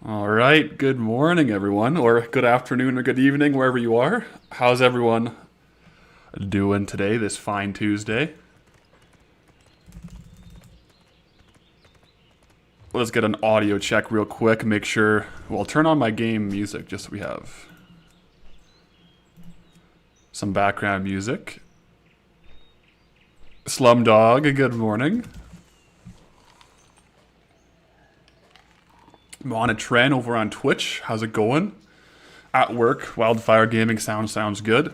All right, good morning, everyone, or good afternoon or good evening, wherever you are. How's everyone doing today, this fine Tuesday? Let's get an audio check real quick, make sure, well, turn on my game music just so we have some background music. Slumdog, good morning. I'm on a trend over on Twitch. How's it going? At work, Wildfire Gaming sounds good.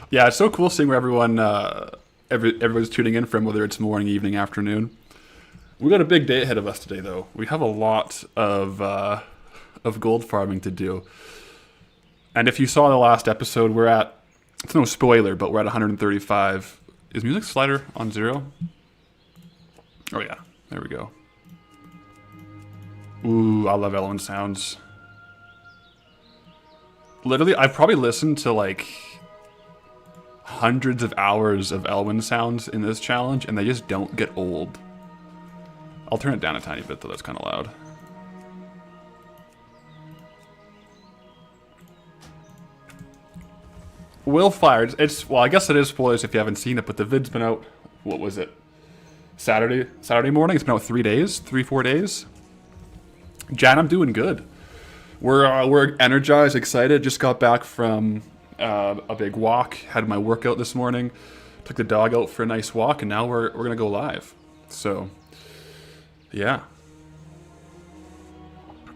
Yeah, it's so cool seeing where everyone's tuning in from, whether it's morning, evening, afternoon. We got a big day ahead of us today, though. We have a lot of gold farming to do. And if you saw the last episode, it's no spoiler, but we're at 135. Is music slider on 0? Oh yeah, there we go. Ooh, I love Elwyn sounds. Literally, I've probably listened to like hundreds of hours of Elwyn sounds in this challenge, and they just don't get old. I'll turn it down a tiny bit, though. That's kind of loud. Will Fire. Well, I guess it is spoilers if you haven't seen it, but the vid's been out, what was it? Saturday morning? It's been out 3 days? 4 days? Jan, I'm doing good. We're energized, excited. Just got back from a big walk. Had my workout this morning. Took the dog out for a nice walk, and now we're gonna go live. So, yeah.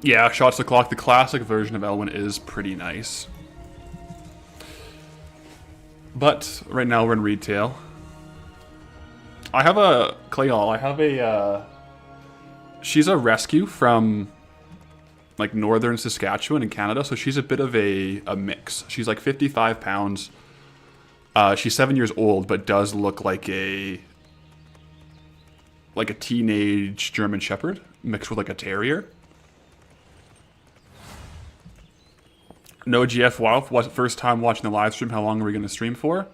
Yeah, Shots the Clock. The classic version of Elwyn is pretty nice. But right now we're in retail. I have a Clayall. I have a. She's a rescue from like northern Saskatchewan in Canada, so she's a bit of a mix. She's like 55 pounds. She's 7 years old, but does look like a teenage German Shepherd mixed with like a terrier. No GF Wild, first time watching the live stream. How long are we going to stream for?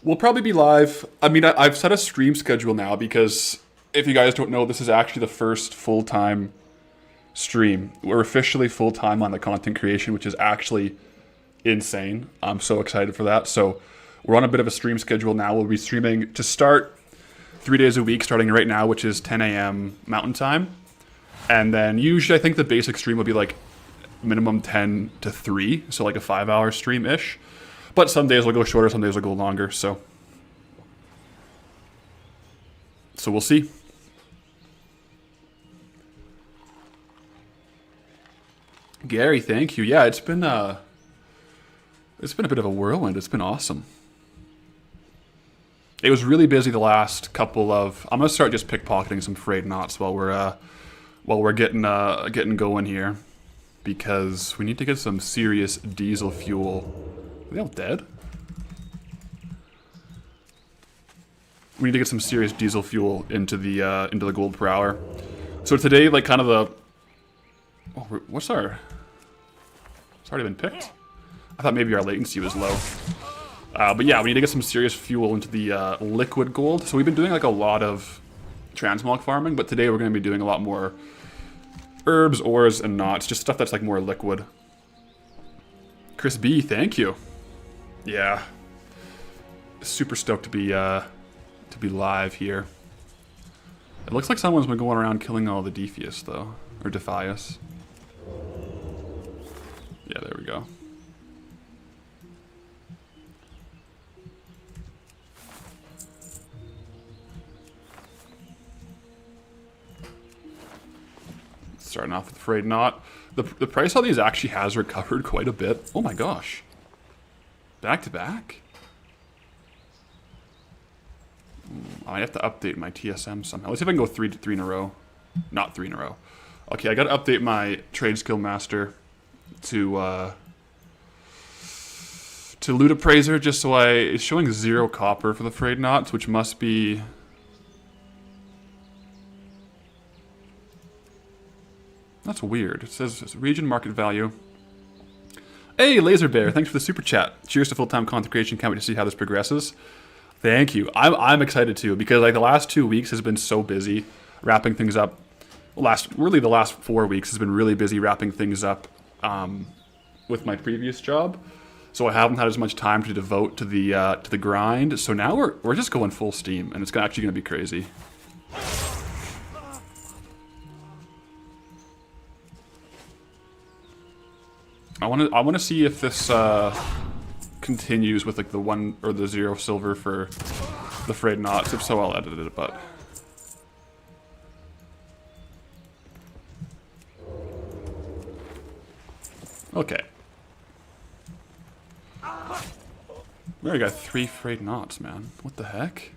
We'll probably be live. I mean, I've set a stream schedule now because if you guys don't know, this is actually the first full-time stream. We're officially full-time on the content creation, which is actually insane. I'm so excited for that. So we're on a bit of a stream schedule now. We'll be streaming to start 3 days a week, starting right now, which is 10 a.m. Mountain Time. And then usually I think the basic stream will be like minimum 10 to 3, so like a 5-hour stream-ish. But some days will go shorter, some days will go longer, so we'll see. Gary, thank you. Yeah, it's been a bit of a whirlwind. It's been awesome. It was really busy the last couple of. I'm gonna start just pickpocketing some frayed knots while we're getting going here, because we need to get some serious diesel fuel. Are they all dead? We need to get some serious diesel fuel into the gold per hour. So today, like kind of the. Oh, what's our? It's already been picked. I thought maybe our latency was low. But yeah, we need to get some serious fuel into the liquid gold. So we've been doing like a lot of transmog farming, but today we're going to be doing a lot more herbs, ores, and knots. Just stuff that's like more liquid. Chris B, thank you. Yeah. Super stoked to be live here. It looks like someone's been going around killing all the Defius though. Or Defius. Yeah, there we go. Starting off with the Frayed knot. The price on these actually has recovered quite a bit. Oh my gosh. Back to back? I have to update my TSM somehow. Let's see if I can go three in a row. Not 3 in a row. Okay, I gotta update my trade skill master to loot appraiser, just so it's showing 0 copper for the frayed knots, which must be. That's weird. It says region market value. Hey, Laser Bear, thanks for the super chat. Cheers to full-time content creation. Can't wait to see how this progresses. Thank you. I'm excited too, because like the last 2 weeks has been so busy wrapping things up really the last 4 weeks has been really busy wrapping things up with my previous job. So I haven't had as much time to devote to the grind. So now we're just going full steam, and it's actually going to be crazy. I want to see if this continues with like the 1 or the 0 silver for the frayed knots. If so, I'll edit it. But okay. We already got 3 frayed knots, man. What the heck?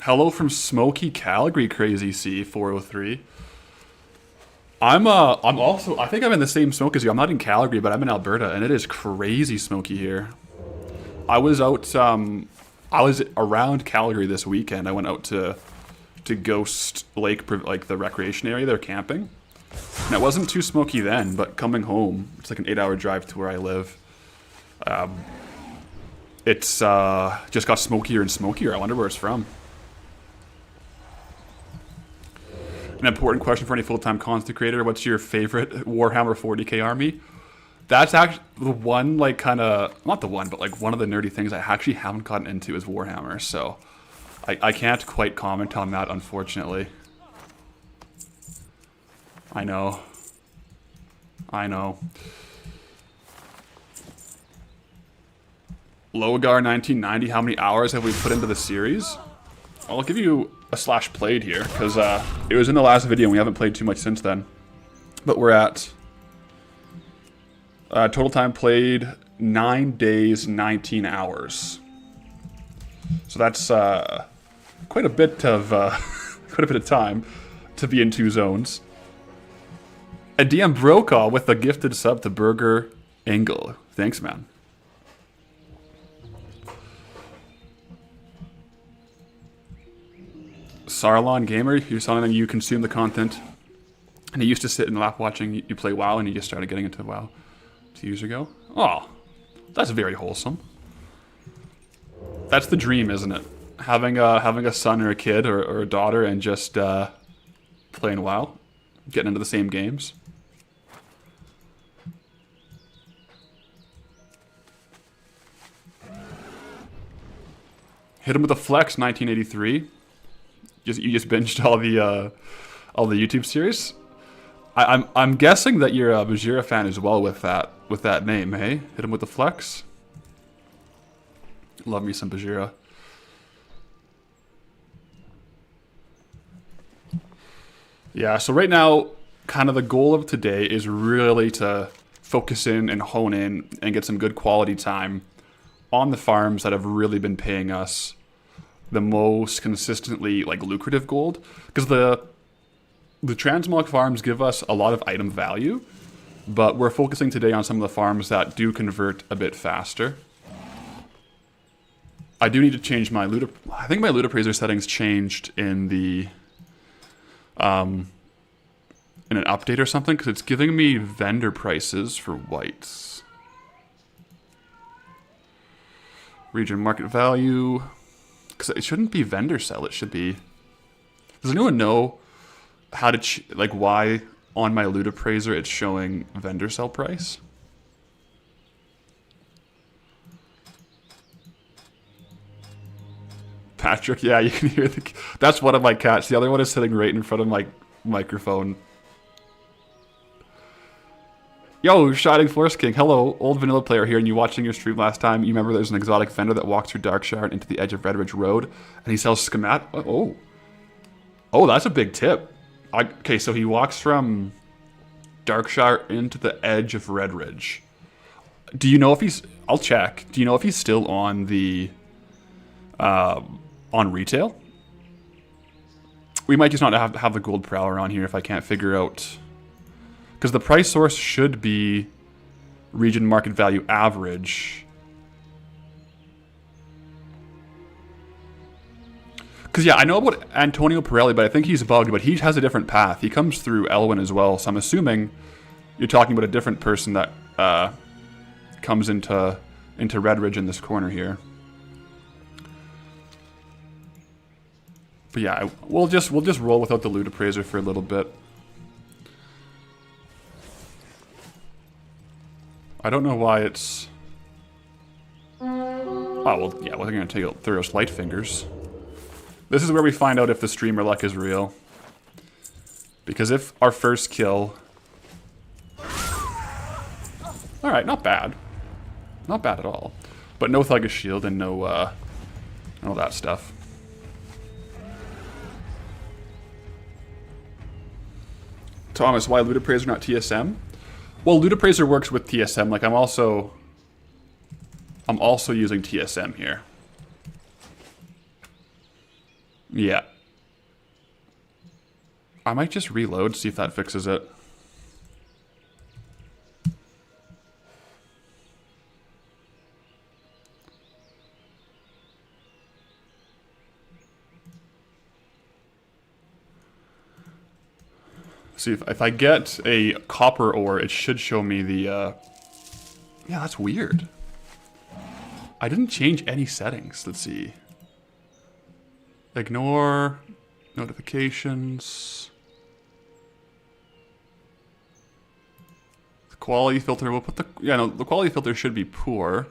Hello from Smoky Calgary, Crazy C 403. I'm also, I think I'm in the same smoke as you. I'm not in Calgary, but I'm in Alberta, and it is crazy smoky here. I was out, I was around Calgary this weekend. I went out to Ghost Lake, like the recreation area. They're camping. And it wasn't too smoky then, but coming home, it's like an 8-hour drive to where I live. It's just got smokier and smokier. I wonder where it's from. An important question for any full-time content creator: what's your favorite Warhammer 40k army? That's actually the one, like, kind of, not the one, but like one of the nerdy things I actually haven't gotten into is Warhammer, so I can't quite comment on that, unfortunately. I know. Logar 1990, how many hours have we put into the series? I'll give you a /played here, because it was in the last video and we haven't played too much since then. But we're at total time played 9 days, 19 hours. So that's quite a bit of time to be in 2 zones. And DM Brokaw with a gifted sub to Burger Engel. Thanks, man. Sarlon Gamer, you're telling them you consume the content, and he used to sit in the lap watching you play WoW, and you just started getting into WoW 2 years ago. Oh, that's very wholesome. That's the dream, isn't it? Having a son or a kid or a daughter and just playing WoW, getting into the same games. Hit him with a flex, 1983. You just binged all the YouTube series. I'm guessing that you're a Bajira fan as well with that name, hey? Hit him with the flex. Love me some Bajira. Yeah, so right now, kind of the goal of today is really to focus in and hone in and get some good quality time on the farms that have really been paying us the most consistently, like, lucrative gold, because the transmog farms give us a lot of item value, but we're focusing today on some of the farms that do convert a bit faster. I do need to change my loot. I think my loot appraiser settings changed in the in an update or something, because it's giving me vendor prices for whites. Region market value. Because it shouldn't be vendor sell, it should be... Does anyone know how to, like, why on my loot appraiser it's showing vendor sell price? Patrick, yeah, you can hear the... That's one of my cats. The other one is sitting right in front of my microphone. Yo, Shining Force King. Hello, old vanilla player here, and you watching your stream last time. You remember there's an exotic vendor that walks through Darkshire and into the edge of Redridge Road, and he sells schemat. Oh, that's a big tip. Okay, so he walks from Darkshire into the edge of Redridge. Do you know if he's... I'll check. Do you know if he's still on the... on retail? We might just not have the gold prowler on here if I can't figure out... Because the price source should be region market value average. Because, yeah, I know about Antonio Pirelli, but I think he's bugged, but he has a different path. He comes through Elwyn as well, so I'm assuming you're talking about a different person that comes into Redridge in this corner here. But yeah, we'll just roll without the loot appraiser for a little bit. I don't know why it's... Oh, well, yeah, we're going to take out Thuros Lightfingers. This is where we find out if the streamer luck is real. Because if our first kill... Alright, not bad. Not bad at all. But no Thuggish Shield and no, all that stuff. Thomas, why Loot Appraiser not TSM? Well, Loot Appraiser works with TSM. Like, I'm also using TSM here. Yeah. I might just reload, see if that fixes it. See, if I get a copper ore, it should show me the, Yeah, that's weird. I didn't change any settings. Let's see. Ignore notifications. The quality filter, we'll put the... Yeah, no, the quality filter should be poor.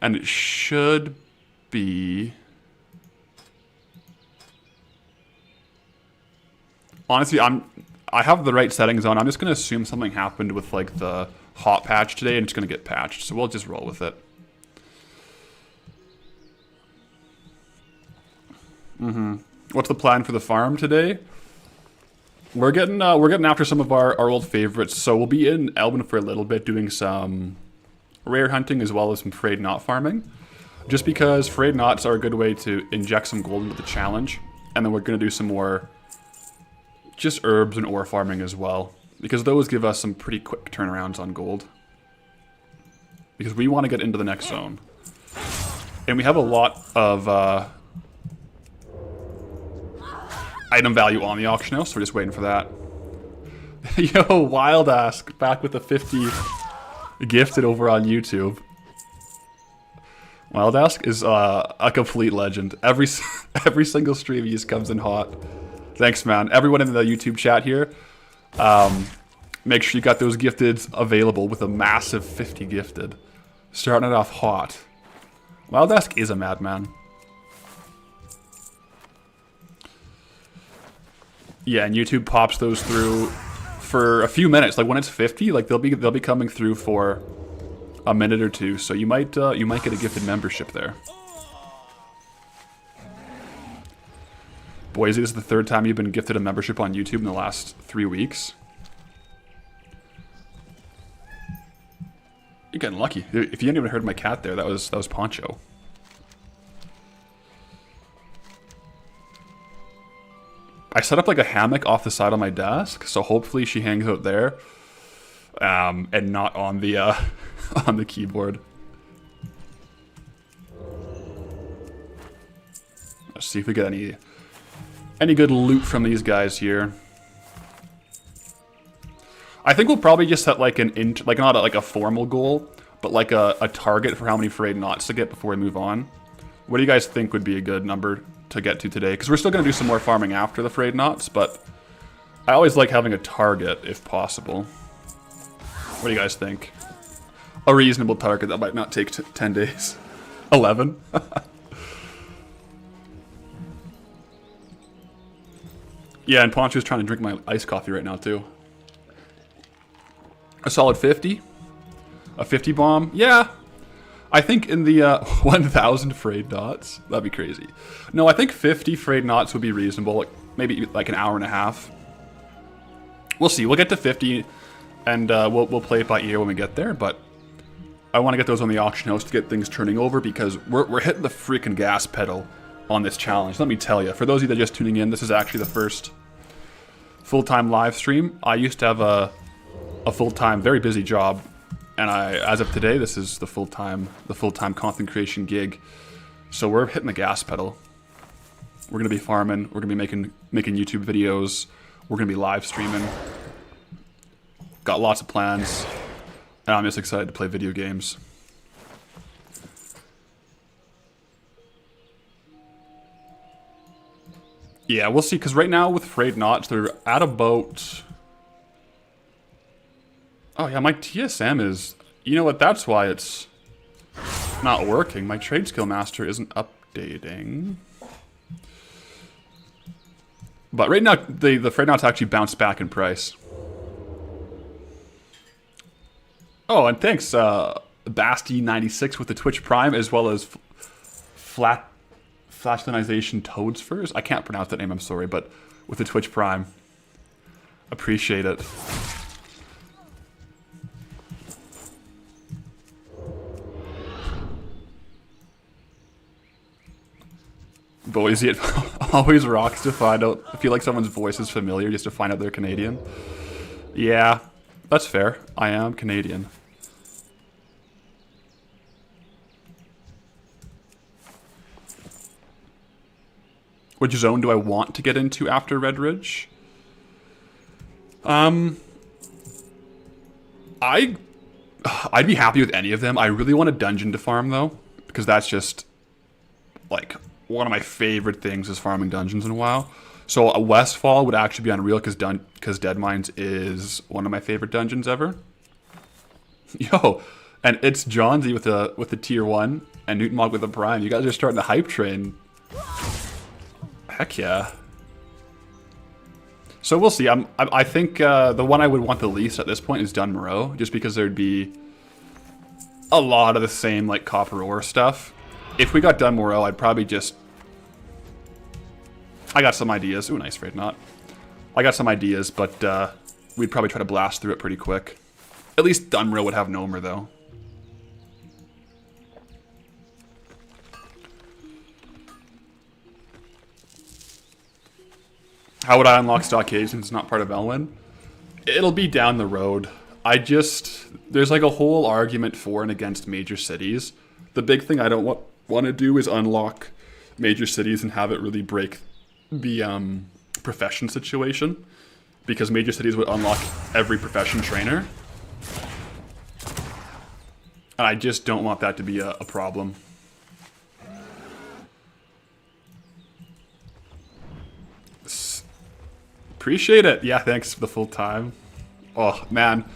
And it should be... Honestly, I have the right settings on. I'm just going to assume something happened with, like, the hot patch today, and it's going to get patched. So we'll just roll with it. What's the plan for the farm today? We're getting after some of our old favorites. So we'll be in Elben for a little bit, doing some rare hunting as well as some Frayed knot farming. Just because Frayed knots are a good way to inject some gold into the challenge. And then we're going to do some more... just herbs and ore farming as well, because those give us some pretty quick turnarounds on gold. Because we want to get into the next zone. And we have a lot of item value on the auction house, so we're just waiting for that. Yo, Wild Ask, back with the 50 gifted over on YouTube. Wild Ask is a complete legend. Every single stream he just comes in hot. Thanks, man. Everyone in the YouTube chat here, make sure you got those gifteds available with a massive 50 gifted. Starting it off hot. Wildask is a madman. Yeah, and YouTube pops those through for a few minutes. Like when it's 50, like they'll be coming through for a minute or two. So you might get a gifted membership there. Boise, this is the third time you've been gifted a membership on YouTube in the last 3 weeks. You're getting lucky. If you hadn't even heard my cat there, that was Poncho. I set up like a hammock off the side of my desk, so hopefully she hangs out there, and not on the on the keyboard. Let's see if we get any good loot from these guys here. I think we'll probably just set like not a formal goal, but like a target for how many Frayed knots to get before we move on. What do you guys think would be a good number to get to today? Because we're still going to do some more farming after the Frayed knots, but I always like having a target if possible. What do you guys think? A reasonable target that might not take 10 days. 11? Yeah, and Poncho's trying to drink my iced coffee right now, too. A solid 50? A 50 bomb? Yeah. I think in the 1,000 Frayed knots. That'd be crazy. No, I think 50 Frayed knots would be reasonable. Like, maybe like an hour and a half. We'll see. We'll get to 50, and we'll play it by ear when we get there. But I want to get those on the auction house to get things turning over, because we're hitting the freaking gas pedal on this challenge. Let me tell you. For those of you that are just tuning in, this is actually the first full-time live stream. I used to have a full-time, very busy job, and as of today, this is the full-time content creation gig. So we're hitting the gas pedal. We're gonna be farming. We're gonna be making YouTube videos. We're gonna be live streaming. Got lots of plans, and I'm just excited to play video games. Yeah, we'll see, because right now with Frayed knots, they're at about... Oh yeah, my TSM is... You know what, that's why it's not working. My Trade Skill Master isn't updating. But right now, the Frayed knots actually bounced back in price. Oh, and thanks, Basti96 with the Twitch Prime, as well as Flatlinization Toads Furs. I can't pronounce that name, I'm sorry, but with the Twitch Prime. Appreciate it. Boise, it always rocks to find out. I feel like someone's voice is familiar just to find out they're Canadian. Yeah, that's fair. I am Canadian. Which zone do I want to get into after Red Ridge? I'd be happy with any of them. I really want a dungeon to farm though, because that's just like one of my favorite things is farming dungeons in a while. So a Westfall would actually be unreal because Dead Mines is one of my favorite dungeons ever. Yo, and it's Johnsy with the tier 1 and Newton Mog with the Prime. You guys are starting the hype train. Heck yeah. So we'll see. I think the one I would want the least at this point is Dunmoreau, just because there'd be a lot of the same like copper ore stuff. If we got Dunmoreau, I'd probably just... I got some ideas. Ooh, nice Frayed knot. I got some ideas, but we'd probably try to blast through it pretty quick. At least Dunmoreau would have Nomer, though. How would I unlock Stockade since it's not part of Elwyn? It'll be down the road. There's like a whole argument for and against major cities. The big thing I don't want to do is unlock major cities and have it really break the profession situation, because major cities would unlock every profession trainer, and I just don't want that to be a problem. Appreciate it. Yeah, thanks for the full time. Oh man,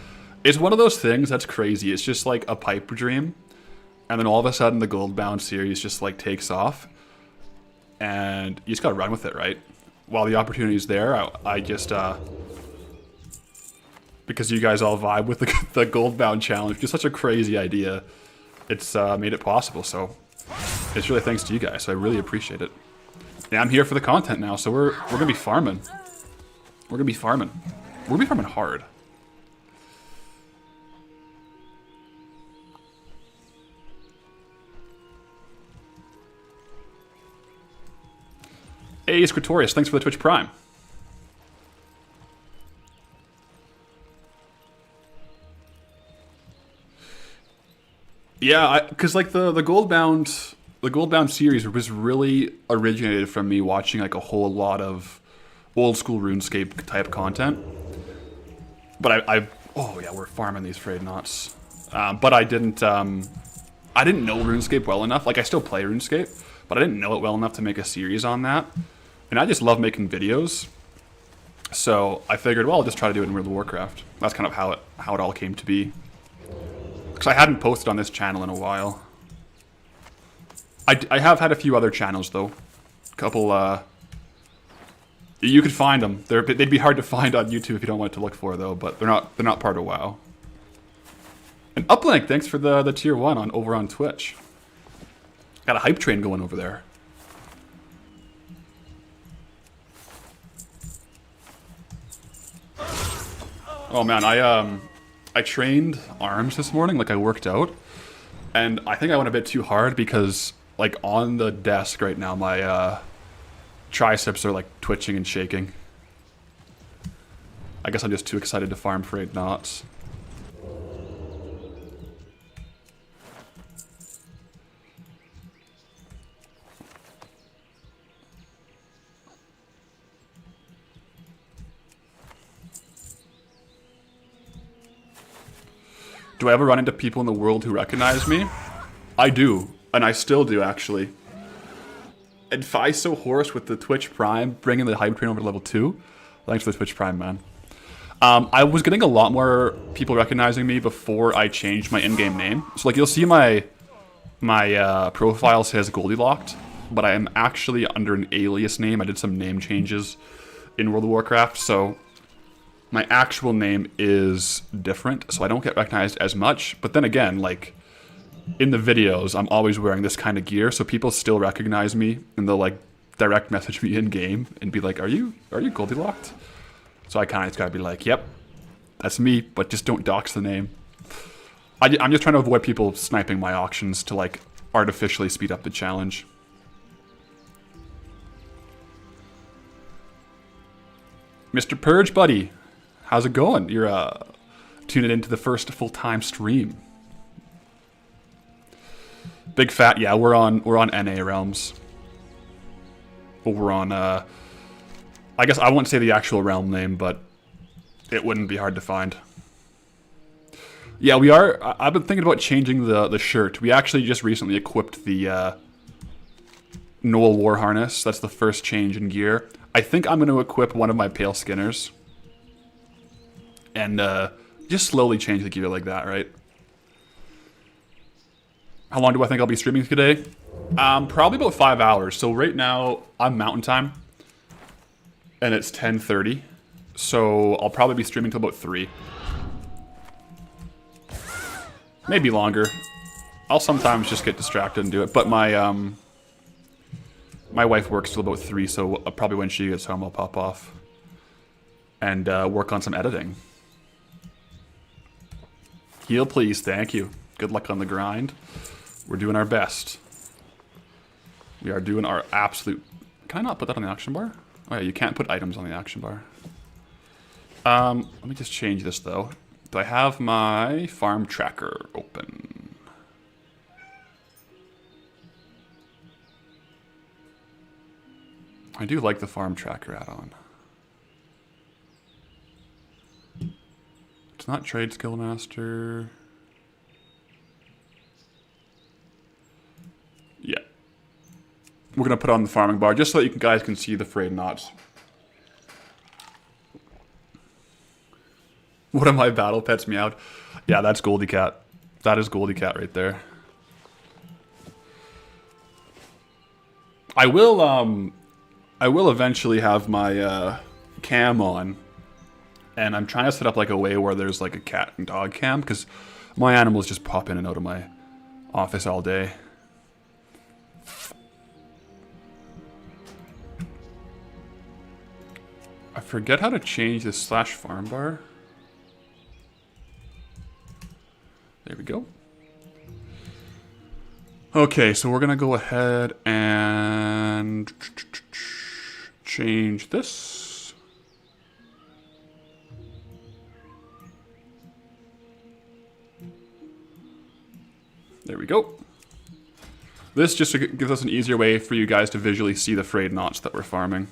it's one of those things that's crazy. It's just like a pipe dream, and then all of a sudden the Goldbound series just like takes off, and you just gotta run with it, right? While the opportunity's there, I just because you guys all vibe with the Goldbound challenge, just such a crazy idea. It's made it possible, so it's really thanks to you guys. So I really appreciate it. Yeah, I'm here for the content now, so we're gonna be farming. We're gonna be farming. We're gonna be farming hard. Hey, Scritorius, thanks for the Twitch Prime. Yeah, because like the Goldbound series was really originated from me watching like a whole lot of old school RuneScape type content. But oh yeah, we're farming these Frayed knots. But I didn't know RuneScape well enough. Like I still play RuneScape, but I didn't know it well enough to make a series on that. And I just love making videos. So I figured, well, I'll just try to do it in World of Warcraft. That's kind of how it all came to be. Because I hadn't posted on this channel in a while. I have had a few other channels though. A couple, you could find them. They'd be hard to find on YouTube if you don't want to look for though, but they're not part of WoW. And Uplink, thanks for the tier 1 over on Twitch. Got a hype train going over there. Oh man, I trained arms this morning, like I worked out, and I think I went a bit too hard because like on the desk right now my triceps are like twitching and shaking. I guess I'm just too excited to farm Frayed knots. Do I ever run into people in the world who recognize me? I do, and I still do actually. And Phi so hoarse with the Twitch Prime, bringing the hype train over to level 2. Thanks for the Twitch Prime, man. I was getting a lot more people recognizing me before I changed my in-game name. So like you'll see my profile says Goldilocked, but I am actually under an alias name. I did some name changes in World of Warcraft, so my actual name is different, so I don't get recognized as much. But then again, like, in the videos, I'm always wearing this kind of gear, so people still recognize me, and they'll, like, direct message me in-game and be like, are you Goldilocked? So I kind of just gotta be like, yep, that's me, but just don't dox the name. I'm just trying to avoid people sniping my auctions to, like, artificially speed up the challenge. Mr. Purge, buddy. How's it going? You're tuning into the first full-time stream. Big Fat, yeah, we're on NA realms. Well, we're on I guess I wouldn't say the actual realm name, but it wouldn't be hard to find. Yeah, we are. I've been thinking about changing the shirt. We actually just recently equipped the Noel War Harness. That's the first change in gear. I think I'm going to equip one of my Pale Skinners. And just slowly change the gear like that, right? How long do I think I'll be streaming today? Probably about 5 hours. So right now, I'm Mountain Time. And it's 10:30. So I'll probably be streaming till about 3. Maybe longer. I'll sometimes just get distracted and do it. But my my wife works till about 3, so probably when she gets home, I'll pop off. And work on some editing. Heal, please. Thank you. Good luck on the grind. We're doing our best. We are doing our absolute... Can I not put that on the action bar? Oh yeah, you can't put items on the action bar. Let me just change this though. Do I have my farm tracker open? I do like the farm tracker add-on. It's not Trade Skill Master. Yeah. We're going to put on the farming bar just so that you guys can see the frayed knots. One of my battle pets meowed. Yeah, that's Goldie Cat. That is Goldie Cat right there. I will eventually have my cam on. And I'm trying to set up like a way where there's like a cat and dog cam, because my animals just pop in and out of my office all day. I forget how to change this /farm bar. There we go. Okay, so we're gonna go ahead and change this. There we go. This just gives us an easier way for you guys to visually see the frayed knots that we're farming.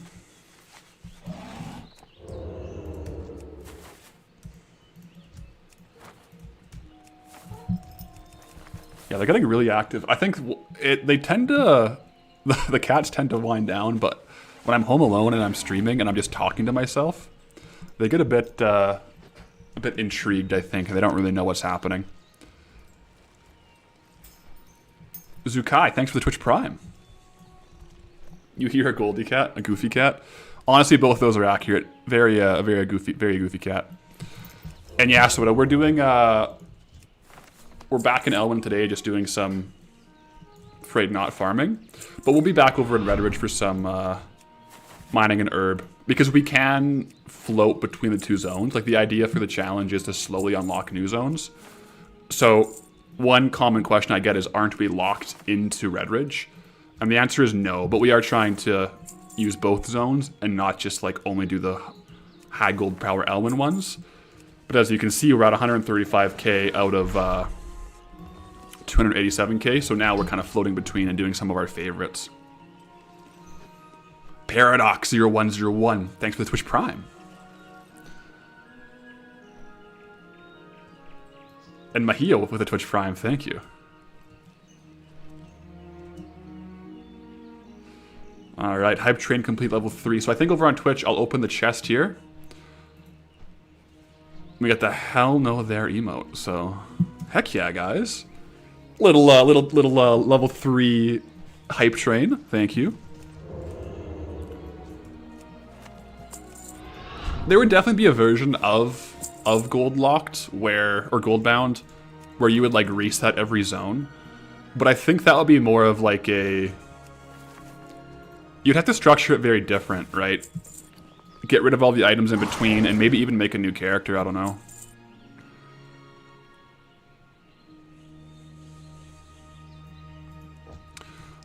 Yeah, they're getting really active. I think they tend to... The cats tend to wind down, but when I'm home alone and I'm streaming and I'm just talking to myself, they get a bit intrigued, I think, and they don't really know what's happening. Zukai, thanks for the Twitch Prime. You hear a Goldie Cat, a Goofy Cat. Honestly, both those are accurate. Very goofy cat. And yeah, so what we're doing, we're back in Elwyn today, just doing some Frayed knot farming. But we'll be back over in Redridge for some mining and herb, because we can float between the two zones. Like, the idea for the challenge is to slowly unlock new zones. So one common question I get is, aren't we locked into Redridge? And the answer is no, but we are trying to use both zones and not just like only do the high gold power Elwyn ones. But as you can see, we're at 135k out of 287k, so now we're kind of floating between and doing some of our favorites. Paradox0101, thanks for the Twitch Prime. And Mahio with a Twitch Prime, thank you. Alright, Hype Train complete level 3. So I think over on Twitch, I'll open the chest here. We got the hell no there emote, so heck yeah, guys. Little level 3 Hype Train, thank you. There would definitely be a version of Gold Locked or Goldbound where you would like reset every zone. But I think that would be more of like a... You'd have to structure it very different, right? Get rid of all the items in between and maybe even make a new character, I don't know.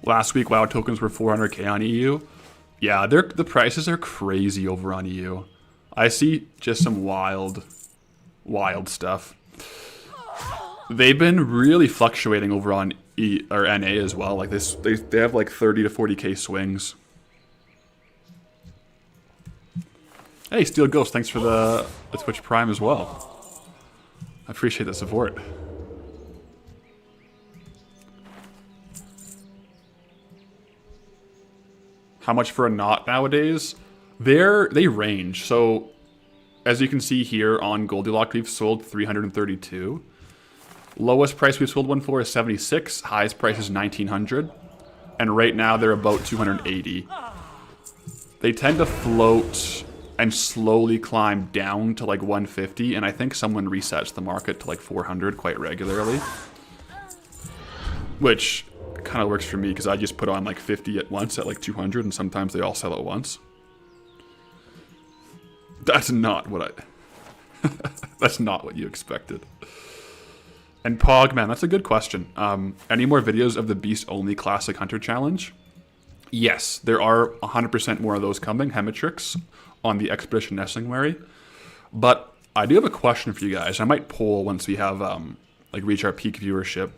Last week, WoW tokens were 400k on EU. Yeah, the prices are crazy over on EU. I see just some wild stuff. They've been really fluctuating over on NA as well. Like this, they have like 30 to 40k swings. Hey, Steel Ghost, thanks for the Twitch Prime as well. I appreciate the support. How much for a knot nowadays? They range. So, as you can see here on Goldilocks, we've sold 332. Lowest price we've sold one for is 76. Highest price is 1900. And right now they're about 280. They tend to float and slowly climb down to like 150. And I think someone resets the market to like 400 quite regularly. Which kind of works for me because I just put on like 50 at once at like 200. And sometimes they all sell at once. That's not what that's not what you expected. And Pog, man, that's a good question. Any more videos of the Beast Only Classic Hunter Challenge? Yes, there are 100% more of those coming, Hemitrix, on the Expedition Nestlingwary. But I do have a question for you guys. I might poll once we have, like, reach our peak viewership.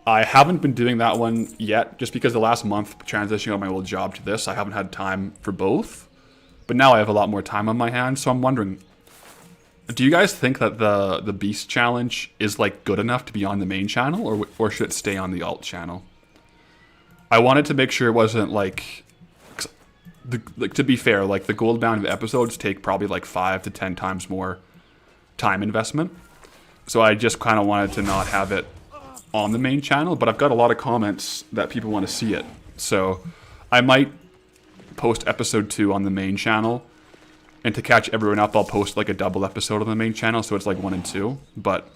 I haven't been doing that one yet, just because the last month transitioning on my old job to this, I haven't had time for both. But now I have a lot more time on my hands, so I'm wondering, do you guys think that the Beast Challenge is like good enough to be on the main channel, or should it stay on the alt channel? I wanted to make sure it wasn't like to be fair, like the Goldbound episodes take probably like 5 to 10 times more time investment. So I just kind of wanted to not have it on the main channel, but I've got a lot of comments that people want to see it. So I might post episode 2 on the main channel, and to catch everyone up, I'll post like a double episode on the main channel, so it's like 1 and 2. But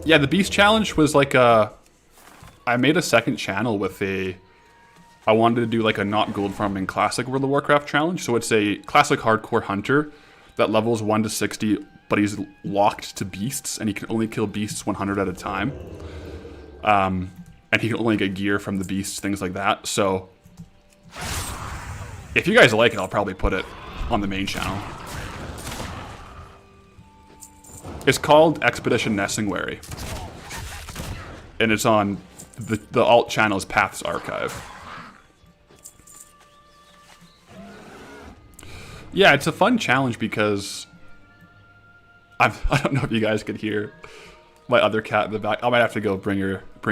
yeah, the Beast Challenge was like I made a second channel with I wanted to do like a not gold farming classic World of Warcraft challenge. So it's a classic hardcore hunter that levels 1 to 60, but he's locked to beasts, and he can only kill beasts 100 at a time. And he can only get gear from the beasts, things like that. So if you guys like it, I'll probably put it on the main channel. It's called Expedition Nestlingwary. And it's on the alt channel's Paths Archive. Yeah, it's a fun challenge because I don't know if you guys could hear my other cat in the back. I might have to go bring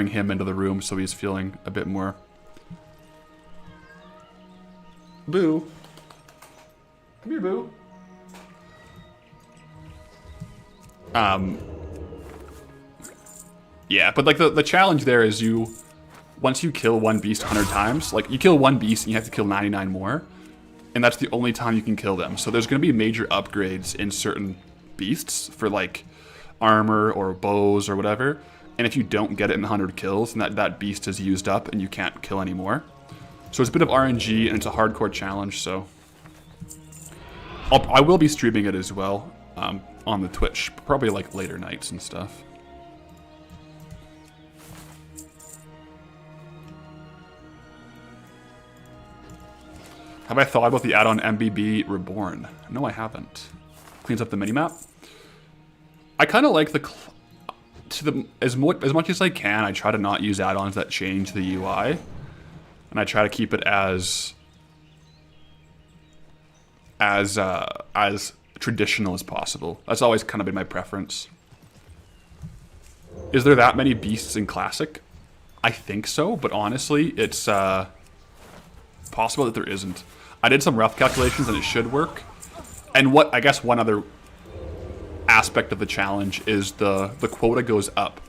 him into the room so he's feeling a bit more. Boo. Come here, Boo. Yeah, but like the challenge there is once you kill one beast 100 times, like you kill one beast and you have to kill 99 more, and that's the only time you can kill them. So there's going to be major upgrades in certain beasts for like armor or bows or whatever, and if you don't get it in 100 kills, then that beast is used up and you can't kill anymore. So it's a bit of RNG, and it's a hardcore challenge, so I will be streaming it as well on the Twitch, probably like later nights and stuff. Have I thought about the add-on MBB Reborn? No, I haven't. Cleans up the minimap. I kind of like as much as I can, I try to not use add-ons that change the UI. And I try to keep it as traditional as possible. That's always kind of been my preference. Is there that many beasts in Classic? I think so, but honestly, it's possible that there isn't. I did some rough calculations and it should work. And what, I guess one other aspect of the challenge is the quota goes up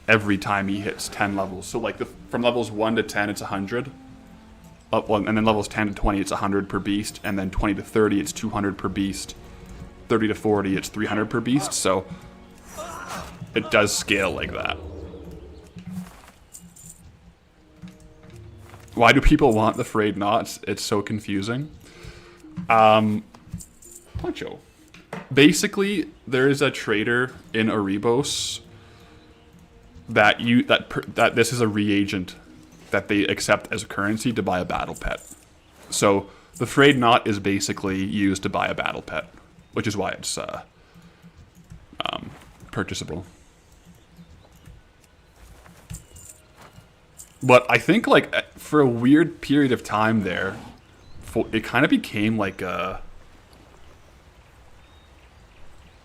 every time he hits 10 levels. So like from levels 1 to 10, it's 100. And then levels 10 to 20, it's 100 per beast. And then 20 to 30, it's 200 per beast. 30 to 40, it's 300 per beast. So it does scale like that. Why do people want the frayed knots? It's so confusing. Poncho. Basically, there is a trader in Erebos that this is a reagent that they accept as a currency to buy a battle pet. So the frayed knot is basically used to buy a battle pet, which is why it's purchasable. But I think, like, for a weird period of time there, it kind of became like an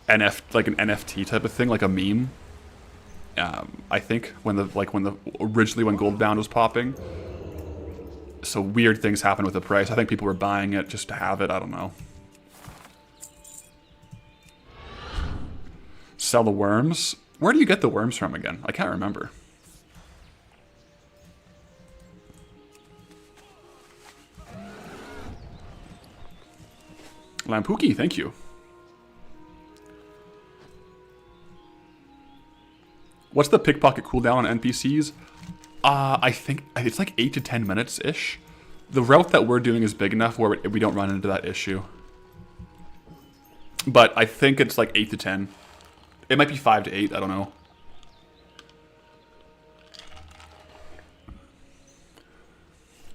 NFT type of thing, like a meme. I think originally when Goldbound was popping, so weird things happened with the price. I think people were buying it just to have it. I don't know. Sell the worms. Where do you get the worms from again? I can't remember. Lampuki, thank you. What's the pickpocket cooldown on NPCs? I think it's like 8 to 10 minutes-ish. The route that we're doing is big enough where we don't run into that issue. But I think it's like 8 to 10. It might be 5 to 8, I don't know.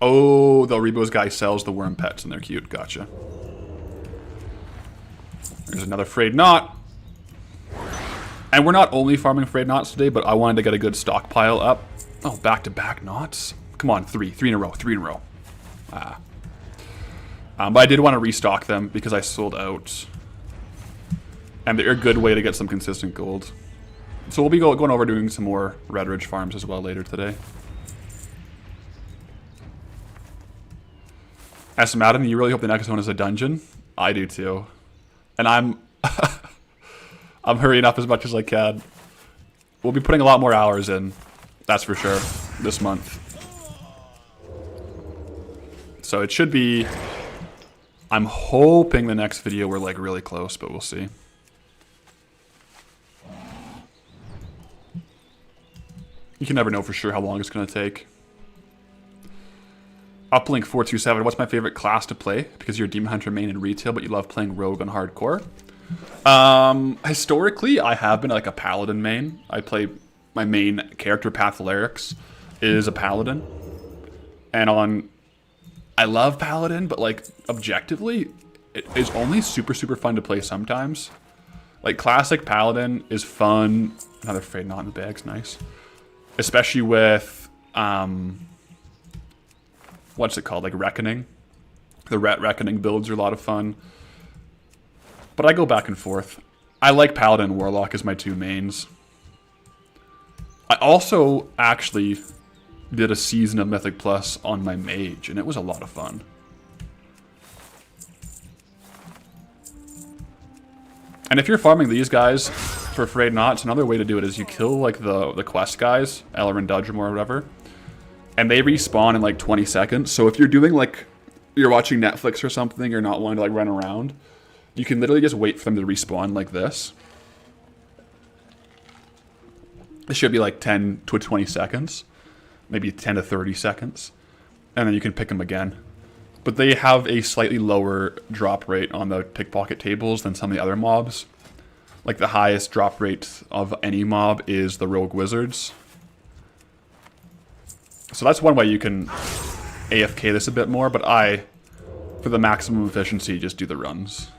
Oh, the Rebos guy sells the worm pets and they're cute, gotcha. There's another frayed knot. And we're not only farming frayed knots today, but I wanted to get a good stockpile up. Oh, back-to-back knots? Come on, three in a row. But I did want to restock them because I sold out. And they're a good way to get some consistent gold. So we'll be going over doing some more Red Ridge farms as well later today. S. Madden, you really hope the next one is a dungeon? I do too. And I'm hurrying up as much as I can. We'll be putting a lot more hours in, that's for sure, this month. So it should be, I'm hoping the next video we're like really close, but we'll see. You can never know for sure how long it's going to take. Uplink427, what's my favorite class to play? Because you're a Demon Hunter main in retail, but you love playing Rogue on hardcore. Historically, I have been like a Paladin main. I play, my main character, Pathalerix, is a Paladin. And I love Paladin, but like, objectively, it is only super fun to play sometimes. Like, classic Paladin is fun. Another Frayed Knot in the bag's nice. Especially with, what's it called? Like Reckoning. The Reckoning builds are a lot of fun. But I go back and forth. I like Paladin and Warlock as my two mains. I also actually did a season of Mythic Plus on my Mage, and it was a lot of fun. And if you're farming these guys for Frayed Knots, another way to do it is you kill like the quest guys, Elrin Dudrum or whatever. And they respawn in like 20 seconds. So if you're doing like, you're watching Netflix or something, you're not wanting to like run around, you can literally just wait for them to respawn like this. It should be like 10 to 20 seconds. Maybe 10 to 30 seconds. And then you can pick them again. But they have a slightly lower drop rate on the pickpocket tables than some of the other mobs. Like the highest drop rate of any mob is the Rogue Wizards. So that's one way you can AFK this a bit more, but I, for the maximum efficiency, just do the runs.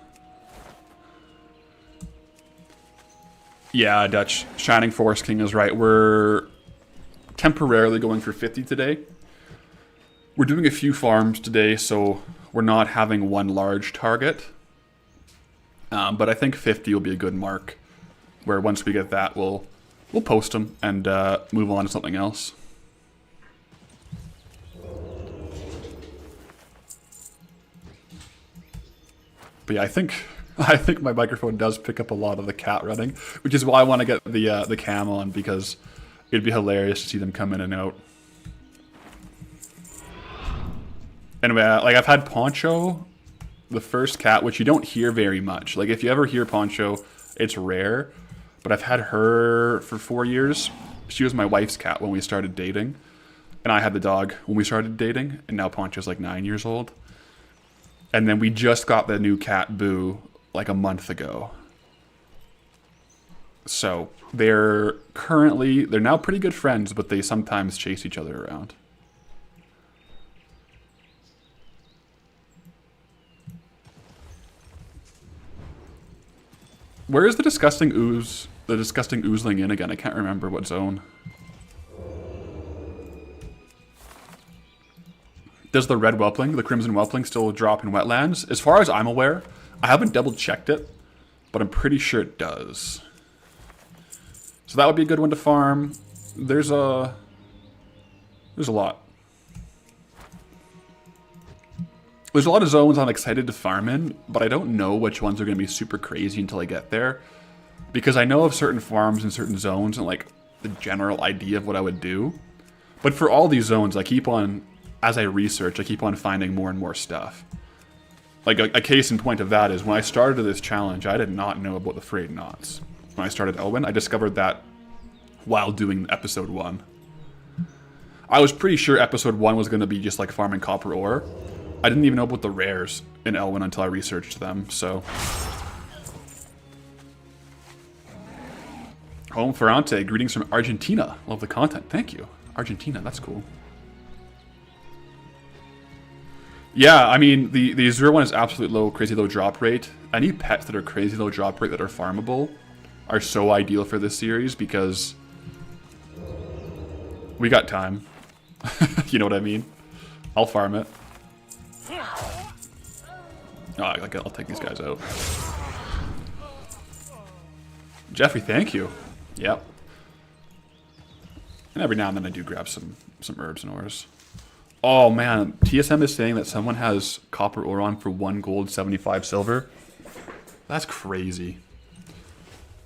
Yeah, Dutch. Shining Forest King is right. We're temporarily going for 50 today. We're doing a few farms today, so we're not having one large target. But I think 50 will be a good mark, where once we get that, we'll post them and move on to something else. But yeah, I think my microphone does pick up a lot of the cat running, which is why I want to get the cam on, because it'd be hilarious to see them come in and out. Anyway, like I've had Poncho, the first cat, which you don't hear very much. Like if you ever hear Poncho, it's rare. But I've had her for 4 years. She was my wife's cat when we started dating. And I had the dog when we started dating. And now Poncho's like 9 years old. And then we just got the new cat, Boo, like a month ago. So they're now pretty good friends, but they sometimes chase each other around. Where is the disgusting oozling in again? I can't remember what zone. Does the red whelpling, the crimson whelpling, still drop in wetlands? As far as I'm aware, I haven't double checked it, but I'm pretty sure it does. So that would be a good one to farm. There's a lot. There's a lot of zones I'm excited to farm in, but I don't know which ones are going to be super crazy until I get there. Because I know of certain farms in certain zones and like the general idea of what I would do. But for all these zones, as I research, I keep on finding more and more stuff. Like a case in point of that is when I started this challenge, I did not know about the Frayed knots. When I started Elwyn, I discovered that while doing episode 1. I was pretty sure episode 1 was going to be just like farming copper ore. I didn't even know about the rares in Elwyn until I researched them, so. Home Ferrante, greetings from Argentina. Love the content, thank you. Argentina, that's cool. Yeah, I mean, the 0-1 is absolute low, crazy low drop rate. Any pets that are crazy low drop rate that are farmable are so ideal for this series because we got time. You know what I mean? I'll farm it. Oh, I'll take these guys out. Jeffrey, thank you. Yep. And every now and then I do grab some herbs and ores. Oh man, TSM is saying that someone has copper ore on for 1 gold, 75 silver. That's crazy.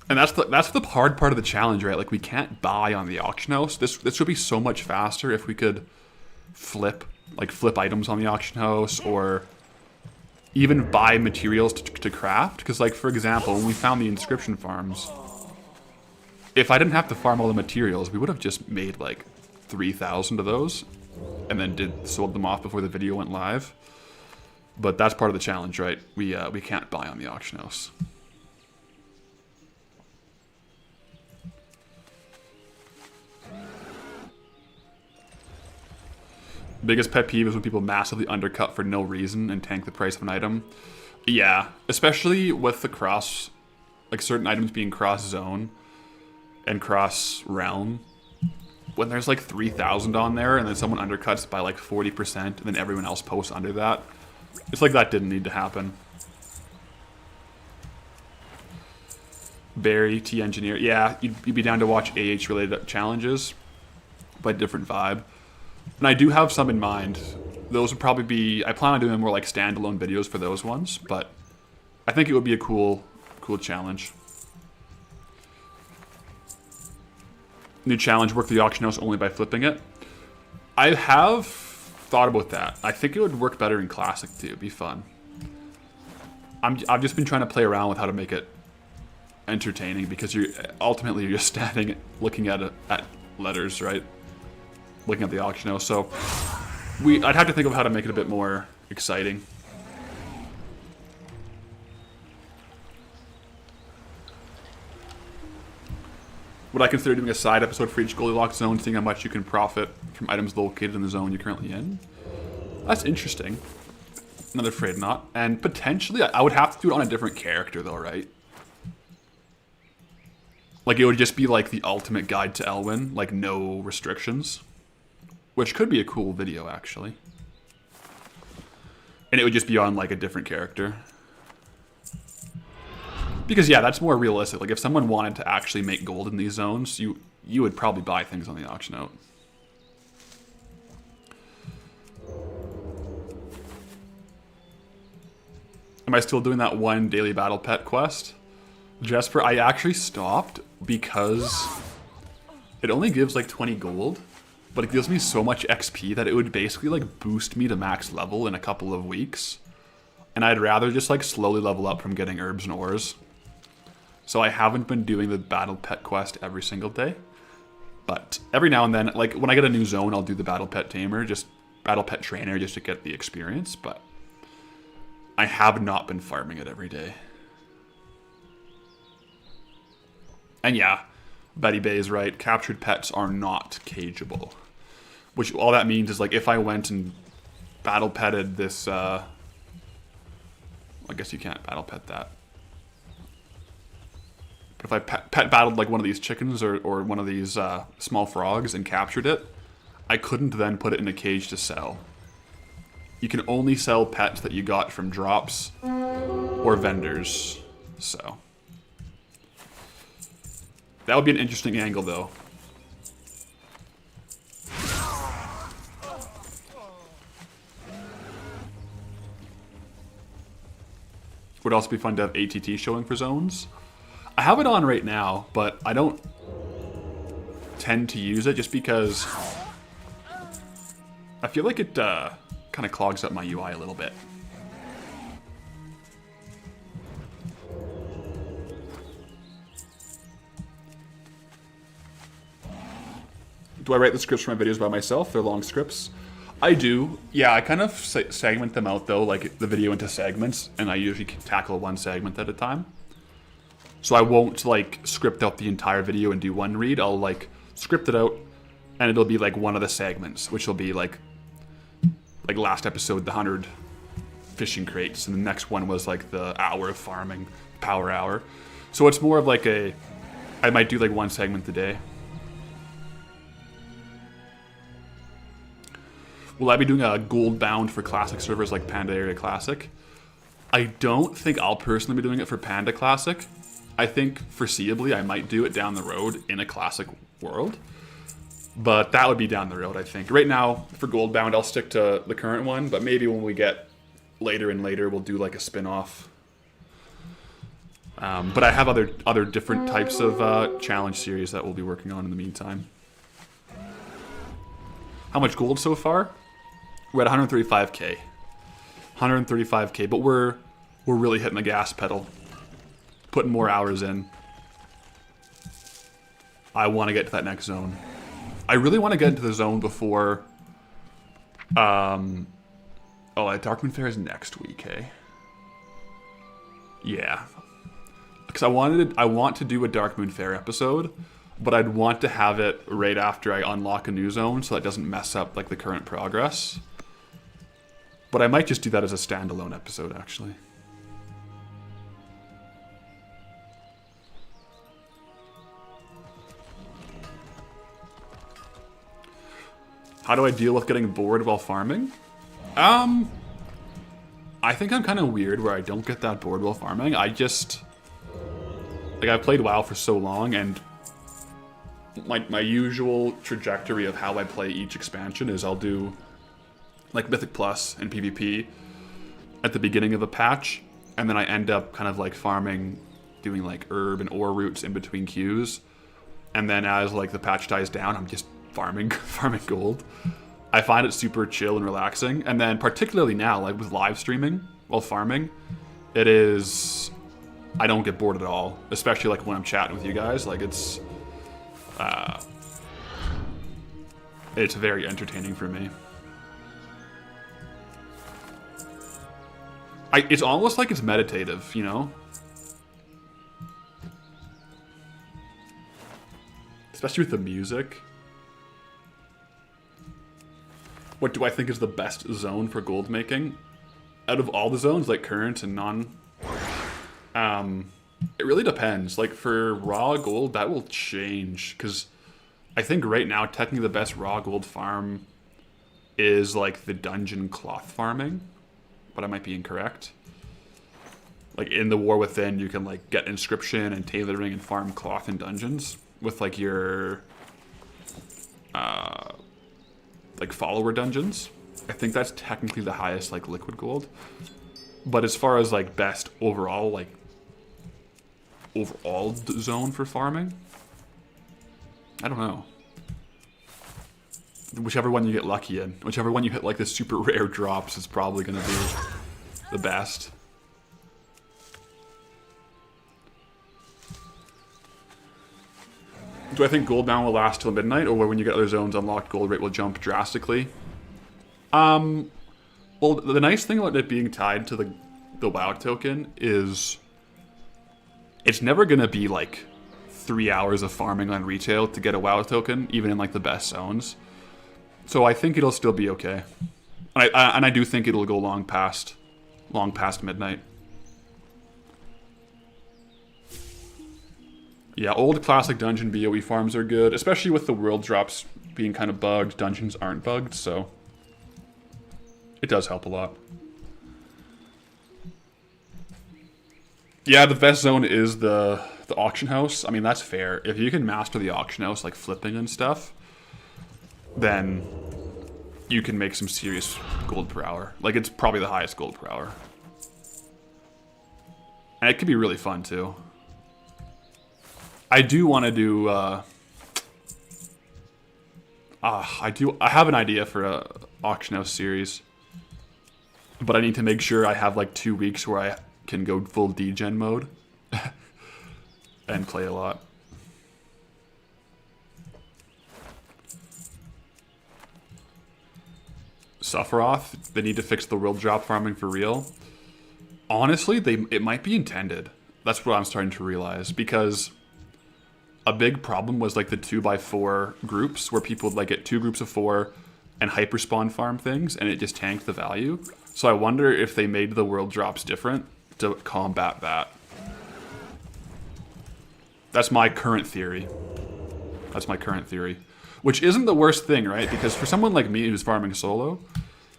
And that's the hard part of the challenge, right? Like we can't buy on the auction house. This would be so much faster if we could flip items on the auction house, or even buy materials to craft. Because like for example, when we found the inscription farms, if I didn't have to farm all the materials, we would have just made like 3,000 of those and then sold them off before the video went live. But that's part of the challenge, right? We can't buy on the auction house. Biggest pet peeve is when people massively undercut for no reason and tank the price of an item. Yeah, especially with the cross, like certain items being cross zone and cross realm. When there's like 3,000 on there and then someone undercuts by like 40% and then everyone else posts under that. It's like that didn't need to happen. Barry, T-Engineer. Yeah, you'd be down to watch AH related challenges, but different vibe. And I do have some in mind. Those would probably be, I plan on doing more like standalone videos for those ones, but I think it would be a cool challenge. New challenge, work the auction house only by flipping it. I have thought about that. I think it would work better in Classic too, it'd be fun. I've just been trying to play around with how to make it entertaining, because you're just standing looking at letters, right? Looking at the auction house, so I'd have to think of how to make it a bit more exciting. Would I consider doing a side episode for each Goldilocks zone, seeing how much you can profit from items located in the zone you're currently in? That's interesting. Another Frayed knot. And potentially, I would have to do it on a different character though, right? Like it would just be like the ultimate guide to Elwyn, like no restrictions. Which could be a cool video, actually. And it would just be on, like, a different character. Because, yeah, that's more realistic. Like, if someone wanted to actually make gold in these zones, you would probably buy things on the auction out. Am I still doing that one daily battle pet quest? Jesper, I actually stopped because it only gives like 20 gold, but it gives me so much XP that it would basically like boost me to max level in a couple of weeks. And I'd rather just like slowly level up from getting herbs and ores. So I haven't been doing the battle pet quest every single day. But every now and then, like when I get a new zone, I'll do the battle pet tamer, just battle pet trainer just to get the experience. But I have not been farming it every day. And yeah, Betty Bay is right. Captured pets are not cageable. Which all that means is like if I went and battle petted this, I guess you can't battle pet that. But if I pet battled like one of these chickens or one of these small frogs and captured it, I couldn't then put it in a cage to sell. You can only sell pets that you got from drops or vendors. So that would be an interesting angle though. Would also be fun to have ATT showing for zones. I have it on right now, but I don't tend to use it just because I feel like it kind of clogs up my UI a little bit. Do I write the scripts for my videos by myself? They're long scripts. I do. Yeah, I kind of segment them out though, like the video into segments, and I usually tackle one segment at a time. So I won't like script out the entire video and do one read. I'll like script it out, and it'll be like one of the segments, which will be like last episode, the 100 fishing crates, and the next one was like the hour of farming, power hour. So it's more of like I might do like one segment a day. Will I be doing a Goldbound for classic servers like Panda Area Classic? I don't think I'll personally be doing it for Panda Classic. I think foreseeably I might do it down the road in a classic world. But that would be down the road, I think. Right now, for Goldbound, I'll stick to the current one, but maybe when we get later and later, we'll do like a spin-off. But I have other different types of challenge series that we'll be working on in the meantime. How much gold so far? We're at 135k. 135k, but we're really hitting the gas pedal. Putting more hours in. I want to get to that next zone. I really want to get into the zone before... Oh, Darkmoon Fair is next week, eh? Yeah. Because I want to do a Darkmoon Fair episode, but I'd want to have it right after I unlock a new zone so that doesn't mess up like the current progress. But I might just do that as a standalone episode, actually. How do I deal with getting bored while farming? I think I'm kind of weird where I don't get that bored while farming. I just... Like, I've played WoW for so long, and my usual trajectory of how I play each expansion is I'll do like Mythic Plus and PvP at the beginning of a patch, and then I end up kind of like farming, doing like herb and ore routes in between queues, and then as like the patch dies down, I'm just farming gold. I find it super chill and relaxing, and then particularly now, like with live streaming while farming, it is... I don't get bored at all, especially like when I'm chatting with you guys. Like it's very entertaining for me. It's almost like it's meditative, you know? Especially with the music. What do I think is the best zone for gold making? Out of all the zones, like current and non... it really depends. Like for raw gold, that will change, because I think right now technically the best raw gold farm is like the dungeon cloth farming, but I might be incorrect. Like in the War Within, you can like get inscription and tailoring and farm cloth in dungeons with like your like follower dungeons. I think that's technically the highest like liquid gold. But as far as like best overall, zone for farming, I don't know. Whichever one you get lucky in, whichever one you hit like the super rare drops is probably going to be the best. Do I think Goldbound will last till midnight, or when you get other zones unlocked, gold rate will jump drastically? Well, the nice thing about it being tied to the WoW token is it's never going to be like 3 hours of farming on retail to get a WoW token, even in like the best zones. So I think it'll still be okay. And I do think it'll go long past midnight. Yeah, old classic dungeon BOE farms are good, especially with the world drops being kind of bugged. Dungeons aren't bugged, so it does help a lot. Yeah, the best zone is the auction house. I mean, that's fair. If you can master the auction house, like flipping and stuff, then you can make some serious gold per hour. Like, it's probably the highest gold per hour. And it could be really fun, too. I do want to do, I have an idea for a auction house series. But I need to make sure I have like 2 weeks where I can go full degen mode. And play a lot. Sephiroth, they need to fix the world drop farming for real. Honestly, it might be intended. That's what I'm starting to realize, because a big problem was like the 2x4 groups where people would like get 2 groups of 4 and hyperspawn farm things, and it just tanked the value. So I wonder if they made the world drops different to combat that. That's my current theory. That's my current theory. Which isn't the worst thing, right? Because for someone like me who's farming solo,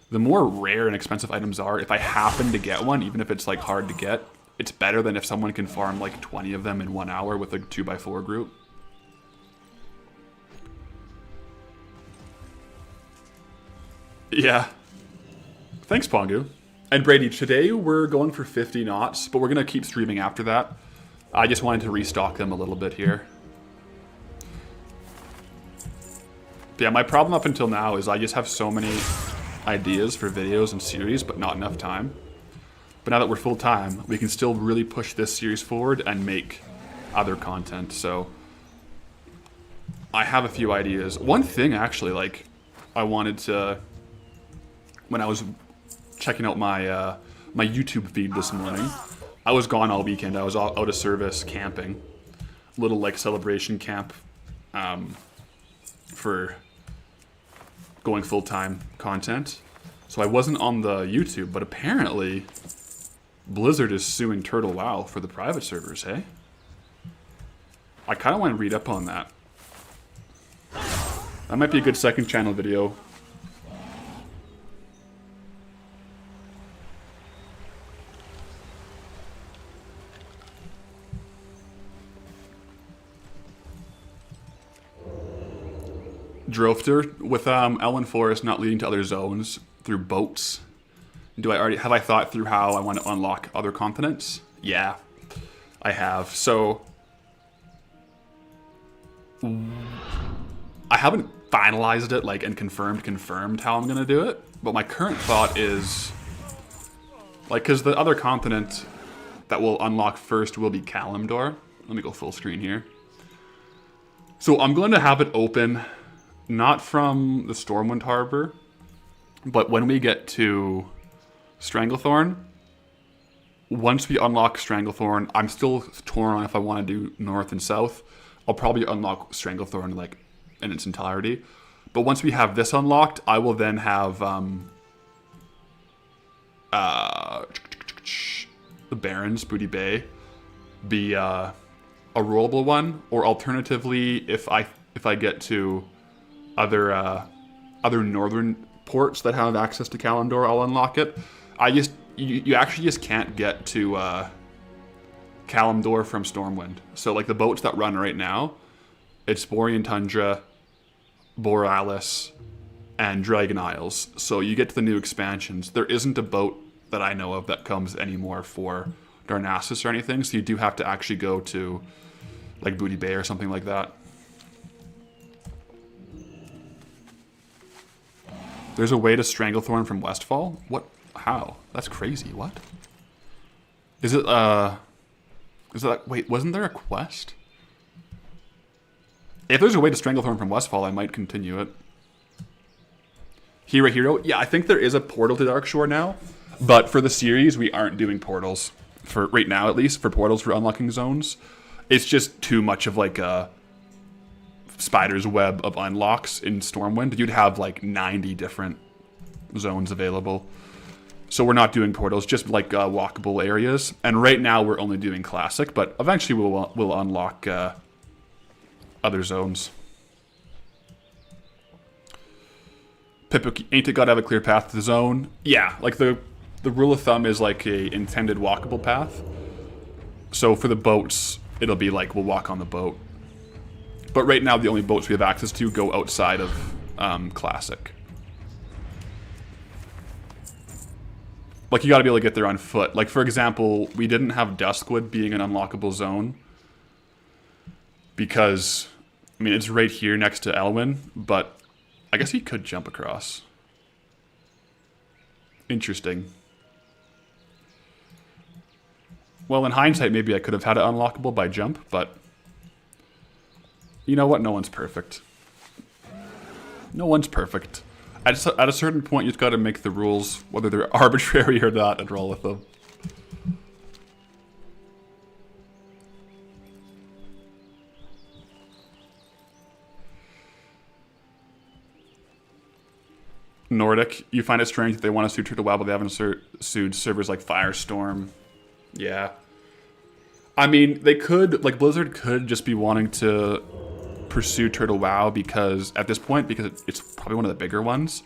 the more rare and expensive items are, if I happen to get one, even if it's like hard to get, it's better than if someone can farm like 20 of them in 1 hour with a 2x4 group. Yeah. Thanks, Pongu. And Brady, today we're going for 50 knots, but we're going to keep streaming after that. I just wanted to restock them a little bit here. But yeah, my problem up until now is I just have so many ideas for videos and series, but not enough time. But now that we're full time, we can still really push this series forward and make other content. So I have a few ideas. One thing actually, like, I wanted to, when I was checking out my my YouTube feed this morning, I was gone all weekend. I was out of service camping, little like celebration camp, for going full-time content. So I wasn't on the YouTube, but apparently Blizzard is suing Turtle WoW for the private servers, hey? I kind of want to read up on that. That might be a good second channel video. Drofter, with Elwyn Forest not leading to other zones through boats, have I thought through how I want to unlock other continents? Yeah, I have. So I haven't finalized it like and confirmed how I'm gonna do it, but my current thought is like, because the other continent that will unlock first will be Kalimdor. Let me go full screen here. So I'm going to have it open not from the Stormwind Harbor, but when we get to Stranglethorn, once we unlock Stranglethorn, I'm still torn on if I want to do north and south. I'll probably unlock Stranglethorn like in its entirety. But once we have this unlocked, I will then have the Barrens, Booty Bay, be a rollable one, or alternatively, if I get to other northern ports that have access to Kalimdor, I'll unlock it. You actually just can't get to Kalimdor from Stormwind. So like the boats that run right now, it's Borean Tundra, Borealis, and Dragon Isles. So you get to the new expansions, there isn't a boat that I know of that comes anymore for Darnassus or anything, so you do have to actually go to like Booty Bay or something like that. There's a way to Stranglethorn from Westfall? What? How? That's crazy. What? Is it, like, wait, wasn't there a quest? If there's a way to Stranglethorn from Westfall, I might continue it. Hero? Yeah, I think there is a portal to Darkshore now, but for the series, we aren't doing portals. For right now, at least, for portals for unlocking zones. It's just too much of, like, a spider's web of unlocks in Stormwind. You'd have, like, 90 different zones available. So we're not doing portals, just, like, walkable areas. And right now, we're only doing Classic, but eventually we'll unlock other zones. Pippa, ain't it gotta have a clear path to the zone? Yeah, like the rule of thumb is like a intended walkable path. So for the boats, it'll be like we'll walk on the boat. But right now the only boats we have access to go outside of Classic. Like you gotta be able to get there on foot. Like for example, we didn't have Duskwood being an unlockable zone. Because, I mean, it's right here next to Elwyn, but I guess he could jump across. Interesting. Well, in hindsight, maybe I could have had it unlockable by jump, but you know what? No one's perfect. No one's perfect. At a certain point, you just got to make the rules, whether they're arbitrary or not, and roll with them. Nordic, you find it strange that they want to sue Turtle WoW, but they haven't sued servers like Firestorm. Yeah. I mean, they could, like Blizzard could just be wanting to pursue Turtle WoW because, at this point, because it's probably one of the bigger ones.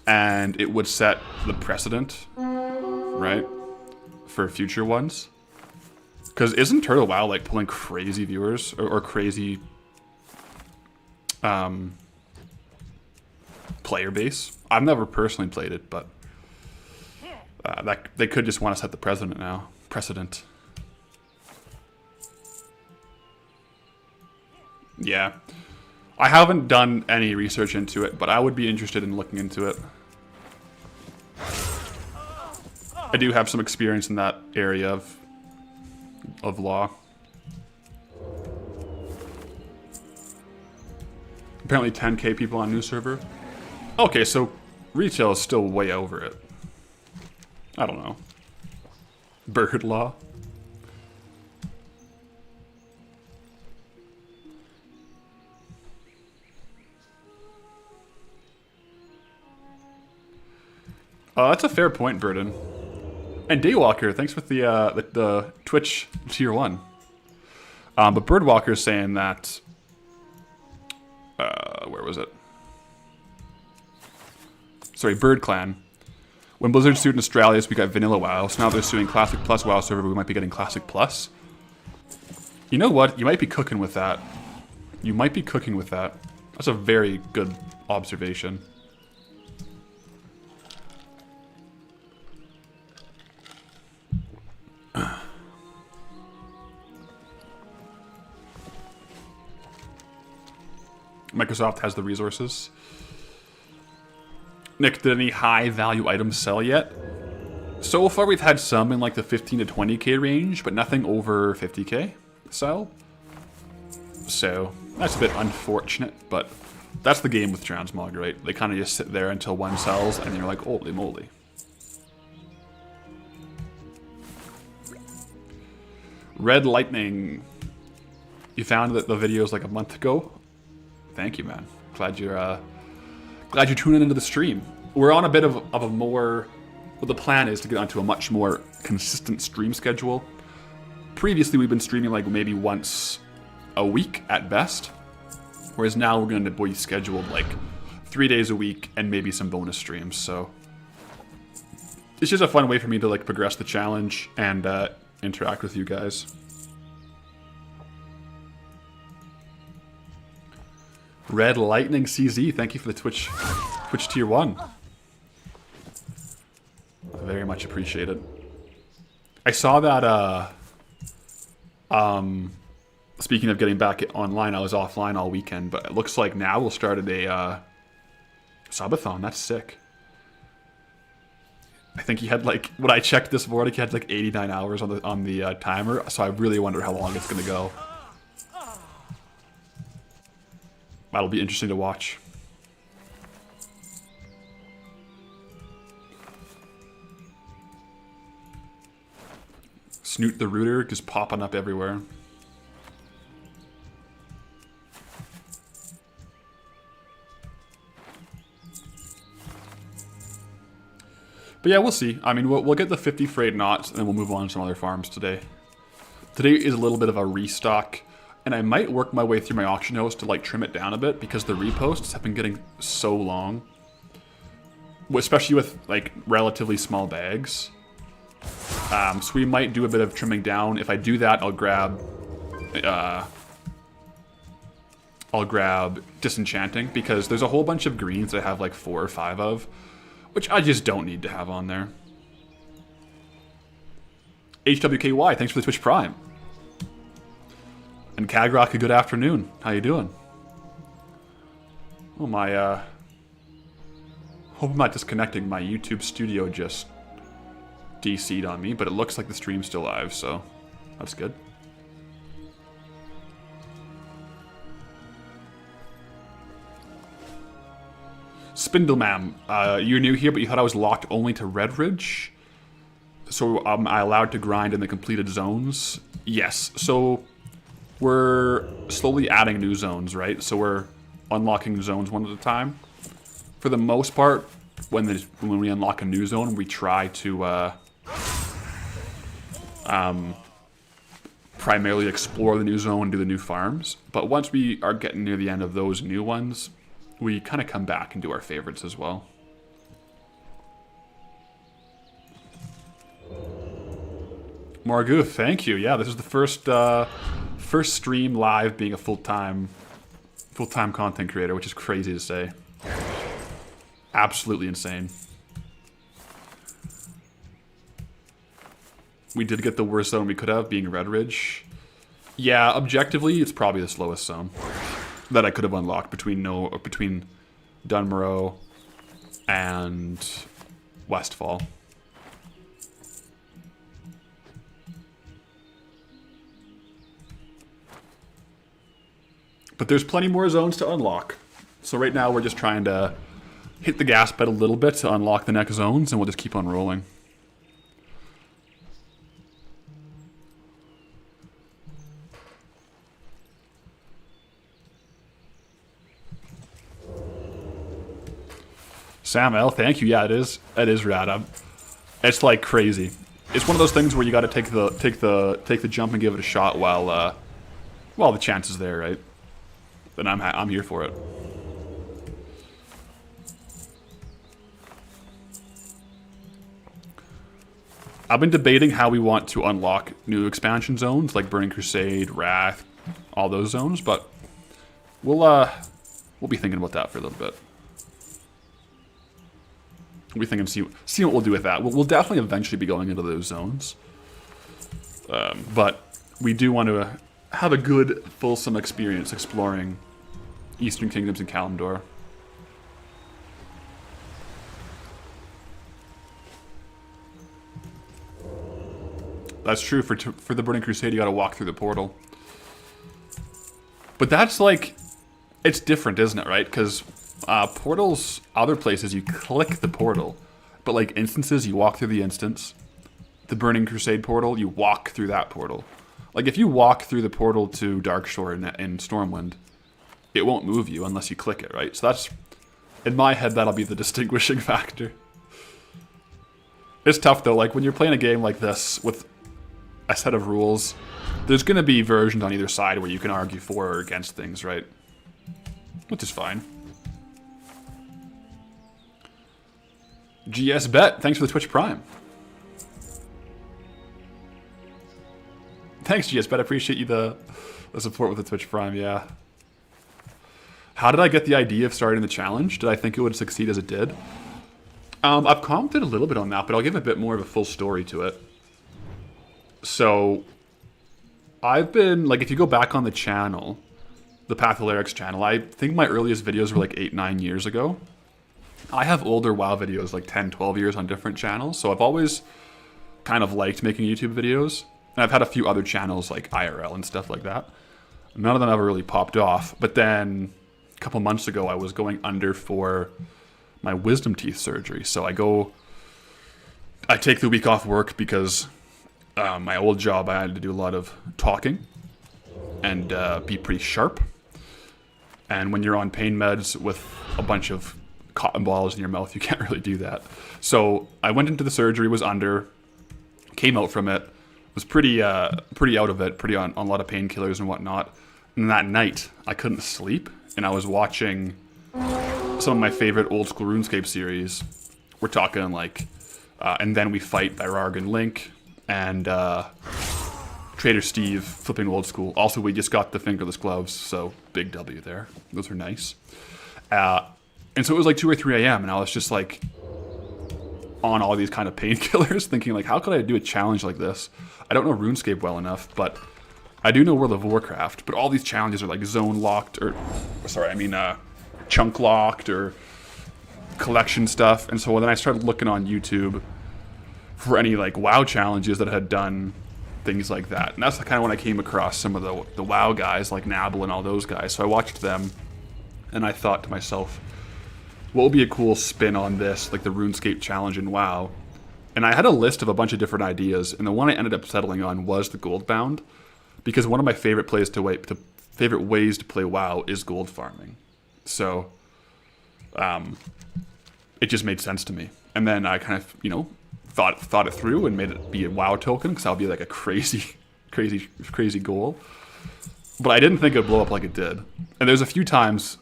And it would set the precedent, right? For future ones. Because isn't Turtle WoW like pulling crazy viewers or crazy player base? I've never personally played it, but that they could just want to set the precedent now. Yeah. I haven't done any research into it, but I would be interested in looking into it. I do have some experience in that area of law. Apparently 10k people on new server. Okay, so retail is still way over it. I don't know. Bird law. That's a fair point, Burden. And Daywalker, thanks for the Twitch tier 1. But Birdwalker is saying that... where was it? Sorry, Bird Clan. When Blizzard sued in Australia, we got Vanilla WoW, so now they're suing Classic Plus WoW server, we might be getting Classic Plus. You know what? You might be cooking with that. You might be cooking with that. That's a very good observation. Microsoft has the resources. Nick, did any high-value items sell yet? So far, we've had some in like the 15 to 20k range, but nothing over 50k sell. So that's a bit unfortunate, but that's the game with Transmog, right? They kind of just sit there until one sells, and you're like, holy moly. Red Lightning. You found that the videos like a month ago? Thank you, man. Glad you're tuning into the stream. We're on a bit of a more... Well, the plan is to get onto a much more consistent stream schedule. Previously, we've been streaming like maybe once a week at best. Whereas now we're going to be scheduled like 3 days a week and maybe some bonus streams. So it's just a fun way for me to like progress the challenge and interact with you guys. Red Lightning CZ, thank you for the Twitch tier 1. Very much appreciated. I saw that, speaking of getting back online, I was offline all weekend, but it looks like now we'll start at a, subathon. That's sick. I think he had like, when I checked this morning, he had like 89 hours on the timer, so I really wonder how long it's gonna go. That'll be interesting to watch. Snoot the Rooter just popping up everywhere. But yeah, we'll see. I mean, we'll get the 50 frayed knots, and then we'll move on to some other farms today. Today is a little bit of a restock, and I might work my way through my auction house to like trim it down a bit because the reposts have been getting so long, especially with like relatively small bags. So we might do a bit of trimming down. If I do that, I'll grab Disenchanting, because there's a whole bunch of greens that I have like 4 or 5 of, which I just don't need to have on there. HWKY, thanks for the Twitch Prime. And Kagrok, a good afternoon. How you doing? Oh my, hope I'm not disconnecting. My YouTube studio just DC'd on me, but it looks like the stream's still live, so that's good. Spindlemam, you're new here, but you thought I was locked only to Redridge? So am I allowed to grind in the completed zones? Yes, so we're slowly adding new zones, right? So we're unlocking zones one at a time. For the most part, when we unlock a new zone, we try to primarily explore the new zone and do the new farms. But once we are getting near the end of those new ones, we kind of come back and do our favorites as well. Margu, thank you. Yeah, this is the first stream live being a full-time content creator, which is crazy to say. Absolutely insane. We did get the worst zone we could have, being Redridge. Yeah, objectively, it's probably the slowest zone that I could have unlocked between Dunmorrow and Westfall. But there's plenty more zones to unlock. So right now we're just trying to hit the gas pedal a little bit to unlock the next zones, and we'll just keep on rolling. Sam L, thank you. Yeah, it is. It is rad. It's like crazy. It's one of those things where you got to take the jump and give it a shot while the chance is there, right? Then I'm here for it. I've been debating how we want to unlock new expansion zones like Burning Crusade, Wrath, all those zones, but we'll be thinking about that for a little bit. We'll be thinking, see what we'll do with that. We'll definitely eventually be going into those zones, but we do want to have a good, fulsome experience exploring Eastern Kingdoms and Kalimdor. That's true. For the Burning Crusade, you got to walk through the portal. But that's like, it's different, isn't it? Right? Because portals, other places, you click the portal, but like instances, you walk through the instance. The Burning Crusade portal, you walk through that portal. Like if you walk through the portal to Darkshore in Stormwind, it won't move you unless you click it, right? So that's, in my head, that'll be the distinguishing factor. It's tough though. Like when you're playing a game like this with a set of rules, there's going to be versions on either side where you can argue for or against things, right? Which is fine. GS Bet, thanks for the Twitch Prime. Thanks, GS Bet. I appreciate you the support with the Twitch Prime, yeah. How did I get the idea of starting the challenge? Did I think it would succeed as it did? I've commented a little bit on that, but I'll give a bit more of a full story to it. So, I've been, like, if you go back on the channel, the Pathalerix channel, I think my earliest videos were like 8-9 years ago. I have older WoW videos, like 10-12 years on different channels, so I've always kind of liked making YouTube videos. And I've had a few other channels like IRL and stuff like that. None of them ever really popped off, but then a couple months ago I was going under for my wisdom teeth surgery. So I take the week off work because my old job I had to do a lot of talking and be pretty sharp. And when you're on pain meds with a bunch of cotton balls in your mouth, you can't really do that. So I went into the surgery, was under, came out from it, was pretty out of it, pretty on a lot of painkillers and whatnot. And that night, I couldn't sleep, and I was watching some of my favorite old school RuneScape series. We're talking like, And Then We Fight by Rargan Link, and Trader Steve, flipping old school. Also, we just got the fingerless gloves, so big W there. Those are nice. And so it was like 2 or 3 a.m. and I was just like on all these kind of painkillers, thinking like, how could I do a challenge like this? I don't know RuneScape well enough, but I do know World of Warcraft. But all these challenges are like zone locked, or chunk locked, or collection stuff. And so then I started looking on YouTube for any like WoW challenges that had done things like that. And that's kind of when I came across some of the WoW guys like Nabble and all those guys. So I watched them and I thought to myself, what would be a cool spin on this, like the RuneScape challenge in WoW? And I had a list of a bunch of different ideas, and the one I ended up settling on was the Goldbound, because one of my favorite ways to play WoW is gold farming. So it just made sense to me. And then I kind of, thought it through and made it be a WoW token, because that would be like a crazy goal. But I didn't think it would blow up like it did. And there's a few times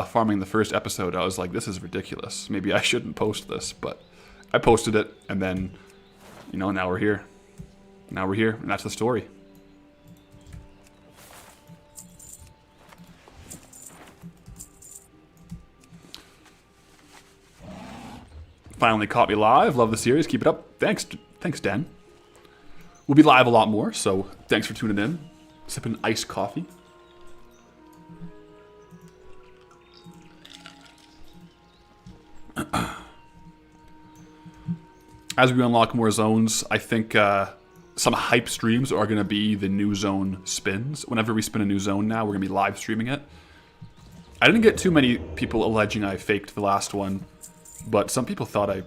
farming the first episode, I was like, this is ridiculous. Maybe I shouldn't post this, but I posted it, and then, now we're here. Now we're here, and that's the story. Finally caught me live. Love the series. Keep it up. Thanks, Dan. We'll be live a lot more, so thanks for tuning in. Sipping iced coffee. As we unlock more zones, I think some hype streams are going to be the new zone spins. Whenever we spin a new zone now, we're going to be live streaming it. I didn't get too many people alleging I faked the last one, but some people thought I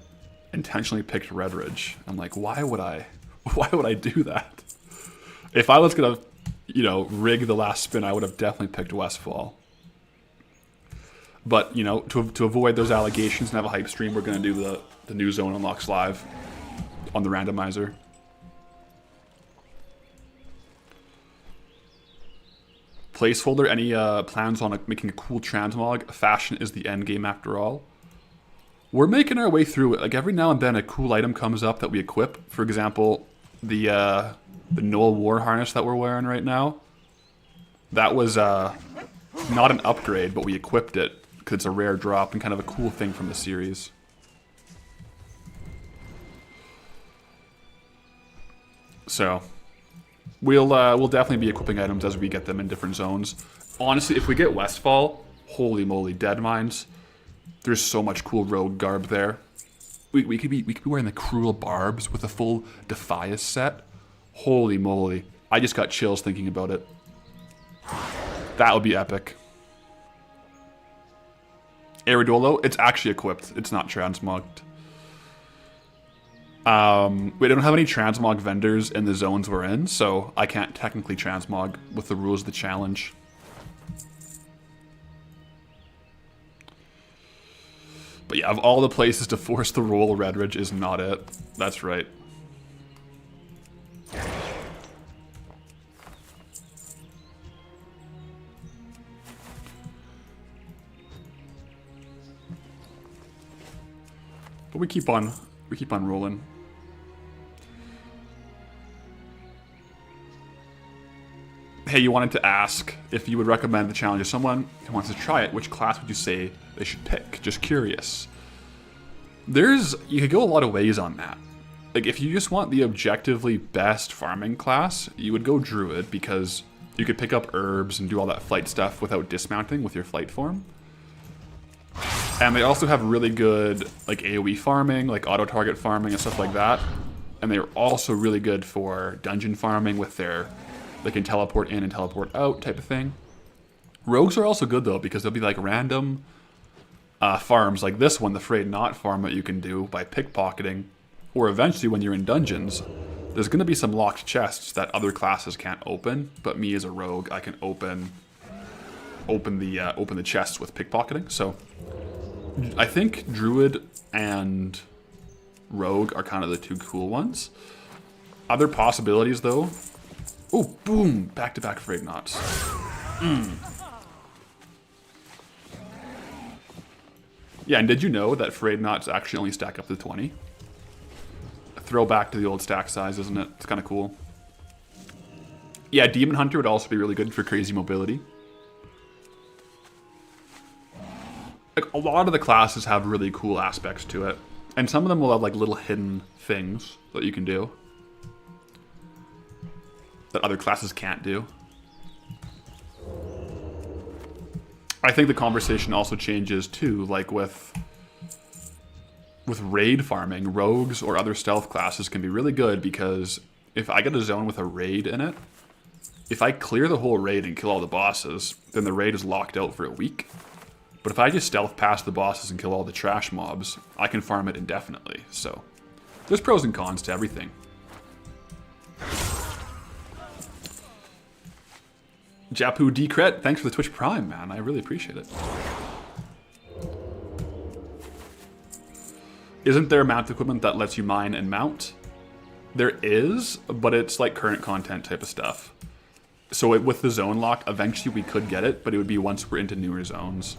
intentionally picked Red Ridge. I'm like, why would I do that? If I was going to, rig the last spin, I would have definitely picked Westfall. But, to avoid those allegations and have a hype stream, we're going to do the new zone unlocks live on the randomizer. Placeholder, any plans on making a cool transmog? Fashion is the end game after all. We're making our way through it. Like every now and then a cool item comes up that we equip. For example, the Null War Harness that we're wearing right now. That was not an upgrade, but we equipped it because it's a rare drop and kind of a cool thing from the series. So we'll definitely be equipping items as we get them in different zones. Honestly, if we get Westfall, holy moly, Dead Mines. There's so much cool rogue garb there. We could be wearing the Cruel Barbs with a full Defias set. Holy moly. I just got chills thinking about it. That would be epic. Aerodolo, it's actually equipped. It's not transmogged. We don't have any transmog vendors in the zones we're in, so I can't technically transmog with the rules of the challenge. But yeah, of all the places to force the roll, Red Ridge is not it. That's right. But we keep on rolling. Hey, you wanted to ask if you would recommend the challenge to someone who wants to try it. Which class would you say they should pick? Just curious. You could go a lot of ways on that. Like, if you just want the objectively best farming class, you would go Druid, because you could pick up herbs and do all that flight stuff without dismounting with your flight form. And they also have really good, like, AoE farming, like auto-target farming and stuff like that. And they're also really good for dungeon farming with their, they can teleport in and teleport out type of thing. Rogues are also good, though, because they'll be, like, random farms, like this one, the Frayed Knot farm that you can do by pickpocketing. Or eventually, when you're in dungeons, there's going to be some locked chests that other classes can't open, but me as a rogue, I can open the chests with pickpocketing. So I think Druid and Rogue are kind of the two cool ones. Other possibilities, though. Oh, boom! Back-to-back Frayed Knots. Yeah, and did you know that Frayed Knots actually only stack up to 20? A throwback to the old stack size, isn't it? It's kind of cool. Yeah, Demon Hunter would also be really good for crazy mobility. Like, a lot of the classes have really cool aspects to it. And some of them will have, like, little hidden things that you can do that other classes can't do. I think the conversation also changes, too, like with raid farming. Rogues or other stealth classes can be really good, because if I get a zone with a raid in it, if I clear the whole raid and kill all the bosses, then the raid is locked out for a week. But if I just stealth past the bosses and kill all the trash mobs, I can farm it indefinitely. So there's pros and cons to everything. Japu Decret, thanks for the Twitch Prime, man. I really appreciate it. Isn't there mount equipment that lets you mine and mount? There is, but it's like current content type of stuff. So with the zone lock, eventually we could get it, but it would be once we're into newer zones.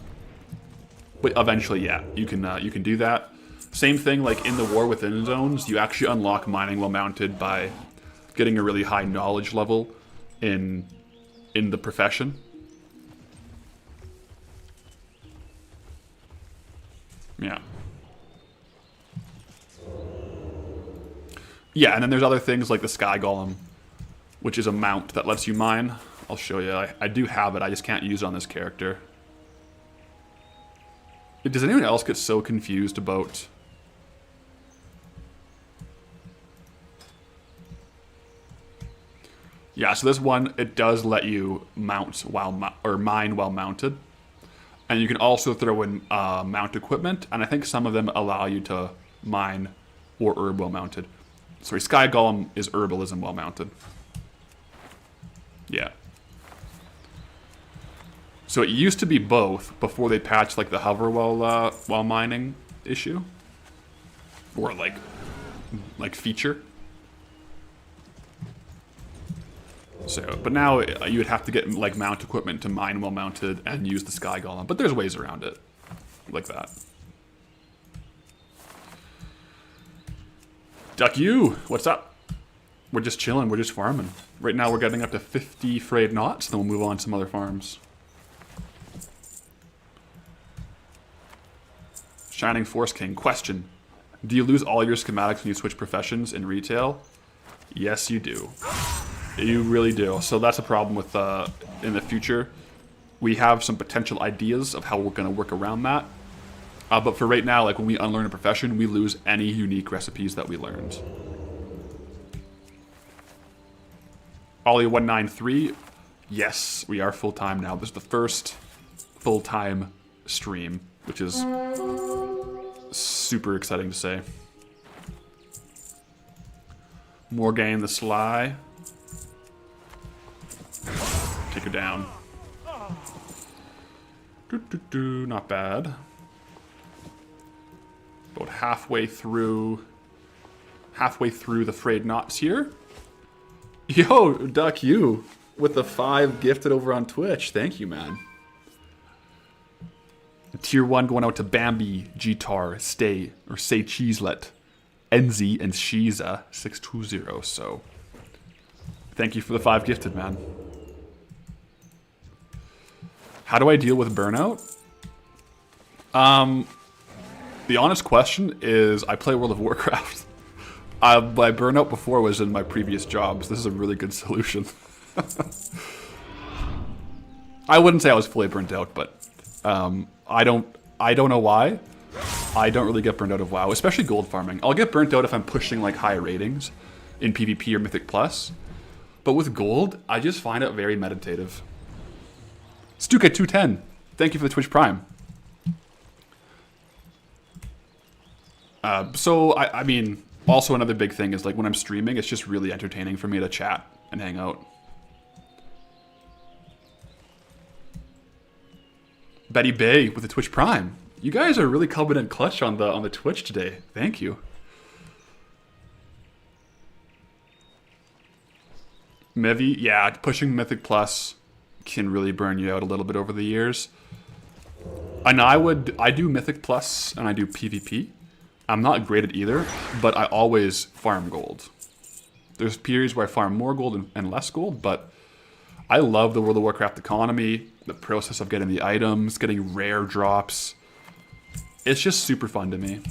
But eventually, yeah, you can do that. Same thing, like in the War Within zones, you actually unlock mining while mounted by getting a really high knowledge level in the profession. Yeah. Yeah, and then there's other things like the Sky Golem, which is a mount that lets you mine. I'll show you. I do have it, I just can't use it on this character. Does anyone else get so confused about... Yeah, so this one, it does let you mount or mine while mounted. And you can also throw in mount equipment, and I think some of them allow you to mine or herb while mounted. Sorry, Sky Golem is herbalism while mounted. Yeah. So it used to be both before they patched like the hover while mining issue, or like feature. So, but now you would have to get like mount equipment to mine while mounted and use the Sky Golem. But there's ways around it, like that. Duck you, what's up? We're just chilling. We're just farming. Right now we're getting up to 50 Frayed Knots. Then we'll move on to some other farms. Shining Force King, question. Do you lose all your schematics when you switch professions in retail? Yes, you do. You really do. So that's a problem with, in the future. We have some potential ideas of how we're going to work around that. But for right now, like when we unlearn a profession, we lose any unique recipes that we learned. Ollie193, yes, we are full-time now. This is the first full-time stream, which is super exciting to say. Morgane the Sly. Take her down. Not bad. About halfway through the Frayed Knots here. Yo, Duck you with the 5 gifted over on Twitch. Thank you, man. Tier 1 going out to Bambi, Gitar, Stay, or Say Cheeselet, Enzi, and Shiza 620. So, thank you for the 5 gifted, man. How do I deal with burnout? The honest question is, I play World of Warcraft. My burnout before was in my previous jobs. This is a really good solution. I wouldn't say I was fully burnt out, but I don't know why. I don't really get burnt out of WoW, especially gold farming. I'll get burnt out if I'm pushing like high ratings in PvP or Mythic Plus. But with gold, I just find it very meditative. Stuka210, thank you for the Twitch Prime. So, I mean, also another big thing is like when I'm streaming, it's just really entertaining for me to chat and hang out. Betty Bay with the Twitch Prime. You guys are really coming in clutch on the Twitch today. Thank you. Mevi, yeah, pushing Mythic Plus can really burn you out a little bit over the years. And I do Mythic Plus and I do PvP. I'm not great at either, but I always farm gold. There's periods where I farm more gold and less gold, but I love the World of Warcraft economy, the process of getting the items, getting rare drops. It's just super fun to me.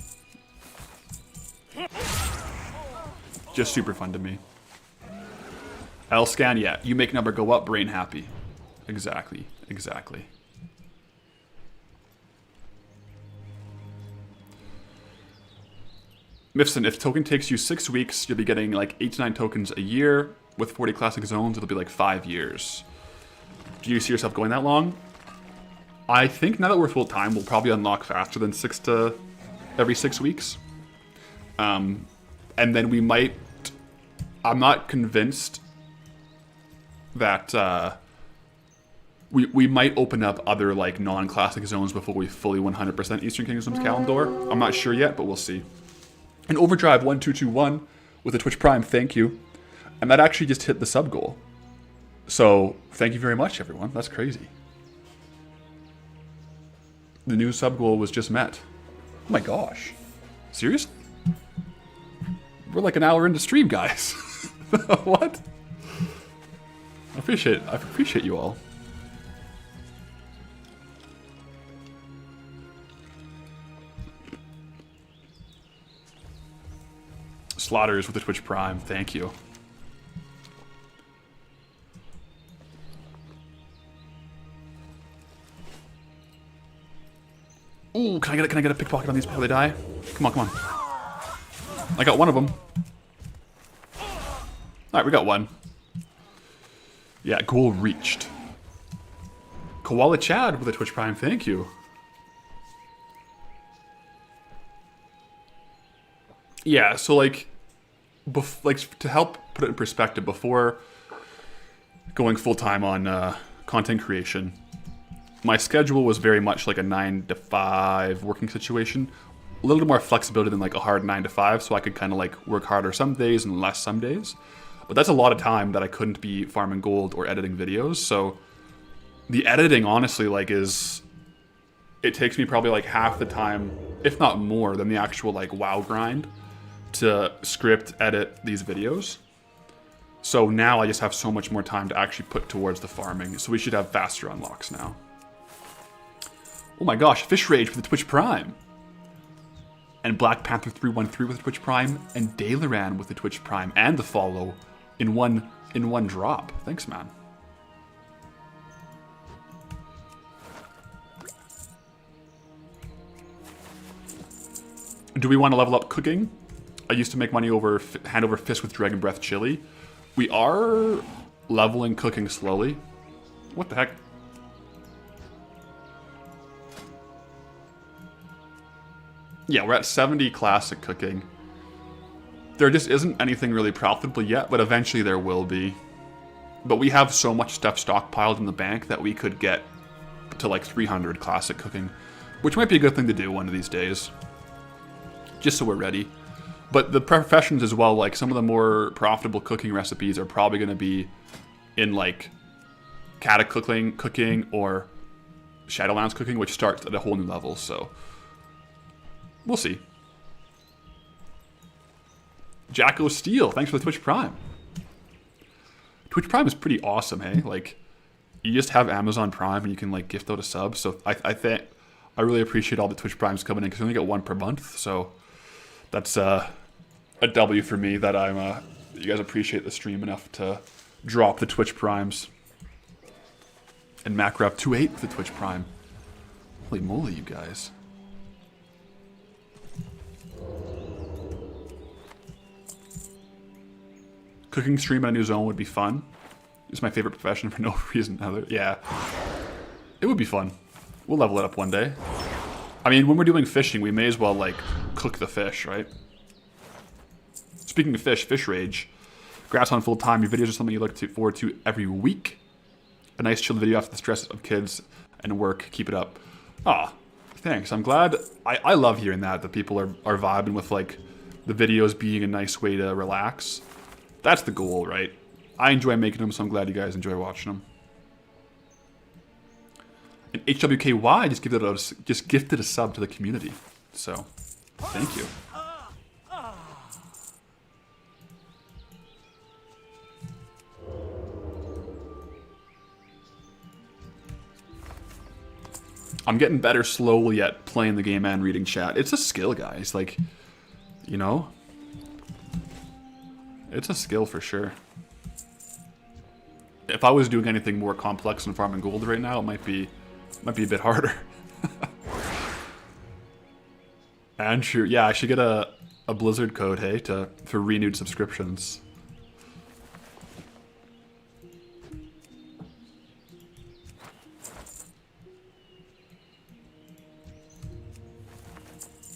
Just super fun to me. L-Scan, yeah, you make number go up, brain happy. Exactly, exactly. Mifson, if token takes you 6 weeks, you'll be getting like 8 to 9 tokens a year. With 40 classic zones, it'll be like 5 years. Do you see yourself going that long? I think now that we're full time, we'll probably unlock faster than every 6 weeks. And then we might, I'm not convinced that we might open up other like non-classic zones before we fully 100% Eastern Kingdoms Kalimdor. I'm not sure yet, but we'll see. And Overdrive 1221 with a Twitch Prime, thank you. And that actually just hit the sub goal. So thank you very much, everyone. That's crazy. The new sub goal was just met. Oh my gosh. Seriously? We're like an hour into stream, guys. What? I appreciate you all. Slaughters with the Twitch Prime, thank you. Ooh, can I get a pickpocket on these before they die? Come on, come on. I got one of them. Alright, we got one. Yeah, goal reached. Koala Chad with a Twitch Prime, thank you. Yeah, so like to help put it in perspective, before going full-time on content creation, my schedule was very much like a 9 to 5 working situation. A little more flexibility than like a hard 9 to 5, so I could kind of like work harder some days and less some days. But that's a lot of time that I couldn't be farming gold or editing videos. So the editing, honestly, like it takes me probably like half the time, if not more, than the actual like WoW grind to script, edit these videos. So now I just have so much more time to actually put towards the farming. So we should have faster unlocks now. Oh my gosh, Fish Rage with the Twitch Prime. And Black Panther 313 with the Twitch Prime. And Daileran with the Twitch Prime. And the follow in one drop. Thanks, man. Do we want to level up cooking? I used to make money hand over fist with Dragon Breath chili. We are leveling cooking slowly. What the heck? Yeah, we're at 70 classic cooking. There just isn't anything really profitable yet, but eventually there will be. But we have so much stuff stockpiled in the bank that we could get to like 300 classic cooking, which might be a good thing to do one of these days. Just so we're ready. But the professions as well, like some of the more profitable cooking recipes are probably going to be in like Kata cooking or Shadowlands cooking, which starts at a whole new level, so we'll see. Jacko Steel, thanks for the Twitch Prime. Twitch Prime is pretty awesome, hey? Like, you just have Amazon Prime and you can like gift out a sub. So I I really appreciate all the Twitch Primes coming in because we only get one per month, so that's a W for me that you guys appreciate the stream enough to drop the Twitch Primes. And Macrap28 with the Twitch Prime. Holy moly, you guys. Cooking stream on a new zone would be fun. It's my favorite profession for no reason other. Yeah. It would be fun. We'll level it up one day. I mean, when we're doing fishing, we may as well, like, cook the fish, right? Speaking of fish, Fish Rage. Congrats on full time. Your videos are something you look forward to every week. A nice chill video after the stress of kids and work. Keep it up. Ah, thanks. I'm glad. I love hearing that people are vibing with, like, the videos being a nice way to relax. That's the goal, right? I enjoy making them, so I'm glad you guys enjoy watching them. And HWKY just gifted a sub to the community. So, thank you. I'm getting better slowly at playing the game and reading chat. It's a skill, guys. Like, you know? It's a skill for sure. If I was doing anything more complex than farming gold right now, it might be a bit harder. Andrew, yeah, I should get a Blizzard code, hey, for renewed subscriptions.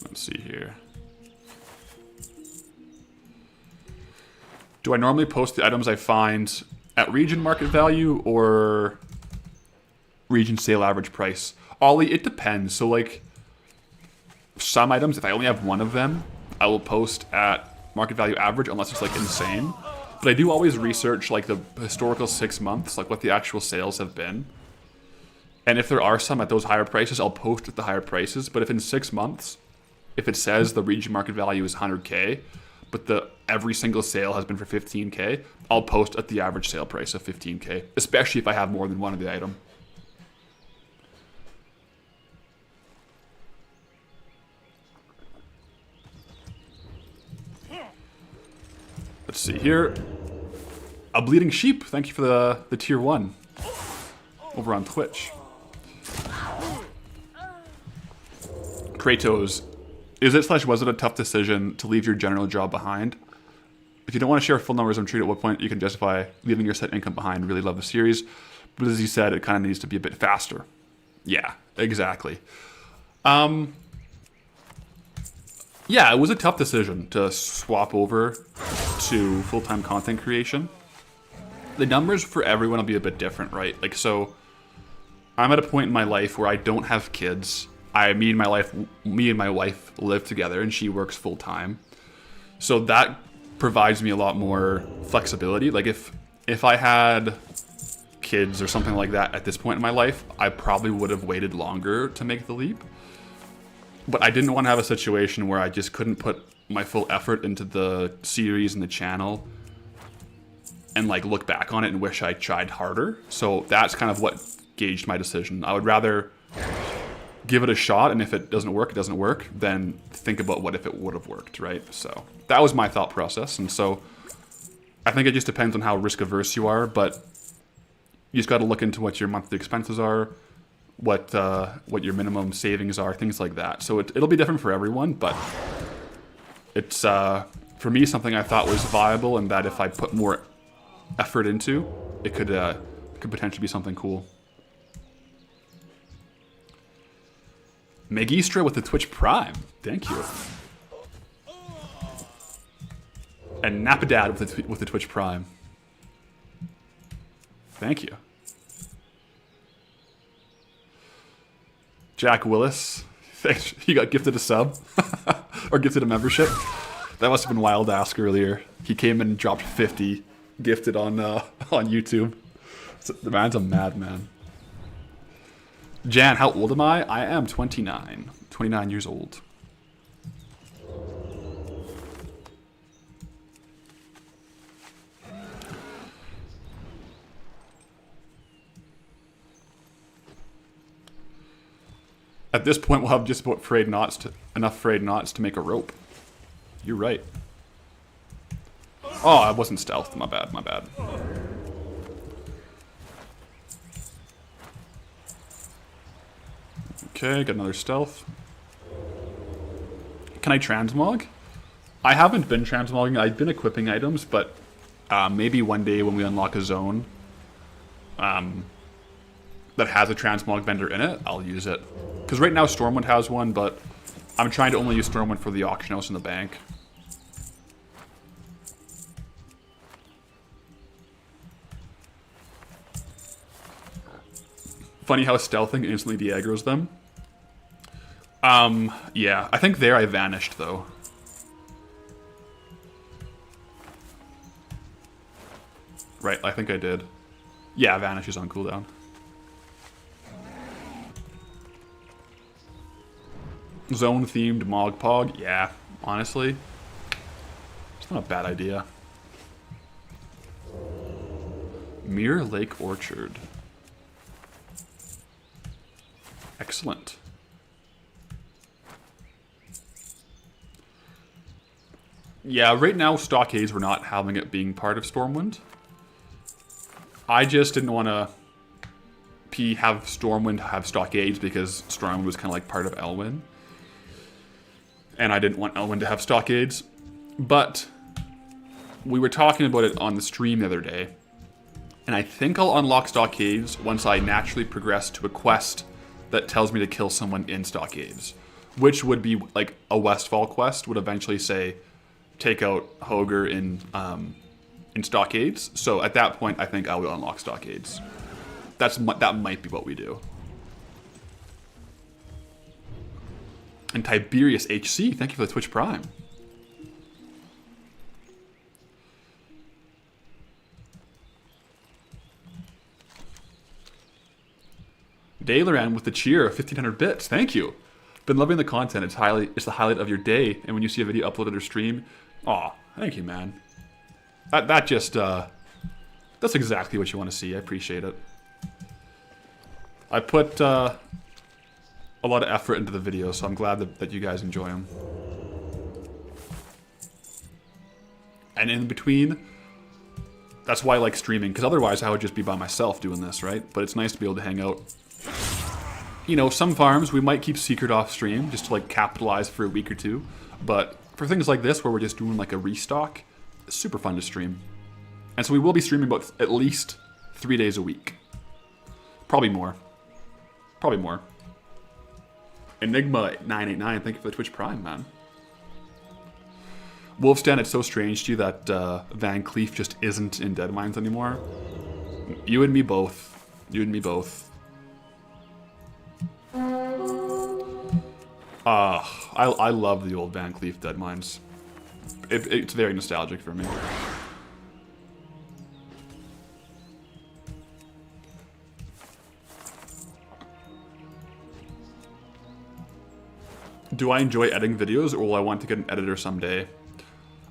Let's see here. Do I normally post the items I find at region market value or region sale average price? Ollie, it depends. So, like, some items, if I only have one of them, I will post at market value average unless it's, like, insane. But I do always research, like, the historical 6 months, like, what the actual sales have been. And if there are some at those higher prices, I'll post at the higher prices. But if in 6 months, if it says the region market value is 100K, but every single sale has been for 15K, I'll post at the average sale price of 15K, especially if I have more than one of the item. Let's see here. A Bleeding Sheep, thank you for the tier 1 over on Twitch. Kratos, is it / was it a tough decision to leave your general job behind? If you don't want to share full numbers, I'm treated at what point you can justify leaving your set income behind. Really love the series. But as you said, it kind of needs to be a bit faster. Yeah, exactly. Yeah, it was a tough decision to swap over to full-time content creation. The numbers for everyone will be a bit different, right? Like, so I'm at a point in my life where I don't have kids. Me and my wife live together, and she works full time. So that provides me a lot more flexibility. Like if I had kids or something like that at this point in my life, I probably would have waited longer to make the leap. But I didn't want to have a situation where I just couldn't put my full effort into the series and the channel and like look back on it and wish I tried harder. So that's kind of what gauged my decision. I would rather give it a shot, and if it doesn't work, it doesn't work, then think about what if it would have worked, right? So that was my thought process, and so I think it just depends on how risk-averse you are, but you just got to look into what your monthly expenses are, what your minimum savings are, things like that. So it'll be different for everyone, but it's, for me, something I thought was viable, and that if I put more effort into, it could potentially be something cool. Megistra with the Twitch Prime. Thank you. And Napadad with the Twitch Prime. Thank you. Jack Willis. Thanks. He got gifted a sub. Or gifted a membership. That must have been Wild Ask earlier. He came in and dropped 50 gifted on YouTube. So the man's a madman. Jan, how old am I? I am 29. 29 years old. At this point, we'll have just about enough frayed knots to make a rope. You're right. Oh, I wasn't stealthed. My bad, my bad. Okay, got another stealth. Can I transmog? I haven't been transmogging. I've been equipping items, but maybe one day when we unlock a zone that has a transmog vendor in it, I'll use it. Because right now Stormwind has one, but I'm trying to only use Stormwind for the auction house and the bank. Funny how stealthing instantly de-aggroes them. Yeah, I think there I vanished though. Right, I think I did. Yeah, vanish is on cooldown. Zone-themed Mogpog? Yeah, honestly. It's not a bad idea. Mirror Lake Orchard. Excellent. Yeah, right now Stockades, we're not having it being part of Stormwind. I just didn't want to have Stormwind have Stockades because Stormwind was kind of like part of Elwyn. And I didn't want Elwyn to have Stockades. But we were talking about it on the stream the other day. And I think I'll unlock Stockades once I naturally progress to a quest that tells me to kill someone in Stockades. Which would be like a Westfall quest would eventually say, take out Hoger in Stockades. So at that point, I think I will unlock Stockades. That might be what we do. And Tiberius HC, thank you for the Twitch Prime. Dayloran with the cheer of 1500 bits, thank you. Been loving the content. It's the highlight of your day, and when you see a video uploaded or stream, aw, thank you, man. That's exactly what you want to see. I appreciate it. I put a lot of effort into the video, so I'm glad that you guys enjoy them. And in between, that's why I like streaming, because otherwise I would just be by myself doing this, right? But it's nice to be able to hang out. You know, some farms we might keep secret off stream just to like capitalize for a week or two. But for things like this where we're just doing like a restock, it's super fun to stream. And so we will be streaming about at least 3 days a week. Probably more. Probably more. Enigma989, thank you for the Twitch Prime, man. Wolfstan, it's so strange to you that Van Cleef just isn't in Deadmines anymore. You and me both. You and me both. I love the old Van Cleef Deadmines. It's very nostalgic for me. Do I enjoy editing videos, or will I want to get an editor someday?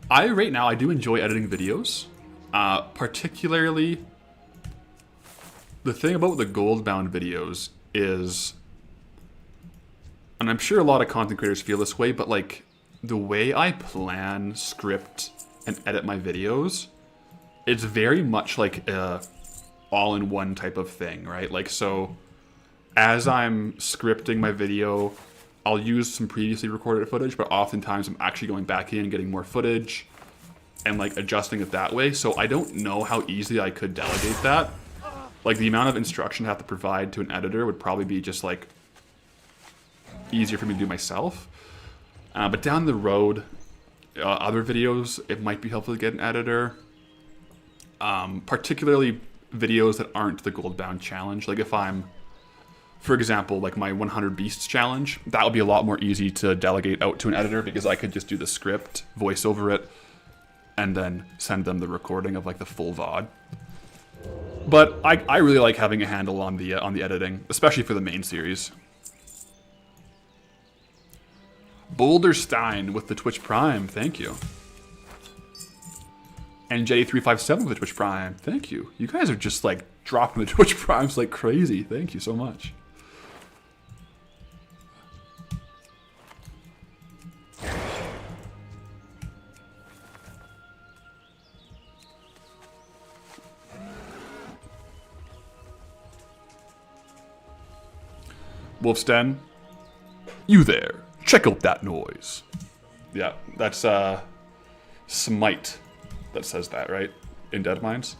Right now, I do enjoy editing videos. Particularly, the thing about the Goldbound videos is, and I'm sure a lot of content creators feel this way, but like, the way I plan, script, and edit my videos, it's very much like a all-in-one type of thing, right? Like, so, as I'm scripting my video, I'll use some previously recorded footage, but oftentimes I'm actually going back in and getting more footage and like adjusting it that way. So I don't know how easily I could delegate that. Like the amount of instruction I have to provide to an editor would probably be just like easier for me to do myself. But down the road, other videos, it might be helpful to get an editor. Particularly videos that aren't the Goldbound challenge. Like if I'm, for example, like my 100 Beasts challenge, that would be a lot more easy to delegate out to an editor because I could just do the script, voice over it, and then send them the recording of like the full VOD. But I really like having a handle on the editing, especially for the main series. Boulderstein with the Twitch Prime, thank you. And Jetty357 with the Twitch Prime, thank you. You guys are just like dropping the Twitch Primes like crazy. Thank you so much. Wolfsten, you there. Check out that noise. Yeah, that's Smite that says that, right? In Dead Mines.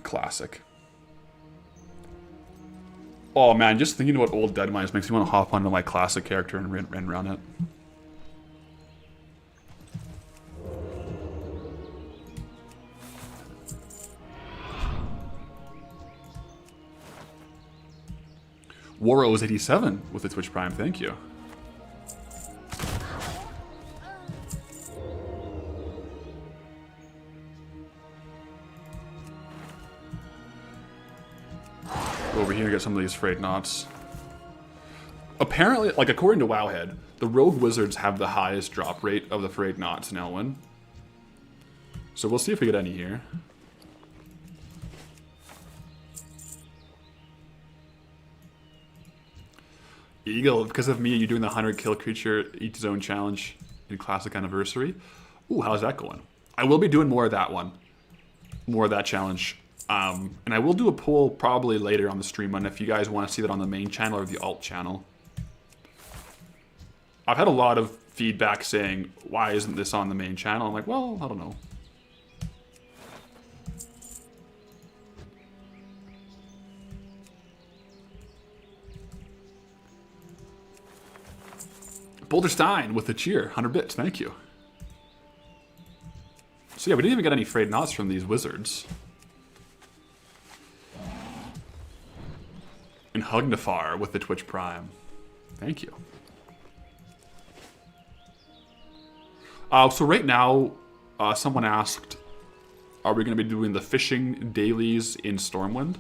Classic. Oh man, just thinking about old Dead Mines makes me want to hop onto my classic character and run it. Warrow's 87 with the Twitch Prime, thank you. Over here, get some of these frayed knots. Apparently, like according to Wowhead, the rogue wizards have the highest drop rate of the frayed knots in Elwyn. So we'll see if we get any here. Eagle, because of me, you're doing the 100 kill creature each zone challenge in Classic Anniversary. Ooh, how's that going? I will be doing more of that one. More of that challenge. And I will do a poll probably later on the stream on if you guys want to see that on the main channel or the alt channel. I've had a lot of feedback saying, why isn't this on the main channel? I'm like, well, I don't know. Boulder Stein with the cheer, 100 bits, thank you. So yeah, we didn't even get any frayed knots from these wizards. And Hugnifar with the Twitch Prime, thank you. So right now, someone asked, are we going to be doing the fishing dailies in Stormwind?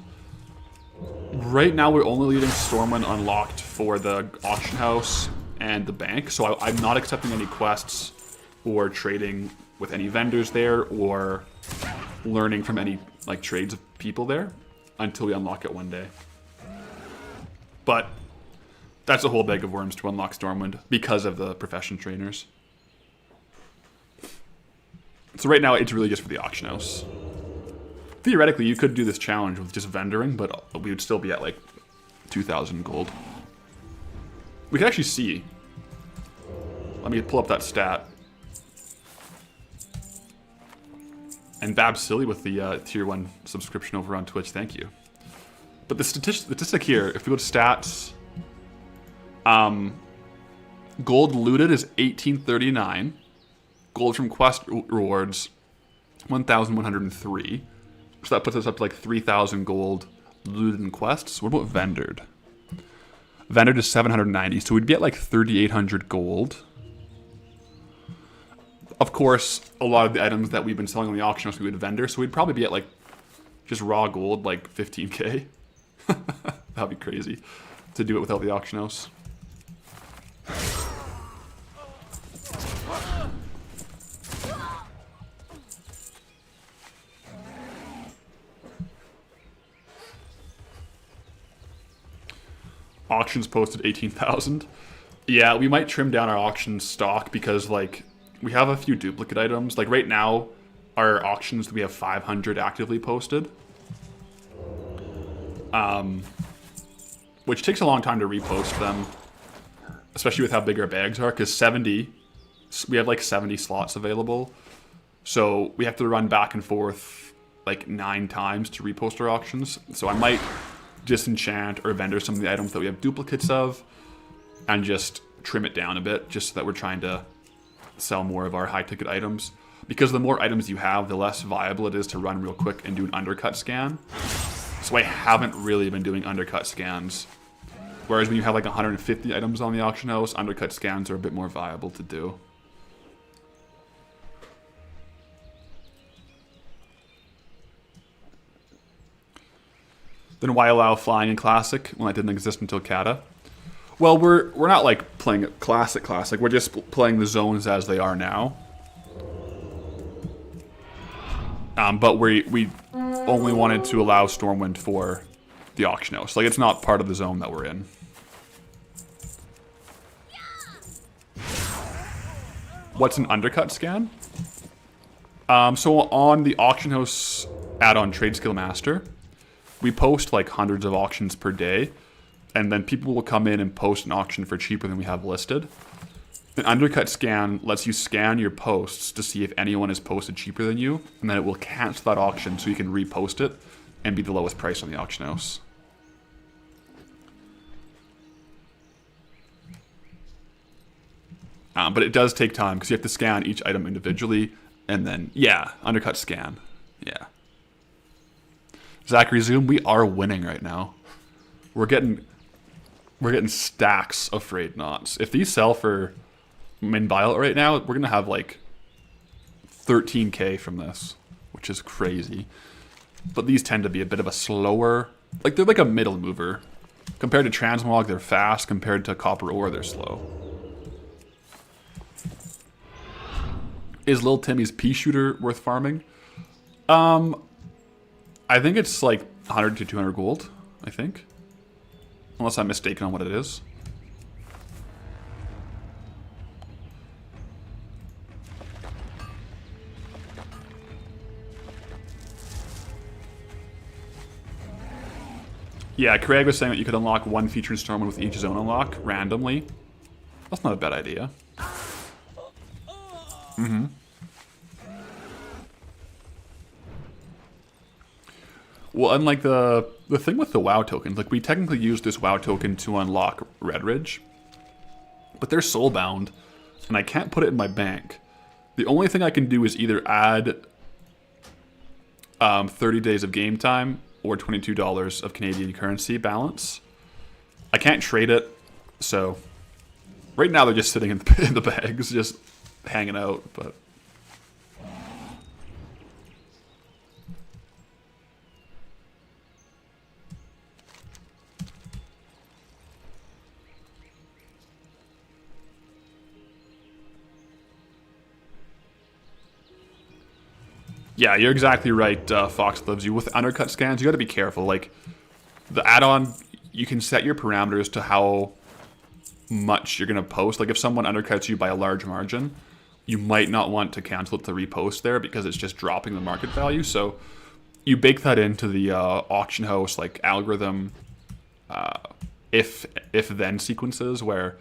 Right now we're only leaving Stormwind unlocked for the auction house and the bank, so I'm not accepting any quests or trading with any vendors there or learning from any like trades of people there until we unlock it one day. But that's a whole bag of worms to unlock Stormwind because of the profession trainers. So right now it's really just for the auction house. Theoretically you could do this challenge with just vendoring, but we would still be at like 2,000 gold. We can actually see. Let me pull up that stat. And Bab Silly with the tier 1 subscription over on Twitch, thank you. But the statistic here, if we go to stats, gold looted is 1839. Gold from quest rewards, 1,103. So that puts us up to like 3,000 gold looted in quests. What about vendored? Vendored is 790, so we'd be at like 3,800 gold. Of course, a lot of the items that we've been selling on the auction house we would vendor, so we'd probably be at like just raw gold, like 15k. That'd be crazy to do it without the auction house. Auctions posted 18,000. Yeah, we might trim down our auction stock because like we have a few duplicate items. Like right now, our auctions, we have 500 actively posted. Which takes a long time to repost them, especially with how big our bags are, because we have like 70 slots available. So we have to run back and forth like 9 times to repost our auctions. So I might disenchant or vendor some of the items that we have duplicates of and just trim it down a bit, just so that we're trying to sell more of our high ticket items. Because the more items you have, the less viable it is to run real quick and do an undercut scan. So I haven't really been doing undercut scans. Whereas when you have like 150 items on the auction house, undercut scans are a bit more viable to do. Then why allow flying in Classic when that didn't exist until Kata? Well, we're not like playing it Classic. We're just playing the zones as they are now. But we only wanted to allow Stormwind for the auction house. Like it's not part of the zone that we're in. What's an undercut scan? So on the auction house add-on Trade Skill Master, we post like hundreds of auctions per day, and then people will come in and post an auction for cheaper than we have listed. An undercut scan lets you scan your posts to see if anyone has posted cheaper than you, and then it will cancel that auction so you can repost it and be the lowest price on the auction house. But it does take time because you have to scan each item individually, and then, yeah, undercut scan. Yeah. Zachary Zoom, we are winning right now. We're getting stacks of frayed knots. If these sell for min buyout right now, we're gonna have like 13k from this, which is crazy. But these tend to be a bit of a slower, like they're like a middle mover. Compared to transmog, they're fast. Compared to copper ore, they're slow. Is Lil Timmy's pea shooter worth farming? I think it's like 100 to 200 gold, I think. Unless I'm mistaken on what it is. Yeah, Craig was saying that you could unlock one feature installment with each zone unlock randomly. That's not a bad idea. Mm-hmm. Well, and like the thing with the WoW tokens, like we technically use this WoW token to unlock Red Ridge, but they're soulbound, and I can't put it in my bank. The only thing I can do is either add 30 days of game time or $22 of Canadian currency balance. I can't trade it, so right now they're just sitting in the bags, just hanging out, but yeah, you're exactly right, Fox Lives You. With undercut scans, you gotta be careful. Like, the add-on, you can set your parameters to how much you're gonna post. Like, if someone undercuts you by a large margin, you might not want to cancel it to repost there because it's just dropping the market value. So you bake that into the auction house like algorithm if then sequences where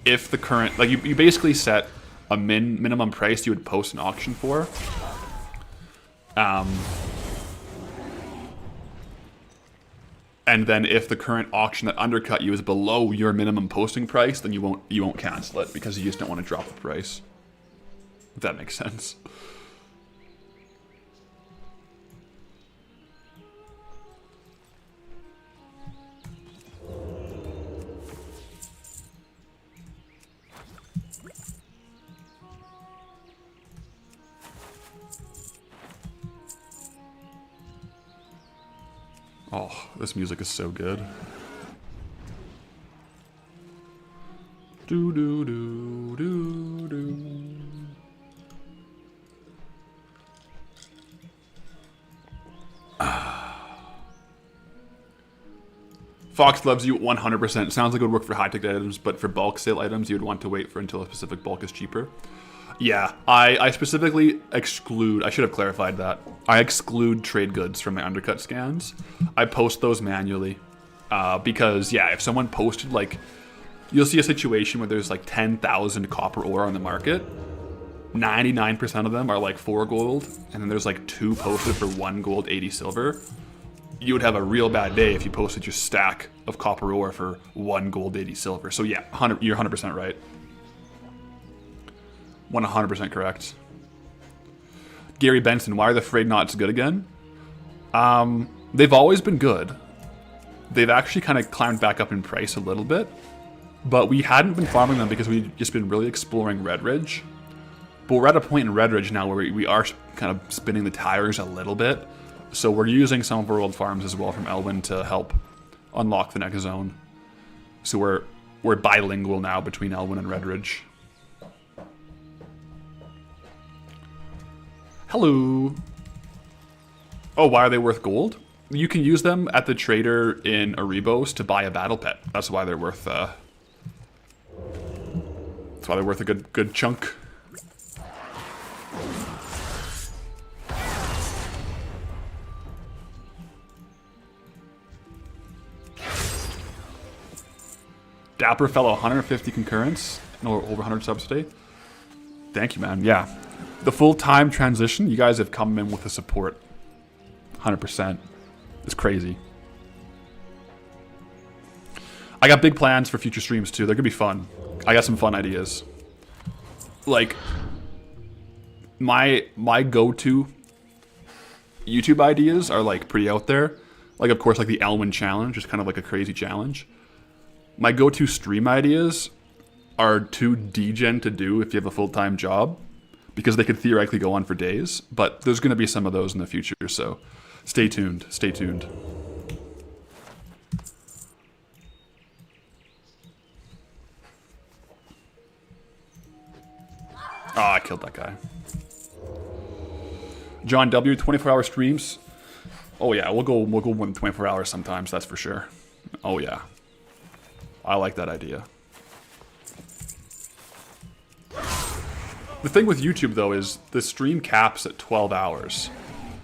if the current, like you basically set a minimum price you would post an auction for. And then if the current auction that undercut you is below your minimum posting price, then you won't cancel it because you just don't want to drop the price. If that makes sense. Oh, this music is so good. Do do do do do. Fox Loves You 100%. Sounds like it would work for high-ticket items, but for bulk sale items, you would want to wait for until a specific bulk is cheaper. Yeah, I specifically exclude, I should have clarified that. I exclude trade goods from my undercut scans. I post those manually. Because, yeah, if someone posted, like, you'll see a situation where there's like 10,000 copper ore on the market. 99% of them are like 4 gold, and then there's like 2 posted for 1 gold, 80 silver. You would have a real bad day if you posted your stack of copper ore for 1 gold, 80 silver. So yeah, you're 100% right. 100% correct. Gary Benson, why are the frayed knots good again? They've always been good. They've actually kind of climbed back up in price a little bit, but we hadn't been farming them because we've just been really exploring Red Ridge. But we're at a point in Red Ridge now where we are kind of spinning the tires a little bit. So we're using some of our old farms as well from Elwyn to help unlock the next zone. So we're bilingual now between Elwyn and Red Ridge. Hello. Oh, why are they worth gold? You can use them at the trader in Erebos to buy a battle pet. That's why they're worth. That's why they're worth a good chunk. Dapper Fellow, 150 concurrents, no, over 100 subs today. Thank you, man. Yeah. The full-time transition, you guys have come in with the support. 100%. It's crazy. I got big plans for future streams, too. They're going to be fun. I got some fun ideas. Like, my go-to YouTube ideas are, like, pretty out there. Like, of course, like the Elwyn challenge is kind of like a crazy challenge. My go-to stream ideas are too degen to do if you have a full-time job, because they could theoretically go on for days, but there's going to be some of those in the future, so stay tuned, stay tuned. Oh, I killed that guy. John W, 24-hour streams. Oh yeah, we'll go more than 24 hours sometimes, that's for sure. Oh yeah. I like that idea. The thing with YouTube, though, is the stream caps at 12 hours.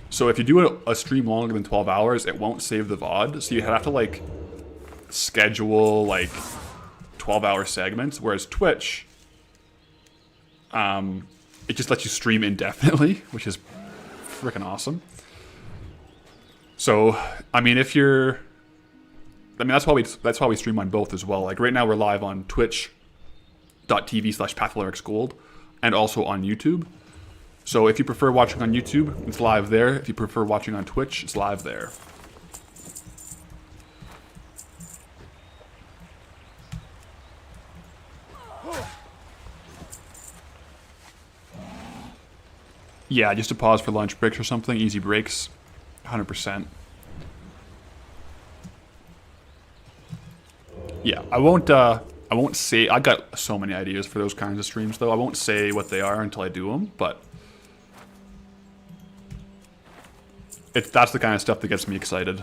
So if you do a stream longer than 12 hours, it won't save the VOD. So you have to, like, schedule, like, 12-hour segments. Whereas Twitch, it just lets you stream indefinitely, which is freaking awesome. So, I mean, if you're... I mean, that's why we stream on both as well. Like, right now we're live on twitch.tv/PathalerixGold. And also on YouTube. So if you prefer watching on YouTube, it's live there. If you prefer watching on Twitch, it's live there. Yeah, just to pause for lunch breaks or something. Easy breaks. 100%. Yeah, I won't say... I got so many ideas for those kinds of streams, though. I won't say what they are until I do them, but... that's the kind of stuff that gets me excited.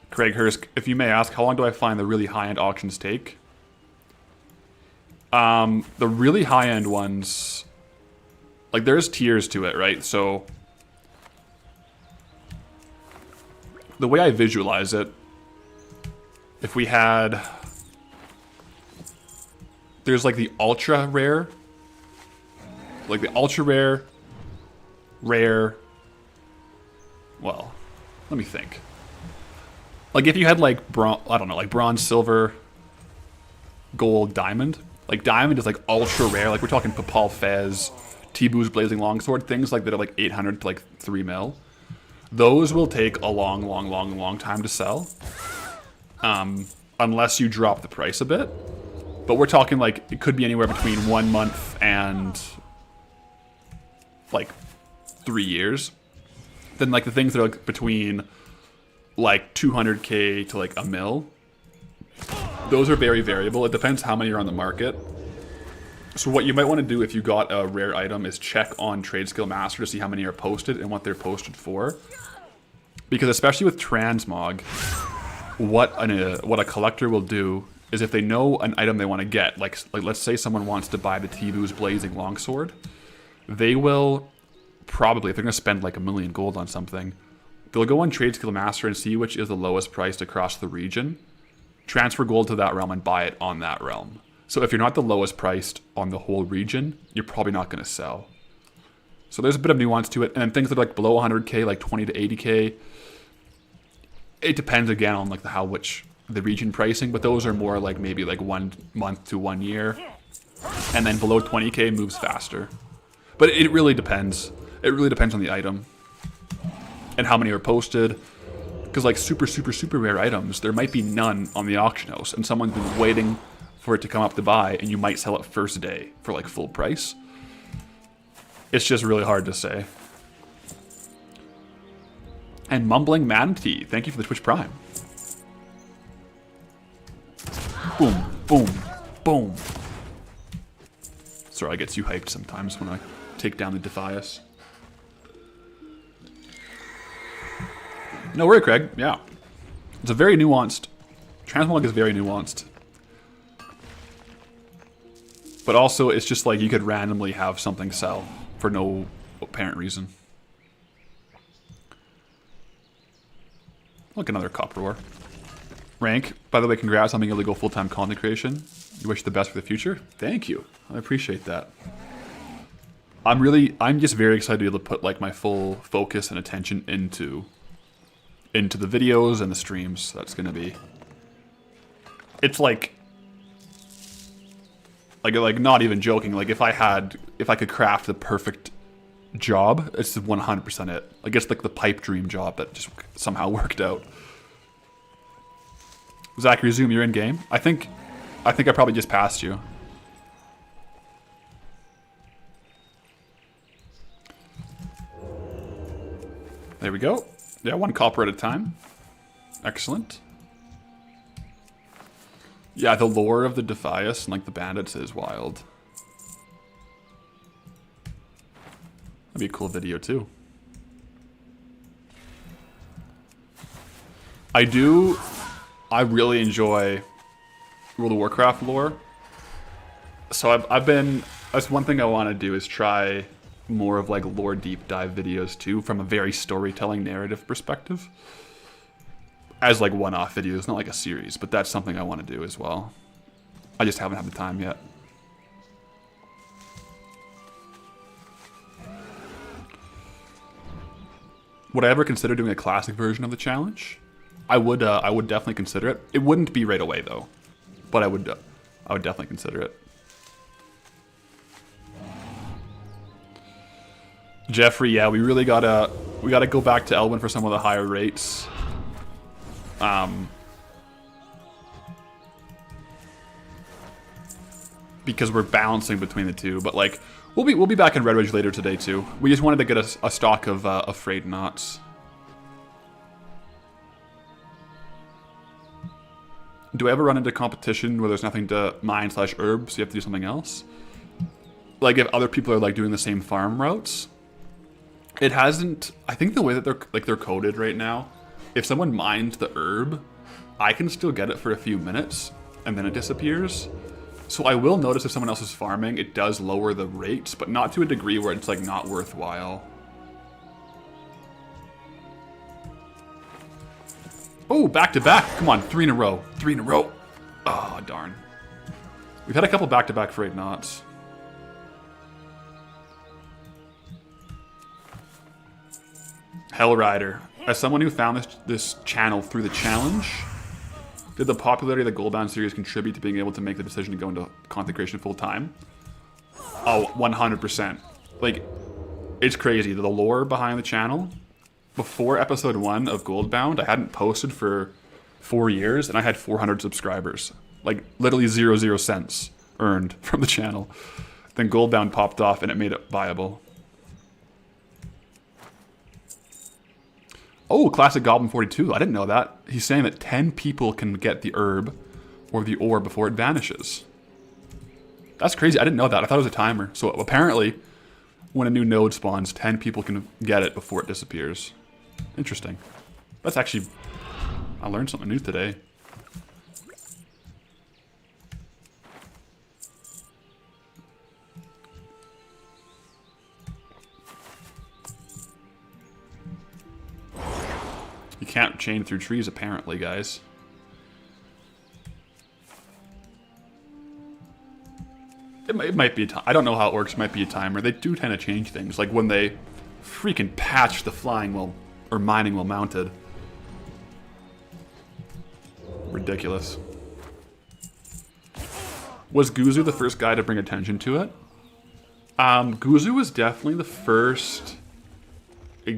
Craig Hurst, if you may ask, how long do I find the really high-end auctions take? The really high-end ones... Like, there's tiers to it, right? So... The way I visualize it, if we had... There's like the ultra rare. Like the ultra rare, rare... Well, let me think. Like if you had like, I don't know, like bronze, silver, gold, diamond. Like diamond is like ultra rare. Like we're talking Papal Fez, T-Boo's Blazing Longsword, things like that are like 800 to like 3 mil. Those will take a long time to sell. Unless you drop the price a bit. But we're talking like, it could be anywhere between 1 month and like 3 years. Then like the things that are like between like 200k to like a mil. Those are very variable. It depends how many are on the market. So what you might want to do if you got a rare item is check on Trade Skill Master to see how many are posted and what they're posted for. Because especially with transmog, what a collector will do is if they know an item they want to get, like let's say someone wants to buy the T-Boo's Blazing Longsword, they will probably, if they're going to spend like 1 million gold on something, they'll go on Trade Skill Master and see which is the lowest priced across the region, transfer gold to that realm and buy it on that realm. So if you're not the lowest priced on the whole region, you're probably not going to sell. So there's a bit of nuance to it. And then things that are like below 100k, like 20 to 80k, it depends again on like the region pricing, but those are more like maybe like 1 month to 1 year. And then below 20k moves faster. But it really depends. It really depends on the item and how many are posted. Because like super rare items, there might be none on the auction house and someone's been waiting for it to come up to buy, and you might sell it first day for like full price. It's just really hard to say. And Mumbling Manatee, thank you for the Twitch Prime. Boom, boom, boom. Sorry, I get too hyped sometimes when I take down the Defias. No worry, Craig. Yeah. It's a very nuanced... Transmog is very nuanced. But also, it's just like you could randomly have something sell for no apparent reason. Look, another copper ore. Rank, by the way, congrats on being able to go full-time content creation. You wish the best for the future. Thank you. I appreciate that. I'm just very excited to be able to put like my full focus and attention into the videos and the streams. That's gonna be. It's like not even joking. Like if I could craft the perfect job, it's 100% it. Like it's like the pipe dream job that just somehow worked out. Zach, resume. You're in game. I think I probably just passed you. There we go. Yeah, 1 copper at a time. Excellent. Yeah, the lore of the Defias and like the bandits is wild. That'd be a cool video too. I really enjoy World of Warcraft lore. So that's one thing I want to do is try more of like lore deep dive videos too, from a very storytelling narrative perspective. As like one-off videos, not like a series, but that's something I want to do as well. I just haven't had the time yet. Would I ever consider doing a classic version of the challenge? I would definitely consider it. It wouldn't be right away though, but I would definitely consider it. Jeffrey, yeah, we gotta go back to Elwyn for some of the higher rates. Because we're balancing between the two, but like we'll be back in Red Ridge later today too. We just wanted to get a stock of Frayed knots. Do I ever run into competition where there's nothing to mine / herb, so you have to do something else? Like if other people are like doing the same farm routes? It hasn't. I think the way that they're coded right now, if someone mines the herb, I can still get it for a few minutes and then it disappears. So I will notice if someone else is farming, it does lower the rates, but not to a degree where it's like not worthwhile. Oh, back to back. Come on, 3 in a row. 3 in a row. Oh, darn. We've had a couple back-to-back Frayed knots. Hellrider. As someone who found this channel through the challenge, did the popularity of the Goldbound series contribute to being able to make the decision to go into content creation full time? Oh, 100%. Like, it's crazy. The lore behind the channel, before episode 1 of Goldbound, I hadn't posted for 4 years, and I had 400 subscribers. Like, literally 0 cents earned from the channel. Then Goldbound popped off, and it made it viable. Oh, Classic Goblin 42. I didn't know that. He's saying that 10 people can get the herb or the ore before it vanishes. That's crazy. I didn't know that. I thought it was a timer. So apparently, when a new node spawns, 10 people can get it before it disappears. Interesting. That's actually... I learned something new today. You can't chain through trees, apparently, guys. It might be a time. I don't know how it works. It might be a timer. They do tend to change things, like when they freaking patch the flying while or mining while mounted. Ridiculous. Was Guzu the first guy to bring attention to it? Guzu was definitely the first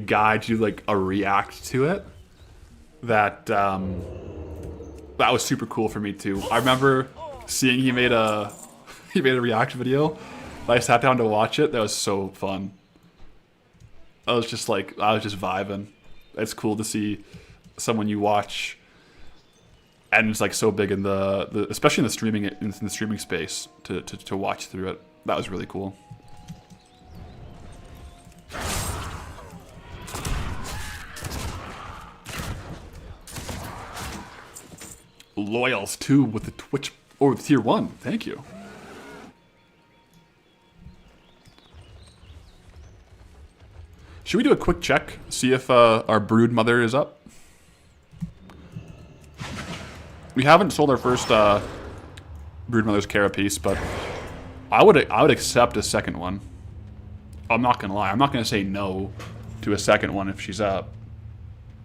guy to like react to it. That was super cool for me too. I remember seeing he made a react video. I sat down to watch it. That was so fun. I was just vibing. It's cool to see someone you watch, and it's like so big in the especially in the streaming space to watch through it. That was really cool. Loyals too with the Twitch or the tier 1. Thank you. Should we do a quick check? See if our brood mother is up? We haven't sold our first Broodmother's Carapace, but I would accept a second one. I'm not gonna lie. I'm not gonna say no to a second one if she's up.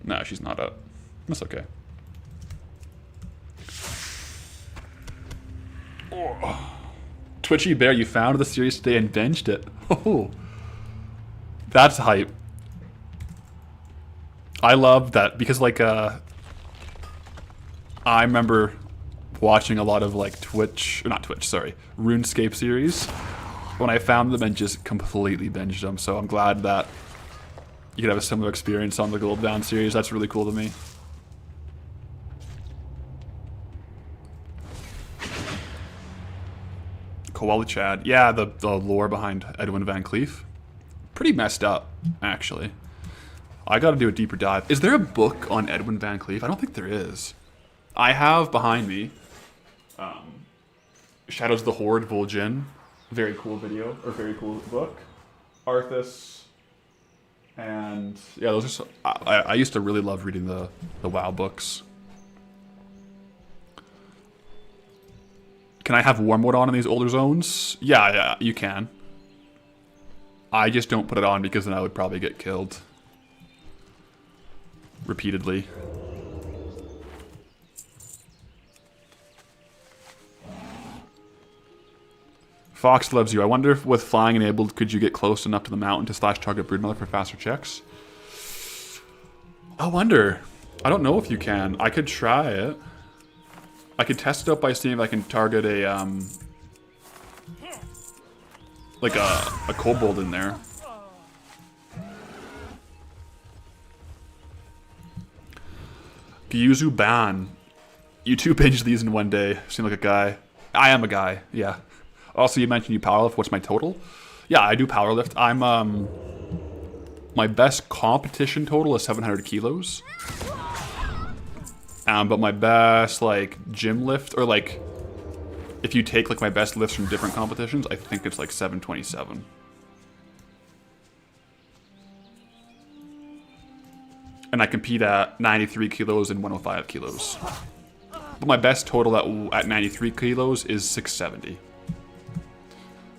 No, she's not up. That's okay. Oh. Twitchy Bear, you found the series today and binged it. Oh, that's hype. I love that because like I remember watching a lot of like RuneScape series when I found them and just completely binged them. So I'm glad that you could have a similar experience on the Goldbound series. That's really cool to me. Koala Chad. Yeah, the lore behind Edwin Van Cleef. Pretty messed up, actually. I gotta do a deeper dive. Is there a book on Edwin Van Cleef? I don't think there is. I have behind me Shadows of the Horde, Vol'jin. Very cool video, or very cool book. Arthas. And yeah, those are so, I used to really love reading the WoW books. Can I have War Mode on in these older zones? Yeah, you can. I just don't put it on because then I would probably get killed. Repeatedly. Fox loves you. I wonder if with flying enabled, could you get close enough to the mountain to slash target Broodmother for faster checks? I wonder. I don't know if you can. I could try it. I could test it out by seeing if I can target a like a kobold in there. Gyuzu Ban. You two binged these in one day. Seem like a guy. I am a guy, yeah. Also, you mentioned you powerlift. What's my total? Yeah, I do powerlift. I'm, my best competition total is 700 kilos. But my best, like, gym lift, or, like, if you take, like, my best lifts from different competitions, I think it's, like, 727. And I compete at 93 kilos and 105 kilos. But my best total at 93 kilos is 670.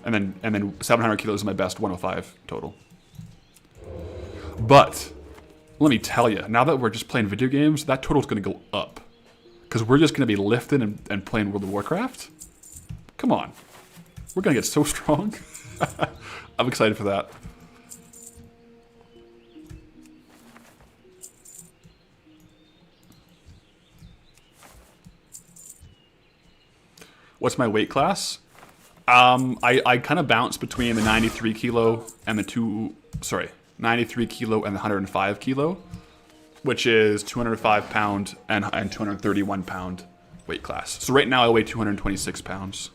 And then 700 kilos is my best 105 total. But let me tell you, now that we're just playing video games, that total's going to go up. Because we're just going to be lifting and playing World of Warcraft. Come on. We're going to get so strong. I'm excited for that. What's my weight class? I kind of bounce between the 93 kilo and the 93 kilo and the 105 kilo, which is 205 pound and 231 pound weight class. So right now I weigh 226 pounds.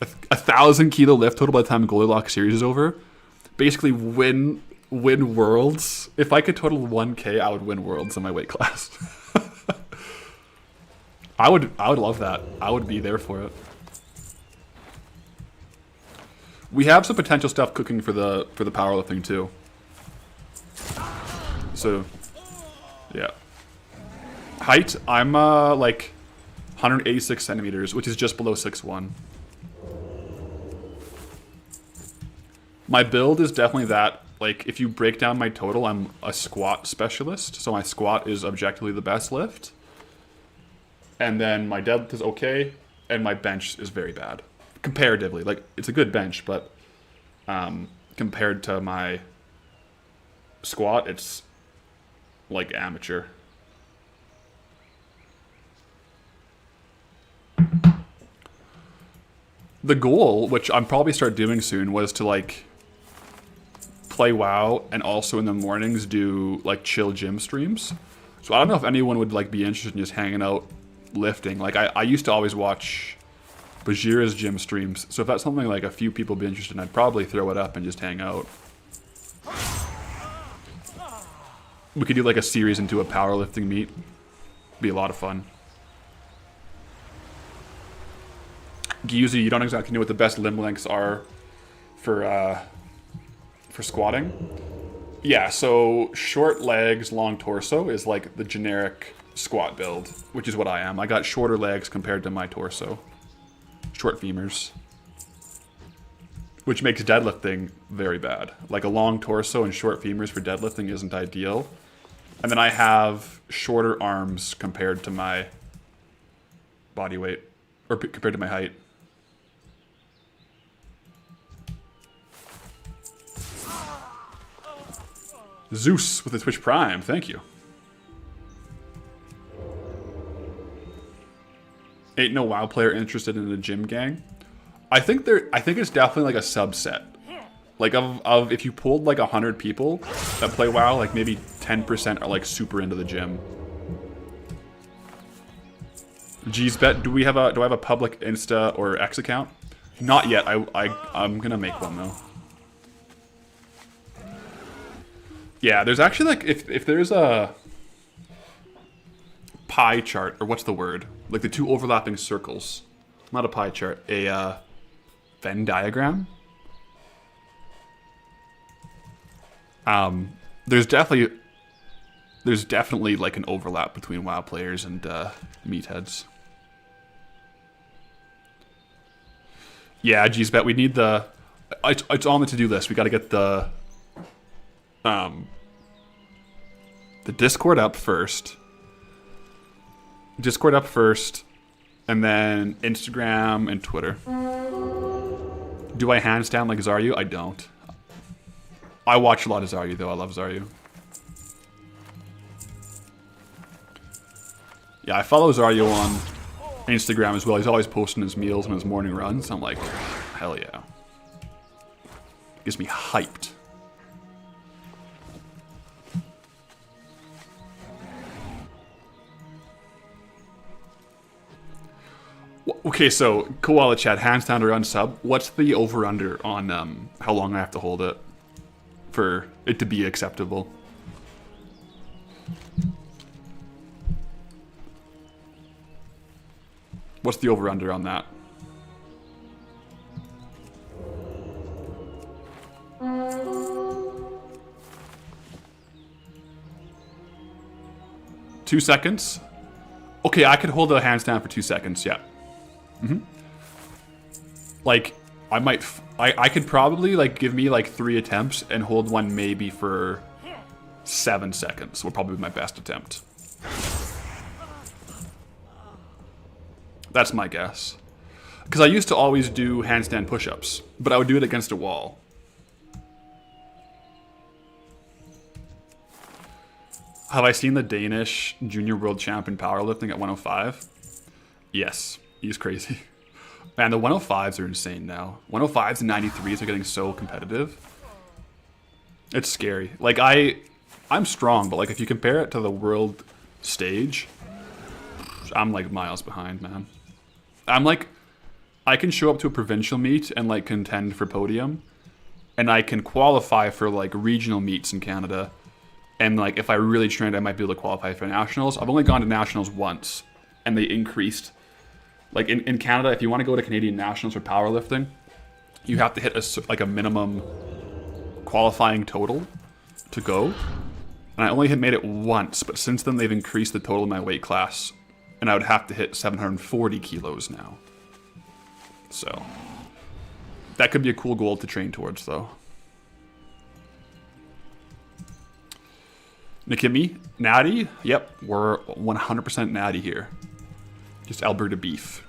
A 1,000 kilo lift total by the time Goldilocks series is over. Basically win worlds. If I could total 1K, I would win worlds in my weight class. I would love that. I would be there for it. We have some potential stuff cooking for the powerlifting too. So, yeah. Height, I'm like 186 centimeters, which is just below 6'1". My build is definitely that. Like, if you break down my total, I'm a squat specialist. So my squat is objectively the best lift. And then my deadlift is okay, and my bench is very bad. Comparatively. Like, it's a good bench, but compared to my squat, it's like amateur. The goal, which I'm probably start doing soon, was to like play WoW and also in the mornings do like chill gym streams. So I don't know if anyone would like be interested in just hanging out lifting. Like I used to always watch Bajira's gym streams. So if that's something like a few people would be interested in, I'd probably throw it up and just hang out. We could do like a series into a powerlifting meet. Be a lot of fun. Gyuzi, you don't exactly know what the best limb lengths are for squatting. Yeah, so short legs, long torso is like the generic squat build, which is what I am. I got shorter legs compared to my torso. Short femurs. Which makes deadlifting very bad. Like a long torso and short femurs for deadlifting isn't ideal. And then I have shorter arms compared to my body weight, or compared to my height. Zeus with the Twitch Prime, thank you. Ain't no WoW player interested in a gym gang. I think it's definitely like a subset. Like of if you pulled like 100 people that play WoW, like maybe 10% are like super into the gym. Geez, bet do I have a public Insta or X account? Not yet. I'm gonna make one though. Yeah, there's actually like if there's a pie chart, or what's the word? Like the two overlapping circles. Not a pie chart, a Venn diagram. There's definitely like an overlap between WoW players and meatheads. Yeah, geez, bet we need the. It's on the to-do list. We got to get the Discord up first. And then Instagram and Twitter. Do I handstand like Zaryu? I don't. I watch a lot of Zaryu though. I love Zaryu. Yeah, I follow Zaryu on Instagram as well. He's always posting his meals and his morning runs. I'm like, hell yeah. Gets me hyped. Okay, so Koala Chat, handstand or unsub. What's the over-under on how long I have to hold it for it to be acceptable? What's the over-under on that? Two seconds? Okay, I could hold a handstand for 2 seconds, yeah. Like, I could probably, like, give me, like, 3 attempts and hold one maybe for 7 seconds. Would probably be my best attempt. That's my guess. Because I used to always do handstand push-ups, but I would do it against a wall. Have I seen the Danish junior world champ in powerlifting at 105? Yes, he's crazy. Man, the 105s are insane now. 105s and 93s are getting so competitive. It's scary. Like, I'm strong, but like if you compare it to the world stage, I'm like miles behind, man. I'm like, I can show up to a provincial meet and like contend for podium, and I can qualify for like regional meets in Canada, and like if I really trained, I might be able to qualify for nationals. I've only gone to nationals once, and they increased. Like in Canada, if you want to go to Canadian nationals for powerlifting, you have to hit a minimum qualifying total to go. And I only had made it once, but since then they've increased the total of my weight class, and I would have to hit 740 kilos now. So that could be a cool goal to train towards, though. Nikimi, natty? Yep, we're 100% natty here. Just Alberta beef.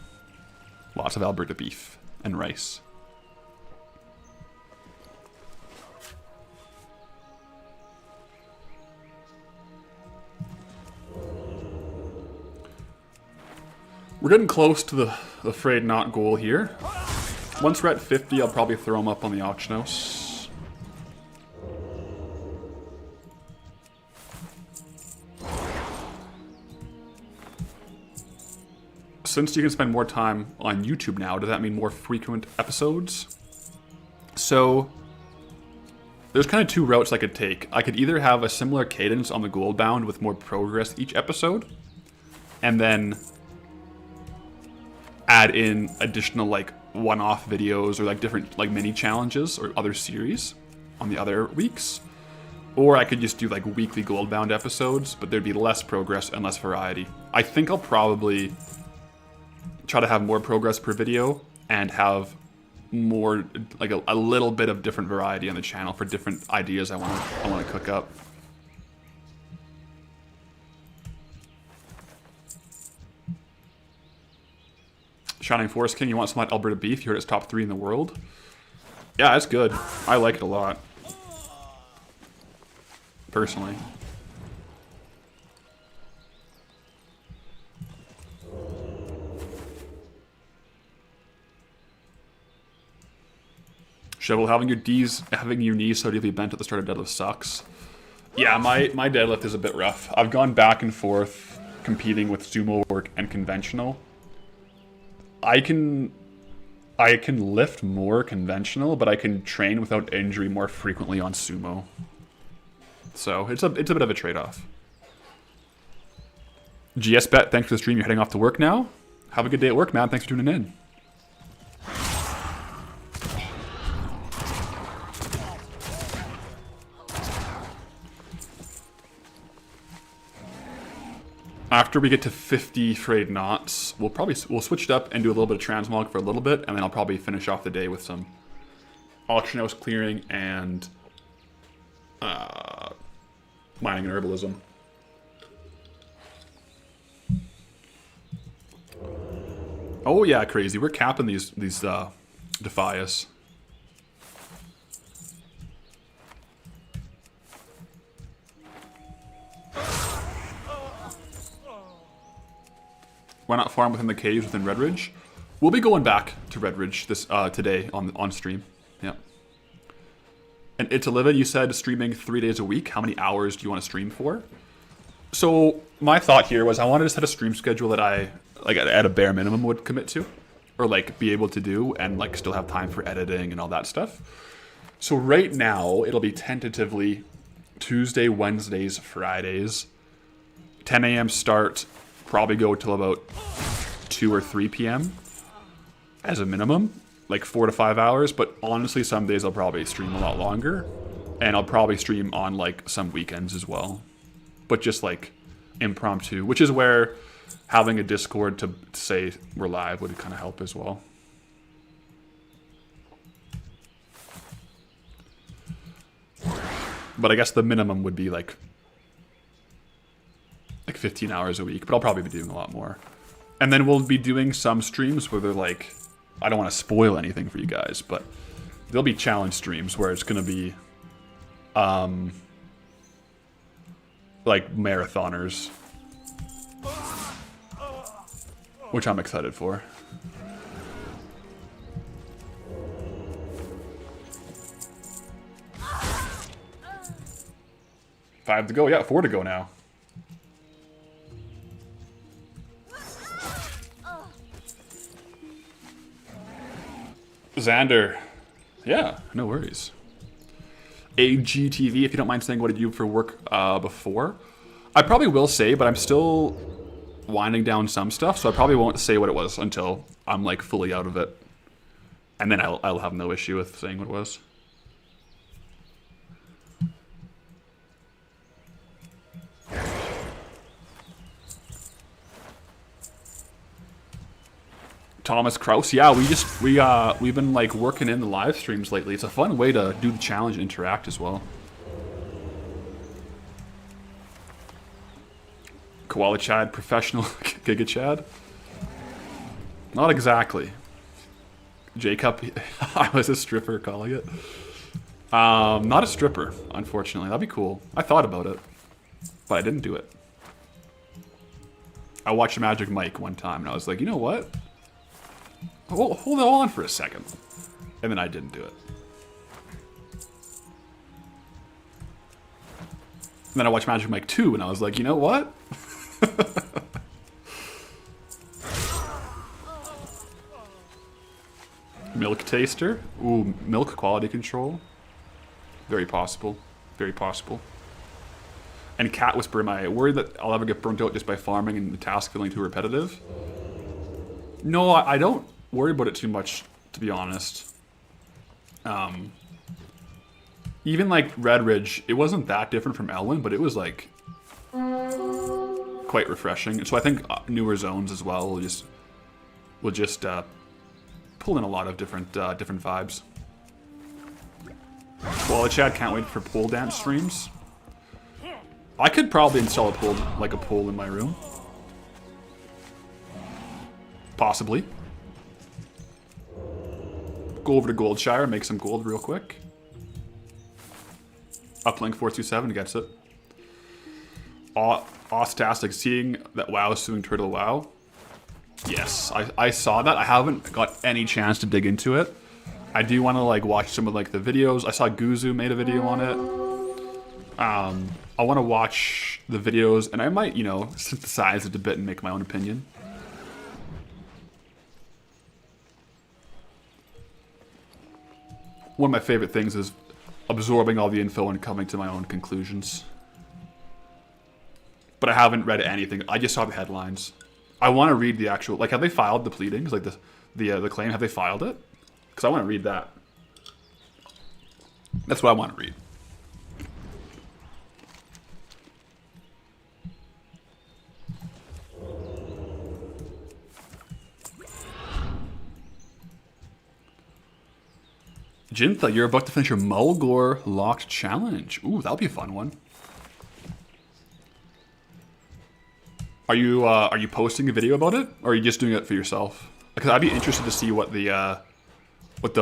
Lots of Alberta beef and rice. We're getting close to the Frayed not goal here. Once we're at 50, I'll probably throw him up on the auction house. Since you can spend more time on YouTube now, does that mean more frequent episodes? So there's kind of 2 routes I could take. I could either have a similar cadence on the Goldbound with more progress each episode, and then add in additional like one-off videos or like different like mini challenges or other series on the other weeks. Or I could just do like weekly Goldbound episodes, but there'd be less progress and less variety. I think I'll probably try to have more progress per video and have more, like a little bit of different variety on the channel for different ideas I want to cook up. Shining Forest King, you want some Alberta beef? You heard it's top 3 in the world? Yeah, it's good. I like it a lot. Personally. Shovel, having your knees so deeply bent at the start of deadlift sucks. Yeah, my deadlift is a bit rough. I've gone back and forth competing with sumo work and conventional. I can lift more conventional, but I can train without injury more frequently on sumo. So it's a bit of a trade-off. GSBet, thanks for the stream. You're heading off to work now. Have a good day at work, man. Thanks for tuning in. After we get to 50 frayed knots, we'll switch it up and do a little bit of transmog for a little bit, and then I'll probably finish off the day with some auction house clearing and mining and herbalism. Oh yeah, crazy. We're capping these Defy Us. Why not farm within the caves within Redridge? We'll be going back to Redridge this today on stream. Yeah. And It's Oliva, you said streaming 3 days a week. How many hours do you want to stream for? So my thought here was I wanted to set a stream schedule that I, like at a bare minimum, would commit to. Or like be able to do and like still have time for editing and all that stuff. So right now, it'll be tentatively Tuesday, Wednesdays, Fridays. 10 a.m. start. Probably go till about 2 or 3 p.m. as a minimum, like 4 to 5 hours. But honestly, some days I'll probably stream a lot longer, and I'll probably stream on like some weekends as well. But just like impromptu, which is where having a Discord to say we're live would kind of help as well. But I guess the minimum would be like 15 hours a week, but I'll probably be doing a lot more. And then we'll be doing some streams where they're like, I don't want to spoil anything for you guys, but there'll be challenge streams where it's going to be like marathoners, which I'm excited for. 5 to go. Yeah, 4 to go now. Xander. Yeah, no worries. AGTV, if you don't mind saying what did you do for work before. I probably will say, but I'm still winding down some stuff, so I probably won't say what it was until I'm like fully out of it. And then I'll have no issue with saying what it was. Thomas Kraus, yeah, we've been like working in the live streams lately. It's a fun way to do the challenge and interact as well. Koala Chad, professional Giga Chad? Not exactly. Jacob, I was a stripper calling it. Not a stripper, unfortunately. That'd be cool. I thought about it, but I didn't do it. I watched Magic Mike one time and I was like, you know what? Hold on for a second. And then I didn't do it. And then I watched Magic Mike 2 and I was like, you know what? Milk taster? Ooh, milk quality control? Very possible. Very possible. And Cat Whisper, am I worried that I'll ever get burnt out just by farming and the task feeling too repetitive? No, I don't worry about it too much, to be honest. even like Red Ridge, it wasn't that different from Elwyn, but it was like quite refreshing. So I think newer zones as well will just pull in a lot of different vibes. Well, the chat can't wait for pole dance streams. I could probably install a pole in my room. Possibly. Go over to Goldshire, make some gold real quick. Uplink 427 gets it. Awestastic, seeing that WoW is suing Turtle WoW. Yes, I saw that. I haven't got any chance to dig into it. I do want to like watch some of like the videos. I saw Guzu made a video on it. I want to watch the videos, and I might, you know, synthesize it a bit and make my own opinion. One of my favorite things is absorbing all the info and coming to my own conclusions. But I haven't read anything. I just saw the headlines. I want to read the actual, like, have they filed the pleadings, like the claim? Have they filed it? Because I want to read that. That's what I want to read. Jintha, you're about to finish your Mulgore locked challenge. Ooh, that'll be a fun one. Are you posting a video about it, or are you just doing it for yourself? Because I'd be interested to see what the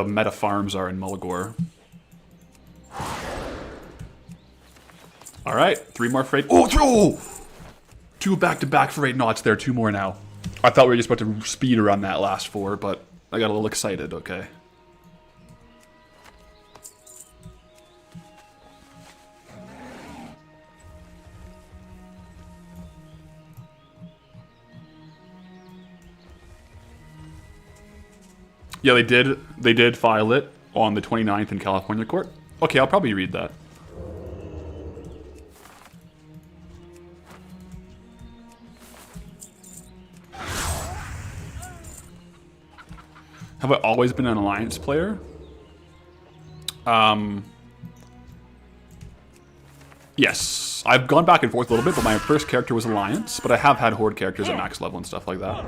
meta farms are in Mulgore. All right, 3 more Frayed. Oh, 2 back-to-back Frayed knots there. 2 more now. I thought we were just about to speed around that last 4, but I got a little excited. Okay. Yeah, they did file it on the 29th in California court. Okay, I'll probably read that. Have I always been an Alliance player? Yes. I've gone back and forth a little bit, but my first character was Alliance, but I have had Horde characters at max level and stuff like that.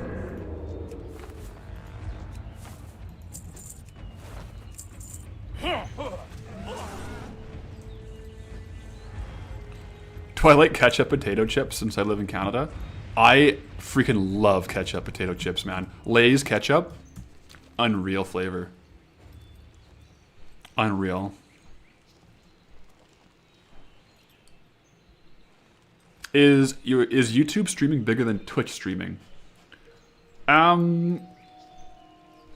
Do I like ketchup potato chips since I live in Canada? I freaking love ketchup potato chips, man. Lay's ketchup, unreal flavor. Unreal. Is YouTube streaming bigger than Twitch streaming? In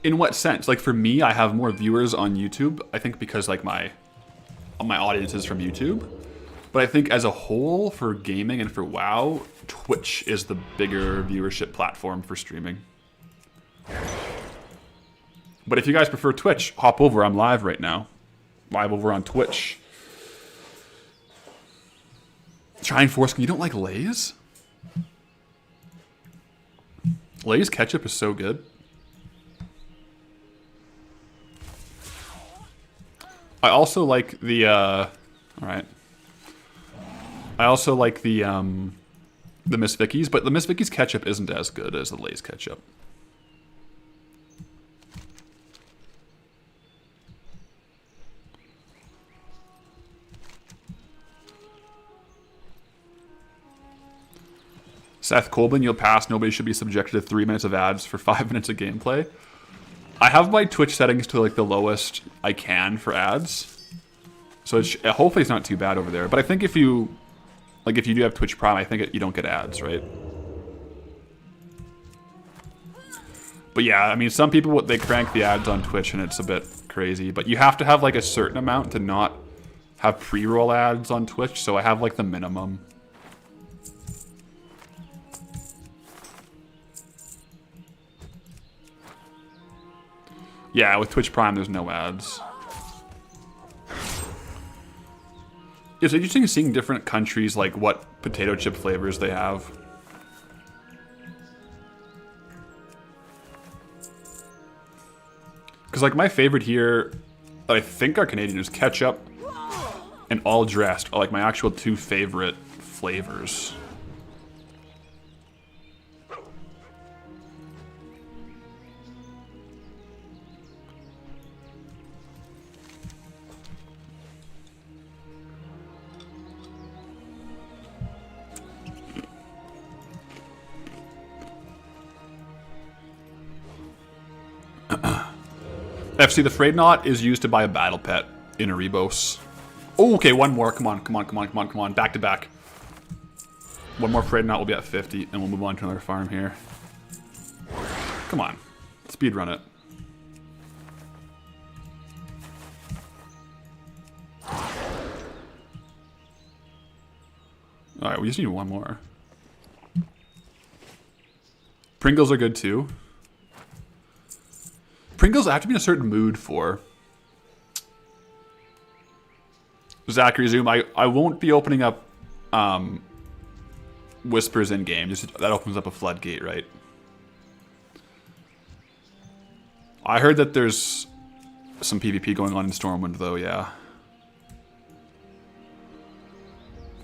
what sense? Like for me, I have more viewers on YouTube. I think because like my audience is from YouTube. But I think as a whole, for gaming and for WoW, Twitch is the bigger viewership platform for streaming. But if you guys prefer Twitch, hop over. I'm live right now. Live over on Twitch. Shine Foreskin, you don't like Lay's? Lay's ketchup is so good. I also like the, alright. I also like the Miss Vicky's, but the Miss Vicky's ketchup isn't as good as the Lay's ketchup. Seth Colbin, you'll pass. Nobody should be subjected to 3 minutes of ads for 5 minutes of gameplay. I have my Twitch settings to like the lowest I can for ads, so hopefully it's not too bad over there. But I think if you do have Twitch Prime, I think you don't get ads, right? But yeah, I mean, some people they crank the ads on Twitch and it's a bit crazy. But you have to have like a certain amount to not have pre-roll ads on Twitch. So I have like the minimum. Yeah, with Twitch Prime, there's no ads. It's interesting seeing different countries, like what potato chip flavors they have. Because like my favorite here, that I think are Canadian, is ketchup, and all dressed are like my actual 2 favorite flavors. FC, the Frayed knot is used to buy a battle pet in Erebos. Oh, okay, one more. Come on, come on, come on, come on, come on. Back to back. One more Frayed knot will be at 50, and we'll move on to another farm here. Come on. Speed run it. Alright, we just need one more. Pringles are good too. Pringles I have to be in a certain mood for. Zachary Zoom, I won't be opening up Whispers in game. Just that opens up a floodgate, right? I heard that there's some PvP going on in Stormwind though, yeah.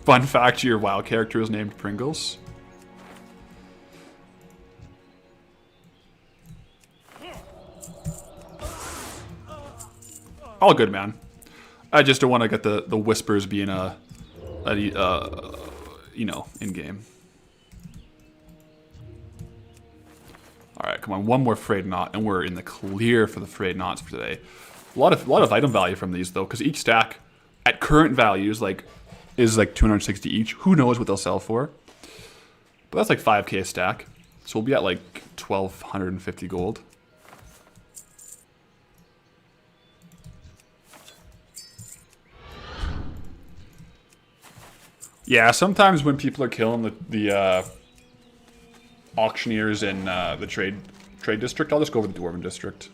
Fun fact, your WoW character is named Pringles. All good, man. I just don't want to get the whispers being you know, in game. All right, come on, one more Frayed knot, and we're in the clear for the Frayed knots for today. A lot of item value from these though, because each stack at current values is like 260 each. Who knows what they'll sell for? But that's like 5k a stack, so we'll be at like 1,250 gold. Yeah, sometimes when people are killing the auctioneers in the trade district, I'll just go over the Dwarven district.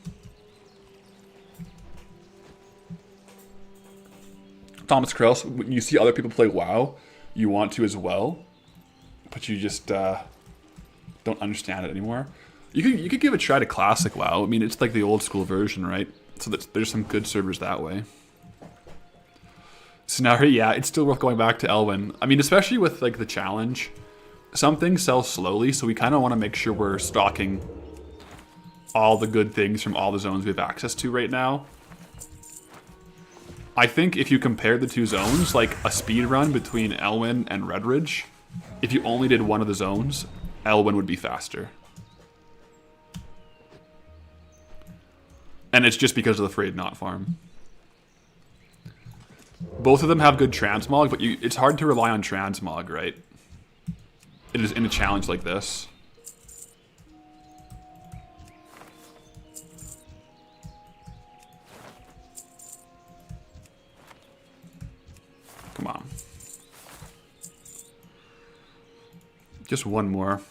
Thomas Krause, when you see other people play WoW, you want to as well, but you just don't understand it anymore. You could give a try to Classic WoW. I mean, it's like the old school version, right? So there's some good servers that way. Scenario, yeah, it's still worth going back to Elwyn. I mean, especially with like the challenge, some things sell slowly, so we kind of want to make sure we're stocking all the good things from all the zones we have access to right now. I think if you compare the two zones, like a speed run between Elwyn and Redridge, if you only did one of the zones, Elwyn would be faster. And it's just because of the Frayed knot farm. Both of them have good transmog, but it's hard to rely on transmog, right? It is in a challenge like this. Come on. Just one more.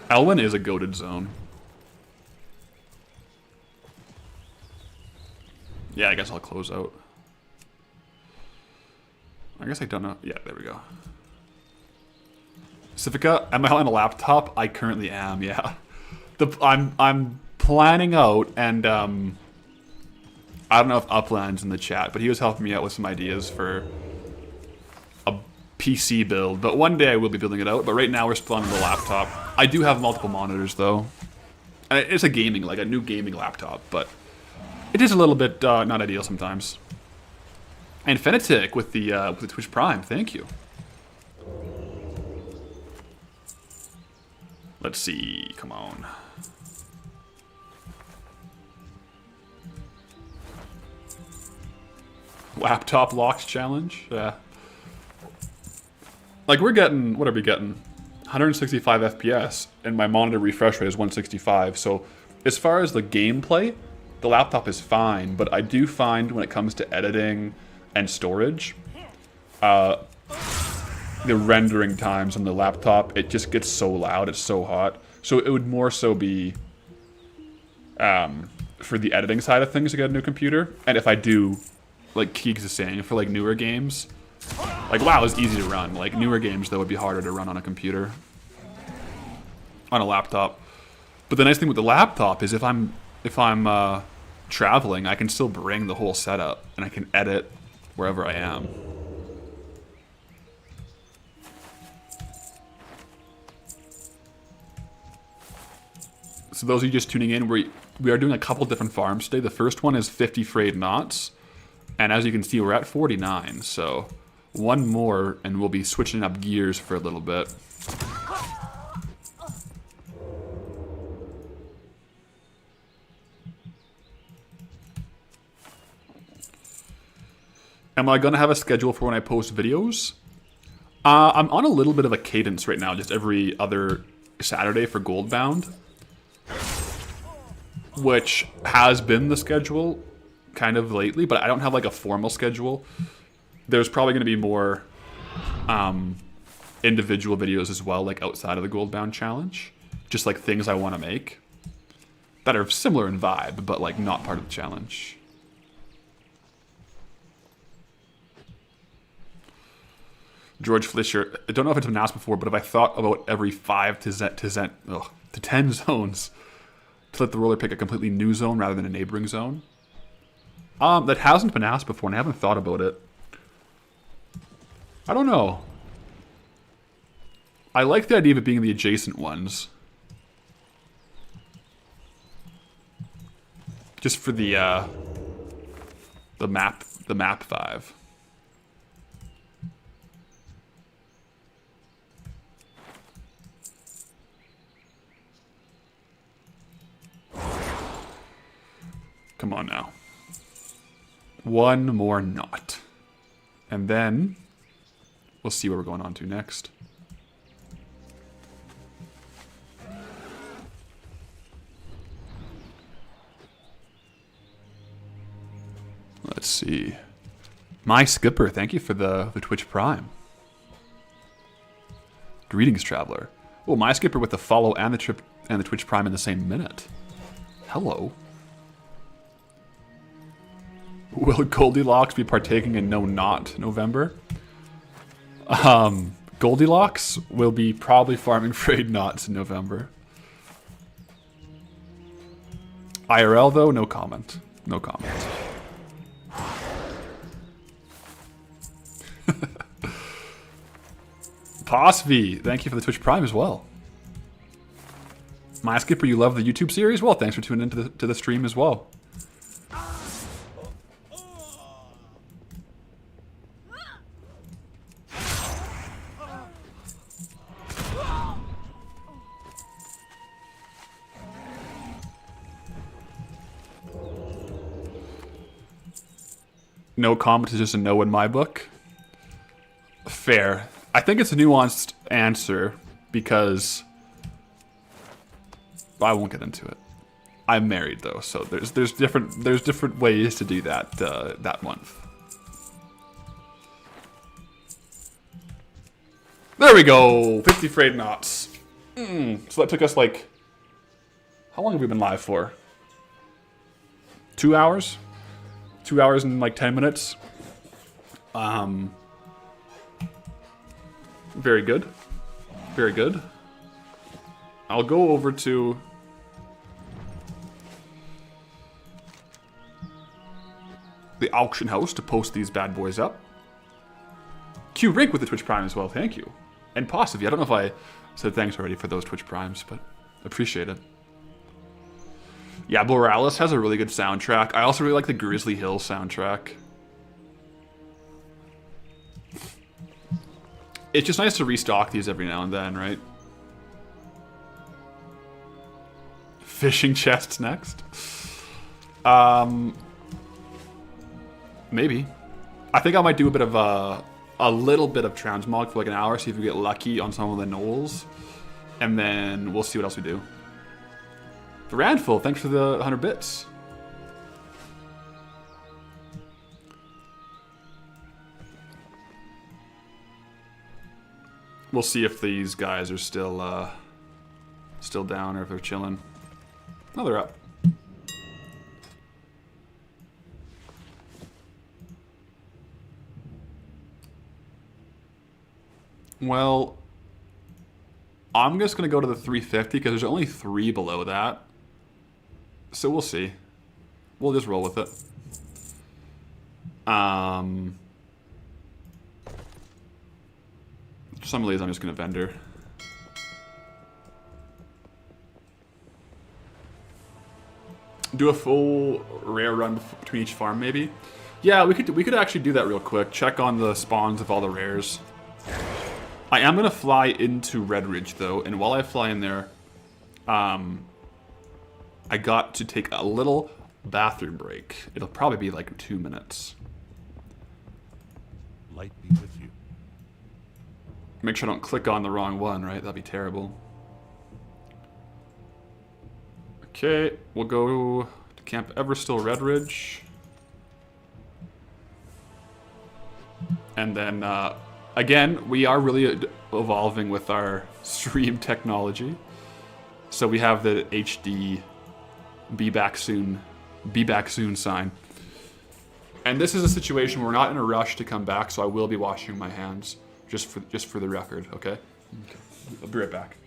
Elwyn is a goated zone. Yeah, I guess I'll close out. I guess I don't know. Yeah, there we go. Civica, am I on a laptop? I currently am, yeah. I'm planning out, and I don't know if Upland's in the chat, but he was helping me out with some ideas for a PC build. But one day I will be building it out, but right now we're still on the laptop. I do have multiple monitors, though. And it's a gaming, like a new gaming laptop, but it is a little bit not ideal sometimes. And Fnatic with the Twitch Prime, thank you. Let's see, come on. Laptop locks challenge, yeah. Like we're getting, what are we getting? 165 FPS, and my monitor refresh rate is 165. So as far as the gameplay, the laptop is fine, but I do find when it comes to editing and storage, the rendering times on the laptop, it just gets so loud, it's so hot. So it would more so be for the editing side of things to get a new computer. And if I do, like Keegs is saying, for like newer games, like WoW is easy to run. Like newer games though would be harder to run on a computer, on a laptop. But the nice thing with the laptop is if I'm if I'm traveling, I can still bring the whole setup and I can edit wherever I am. So those of you just tuning in, we are doing a couple different farms today. The first one is 50 frayed knots, and as you can see, we're at 49. So one more, and we'll be switching up gears for a little bit. Am I going to have a schedule for when I post videos? I'm on a little bit of a cadence right now, just every other Saturday for Goldbound, which has been the schedule kind of lately, but I don't have like a formal schedule. There's probably going to be more individual videos as well, like outside of the Goldbound challenge, just like things I want to make that are similar in vibe, but like not part of the challenge. George Flisher, I don't know if it's been asked before, but if I thought about every 5 to 10 zones to let the roller pick a completely new zone rather than a neighboring zone. That hasn't been asked before, and I haven't thought about it. I don't know. I like the idea of it being the adjacent ones. Just for the map vibe. Come on now. One more knot. And then we'll see what we're going on to next. Let's see. My Skipper, thank you for the Twitch Prime. Greetings, Traveler. Oh, My Skipper with the follow and the Twitch Prime in the same minute. Hello. Will Goldilocks be partaking in No Knot November? Goldilocks will be probably farming frayed knots in November. IRL though, no comment. No comment. Posv, thank you for the Twitch Prime as well. My Skipper, you love the YouTube series? Well, thanks for tuning into the stream as well. No comment is just a no in my book. Fair. I think it's a nuanced answer because I won't get into it. I'm married though, so there's different ways to do that that month. There we go. 50 frayed knots. So that took us like, how long have we been live for? 2 hours? 2 hours and like 10 minutes. Very good. Very good. I'll go over to the auction house to post these bad boys up. Q Rink with the Twitch Prime as well, thank you. And Possibly, I don't know if I said thanks already for those Twitch Primes, but appreciate it. Yeah, Borealis has a really good soundtrack. I also really like the Grizzly Hill soundtrack. It's just nice to restock these every now and then, right? Fishing chests next? Maybe. I think I might do a bit of a little bit of transmog for like an hour, see if we get lucky on some of the knolls. And then we'll see what else we do. Randful, thanks for the 100 bits. We'll see if these guys are still down or if they're chilling. No, they're up. Well, I'm just gonna go to the 350 because there's only 3 below that. So we'll see. We'll just roll with it. Some of these I'm just going to vendor. Do a full rare run between each farm, maybe? Yeah, we could actually do that real quick. Check on the spawns of all the rares. I am going to fly into Red Ridge, though, and while I fly in there, I got to take a little bathroom break. It'll probably be like 2 minutes. Light be with you. Make sure I don't click on the wrong one, right? That'd be terrible. Okay, we'll go to Camp Everstill Red Ridge. And then, again, we are really evolving with our stream technology. So we have the HD be back soon sign. And this is a situation where we're not in a rush to come back, so I will be washing my hands just for the record, okay? I'll be right back.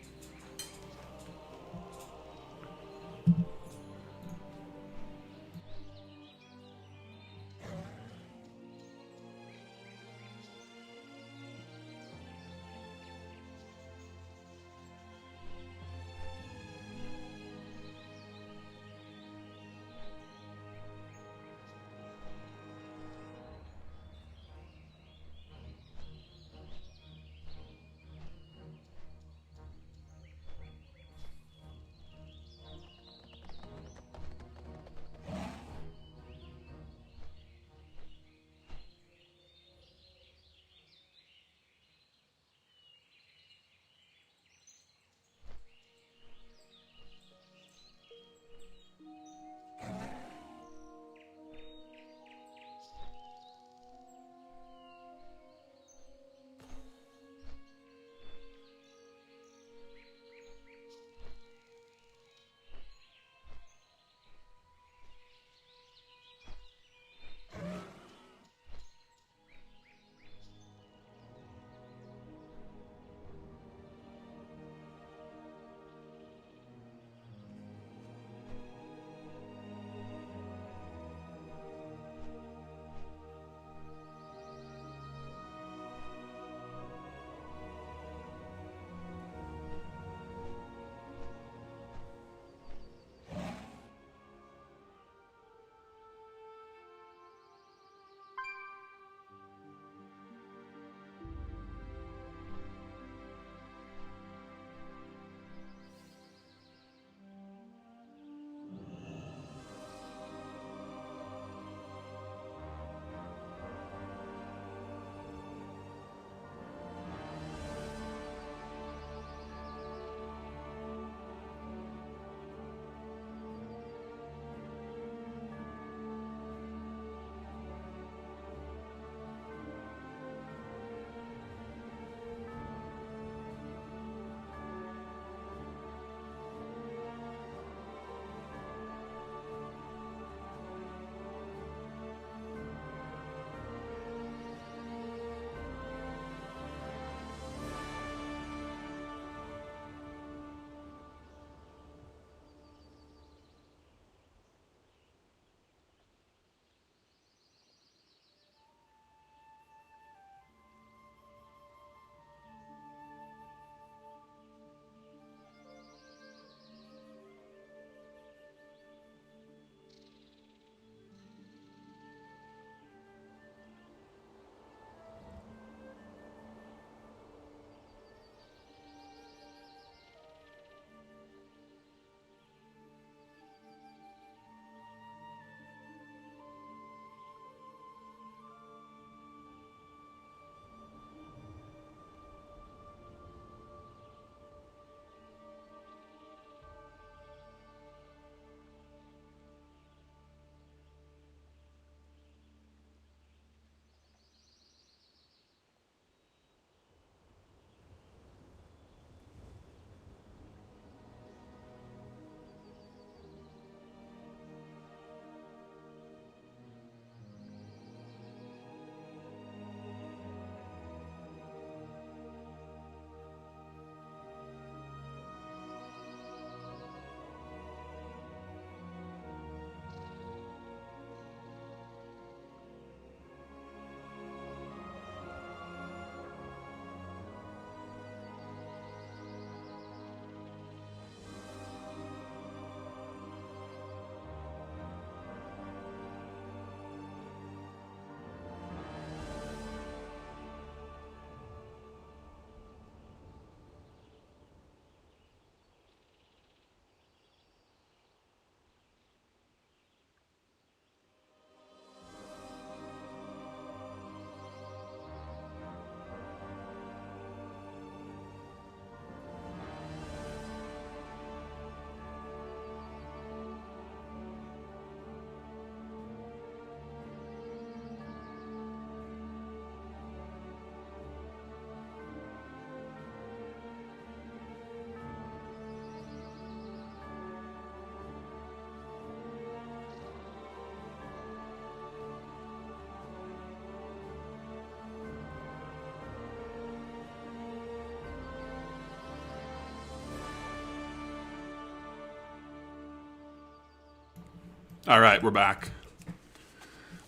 All right, we're back.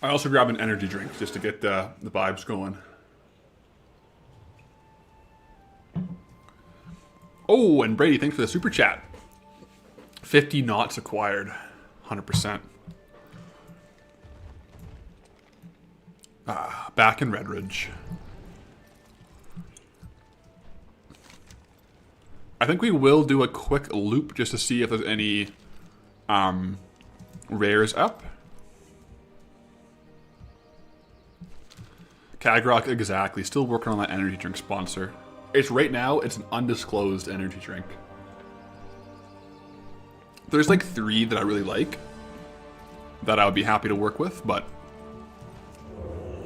I also grabbed an energy drink just to get the vibes going. Oh, and Brady, thanks for the super chat. 50 knots acquired. 100%. Back in Redridge. I think we will do a quick loop just to see if there's any rares up. Kagrok, exactly. Still working on that energy drink sponsor. It's right now, it's an undisclosed energy drink. There's like 3 that I really like that I would be happy to work with, but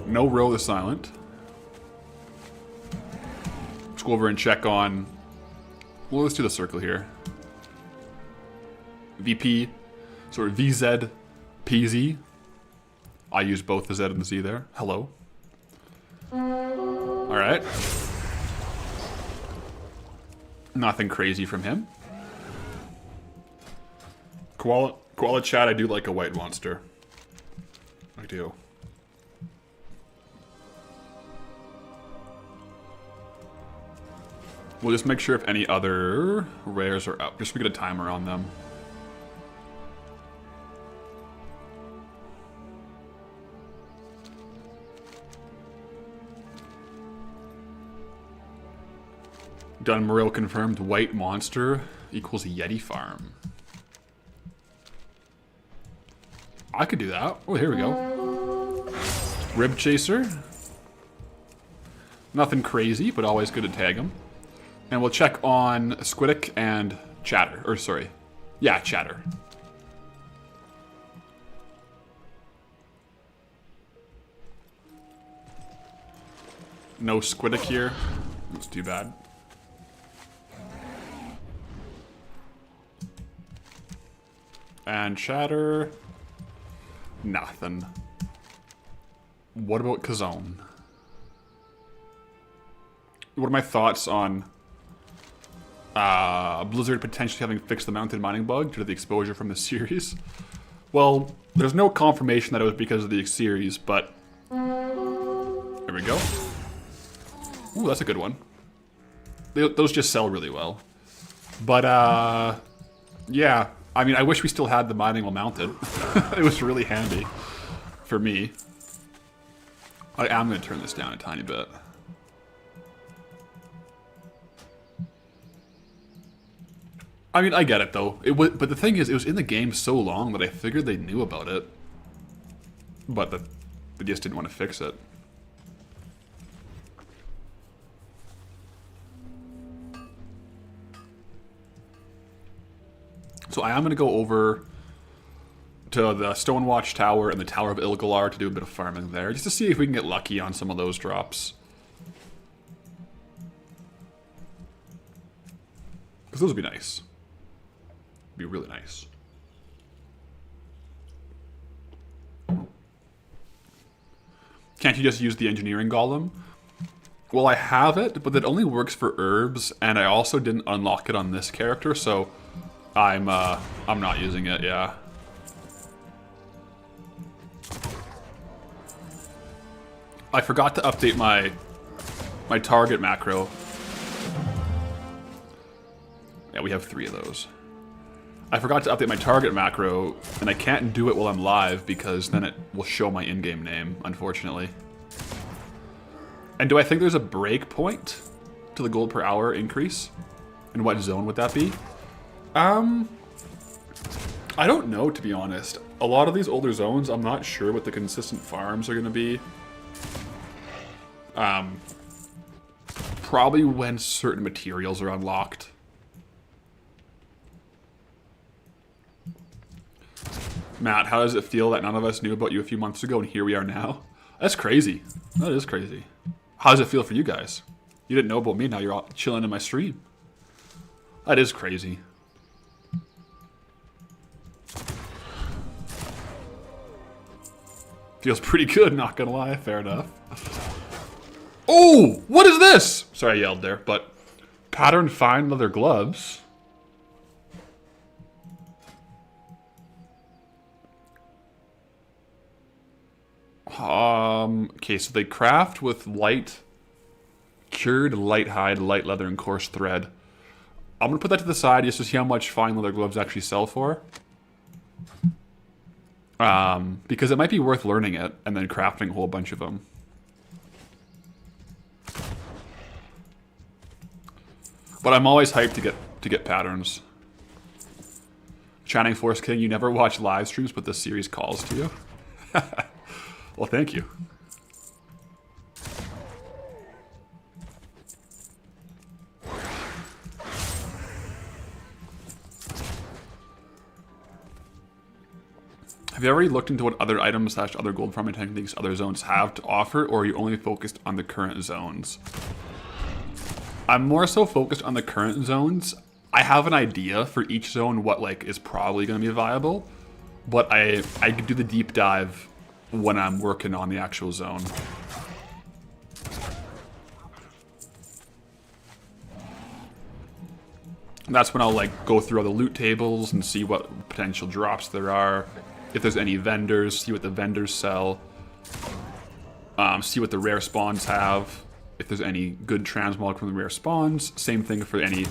no Row the Silent. Let's go over and check on... Well, let's do the circle here. VP, sort of VZ, PZ. I use both the Z and the Z there. Hello. Alright. Nothing crazy from him. Koala chat, I do like a white monster. I do. We'll just make sure if any other rares are up, just so we get a timer on them. Dunmoril confirmed white monster equals Yeti farm. I could do that. Oh, here we go. Rib Chaser. Nothing crazy, but always good to tag him. And we'll check on Squidic and Chatter. Or, sorry. Yeah, Chatter. No Squidic here. That's too bad. And Chatter. Nothing. What about Kazone? What are my thoughts on Blizzard potentially having fixed the mounted mining bug due to the exposure from the series? Well, there's no confirmation that it was because of the series, but there we go. Ooh, that's a good one. Those just sell really well. But, yeah. I mean, I wish we still had the mining while mounted. It was really handy for me. I am going to turn this down a tiny bit. I mean, I get it, though. But the thing is, it was in the game so long that I figured they knew about it. But they just didn't want to fix it. So I am going to go over to the Stonewatch Tower and the Tower of Ilgalar to do a bit of farming there, just to see if we can get lucky on some of those drops. Because those would be nice. Be really nice. Can't you just use the engineering golem? Well, I have it, but it only works for herbs, and I also didn't unlock it on this character, so I'm not using it, yeah. I forgot to update my target macro. Yeah, we have 3 of those. I forgot to update my target macro, and I can't do it while I'm live because then it will show my in-game name, unfortunately. And do I think there's a break point to the gold per hour increase? And what zone would that be? I don't know, to be honest. A lot of these older zones, I'm not sure what the consistent farms are going to be. Probably when certain materials are unlocked. Matt, how does it feel that none of us knew about you a few months ago and here we are now? That's crazy. That is crazy. How does it feel for you guys? You didn't know about me, now you're all chilling in my stream. That is crazy. Feels pretty good, not gonna lie, fair enough. Oh, what is this? Sorry I yelled there, but pattern fine leather gloves. Okay, so they craft with light, cured light hide, light leather, and coarse thread. I'm gonna put that to the side just to see how much fine leather gloves actually sell for. Because it might be worth learning it and then crafting a whole bunch of them. But I'm always hyped to get patterns. Channing Force King, you never watch live streams, but this series calls to you. Well, thank you. Have you already looked into what other items / other gold farming techniques other zones have to offer, or are you only focused on the current zones? I'm more so focused on the current zones. I have an idea for each zone what like is probably going to be viable, but I do the deep dive when I'm working on the actual zone. And that's when I'll like go through all the loot tables and see what potential drops there are. If there's any vendors, see what the vendors sell. See what the rare spawns have. If there's any good transmog from the rare spawns. Same thing for any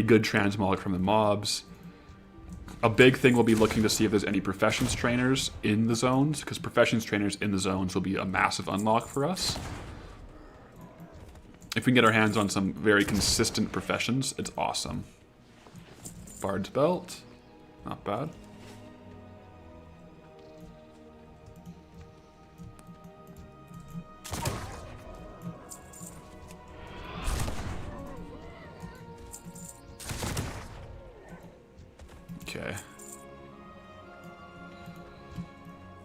good transmog from the mobs. A big thing we'll be looking to see if there's any professions trainers in the zones, because professions trainers in the zones will be a massive unlock for us. If we can get our hands on some very consistent professions, it's awesome. Bard's Belt, not bad. Okay.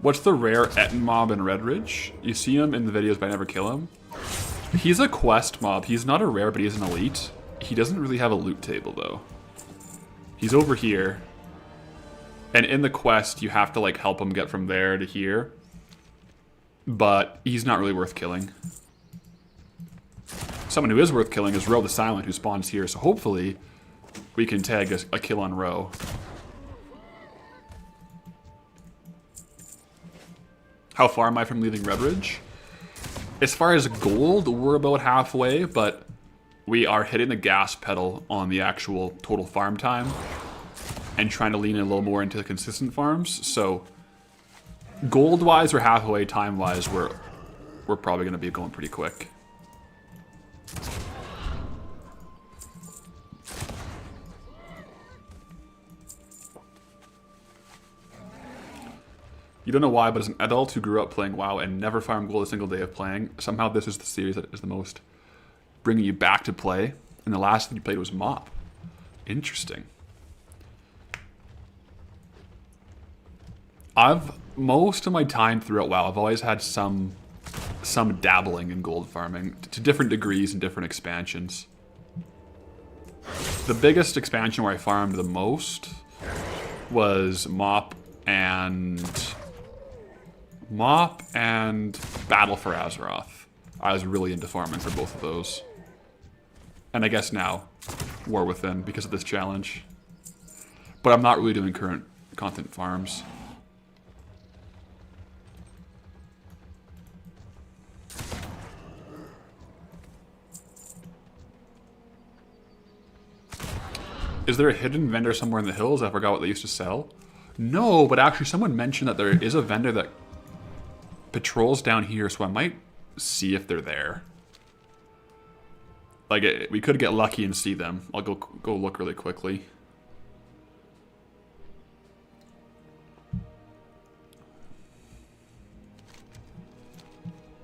What's the rare Etten mob in Redridge? You see him in the videos, but I never kill him. He's a quest mob. He's not a rare, but he's an elite. He doesn't really have a loot table, though. He's over here. And in the quest, you have to, like, help him get from there to here. But he's not really worth killing. Someone who is worth killing is Ro the Silent, who spawns here. So hopefully, we can tag a kill on Ro. How far am I from leaving Redridge? As far as gold, we're about halfway, but we are hitting the gas pedal on the actual total farm time and trying to lean in a little more into the consistent farms. So gold-wise, we're halfway. Time-wise, we're probably going to be going pretty quick. You don't know why, but as an adult who grew up playing WoW and never farmed gold a single day of playing, somehow this is the series that is the most bringing you back to play. And the last thing you played was MoP. Interesting. Most of my time throughout WoW, I've always had some dabbling in gold farming to different degrees and different expansions. The biggest expansion where I farmed the most was MoP and Battle for Azeroth. I was really into farming for both of those. And I guess now, War Within, because of this challenge. But I'm not really doing current content farms. Is there a hidden vendor somewhere in the hills? I forgot what they used to sell. No, but actually someone mentioned that there is a vendor that patrols down here, so I might see if they're there. Like, we could get lucky and see them. I'll go look really quickly.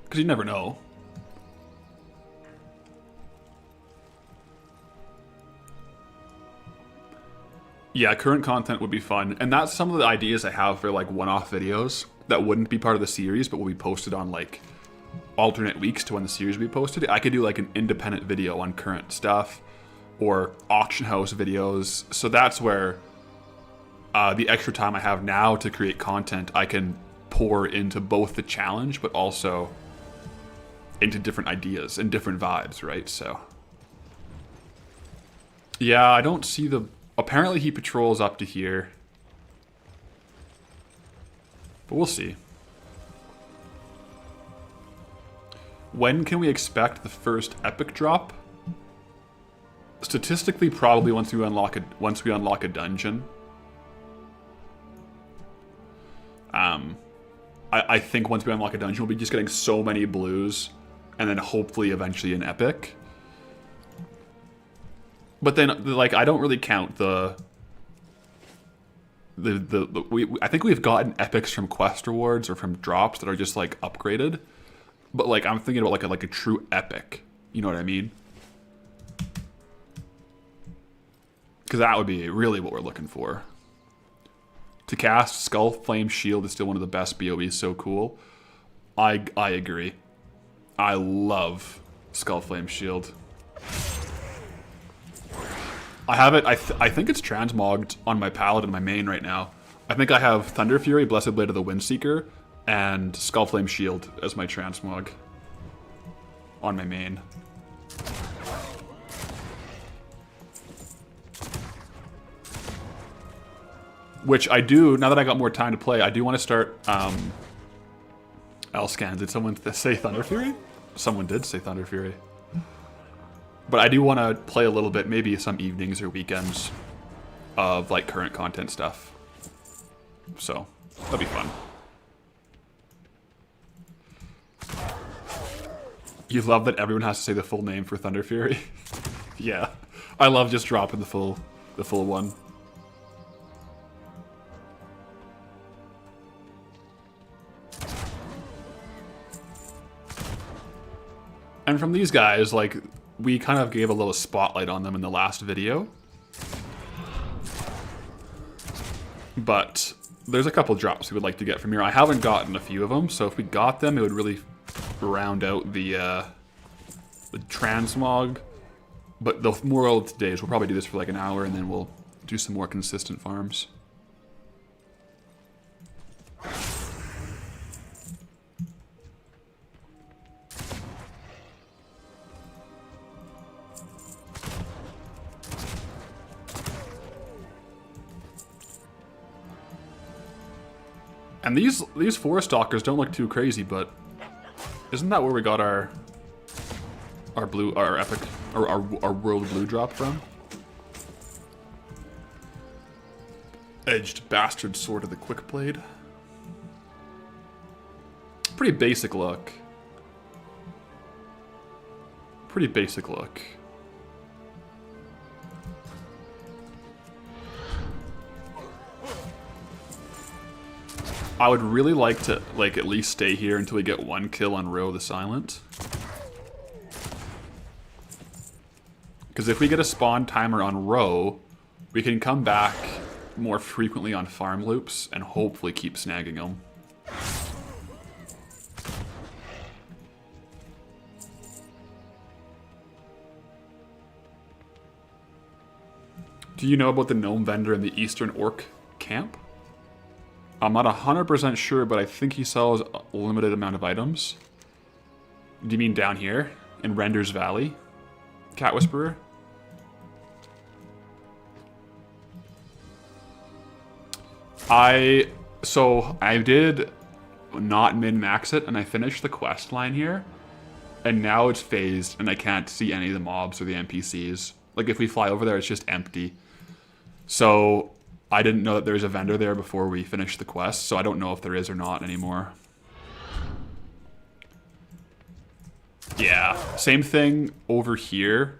Because you never know. Yeah, current content would be fun. And that's some of the ideas I have for, like, one-off videos that wouldn't be part of the series, but will be posted on, like, alternate weeks to when the series will be posted. I could do, like, an independent video on current stuff or auction house videos. So that's where the extra time I have now to create content, I can pour into both the challenge, but also into different ideas and different vibes, right? So, yeah, I don't see the... Apparently he patrols up to here. But we'll see. When can we expect the first epic drop? Statistically, probably once we unlock a dungeon. I think once we unlock a dungeon, we'll be just getting so many blues, and then hopefully eventually an epic. But then, like, I don't really count I think we've gotten epics from quest rewards or from drops that are just like upgraded. But like, I'm thinking about like a true epic. You know what I mean? Because that would be really what we're looking for. To cast Skull Flame Shield is still one of the best BOEs, so cool. I agree. I love Skull Flame Shield. I have it, I think it's transmogged on my palette in my main right now. I think I have Thunder Fury, Blessed Blade of the Windseeker, and Skull Flame Shield as my transmog on my main. Which I do, now that I got more time to play, I do want to start L-Scan. Did someone say Thunder Fury? Someone did say Thunder Fury. But I do want to play a little bit, maybe some evenings or weekends of like current content stuff. So, that'll be fun. You love that everyone has to say the full name for Thunder Fury? Yeah. I love just dropping the full one. And from these guys, like, we kind of gave a little spotlight on them in the last video. But there's a couple drops we would like to get from here. I haven't gotten a few of them, so if we got them, it would really round out the transmog. But the moral of today is we'll probably do this for like an hour, and then we'll do some more consistent farms. And these forest stalkers don't look too crazy, but isn't that where we got our epic or our world blue drop from? Edged bastard sword of the quick blade. Pretty basic look. Pretty basic look. I would really like to, like, at least stay here until we get one kill on Ro the Silent. Because if we get a spawn timer on Ro, we can come back more frequently on farm loops and hopefully keep snagging them. Do you know about the gnome vendor in the Eastern Orc camp? I'm not 100% sure, but I think he sells a limited amount of items. Do you mean down here? In Render's Valley? Cat Whisperer? So I did not min-max it, and I finished the quest line here. And now it's phased, and I can't see any of the mobs or the NPCs. Like, if we fly over there, it's just empty. So I didn't know that there was a vendor there before we finished the quest, so I don't know if there is or not anymore. Yeah, same thing over here.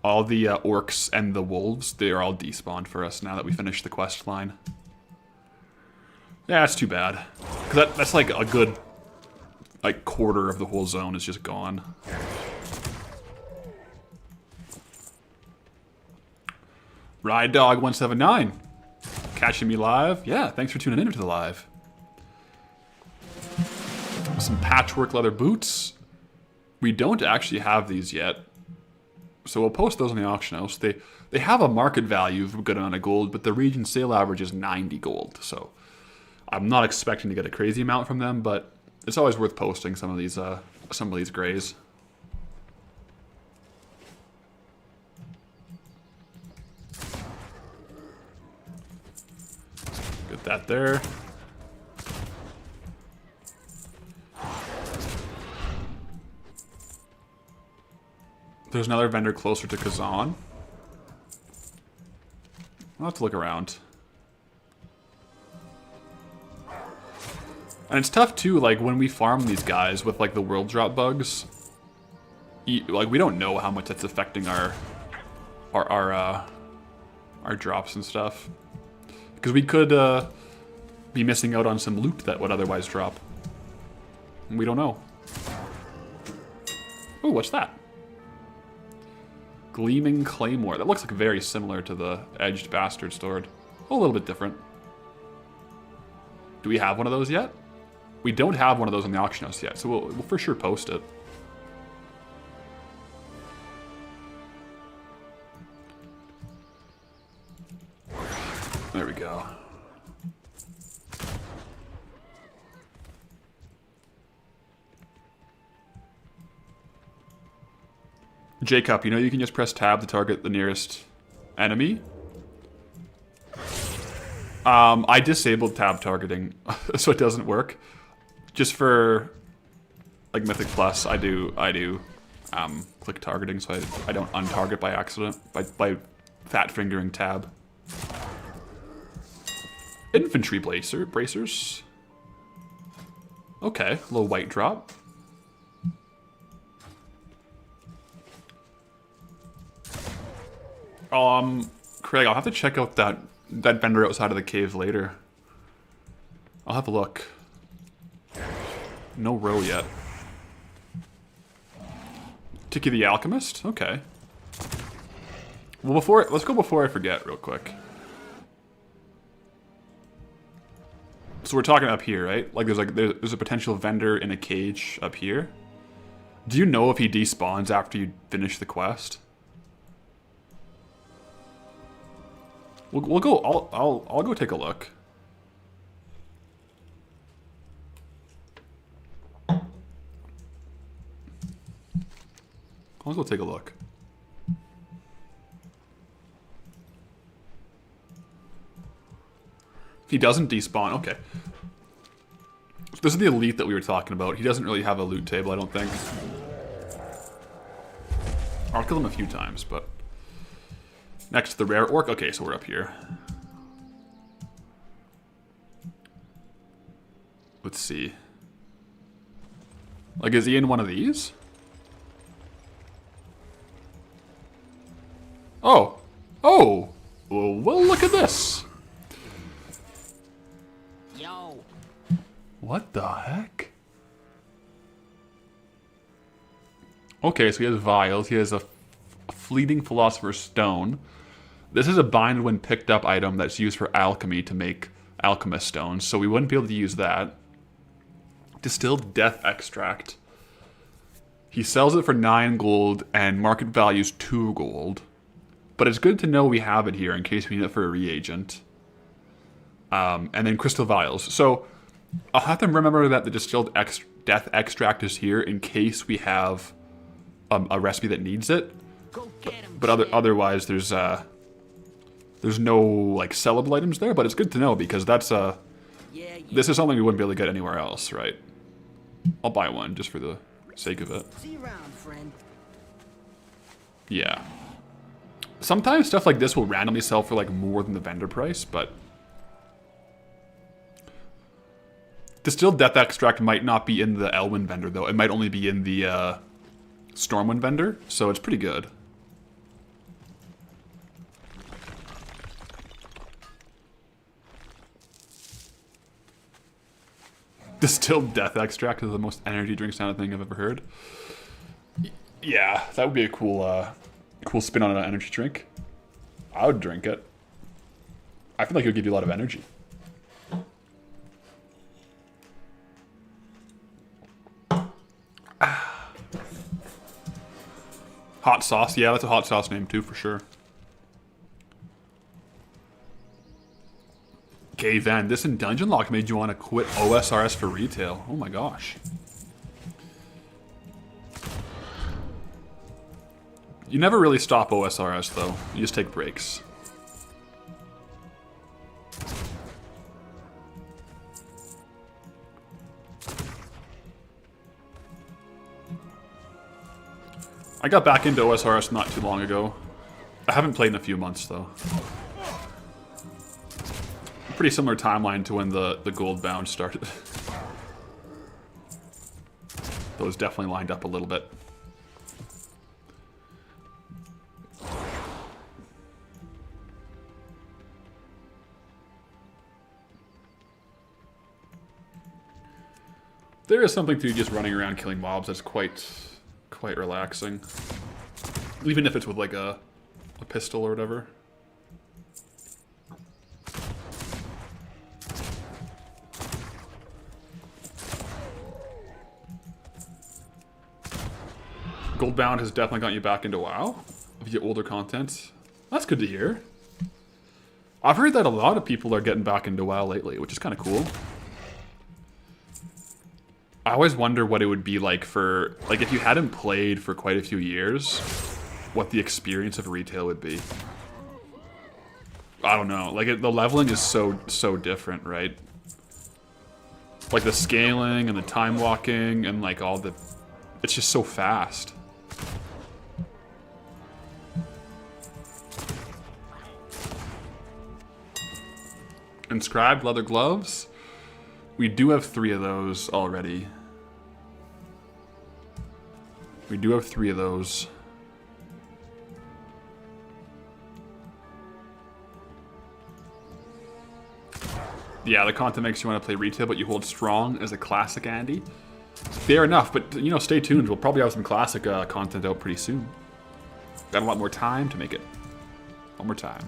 All the orcs and the wolves, they are all despawned for us now that we finished the quest line. Yeah, that's too bad. 'Cause that's like a good like quarter of the whole zone is just gone. Ride Dog 179. Catching me live. Yeah, thanks for tuning in to the live. Some patchwork leather boots. We don't actually have these yet. So we'll post those on the auction house. They have a market value of a good amount of gold, but the region sale average is 90 gold. So I'm not expecting to get a crazy amount from them, but it's always worth posting some of these grays. Get that there. There's another vendor closer to Kazan. I'll have to look around. And it's tough too, like when we farm these guys with like the world drop bugs, like we don't know how much that's affecting our drops and stuff. Because we could be missing out on some loot that would otherwise drop. We don't know. Oh, what's that? Gleaming Claymore. That looks like very similar to the Edged Bastard Sword. Oh, a little bit different. Do we have one of those yet? We don't have one of those on the auction house yet, so we'll for sure post it. There we go. Jacob, you know you can just press tab to target the nearest enemy? I disabled tab targeting, so it doesn't work. Just for like Mythic Plus, I do click targeting, so I don't untarget by accident by fat fingering tab. Infantry bracers. Okay, a little white drop. Craig, I'll have to check out that vendor outside of the cave later. I'll have a look. No row yet. Tiki the Alchemist? Okay. Well, let's go before I forget real quick. So we're talking up here, right? Like there's a potential vendor in a cage up here. Do you know if he despawns after you finish the quest? We'll go. I'll go take a look. I'll go take a look. He doesn't despawn. Okay. So this is the elite that we were talking about. He doesn't really have a loot table, I don't think. I'll kill him a few times, but... Next to the rare orc. Okay, so we're up here. Let's see. Like, is he in one of these? Oh. Oh! Well, look at this! Yo. What the heck? Okay, so he has vials. He has a fleeting Philosopher's Stone. This is a bind when picked up item that's used for alchemy to make alchemist stones, so we wouldn't be able to use that. Distilled Death Extract. He sells it for 9 gold and market value's 2 gold. But it's good to know we have it here in case we need it for a reagent. And then Crystal Vials. So I'll have to remember that the Distilled Death Extract is here in case we have a recipe that needs it. But otherwise, there's no like sellable items there. But it's good to know because that's this is something we wouldn't be able to get anywhere else, right? I'll buy one just for the sake of it. See you around, friend. Yeah. Sometimes stuff like this will randomly sell for like more than the vendor price, but Distilled Death Extract might not be in the Elwyn vendor though. It might only be in the Stormwind vendor, so it's pretty good. Distilled Death Extract is the most energy drink sounding thing I've ever heard. Yeah, that would be a cool cool spin on an energy drink. I would drink it. I feel like it would give you a lot of energy. Hot sauce, yeah, that's a hot sauce name too, for sure. Okay, Van, this in Dungeon Lock made you want to quit OSRS for retail. Oh my gosh. You never really stop OSRS though. You just take breaks. I got back into OSRS not too long ago. I haven't played in a few months, though. Pretty similar timeline to when the Goldbound started. Those definitely lined up a little bit. There is something to just running around killing mobs that's quite relaxing. Even if it's with like a pistol or whatever. Goldbound has definitely gotten you back into WoW via older content. That's good to hear. I've heard that a lot of people are getting back into WoW lately, which is kind of cool. I always wonder what it would be like for, like, if you hadn't played for quite a few years, what the experience of retail would be. I don't know. Like, the leveling is so different, right? Like, the scaling and the time walking and, like, all the... It's just so fast. Inscribed leather gloves? We do have 3 of those already. We do have 3 of those. Yeah, the content makes you want to play retail, but you hold strong as a classic, Andy. Fair enough, but, you know, stay tuned. We'll probably have some classic content out pretty soon. Got a lot more time to make it. One more time.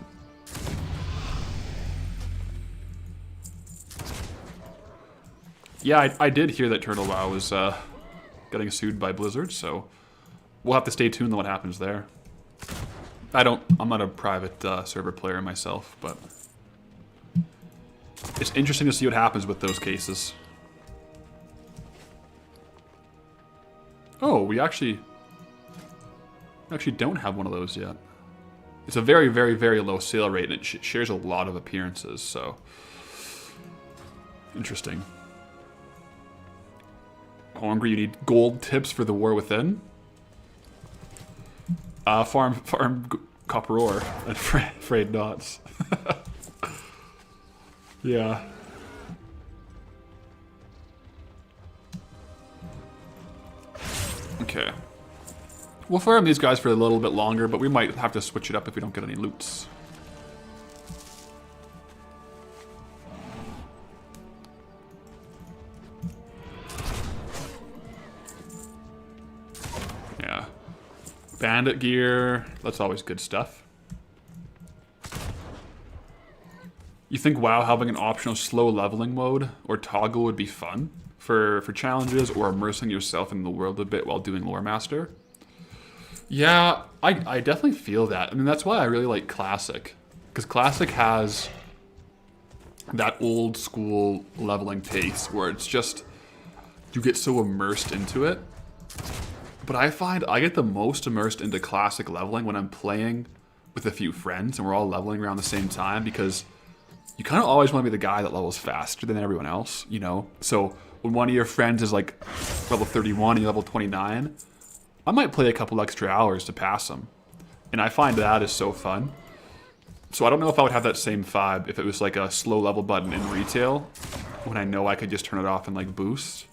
Yeah, I did hear that Turtle WoW was getting sued by Blizzard, so we'll have to stay tuned on what happens there. I'm not a private server player myself, but it's interesting to see what happens with those cases. Oh, we actually don't have one of those yet. It's a very, very, very low sale rate, and it shares a lot of appearances, so interesting. Hungry, you need gold tips for the war within. Farm copper ore and frayed knots. Yeah. Okay. We'll farm these guys for a little bit longer, but we might have to switch it up if we don't get any loots. Yeah. Bandit gear, that's always good stuff. You think WoW having an optional slow leveling mode or toggle would be fun for challenges or immersing yourself in the world a bit while doing Lore Master? Yeah, I definitely feel that. I mean, that's why I really like Classic. Because Classic has that old school leveling pace where it's just, you get so immersed into it. But I find I get the most immersed into Classic leveling when I'm playing with a few friends and we're all leveling around the same time, because you kind of always want to be the guy that levels faster than everyone else, you know? So when one of your friends is like level 31 and you're level 29, I might play a couple extra hours to pass them. And I find that is so fun. So I don't know if I would have that same vibe if it was like a slow level button in retail, when I know I could just turn it off and like boost.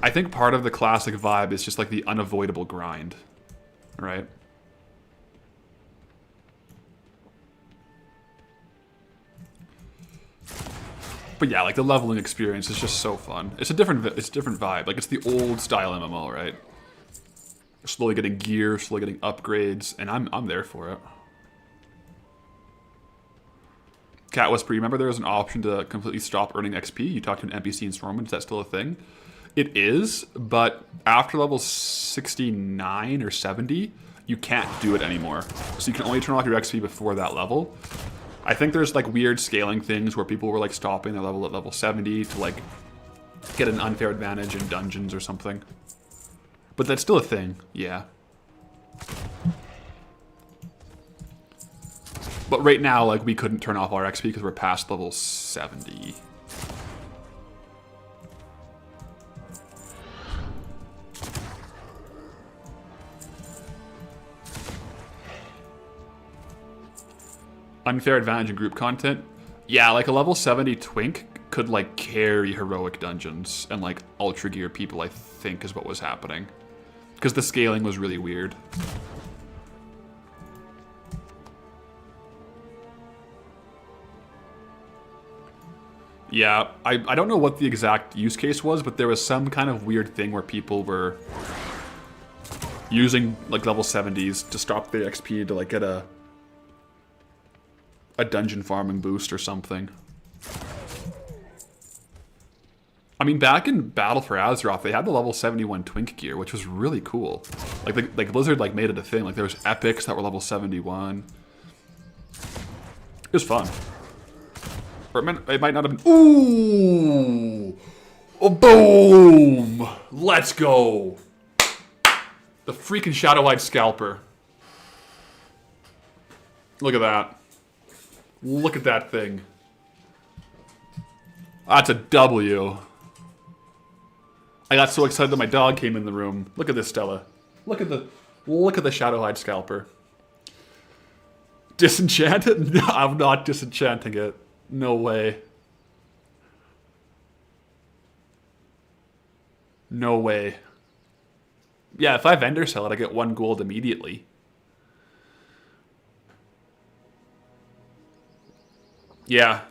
I think part of the Classic vibe is just like the unavoidable grind, right? But yeah, like the leveling experience is just so fun. It's a different vibe. Like it's the old style MMO, right? Slowly getting gear, slowly getting upgrades, and I'm there for it. Cat Whisper, you remember there was an option to completely stop earning XP? You talked to an NPC in Stormwind, is that still a thing? It is, but after level 69 or 70, you can't do it anymore. So you can only turn off your XP before that level. I think there's like weird scaling things where people were like stopping their level at level 70 to like get an unfair advantage in dungeons or something. But that's still a thing, yeah. But right now, like, we couldn't turn off our XP because we're past level 70. Unfair advantage in group content. Yeah, like a level 70 twink could like carry heroic dungeons and like ultra gear people, I think is what was happening. Because the scaling was really weird. Yeah, I don't know what the exact use case was, but there was some kind of weird thing where people were using like level 70s to stop their XP to like get a dungeon farming boost or something. I mean, back in Battle for Azeroth, they had the level 71 twink gear, which was really cool. Like Blizzard like made it a thing. Like there was epics that were level 71. It was fun. Or it might not have been. Ooh! Oh, boom! Let's go! The freaking Shadow-Eyed Scalper. Look at that. Look at that thing. That's a W. I got so excited that my dog came in the room. Look at this, Stella. Look at the Shadow-Eyed Scalper. Disenchanted? No, I'm not disenchanting it. No way. No way. Yeah, if I vendor sell it, I get 1 gold immediately. Yeah.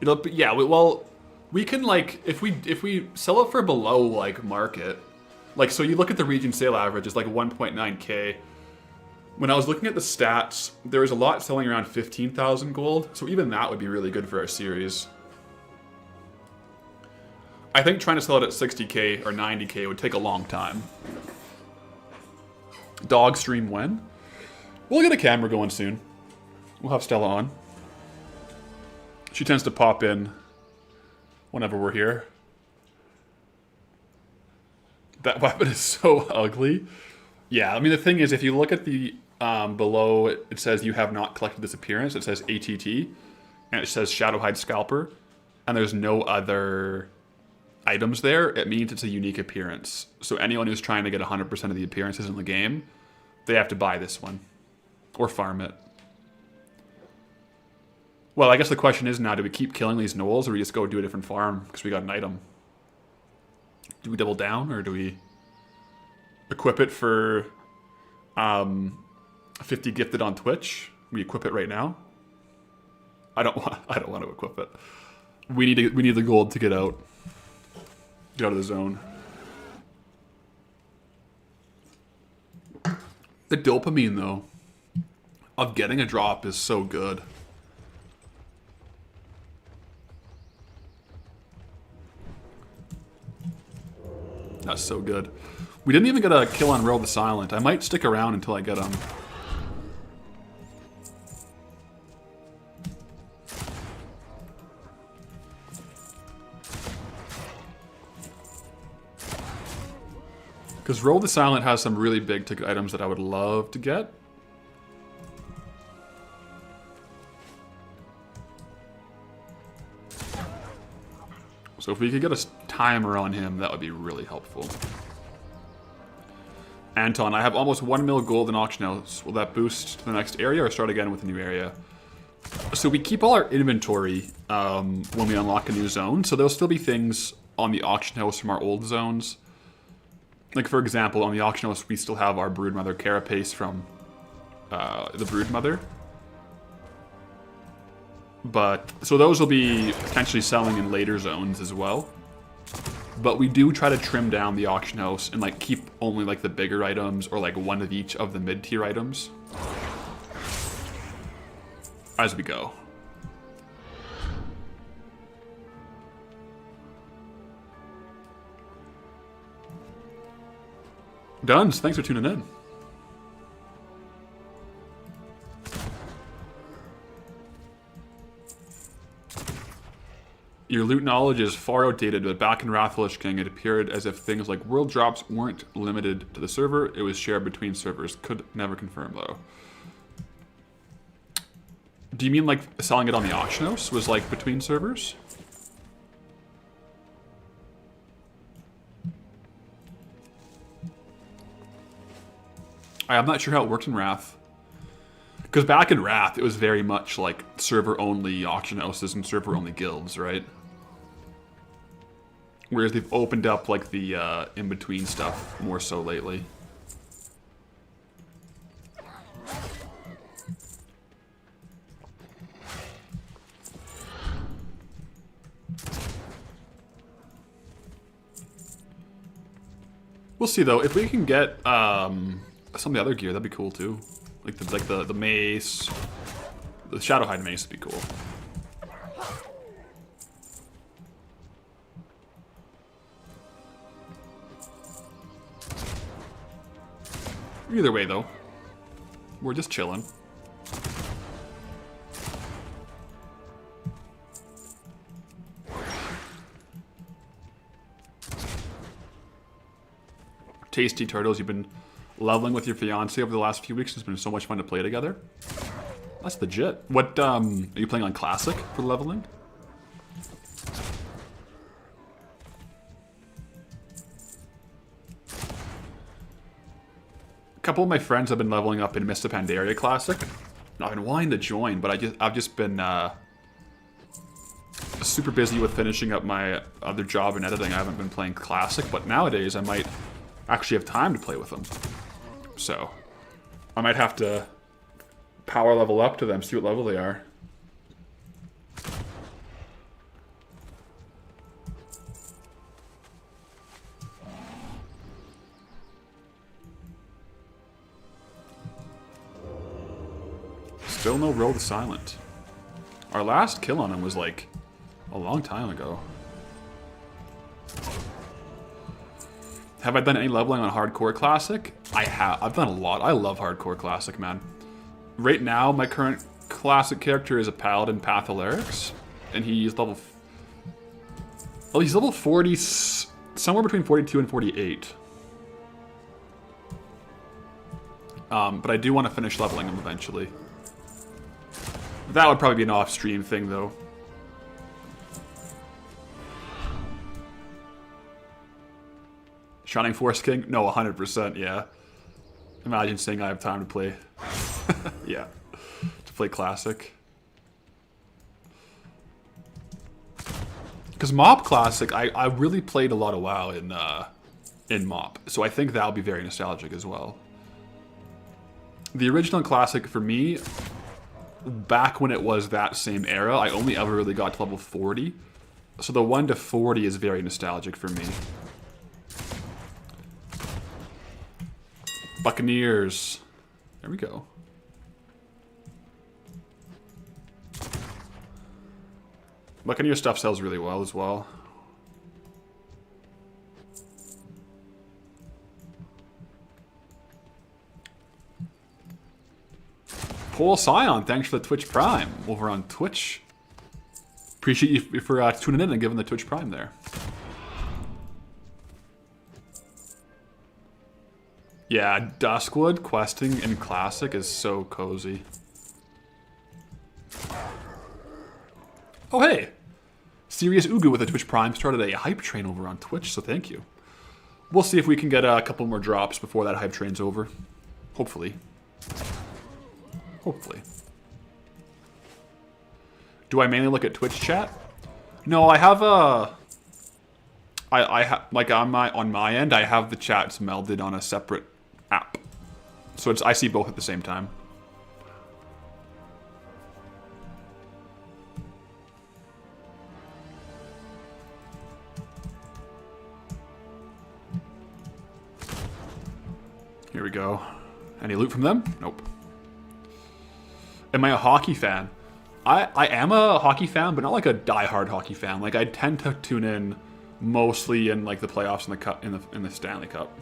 It'll be, yeah, well, we can like if we sell it for below like market, like so you look at the region sale average, it's like 1.9k. When I was looking at the stats, there was a lot selling around 15,000 gold, so even that would be really good for our series. I think trying to sell it at 60k or 90k would take a long time. Dog stream when? We'll get a camera going soon. We'll have Stella on. She tends to pop in whenever we're here. That weapon is so ugly. Yeah, I mean, the thing is, if you look at the below, it says you have not collected this appearance. It says ATT, and it says Shadow-Hide Scalper, and there's no other items there. It means it's a unique appearance. So anyone who's trying to get 100% of the appearances in the game, they have to buy this one or farm it. Well, I guess the question is now, do we keep killing these gnolls or do we just go do a different farm because we got an item? Do we double down or do we equip it for 50 gifted on Twitch? We equip it right now? I don't want to equip it. We need the gold to get out. Get out of the zone. The dopamine though of getting a drop is so good. That's so good. We didn't even get a kill on Roll the Silent. I might stick around until I get him. Because Roll the Silent has some really big ticket items that I would love to get. So if we could get a timer on him, that would be really helpful. Anton, I have almost 1 mil gold in auction house. Will that boost to the next area or start again with a new area? So we keep all our inventory when we unlock a new zone. So there'll still be things on the auction house from our old zones. Like for example, on the auction house, we still have our Broodmother carapace from the Broodmother. But, so those will be potentially selling in later zones as well. But we do try to trim down the auction house and like keep only like the bigger items or like one of each of the mid-tier items as we go. Duns, thanks for tuning in. Your loot knowledge is far outdated, but back in Wrathlish King, it appeared as if things like world drops weren't limited to the server, it was shared between servers. Could never confirm, though. Do you mean like selling it on the auction house was like between servers? I'm not sure how it worked in Wrath. Because back in Wrath, it was very much like server-only auction houses and server-only guilds, right? Whereas they've opened up like the in-between stuff more so lately. We'll see though. If we can get some of the other gear, that'd be cool too. Like the mace, the Shadowhide mace would be cool. Either way though, we're just chilling. Tasty Turtles, you've been leveling with your fiance over the last few weeks. It's been so much fun to play together. That's legit. What, are you playing on Classic for leveling? A couple of my friends have been leveling up in Mr. Pandaria Classic. I've been wanting to join, but I've just been super busy with finishing up my other job and editing. I haven't been playing Classic, but nowadays I might actually have time to play with them. So, I might have to power level up to them, see what level they are. Still no Roll the Silent. Our last kill on him was like a long time ago. Have I done any leveling on Hardcore Classic? I have. I've done a lot. I love Hardcore Classic, man. Right now, my current Classic character is a Paladin Pathalerix, and he's level... Well, he's level 40... somewhere between 42 and 48. But I do want to finish leveling him eventually. That would probably be an off-stream thing, though. Shining Force King? No, 100%, yeah. Imagine saying I have time to play. Yeah. To play Classic. Because MoP Classic, I really played a lot of WoW in MoP. So I think that'll be very nostalgic as well. The original Classic, for me, back when it was that same era, I only ever really got to level 40. So the 1 to 40 is very nostalgic for me. Buccaneers. There we go. Buccaneer stuff sells really well as well. Paul Scion, thanks for the Twitch Prime over on Twitch. Appreciate you for tuning in and giving the Twitch Prime there. Yeah, Duskwood questing in Classic is so cozy. Oh hey! Serious Ugu with a Twitch Prime started a hype train over on Twitch, so thank you. We'll see if we can get a couple more drops before that hype train's over. Hopefully. Hopefully. Do I mainly look at Twitch chat? No, I have a... like on my end, I have the chats melded on a separate app. So I see both at the same time. Here we go. Any loot from them? Nope. Am I a hockey fan? I am a hockey fan, but not like a die-hard hockey fan. Like I tend to tune in mostly in like the playoffs and the cup in the Stanley Cup.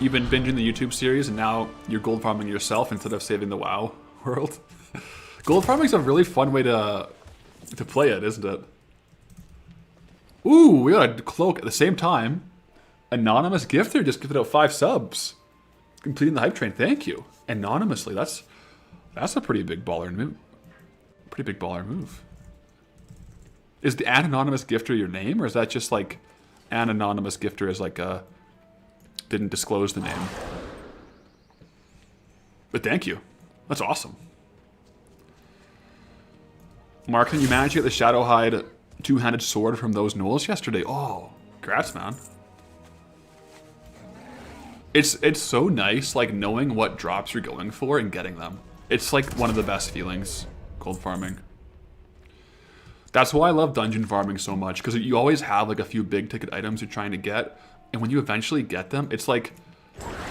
You've been binging the YouTube series and now you're gold farming yourself instead of saving the WoW world. Gold farming's a really fun way to play it, isn't it? Ooh, we got a cloak at the same time. Anonymous Gifter just gifted out 5 subs. Completing the hype train, thank you. Anonymously, that's a pretty big baller move. Pretty big baller move. Is the anonymous gifter your name, or is that just like an anonymous gifter is like a didn't disclose the name? But thank you. That's awesome. Mark, can you manage to get the Shadowhide two-handed sword from those gnolls yesterday? Oh, congrats, man. It's so nice, like, knowing what drops you're going for and getting them. It's, like, one of the best feelings, gold farming. That's why I love dungeon farming so much, because you always have, like, a few big-ticket items you're trying to get, and when you eventually get them, it's, like,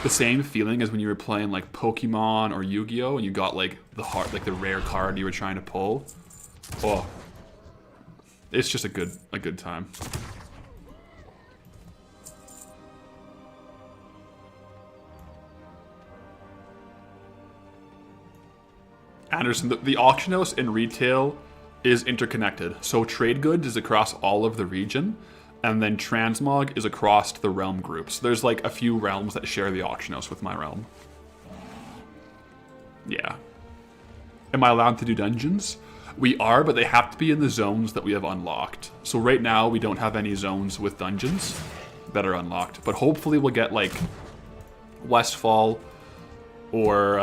the same feeling as when you were playing, like, Pokemon or Yu-Gi-Oh! And you got, like, the rare card you were trying to pull. Oh. It's just a good time. Anderson, the auction house in retail is interconnected. So trade goods is across all of the region, and then transmog is across the realm groups. So there's like a few realms that share the auction house with my realm. Yeah. Am I allowed to do dungeons? We are, but they have to be in the zones that we have unlocked. So right now we don't have any zones with dungeons that are unlocked, but hopefully we'll get like Westfall or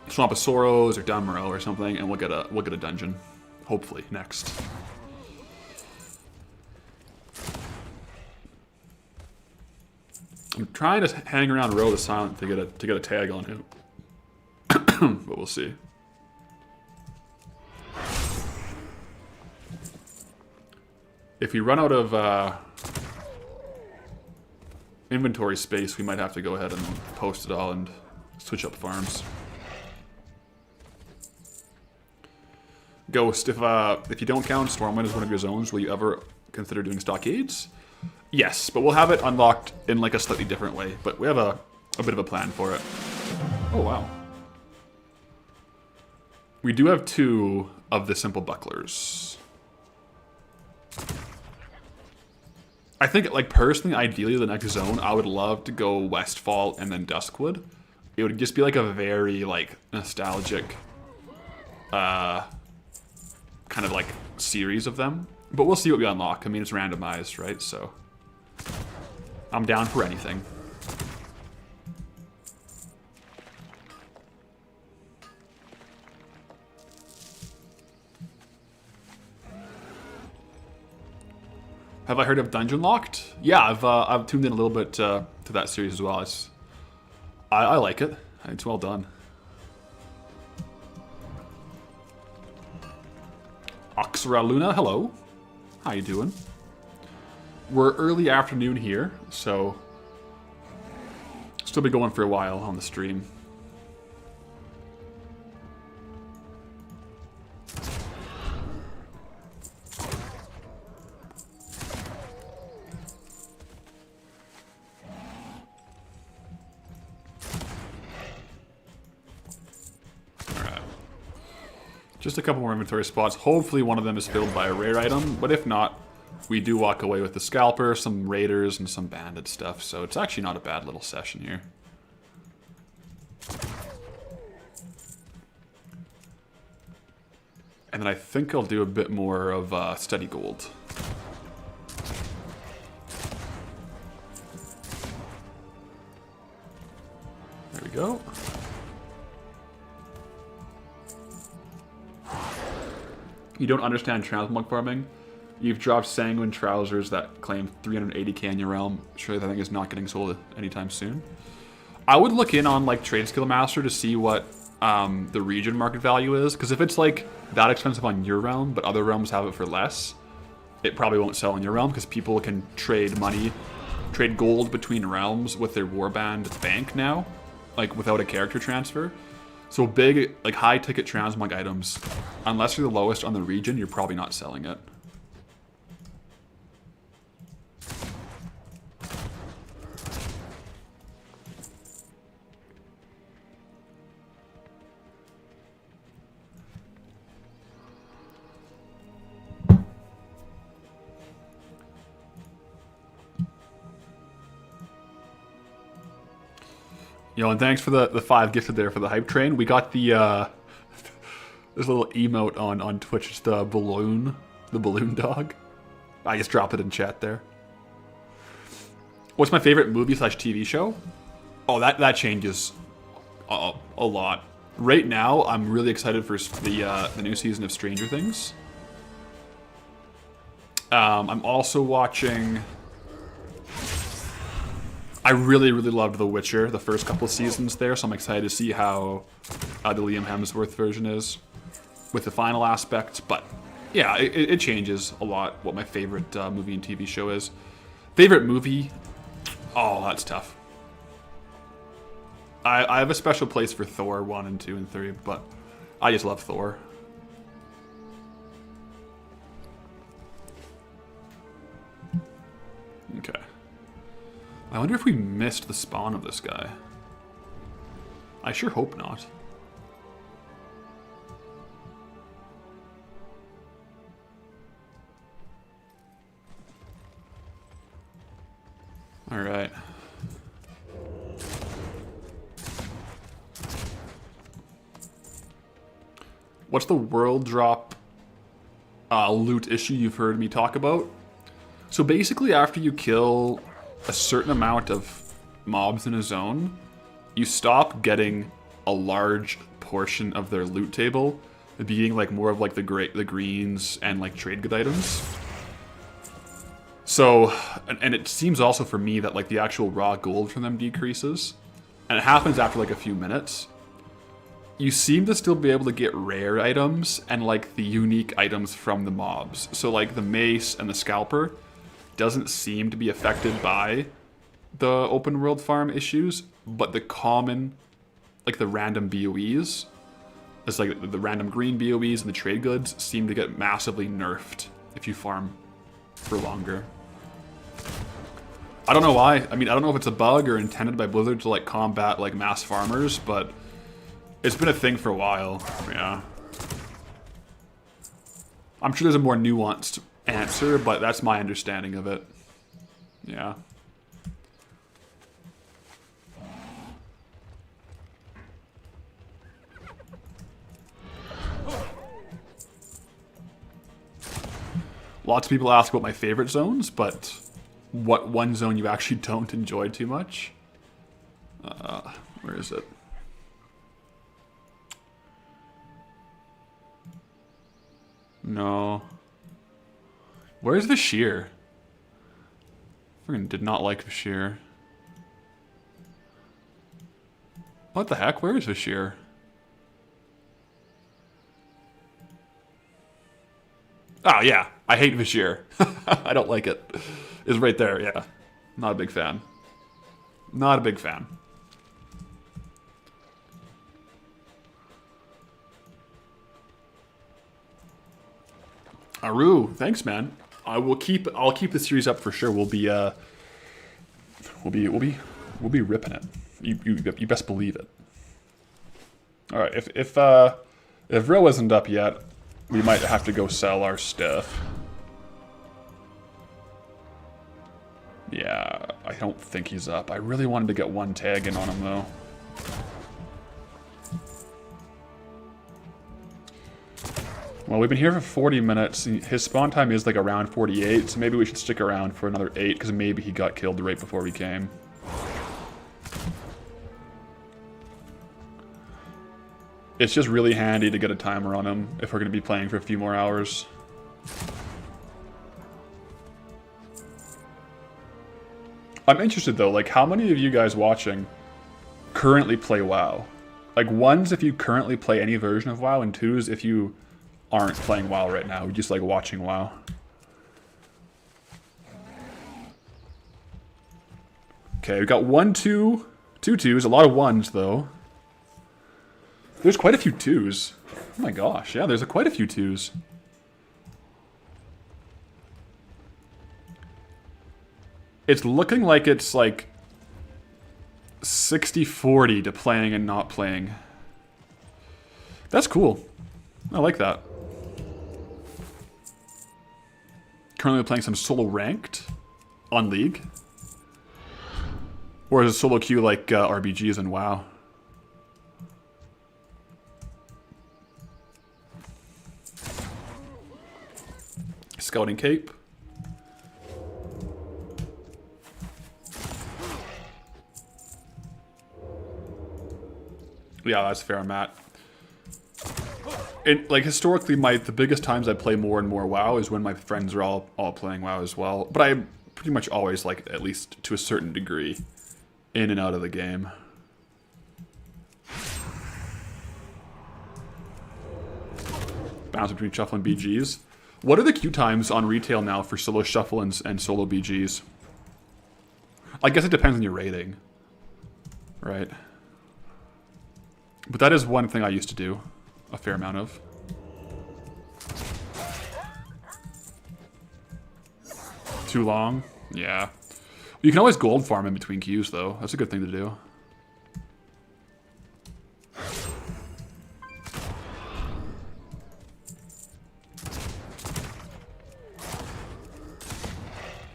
Swamp of Sorrows or Dunmorrow or something, and we'll get a dungeon, hopefully next. I'm trying to hang around Row the Silent to get a tag on him, but we'll see. If we run out of inventory space, we might have to go ahead and post it all and switch up farms. Ghost, if you don't count Stormwind as one of your zones, will you ever consider doing stockades? Yes, but we'll have it unlocked in like a slightly different way. But we have a bit of a plan for it. Oh wow. We do have 2 of the simple bucklers. I think, like, personally, ideally, the next zone, I would love to go Westfall and then Duskwood. It would just be, like, a very, like, nostalgic, kind of, like, series of them. But we'll see what we unlock. I mean, it's randomized, right? So, I'm down for anything. Have I heard of Dungeon Locked? Yeah, I've tuned in a little bit to that series as well. I like it. It's well done. Oxra Luna, hello. How you doing? We're early afternoon here, so still be going for a while on the stream. Just a couple more inventory spots. Hopefully one of them is filled by a rare item, but if not, we do walk away with the Scalper, some Raiders, and some Bandit stuff, so it's actually not a bad little session here. And then I think I'll do a bit more of Steady Gold. There we go. You don't understand transmog farming? You've dropped Sanguine Trousers that claim 380k in your realm. Surely that thing is not getting sold anytime soon. I would look in on like Trade Skill Master to see what the region market value is, because if it's like that expensive on your realm, but other realms have it for less, it probably won't sell in your realm because people can trade money, trade gold between realms with their Warband bank now, like without a character transfer. So big, like high ticket transmog items, unless you're the lowest on the region, you're probably not selling it. Yo, and thanks for the 5 gifted there for the hype train. We got the There's a little emote on Twitch. It's the balloon dog. I just drop it in chat there. What's my favorite movie / TV show? Oh, that changes a lot. Right now, I'm really excited for the new season of Stranger Things. I'm also watching... I really loved The Witcher, the first couple seasons there, so I'm excited to see how the Liam Hemsworth version is with the final aspects. But yeah, it changes a lot what my favorite movie and TV show is. Favorite movie? Oh, that's tough. I have a special place for Thor 1 and 2 and 3, but I just love Thor. Okay. I wonder if we missed the spawn of this guy. I sure hope not. All right. What's the world drop loot issue you've heard me talk about? So basically, after you kill a certain amount of mobs in a zone, you stop getting a large portion of their loot table, being like more of like the greens and like trade good items. So, and it seems also for me that like the actual raw gold from them decreases, and it happens after like a few minutes. You seem to still be able to get rare items and like the unique items from the mobs. So like the mace and the scalper doesn't seem to be affected by the open world farm issues, but the common, like the random BOEs, it's like the random green BOEs and the trade goods seem to get massively nerfed if you farm for longer. I don't know why. I mean, I don't know if it's a bug or intended by Blizzard to like combat like mass farmers, but it's been a thing for a while. Yeah. I'm sure there's a more nuanced answer, but that's my understanding of it. Yeah. Lots of people ask about my favorite zones, but what one zone you actually don't enjoy too much? Where is it? No. Where's the shear? Freaking did not like the shear. What the heck? Where is the shear? Oh yeah, I hate the shear. I don't like it. It's right there, yeah. Not a big fan. Not a big fan. Aru, thanks, man. I'll keep the series up for sure. We'll be ripping it. You best believe it. All right, if Ro isn't up yet, we might have to go sell our stuff. Yeah, I don't think he's up. I really wanted to get one tag in on him though. Well, we've been here for 40 minutes. His spawn time is like around 48, so maybe we should stick around for another 8, because maybe he got killed right before we came. It's just really handy to get a timer on him if we're going to be playing for a few more hours. I'm interested though, like how many of you guys watching currently play WoW? Like 1's if you currently play any version of WoW, and 2's if you aren't playing WoW right now, we just like watching WoW. Okay, we got 1, 2, 2 2s, a lot of 1s though. There's quite a few 2s. Oh my gosh, yeah, there's quite a few 2s. It's looking like it's like 60-40 to playing and not playing. That's cool. I like that. Currently playing some solo ranked on League. Or is it solo queue like RBGs and WoW? scouting cape. Yeah, that's fair, Matt. And like historically, the biggest times I play more and more WoW is when my friends are all playing WoW as well. But I'm pretty much always, like, at least to a certain degree, in and out of the game. Bounce between shuffle and BGs. What are the queue times on retail now for solo shuffle and solo BGs? I guess it depends on your rating, right? But that is one thing I used to do a fair amount of. Too long? Yeah. You can always gold farm in between queues, though. That's a good thing to do.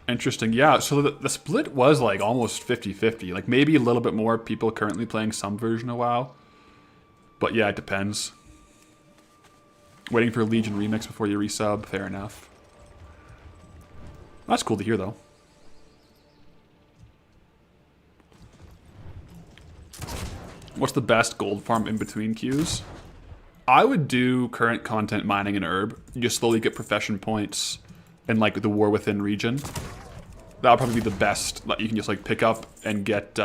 Interesting. Yeah, so the split was like almost 50-50. Like maybe a little bit more people currently playing some version of WoW. But yeah, it depends. Waiting for a Legion remix before you resub, fair enough. That's cool to hear, though. What's the best gold farm in between queues? I would do current content mining and herb. You just slowly get profession points in like the War Within region. That would probably be the best that you can just like pick up and get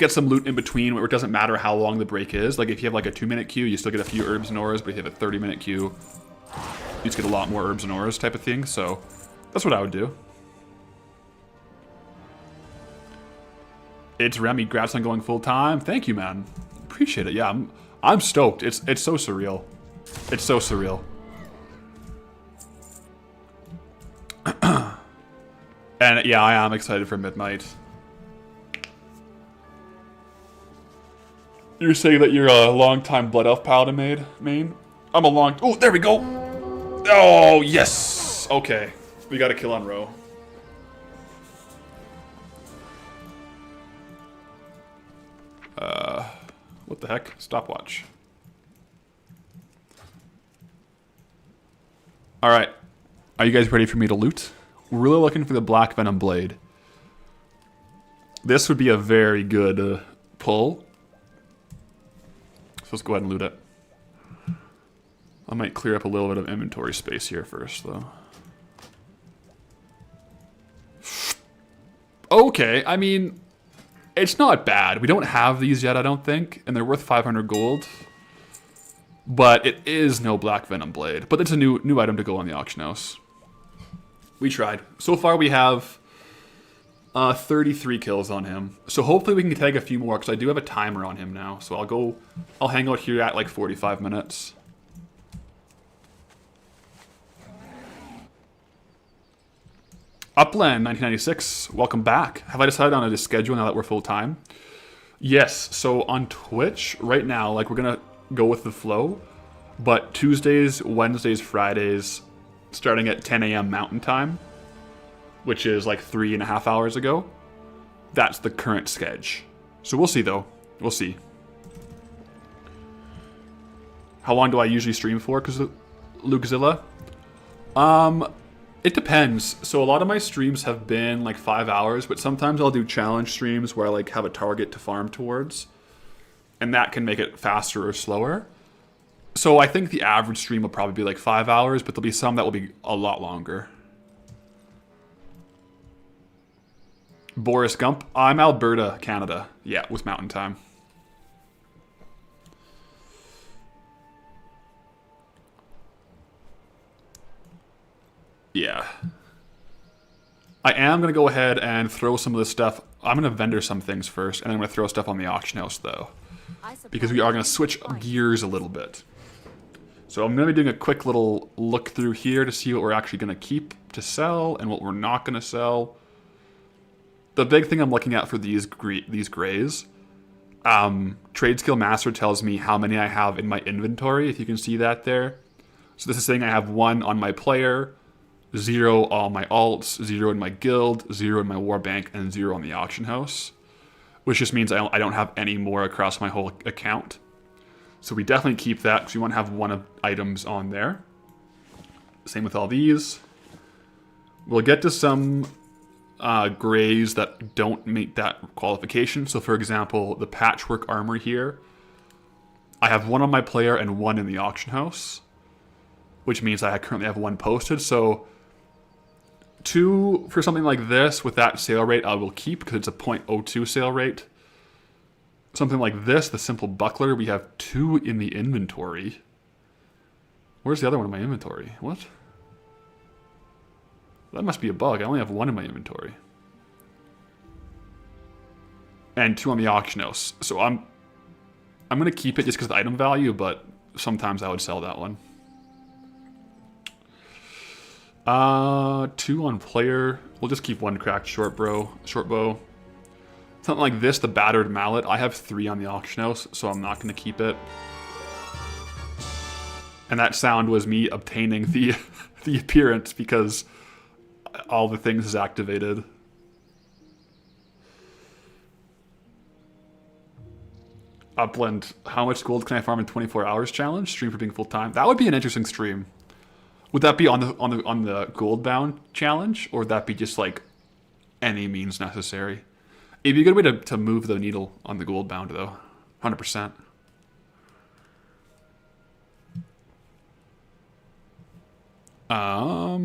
some loot in between where it doesn't matter how long the break is. Like if you have like a 2-minute queue, you still get a few herbs and ores, but if you have a 30-minute queue, you just get a lot more herbs and ores type of thing. So that's what I would do. It's Remy, congrats on going full time. Thank you, man. Appreciate it. Yeah, I'm stoked. It's so surreal. It's so surreal. And yeah, I am excited for Midnight. You're saying that you're a long-time Blood Elf Paladin main? I'm a long... Oh, there we go! Oh, yes! Okay. We got a kill on row. What the heck? Stopwatch. Alright. Are you guys ready for me to loot? We're really looking for the Black Venom Blade. This would be a very good pull. So let's go ahead and loot it. I might clear up a little bit of inventory space here first, though. Okay, I mean, it's not bad. We don't have these yet, I don't think, and they're worth 500 gold. But it is no Black Venom Blade. But it's a new item to go on the auction house. We tried. So far we have 33 kills on him. So hopefully we can tag a few more, because I do have a timer on him now. So I'll hang out here at like 45 minutes. Upland 1996, welcome back. Have I decided on a schedule now that we're full time? Yes, so on Twitch right now, like we're gonna go with the flow, but Tuesdays, Wednesdays, Fridays, starting at 10 a.m. Mountain Time, which is like 3.5 hours ago. That's the current schedule. So we'll see though. We'll see. How long do I usually stream for, Lukezilla? It depends. So a lot of my streams have been like 5 hours, but sometimes I'll do challenge streams where I like have a target to farm towards. And that can make it faster or slower. So I think the average stream will probably be like 5 hours, but there'll be some that will be a lot longer. Boris Gump. I'm Alberta, Canada. Yeah, with Mountain Time. Yeah. I am going to go ahead and throw some of this stuff. I'm going to vendor some things first, and then I'm going to throw stuff on the auction house, though. Because we are going to switch gears a little bit. So I'm going to be doing a quick little look through here to see what we're actually going to keep to sell and what we're not going to sell. The big thing I'm looking at for these grays, Trade Skill Master tells me how many I have in my inventory, if you can see that there. So this is saying I have 1 on my player, 0 on my alts, 0 in my guild, 0 in my war bank, and 0 on the auction house. Which just means I don't have any more across my whole account. So we definitely keep that because we want to have 1 of items on there. Same with all these. We'll get to some grays that don't meet that qualification. So for example, the patchwork armor here, I have one on my player and one in the auction house, which means I currently have one posted. So 2 for something like this with that sale rate I will keep because it's a 0.02 sale rate. Something like this, the simple buckler, we have 2 in the inventory. Where's the other one in my inventory? What? That must be a bug. I only have 1 in my inventory. And 2 on the auction house. So I'm going to keep it just because of the item value, but sometimes I would sell that one. 2 on player. We'll just keep 1 cracked short bow. Something like this, the battered mallet. I have 3 on the auction house, so I'm not going to keep it. And that sound was me obtaining the the appearance because all the things is activated. Upland, how much gold can I farm in 24 hours challenge? Stream for being full time. That would be an interesting stream. Would that be on the Goldbound challenge, or would that be just like any means necessary? It'd be a good way to move the needle on the Goldbound though, 100%.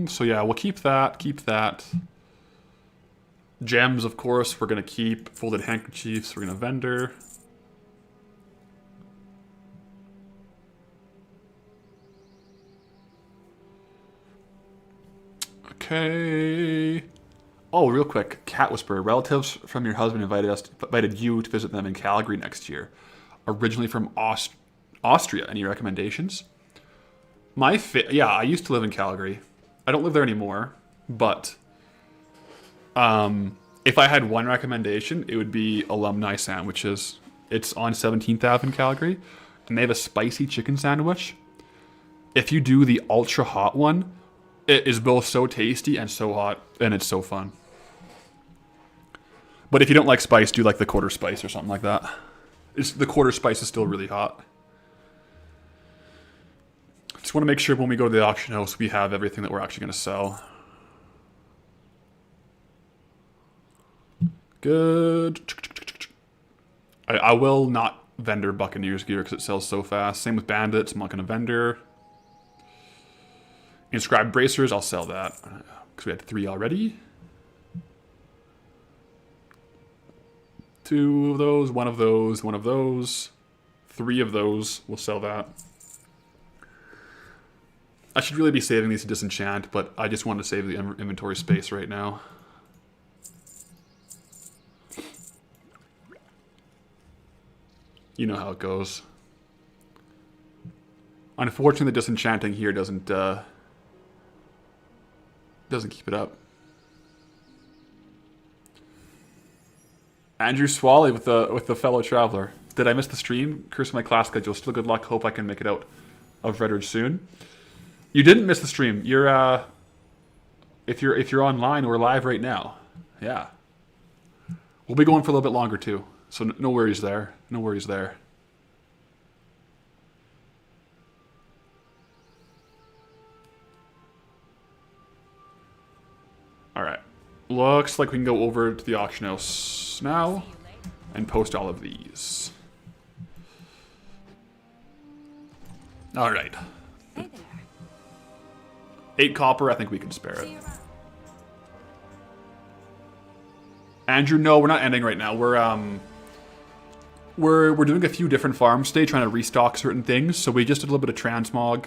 So yeah, we'll keep that. Gems, of course, we're gonna keep. Folded handkerchiefs, we're gonna vendor. Okay. Oh, real quick, Cat Whisperer. Relatives from your husband invited you to visit them in Calgary next year. Originally from Austria. Any recommendations? Yeah, I used to live in Calgary. I don't live there anymore, but if I had one recommendation, it would be Alumni Sandwiches. It's on 17th Ave in Calgary, and they have a spicy chicken sandwich. If you do the ultra hot one, it is both so tasty and so hot, and it's so fun. But if you don't like spice, do like the quarter spice or something like that. The quarter spice is still really hot. Just want to make sure when we go to the auction house, we have everything that we're actually going to sell. Good. I will not vendor Buccaneers gear because it sells so fast. Same with Bandits. I'm not going to vendor. Inscribed bracers, I'll sell that because we had 3 already. 2 of those, 1 of those, 1 of those. 3 of those, we'll sell that. I should really be saving these to disenchant, but I just want to save the inventory space right now. You know how it goes. Unfortunately, the disenchanting here doesn't keep it up. Andrew Swally with the fellow traveler. Did I miss the stream? Curse my class schedule. Still good luck. Hope I can make it out of Red Ridge soon. You didn't miss the stream. You're if you're online, we're live right now. Yeah. We'll be going for a little bit longer too. So no worries there. No worries there. All right. Looks like we can go over to the auction house now and post all of these. All right. Hey there. 8 copper, I think we can spare it. Andrew, no, we're not ending right now. We're doing a few different farms today, trying to restock certain things. So we just did a little bit of transmog,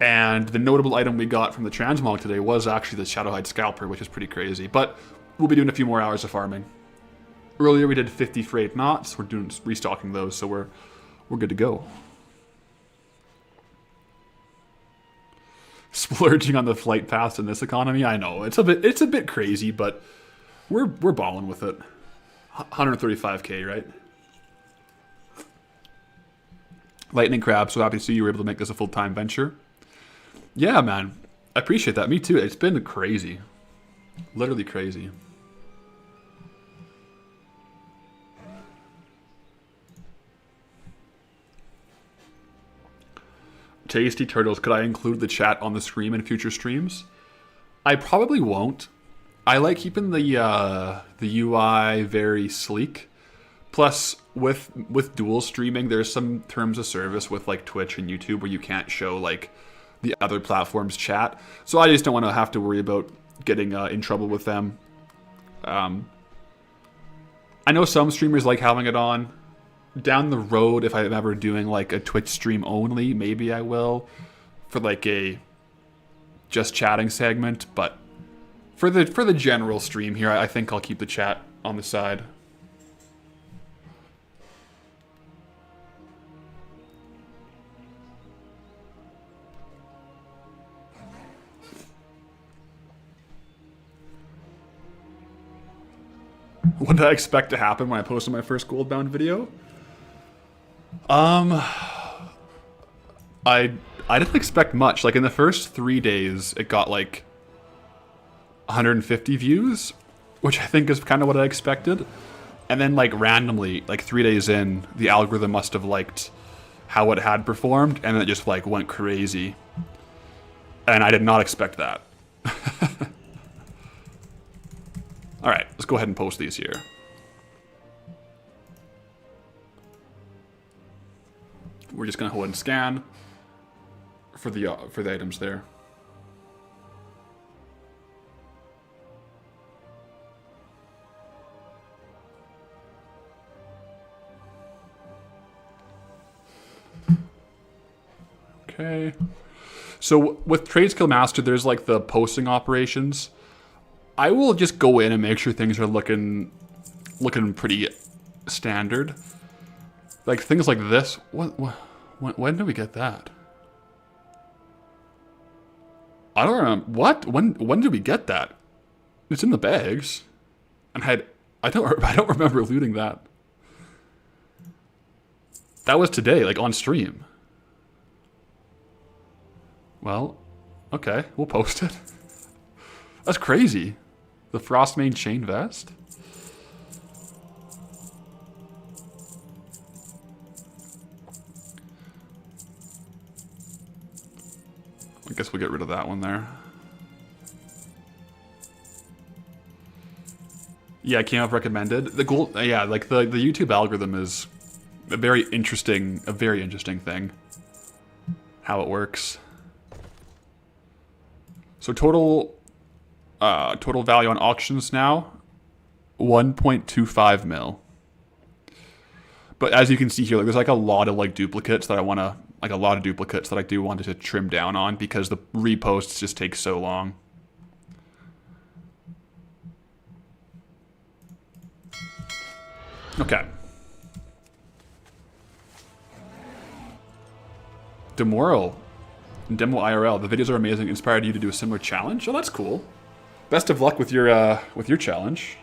and the notable item we got from the transmog today was actually the Shadowhide Scalper, which is pretty crazy. But we'll be doing a few more hours of farming. Earlier we did 50 Frayed knots. We're doing restocking those, so we're good to go. Splurging on the flight pass in this economy, I know it's a bit crazy, but we're balling with it. 135k, right? Lightning Crab, so happy to see you were able to make this a full-time venture. Yeah, man, I appreciate that. Me too. It's been crazy, literally crazy. Tasty Turtles, could I include the chat on the stream in future streams? I probably won't. I like keeping the UI very sleek. Plus, with dual streaming, there's some terms of service with like Twitch and YouTube where you can't show like the other platforms' chat. So I just don't want to have to worry about getting in trouble with them. I know some streamers like having it on. Down the road, if I'm ever doing like a Twitch stream only, maybe I will for like a just chatting segment. But for the general stream here, I think I'll keep the chat on the side. What did I expect to happen when I posted my first Goldbound video? I didn't expect much. Like in the first 3 days, it got like 150 views, which I think is kind of what I expected. And then like randomly, like 3 days in, the algorithm must have liked how it had performed, and then it just like went crazy. And I did not expect that. All right, let's go ahead and post these here. We're just gonna go ahead and scan for the items there. Okay. So with Trade Skill Master, there's like the posting operations. I will just go in and make sure things are looking pretty standard. Like things like this. When did we get that? I don't remember. What? When did we get that? It's in the bags, and I don't remember looting that. That was today, like on stream. Well, okay, we'll post it. That's crazy. The Frostmane chain vest? I guess we'll get rid of that one there. Yeah, it came up recommended. The gold, yeah, like the YouTube algorithm is a very interesting thing. How it works. So total value on auctions now, 1.25 mil. But as you can see here, like, there's like a lot of like duplicates that I want to, like a lot of duplicates that I do want to trim down on because the reposts just take so long. Okay. Demoral. Demo IRL. The videos are amazing. Inspired you to do a similar challenge? Oh, that's cool. Best of luck with your challenge.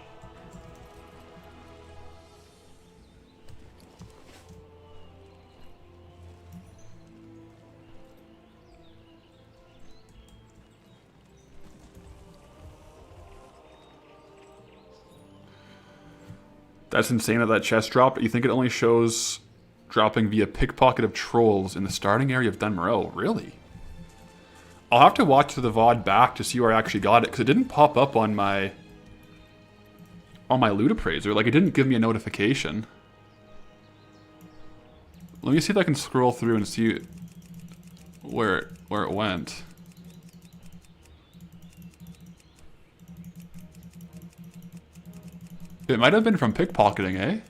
That's insane that chest dropped. You think it only shows dropping via pickpocket of trolls in the starting area of Dunmoreau? Really? I'll have to watch the VOD back to see where I actually got it, because it didn't pop up on my loot appraiser. Like, it didn't give me a notification. Let me see if I can scroll through and see where it went. It might have been from pickpocketing, eh?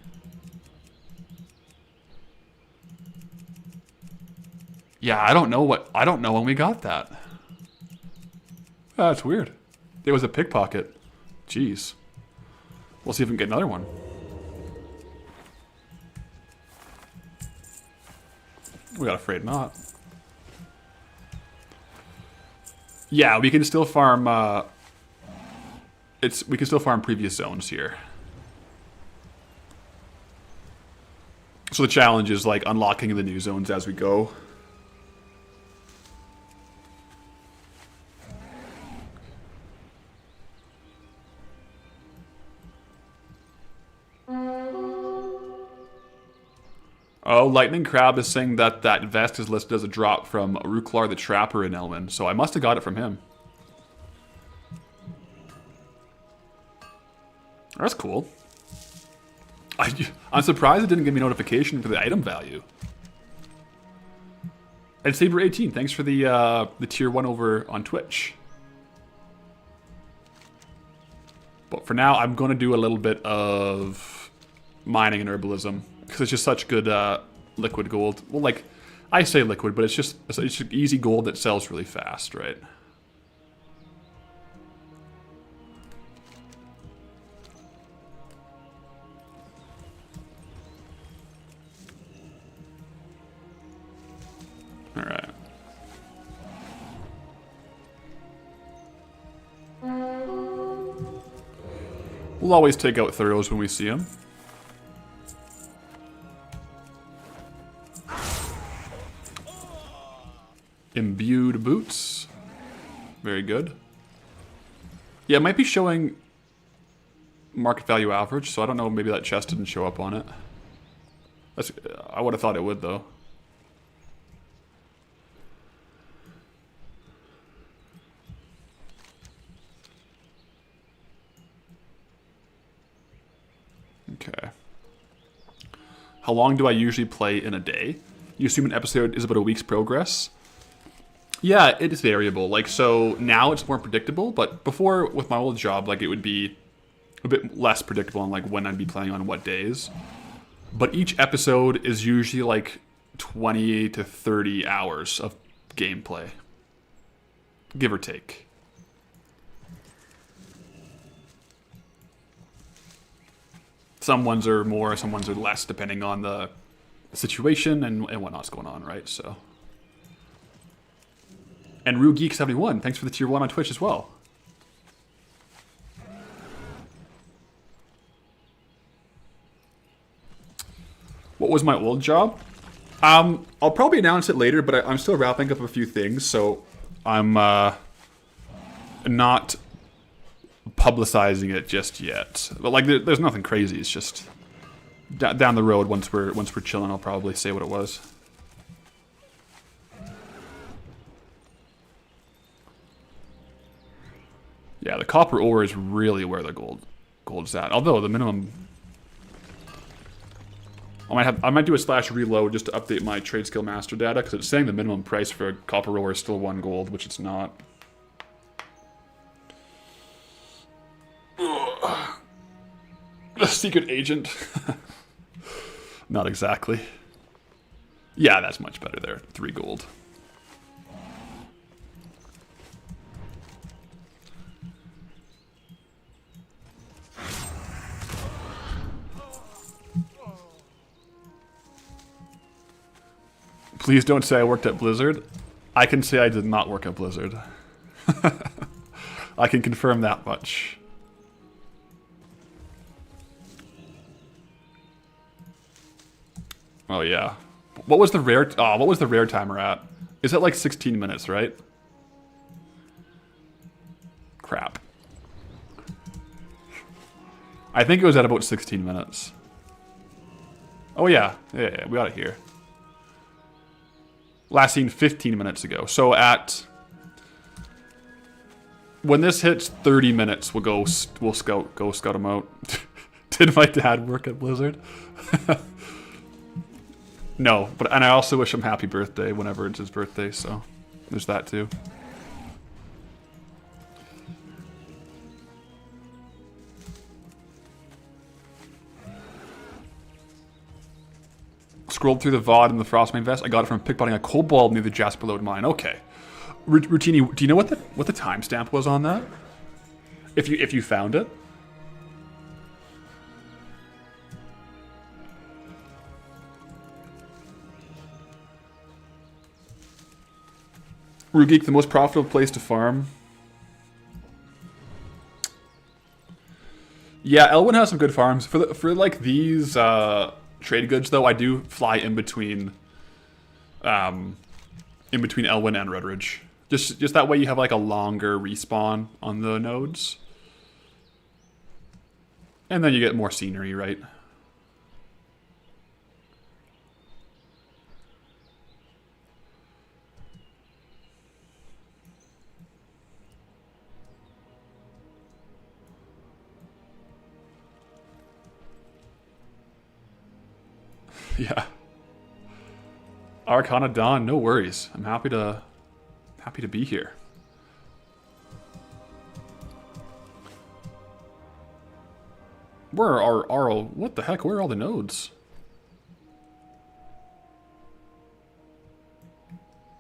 Yeah, I don't know when we got that. That's weird. It was a pickpocket. Jeez. We'll see if we can get another one. We got a Frayed knot. Yeah, we can still farm we can still farm previous zones here. So the challenge is like unlocking the new zones as we go. Oh, Lightning Crab is saying that that vest is listed as a drop from Ruklar the Trapper in Elwyn, so I must have got it from him. That's cool. I'm surprised it didn't give me notification for the item value. And Saber18, thanks for the tier 1 over on Twitch. But for now, I'm going to do a little bit of mining and herbalism. Because it's just such good liquid gold. Well, like, I say liquid, but it's just easy gold that sells really fast, right? Alright. We'll always take out Thuros when we see them. Imbued boots. Very good. Yeah, it might be showing market value average, so I don't know, maybe that chest didn't show up on it. I would have thought it would, though. Okay. How long do I usually play in a day? You assume an episode is about a week's progress? Yeah, it is variable. Like, so now it's more predictable, but before, with my old job, like, it would be a bit less predictable on, like, when I'd be playing on what days. But each episode is usually, like, 20 to 30 hours of gameplay. Give or take. Some ones are more, some ones are less, depending on the situation and whatnot's going on, right? So. And RueGeek71, thanks for the tier 1 on Twitch as well. What was my old job? I'll probably announce it later, but I'm still wrapping up a few things, so I'm not publicizing it just yet. But like, there's nothing crazy. It's just down the road. Once we're chilling, I'll probably say what it was. Yeah, the copper ore is really where the gold's at. Although the minimum, I might do a slash reload just to update my trade skill master data, because it's saying the minimum price for copper ore is still 1 gold, which it's not. A secret agent. Not exactly. Yeah, that's much better there. 3 gold. Please don't say I worked at Blizzard. I can say I did not work at Blizzard. I can confirm that much. Oh yeah. What was the rare timer at? Is it like 16 minutes, right? Crap. I think it was at about 16 minutes. Oh yeah, we got it here. Last seen 15 minutes ago. So when this hits 30 minutes, we'll scout them out. Did my dad work at Blizzard? No, and I also wish him happy birthday whenever it's his birthday, so there's that too. Scrolled through the VOD in the Frostmane vest. I got it from pickpocketing a cobalt near the Jasper Lode mine. Okay. Routini, do you know what the timestamp was on that? If you found it? RueGeek, the most profitable place to farm. Yeah, Elwyn has some good farms. For like these trade goods though, I do fly in between Elwyn and Redridge. Just that way you have like a longer respawn on the nodes. And then you get more scenery, right? Yeah. Arcana Dawn, no worries. I'm happy to be here. Where are what the heck? Where are all the nodes?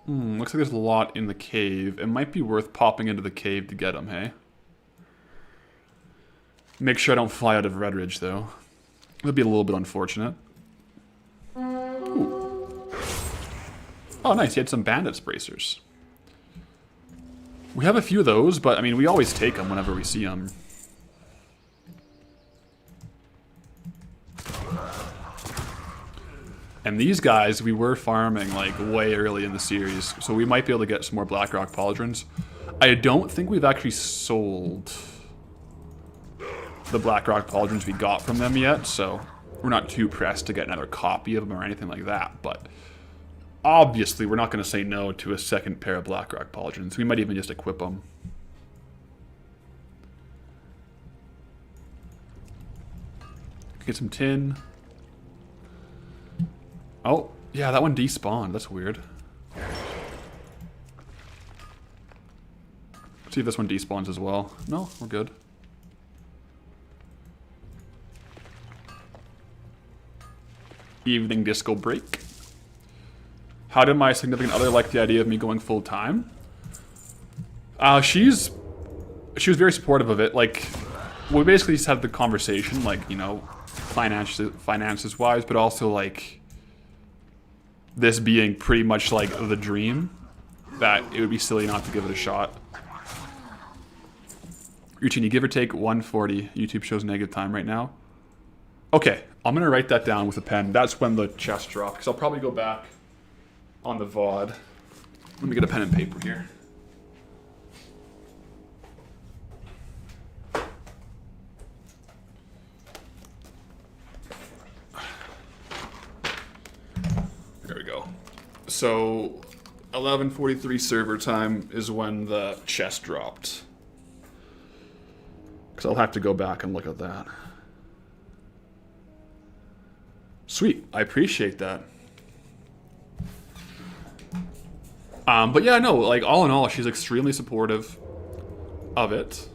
Looks like there's a lot in the cave. It might be worth popping into the cave to get them, hey? Make sure I don't fly out of Redridge, though. That'd be a little bit unfortunate. Ooh. Oh, nice. He had some bandits bracers. We have a few of those, but, I mean, we always take them whenever we see them. And these guys, we were farming, like, way early in the series, so we might be able to get some more Blackrock Pauldrons. I don't think we've actually sold the Blackrock Pauldrons we got from them yet, so we're not too pressed to get another copy of them or anything like that, but obviously we're not going to say no to a second pair of Blackrock Pauldrons. We might even just equip them. Get some tin. Oh, yeah, that one despawned. That's weird. Let's see if this one despawns as well. No, we're good. Evening disco break. How did my significant other like the idea of me going full time? She was very supportive of it. Like, we basically just had the conversation, like, you know, finances wise, but also like this being pretty much like the dream, that it would be silly not to give it a shot. Routine, you give or take 140. YouTube shows negative time right now. Okay, I'm gonna write that down with a pen. That's when the chest dropped, because I'll probably go back on the VOD. Let me get a pen and paper here. There we go. So, 11:43 server time is when the chest dropped. Because I'll have to go back and look at that. Sweet, I appreciate that. But yeah, no, like, all in all, she's extremely supportive of it.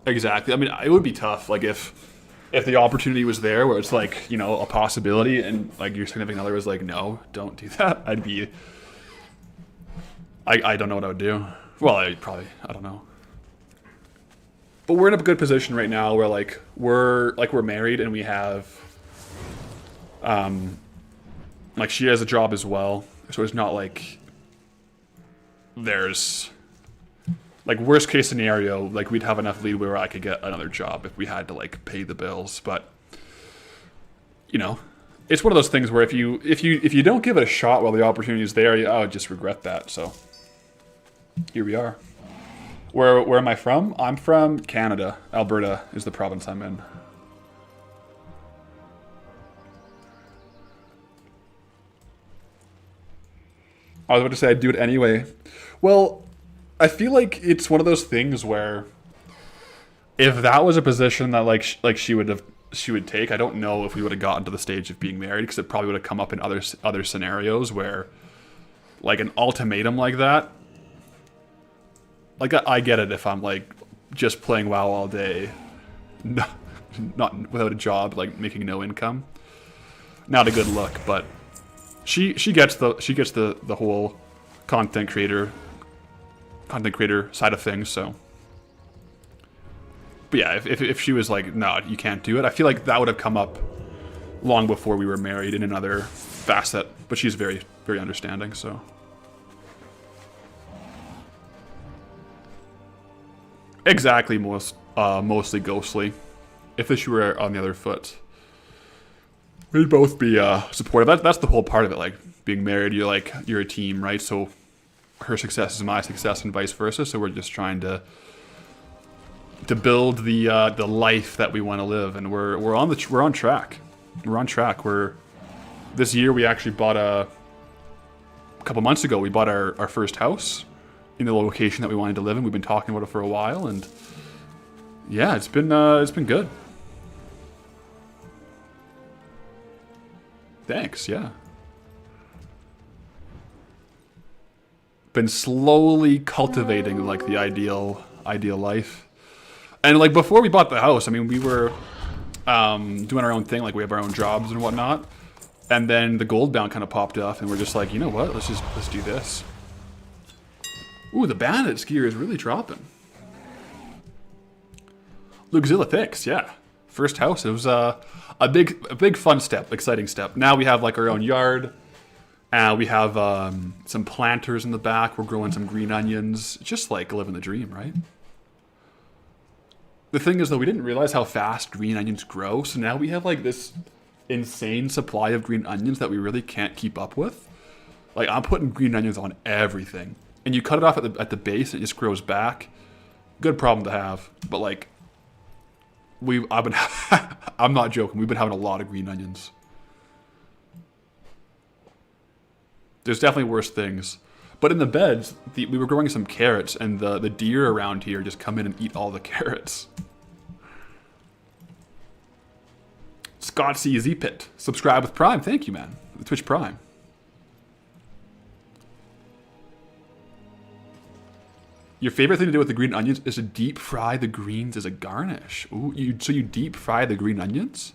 Exactly. I mean, it would be tough, like, if the opportunity was there where it's like, you know, a possibility and like your significant other was like, no, don't do that. I'd be, I don't know what I would do. Well, I don't know. But we're in a good position right now where like we're married and we have, like she has a job as well. So it's not like there's, like, worst case scenario, like, we'd have enough leeway where I could get another job if we had to, like, pay the bills. But, you know, it's one of those things where if you don't give it a shot while the opportunity is there, I would just regret that. So, here we are. Where am I from? I'm from Canada. Alberta is the province I'm in. I was about to say I'd do it anyway. Well, I feel like it's one of those things where if that was a position that like she would take, I don't know if we would have gotten to the stage of being married, because it probably would have come up in other scenarios where like an ultimatum like that. Like I get it if I'm like just playing WoW all day, not without a job, like making no income. Not a good look, but she gets the whole content creator side of things, so. But yeah, if she was like, no, you can't do it, I feel like that would have come up long before we were married in another facet, but she's very, very understanding, so. Exactly, mostly ghostly. If she were on the other foot, we'd both be supportive. That's the whole part of it, like, being married, you're a team, right? So her success is my success and vice versa, so we're just trying to build the life that we want to live, and we're on track. We're on track. This year we actually bought a couple months ago we bought our first house. in the location that we wanted to live in. We've been talking about it for a while, and yeah, it's been good. Thanks, yeah. Been slowly cultivating like the ideal life. And like before we bought the house, I mean, we were doing our own thing, like we have our own jobs and whatnot. And then the Goldbound kind of popped up, and we're just like, you know what? Let's do this. Ooh, the bandit skier is really dropping. Lugzilla, thanks. Yeah, first house. It was a big fun step, exciting step. Now we have like our own yard. We have some planters in the back. We're growing some green onions. Just like living the dream, right? The thing is, though, we didn't realize how fast green onions grow. So now we have like this insane supply of green onions that we really can't keep up with. Like I'm putting green onions on everything, and you cut it off at the base, and it just grows back. Good problem to have, but like I'm not joking. We've been having a lot of green onions. There's definitely worse things. But in the beds, we were growing some carrots, and the deer around here just come in and eat all the carrots. Scott CZ Pit. Subscribe with Prime. Thank you, man. The Twitch Prime. Your favorite thing to do with the green onions is to deep fry the greens as a garnish. Ooh, so you deep fry the green onions?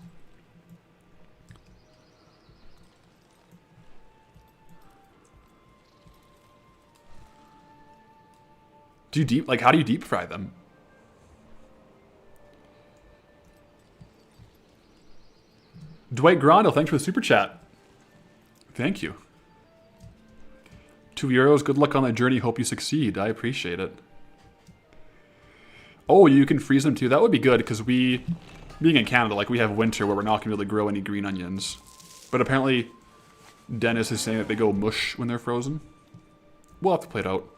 How do you deep fry them? Dwight Grondel, thanks for the super chat. Thank you. €2. Good luck on that journey. Hope you succeed. I appreciate it. Oh, you can freeze them too. That would be good because being in Canada, like we have winter where we're not going to be able to grow any green onions. But apparently, Dennis is saying that they go mush when they're frozen. We'll have to play it out.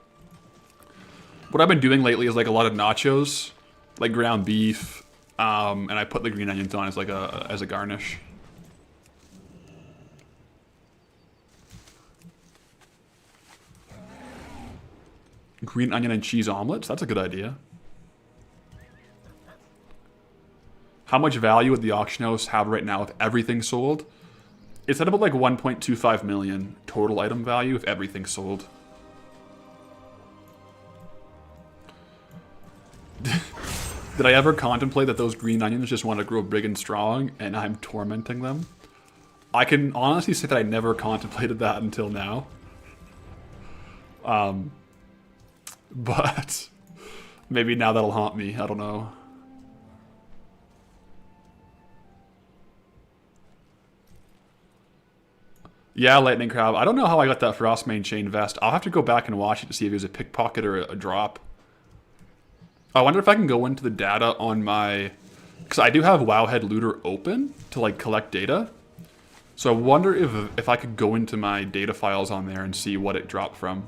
What I've been doing lately is like a lot of nachos, like ground beef, and I put the green onions on as like as a garnish. Green onion and cheese omelets? That's a good idea. How much value would the auction house have right now if everything sold? It's at about like 1.25 million total item value if everything sold. Did I ever contemplate that those green onions just want to grow big and strong and I'm tormenting them? I can honestly say that I never contemplated that until now. But maybe now that'll haunt me. I don't know. Yeah, Lightning Crab. I don't know how I got that Frostmane chain vest. I'll have to go back and watch it to see if it was a pickpocket or a drop. I wonder if I can go into the data on my... Because I do have Wowhead Looter open to like collect data. So I wonder if I could go into my data files on there and see what it dropped from.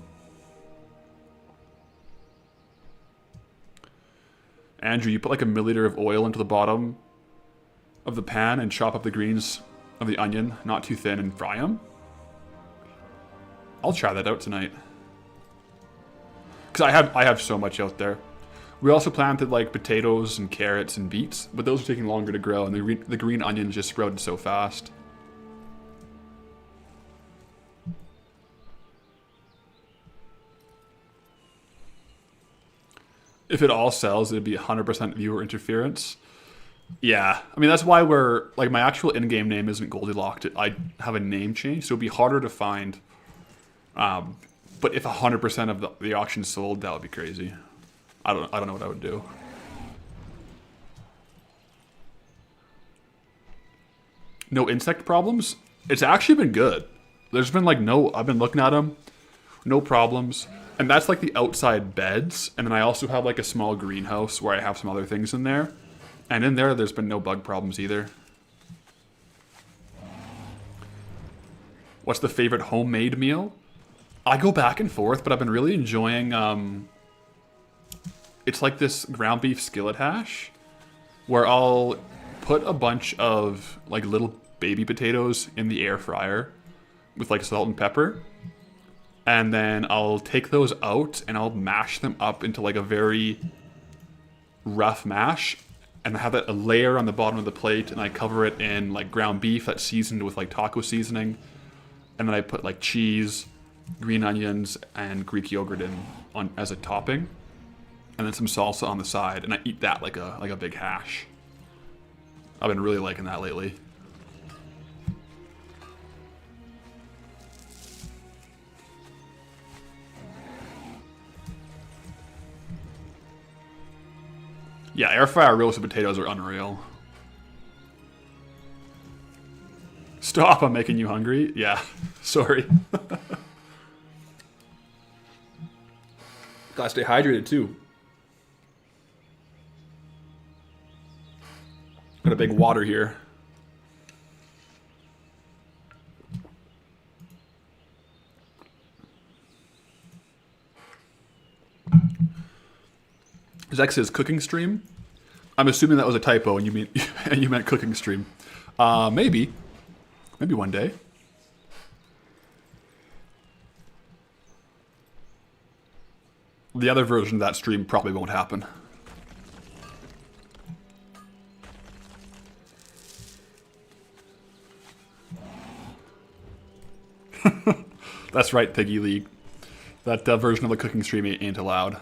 Andrew, you put like a milliliter of oil into the bottom of the pan and chop up the greens of the onion, not too thin, and fry them? I'll try that out tonight. Because I have so much out there. We also planted like potatoes and carrots and beets, but those are taking longer to grow, and the green onions just sprouted so fast. If it all sells, it'd be 100% viewer interference. Yeah, I mean, that's why we're, like, my actual in-game name isn't Goldilocks. I have a name change, so it'd be harder to find. But if 100% of the auction sold, that would be crazy. I don't know what I would do. No insect problems? It's actually been good. There's been, like, I've been looking at them. No problems. And that's like the outside beds. And then I also have like a small greenhouse where I have some other things in there. And in there, there's been no bug problems either. What's the favorite homemade meal? I go back and forth, but I've been really enjoying... it's like this ground beef skillet hash. Where I'll put a bunch of like little baby potatoes in the air fryer. With like salt and pepper. And then I'll take those out and I'll mash them up into like a very rough mash. And I have that a layer on the bottom of the plate, and I cover it in like ground beef that's seasoned with like taco seasoning. And then I put like cheese, green onions, and Greek yogurt in on as a topping. And then some salsa on the side, and I eat that like a big hash. I've been really liking that lately. Yeah, air fryer roasted potatoes are unreal. Stop, I'm making you hungry. Yeah, sorry. Gotta stay hydrated too. Got a big water here. Zex says cooking stream. I'm assuming that was a typo, and you meant cooking stream. Maybe one day. The other version of that stream probably won't happen. That's right, Piggy League. That version of the cooking stream ain't allowed.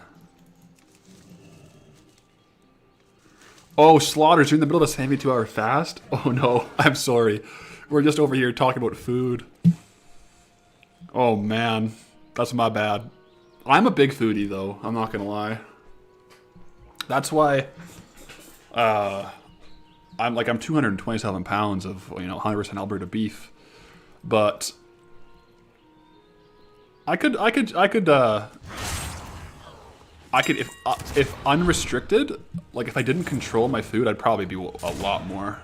Oh, Slaughters, you're in the middle of a 72-hour fast? Oh no, I'm sorry. We're just over here talking about food. Oh man, that's my bad. I'm a big foodie though, I'm not gonna lie. That's why I'm 227 pounds of 100% Alberta beef. But I could if unrestricted, like if I didn't control my food, I'd probably be a lot more.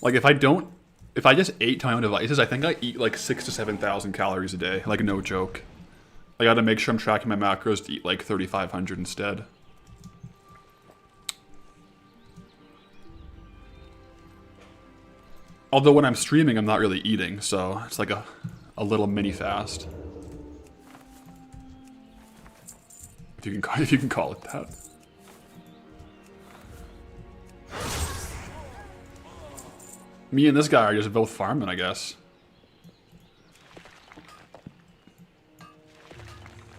Like if I just ate to my own devices, I think I eat like 6,000 to 7,000 calories a day, like no joke. I gotta make sure I'm tracking my macros to eat like 3,500 instead. Although when I'm streaming, I'm not really eating, so it's like a little mini fast. If you can call it that. Me and this guy are just both farming, I guess.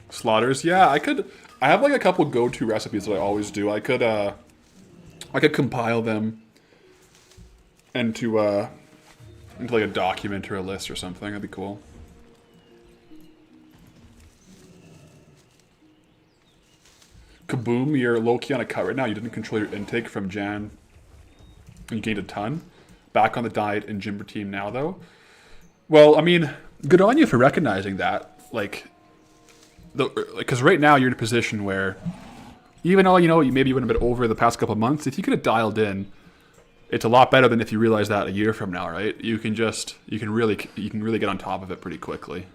Slaughters, yeah, I have like a couple go-to recipes that I always do. I could compile them into like a document or a list or something. That'd be cool. Kaboom, you're low-key on a cut right now. You didn't control your intake from Jan. You gained a ton. Back on the diet and gym routine now, though. Well, I mean, good on you for recognizing that. Like, because right now you're in a position where, even though, maybe you went a bit over the past couple of months, if you could have dialed in, it's a lot better than if you realize that a year from now, right? You can really get on top of it pretty quickly.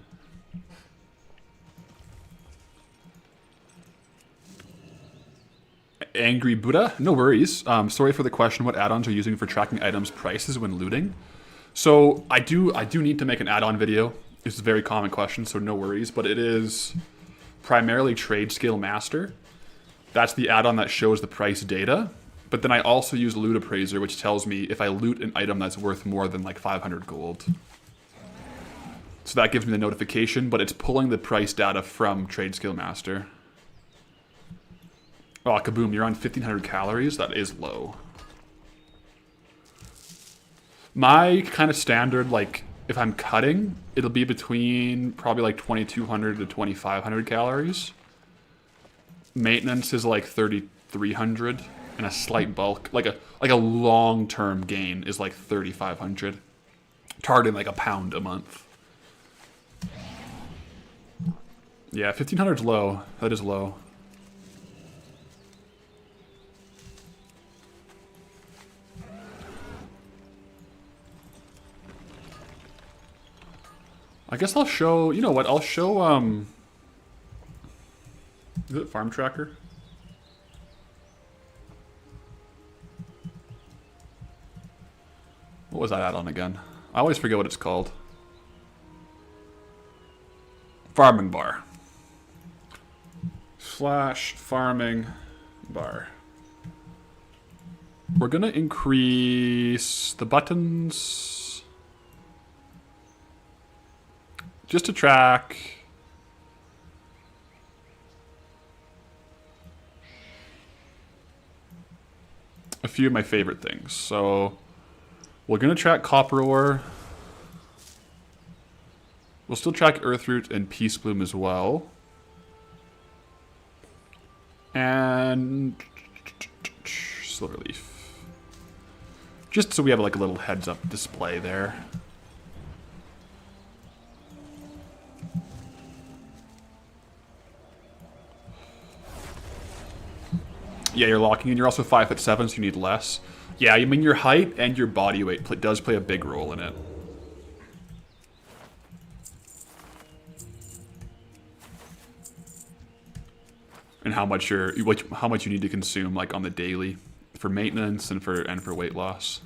Angry Buddha, no worries. Sorry for the question. What add-ons are you using for tracking items' prices when looting? So I do need to make an add-on video. It's a very common question, so no worries. But it is primarily Trade Scale Master. That's the add-on that shows the price data. But then I also use Loot Appraiser, which tells me if I loot an item that's worth more than like 500 gold. So that gives me the notification, but it's pulling the price data from Trade Scale Master. Oh, kaboom, you're on 1,500 calories? That is low. My kind of standard, like, if I'm cutting, it'll be between probably like 2,200 to 2,500 calories. Maintenance is like 3,300, and a slight bulk, like a long-term gain is like 3,500. Targeting like a pound a month. Yeah, 1,500 is low. That is low. I guess I'll show, you know what, I'll show, is it Farm Tracker? What was that add-on again? I always forget what it's called. Farming bar. Slash farming bar. We're gonna increase the buttons just to track a few of my favorite things. So we're gonna track copper ore. We'll still track earthroot and peace bloom as well. And silver leaf. Just so we have like a little heads up display there. Yeah, you're locking in. You're also 5'7", so you need less. Yeah, I mean your height and your body weight does play a big role in it. And how much you need to consume like on the daily for maintenance and for weight loss.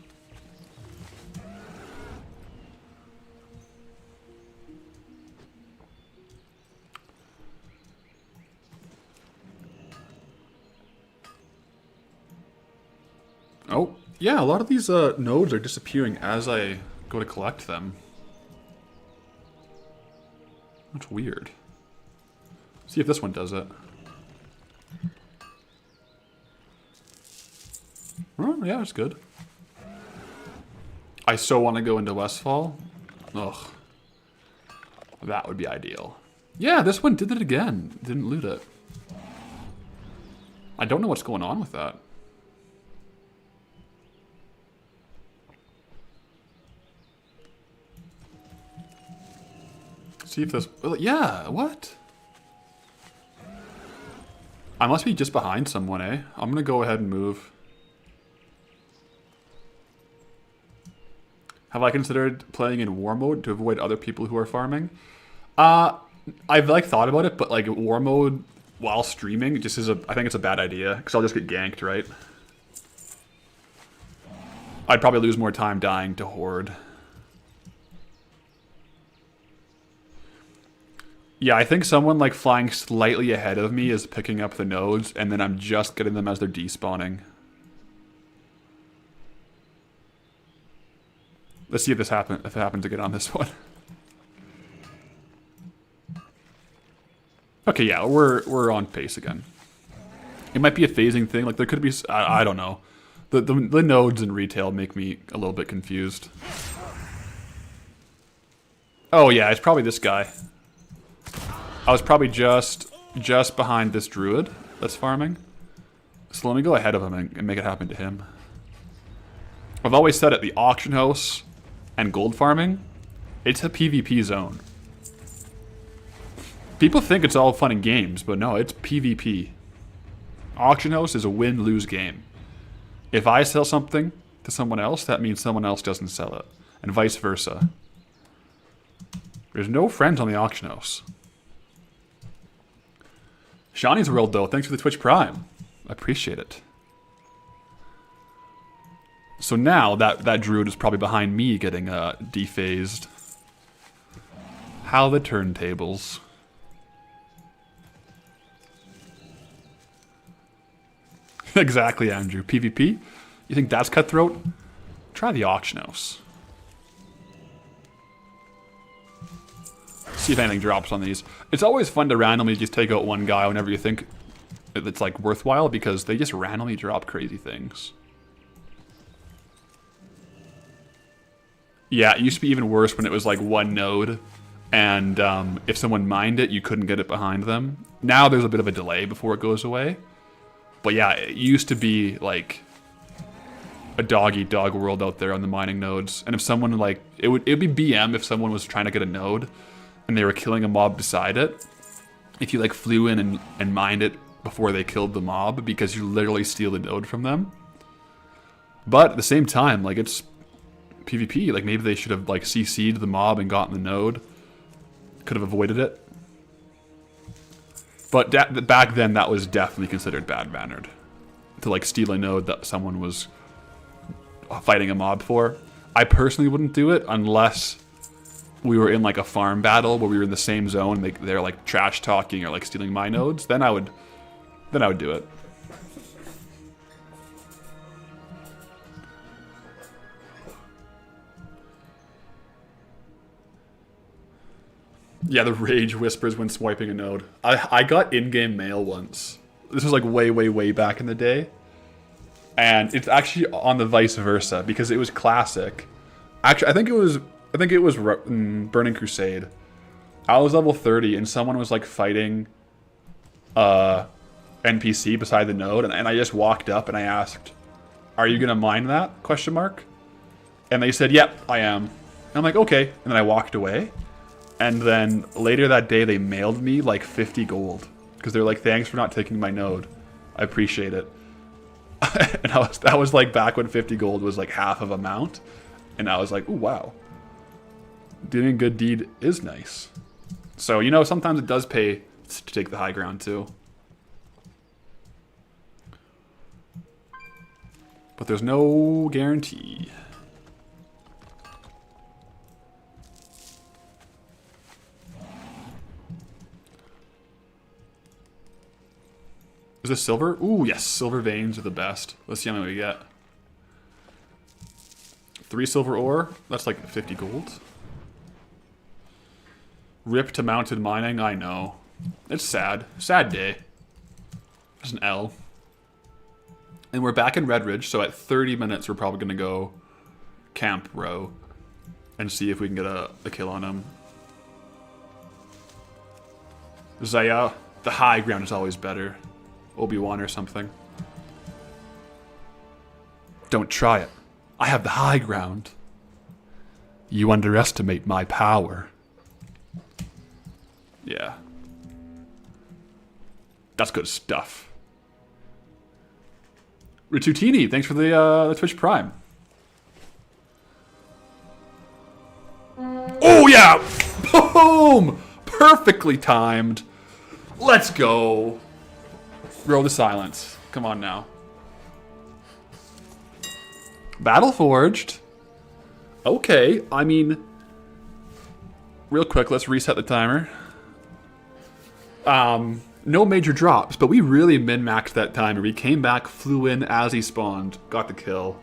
Oh, yeah, a lot of these nodes are disappearing as I go to collect them. That's weird. See if this one does it. Oh, yeah, it's good. I so want to go into Westfall. Ugh. That would be ideal. Yeah, this one did it again. Didn't loot it. I don't know what's going on with that. See if this... Yeah, what? I must be just behind someone, eh? I'm gonna go ahead and move. Have I considered playing in war mode to avoid other people who are farming? I've like thought about it, but like war mode while streaming just is I think it's a bad idea because I'll just get ganked, right? I'd probably lose more time dying to horde. Yeah, I think someone like flying slightly ahead of me is picking up the nodes, and then I'm just getting them as they're despawning. Let's see if this happens. If it happens again on this one. Okay, yeah, we're on pace again. It might be a phasing thing. Like there could be. I don't know. The nodes in retail make me a little bit confused. Oh yeah, it's probably this guy. I was probably just behind this druid that's farming. So let me go ahead of him and make it happen to him. I've always said at the auction house and gold farming, it's a PvP zone. People think it's all fun and games, but no, it's PvP. Auction house is a win-lose game. If I sell something to someone else, that means someone else doesn't sell it, and vice versa. There's no friends on the auction house. Shawnee's World, though, thanks for the Twitch Prime. I appreciate it. So now that druid is probably behind me getting dephased. How the turntables. Exactly, Andrew. PvP? You think that's cutthroat? Try the auction house. See if anything drops on these. It's always fun to randomly just take out one guy whenever you think it's like worthwhile because they just randomly drop crazy things. Yeah, it used to be even worse when it was like one node and if someone mined it, you couldn't get it behind them. Now there's a bit of a delay before it goes away. But yeah, it used to be like a dog-eat-dog world out there on the mining nodes. And if someone like, it would be BM if someone was trying to get a node and they were killing a mob beside it. If you like flew in and mined it before they killed the mob because you literally steal the node from them. But at the same time, like it's PvP, like maybe they should have like CC'd the mob and gotten the node. Could have avoided it. But back then, that was definitely considered bad-mannered. To like steal a node that someone was fighting a mob for. I personally wouldn't do it unless we were in like a farm battle where we were in the same zone and they're like trash talking or like stealing my nodes. Then I would do it. Yeah, the rage whispers when swiping a node. I got in-game mail once. This was like way back in the day. And it's actually on the vice versa because it was classic. Actually, I think it was Burning Crusade. I was level 30 and someone was like fighting NPC beside the node, and I just walked up and I asked, "Are you gonna mine that?" Question mark. And they said, "Yep, I am." And I'm like, "Okay." And then I walked away. And then later that day, they mailed me like 50 gold because they're like, "Thanks for not taking my node. I appreciate it." And that was like back when 50 gold was like half of amount, and I was like, "Ooh, wow. Doing a good deed is nice." So, you know, sometimes it does pay to take the high ground too. But there's no guarantee. Is this silver? Ooh, yes, silver veins are the best. Let's see how many we get. 3 silver ore, that's like 50 gold. Rip to mounted mining, I know. It's sad. Sad day. There's an L. And we're back in Redridge, so at 30 minutes we're probably going to go camp row and see if we can get a kill on him. Zaya, the high ground is always better. Obi-Wan or something. Don't try it. I have the high ground. You underestimate my power. Yeah. That's good stuff. Ritutini, thanks for the Twitch Prime. Oh yeah! Boom! Perfectly timed. Let's go. Roll the silence. Come on now. Battle Forged. Okay, I mean, real quick, let's reset the timer. No major drops, but we really min-maxed that timer. We came back, flew in as he spawned, got the kill.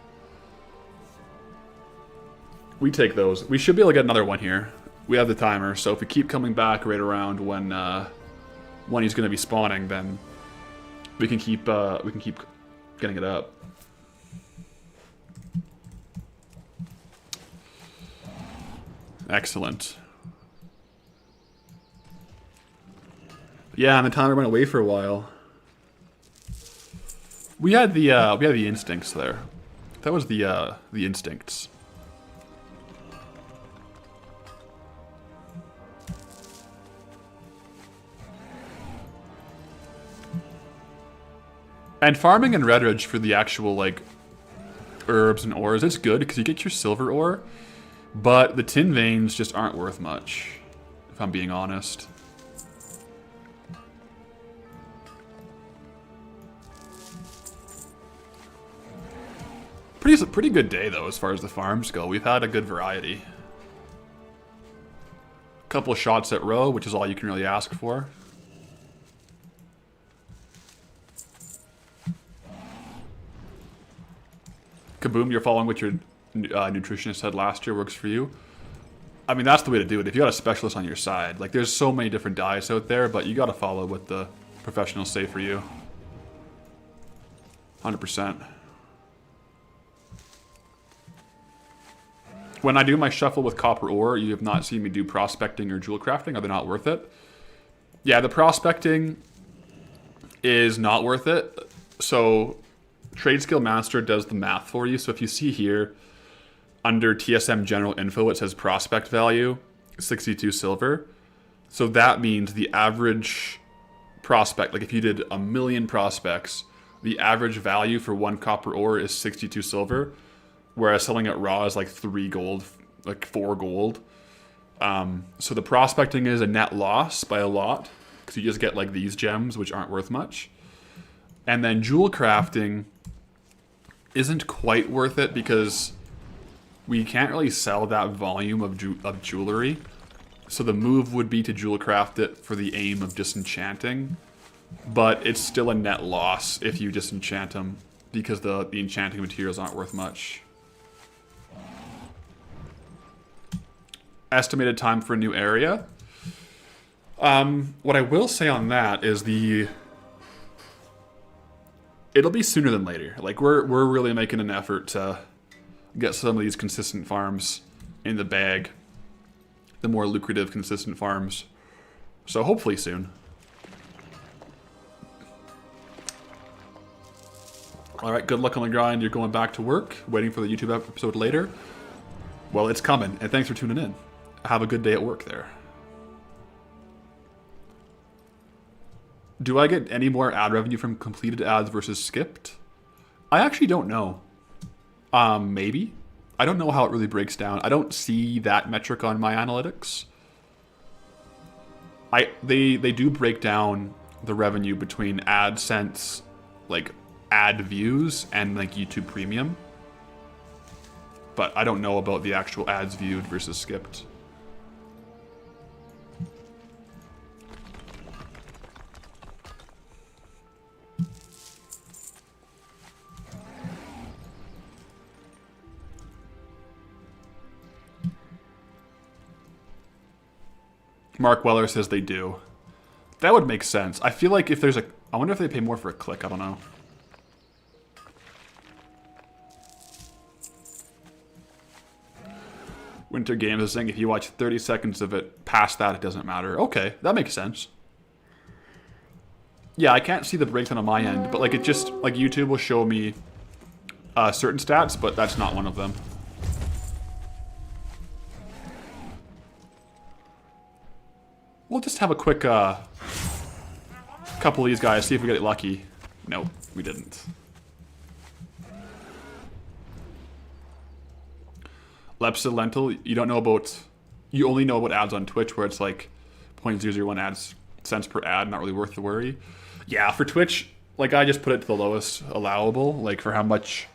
We take those. We should be able to get another one here. We have the timer, so if we keep coming back right around when he's going to be spawning, then we can keep getting it up. Excellent. Yeah, and the timer went away for a while. We had the instincts there. That was the instincts. And farming in Redridge for the actual like herbs and ores, it's good because you get your silver ore, but the tin veins just aren't worth much, if I'm being honest. Pretty good day though as far as the farms go. We've had a good variety. Couple of shots at row, which is all you can really ask for. Kaboom, you're following what your nutritionist said last year works for you. I mean, that's the way to do it. If you got a specialist on your side, like there's so many different diets out there, but you got to follow what the professionals say for you. 100%. When I do my shuffle with copper ore, you have not seen me do prospecting or jewel crafting. Are they not worth it? Yeah, the prospecting is not worth it. So Trade Skill Master does the math for you. So if you see here, under TSM General Info, it says prospect value, 62 silver. So that means the average prospect, like if you did 1 million prospects, the average value for 1 copper ore is 62 silver. Whereas selling it raw is like 3 gold, like 4 gold. So the prospecting is a net loss by a lot, because you just get like these gems, which aren't worth much. And then jewel crafting isn't quite worth it because we can't really sell that volume of jewelry. So the move would be to jewel craft it for the aim of disenchanting. But it's still a net loss if you disenchant them, because the enchanting materials aren't worth much. Estimated time for a new area. What I will say on that is it'll be sooner than later. Like we're really making an effort to get some of these consistent farms in the bag. The more lucrative, consistent farms. So hopefully soon. Alright, good luck on the grind. You're going back to work, waiting for the YouTube episode later. Well, it's coming, and thanks for tuning in. Have a good day at work there. Do I get any more ad revenue from completed ads versus skipped? I actually don't know. Maybe. I don't know how it really breaks down. I don't see that metric on my analytics. They do break down the revenue between AdSense, like ad views, and like YouTube Premium. But I don't know about the actual ads viewed versus skipped. Mark Weller says they do. That would make sense. I feel like if there's a... I wonder if they pay more for a click. I don't know. Winter Games is saying if you watch 30 seconds of it, past that it doesn't matter. Okay, that makes sense. Yeah, I can't see the breakdown on my end, but like it just... Like YouTube will show me certain stats, but that's not one of them. We'll just have a quick couple of these guys, see if we get lucky. Nope, we didn't. Lepsa Lentil, you don't know about... You only know about ads on Twitch where it's like 0.001 ads cents per ad, not really worth the worry. Yeah, for Twitch, like I just put it to the lowest allowable, like for how much,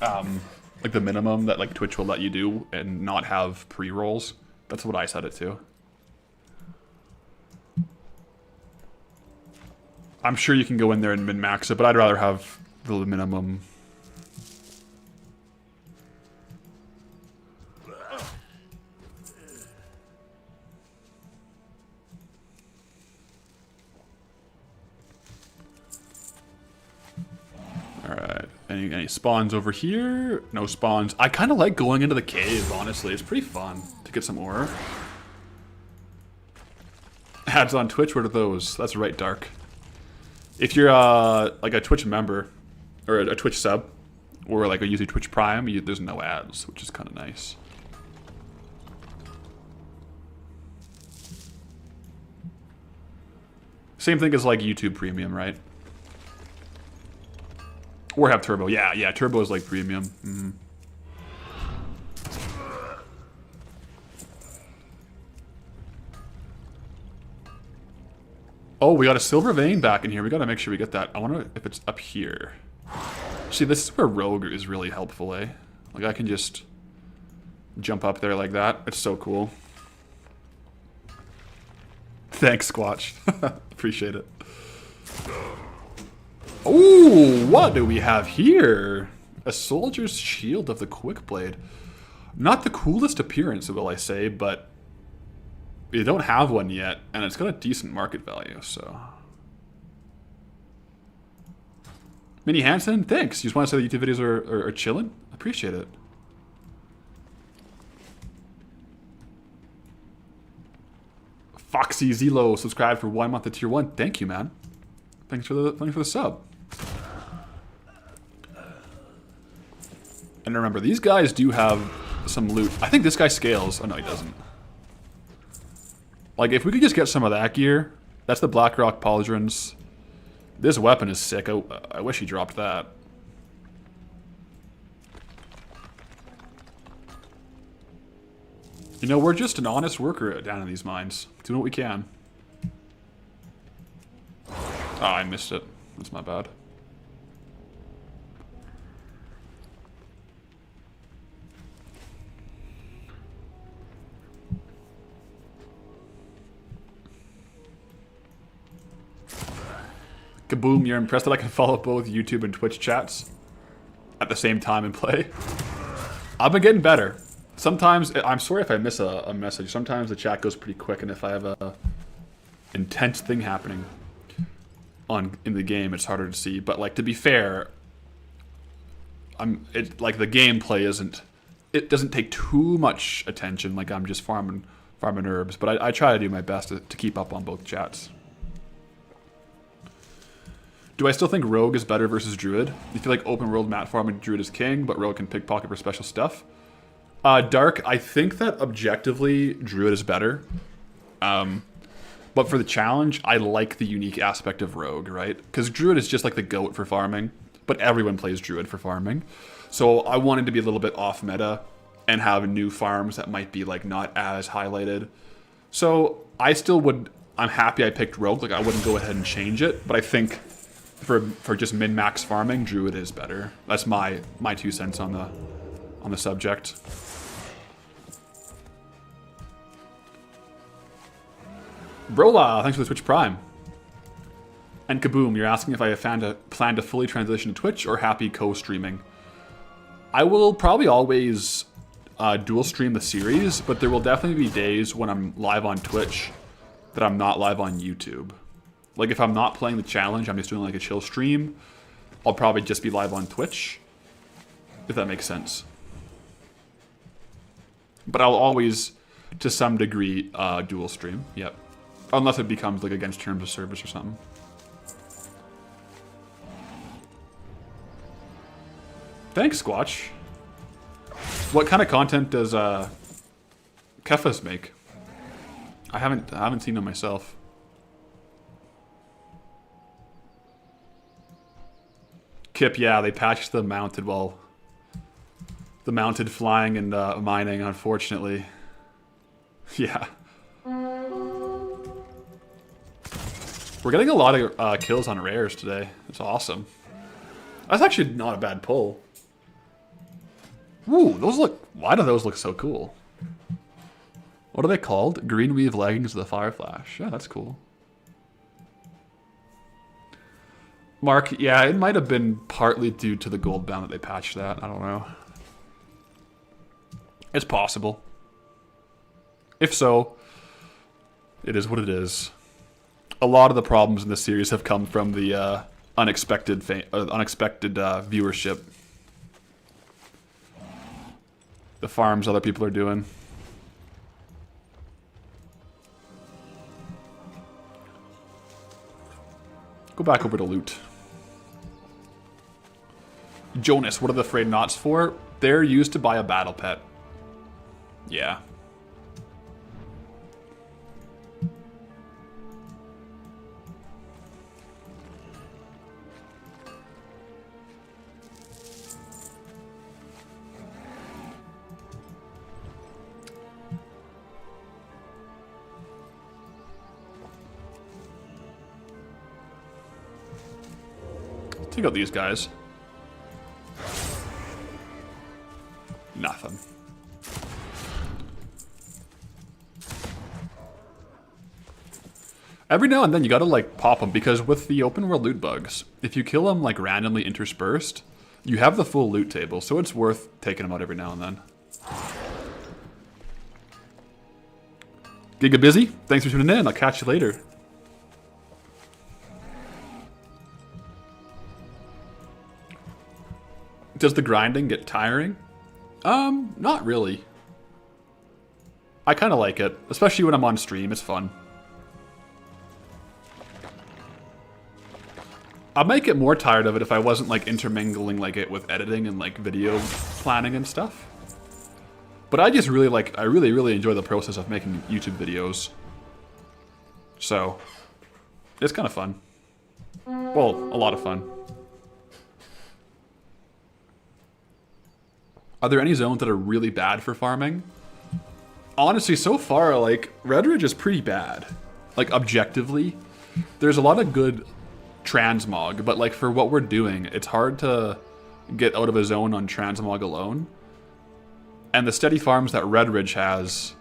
like the minimum that like Twitch will let you do and not have pre-rolls. That's what I set it to. I'm sure you can go in there and min-max it, but I'd rather have the minimum. Alright, any spawns over here? No spawns. I kind of like going into the cave, honestly. It's pretty fun to get some ore. Ads on Twitch, what are those? That's right, Dark. If you're like a Twitch member, or a Twitch sub, or like a usually Twitch Prime, there's no ads, which is kind of nice. Same thing as like YouTube Premium, right? Or have Turbo. Yeah, Turbo is like Premium. Mm-hmm. Oh, we got a silver vein back in here. We gotta make sure we get that. I wonder if it's up here. See, this is where Rogue is really helpful, eh? Like, I can just jump up there like that. It's so cool. Thanks, Squatch. Appreciate it. Ooh, what do we have here? A soldier's shield of the quick blade. Not the coolest appearance, will I say, but you don't have one yet, and it's got a decent market value, so. Minnie Hansen, thanks. You just want to say the YouTube videos are chilling? Appreciate it. Foxy Zelo subscribed for 1 month of tier 1. Thank you, man. Thanks for the sub. And remember, these guys do have some loot. I think this guy scales. Oh no, he doesn't. Like, if we could just get some of that gear. That's the Blackrock Pauldrons. This weapon is sick. I wish he dropped that. You know, we're just an honest worker down in these mines. Doing what we can. Oh, I missed it. That's my bad. Kaboom, you're impressed that I can follow both YouTube and Twitch chats at the same time and play? I've been getting better. Sometimes, I'm sorry if I miss a message. Sometimes the chat goes pretty quick, and if I have a intense thing happening in the game, it's harder to see. But like, to be fair, like the gameplay it doesn't take too much attention. Like I'm just farming herbs, but I try to do my best to keep up on both chats. Do I still think Rogue is better versus Druid? You feel like open world mat farming Druid is king, but Rogue can pickpocket for special stuff? Dark, I think that objectively Druid is better. But for the challenge, I like the unique aspect of Rogue, right? Because Druid is just like the GOAT for farming, but everyone plays Druid for farming. So I wanted to be a little bit off meta and have new farms that might be like not as highlighted. So I still would, I'm happy I picked Rogue, like I wouldn't go ahead and change it, but I think for just min-max farming, Druid is better. That's my 2 cents on the subject. Brola, thanks for the Twitch Prime. And Kaboom, you're asking if I plan to fully transition to Twitch or happy co-streaming. I will probably always dual stream the series, but there will definitely be days when I'm live on Twitch that I'm not live on YouTube. Like if I'm not playing the challenge, I'm just doing like a chill stream, I'll probably just be live on Twitch, if that makes sense. But I'll always, to some degree, dual stream, yep. Unless it becomes like against terms of service or something. Thanks, Squatch. What kind of content does Kefas make? I haven't seen them myself. Kip, yeah, they patched the mounted flying and mining, unfortunately. Yeah. We're getting a lot of kills on rares today. That's awesome. That's actually not a bad pull. Ooh, why do those look so cool? What are they called? Green weave leggings with a fire flash. Yeah, that's cool. Mark, yeah, it might have been partly due to the Goldbound that they patched that. I don't know. It's possible. If so, it is what it is. A lot of the problems in this series have come from the unexpected viewership. The farms other people are doing. Go back over to loot. Jonas, what are the Frayed knots for? They're used to buy a battle pet. Yeah. Take out these guys. Nothing. Every now and then you gotta like pop them, because with the open world loot bugs, if you kill them like randomly interspersed, you have the full loot table, so it's worth taking them out every now and then. Giga busy? Thanks for tuning in. I'll catch you later. Does the grinding get tiring? Not really. I kind of like it, especially when I'm on stream. It's fun. I'd make it more tired of it if I wasn't like intermingling like it with editing and like video planning and stuff. But I just really like, I really enjoy the process of making YouTube videos. So, it's kind of fun. Well, a lot of fun. Are there any zones that are really bad for farming? Honestly, so far, like, Redridge is pretty bad. Like, objectively. There's a lot of good transmog, but like for what we're doing, it's hard to get out of a zone on transmog alone. And the steady farms that Redridge has,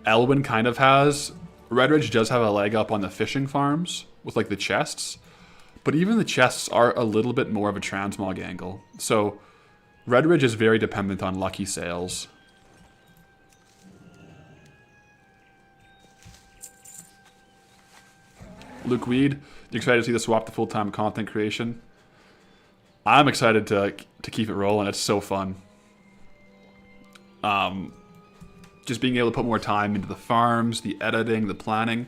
Elwyn kind of has. Redridge does have a leg up on the fishing farms with like the chests, But even the chests are a little bit more of a transmog angle. So Redridge is very dependent on lucky sales. Luke Weed, you excited to see the swap to full-time content creation? I'm excited to keep it rolling. It's so fun. Just being able to put more time into the farms, the editing, the planning.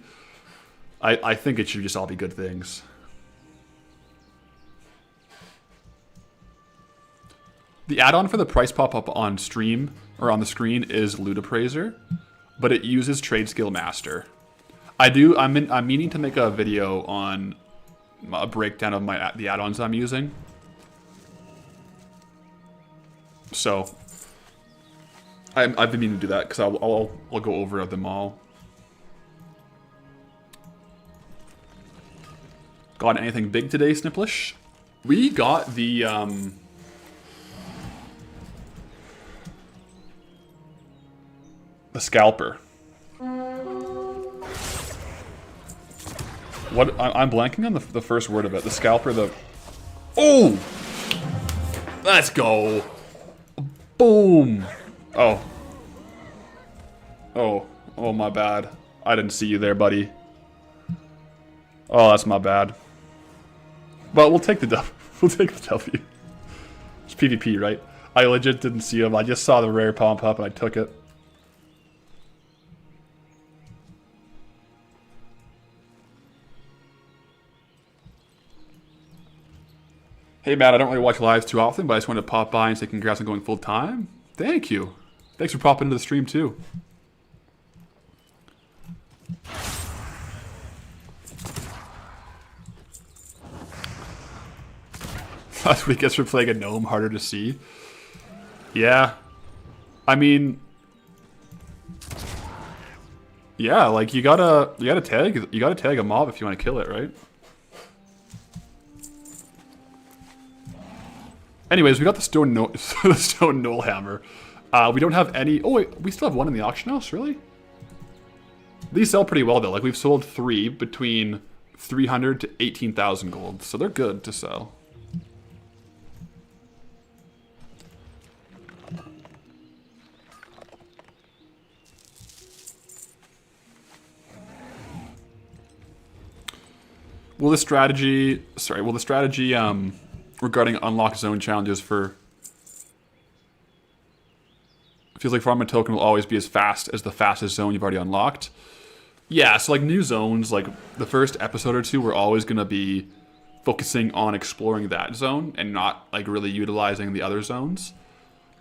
I think it should just all be good things. The add-on for the price pop-up on stream, or on the screen, is Loot Appraiser, but it uses Trade Skill Master. I'm meaning to make a video on a breakdown of the add-ons I'm using. So I've been meaning to do that because I'll go over them all. Got anything big today, Snipplish? We got the scalper. What? I'm blanking on the first word of it. The scalper, the... Oh! Let's go! Boom! Oh. Oh. Oh, my bad. I didn't see you there, buddy. Oh, that's my bad. Well, we'll take the W. We'll take the W. It's PvP, right? I legit didn't see him. I just saw the rare pump up and I took it. Hey, Matt, I don't really watch lives too often, but I just wanted to pop by and say congrats on going full time. Thank you. Thanks for popping into the stream, too. Last week, guess for playing a gnome harder to see. Yeah. I mean... Yeah, like, you gotta tag a mob if you want to kill it, right? Anyways, we got the stone knoll hammer. We don't have any... Oh, wait. We still have one in the auction house? Really? These sell pretty well, though. Like, we've sold 3 between 300 to 18,000 gold. So they're good to sell. Will the strategy regarding unlocked zone challenges for... It feels like farming token will always be as fast as the fastest zone you've already unlocked. Yeah, so like new zones, like the first episode or two, we're always going to be focusing on exploring that zone and not like really utilizing the other zones.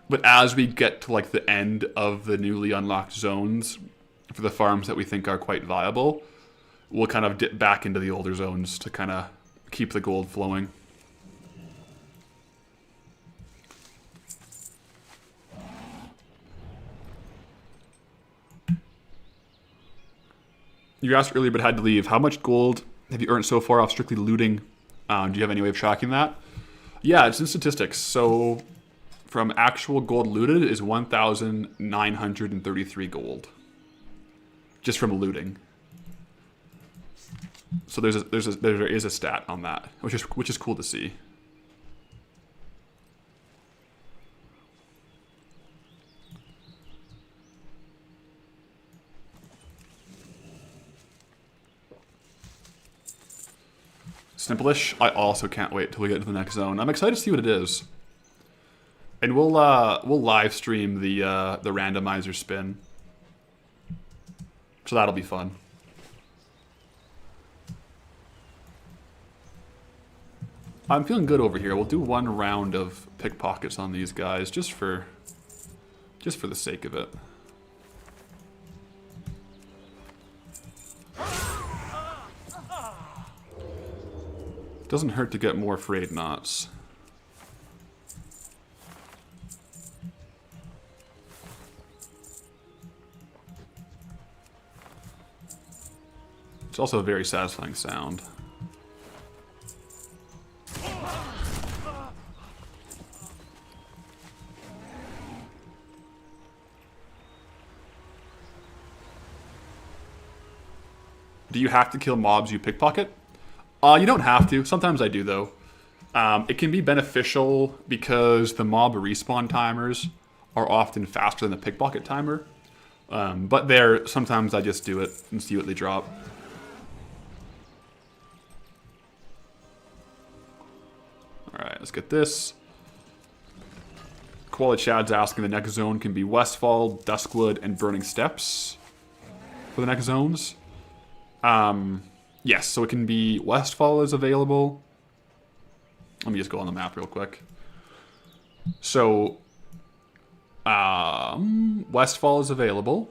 But as we get to like the end of the newly unlocked zones for the farms that we think are quite viable, we'll kind of dip back into the older zones to kind of keep the gold flowing. You asked earlier but had to leave. How much gold have you earned so far off strictly looting? Do you have any way of tracking that? Yeah, it's in statistics. So from actual gold looted is 1,933 gold. Just from looting. So there is a stat on that, which is cool to see. Simplish, I also can't wait till we get to the next zone. I'm excited to see what it is. And we'll live stream the randomizer spin. So that'll be fun. I'm feeling good over here. We'll do one round of pickpockets on these guys just for the sake of it. Doesn't hurt to get more frayed knots. It's also a very satisfying sound. Do you have to kill mobs you pickpocket? You don't have to. Sometimes I do, though. It can be beneficial because the mob respawn timers are often faster than the pickpocket timer. But there, sometimes I just do it and see what they drop. Alright, let's get this. Koala Chad's asking the next zone can be Westfall, Duskwood, and Burning Steps for the next zones. Yes, so it can be Westfall is available. Let me just go on the map real quick. So, Westfall is available.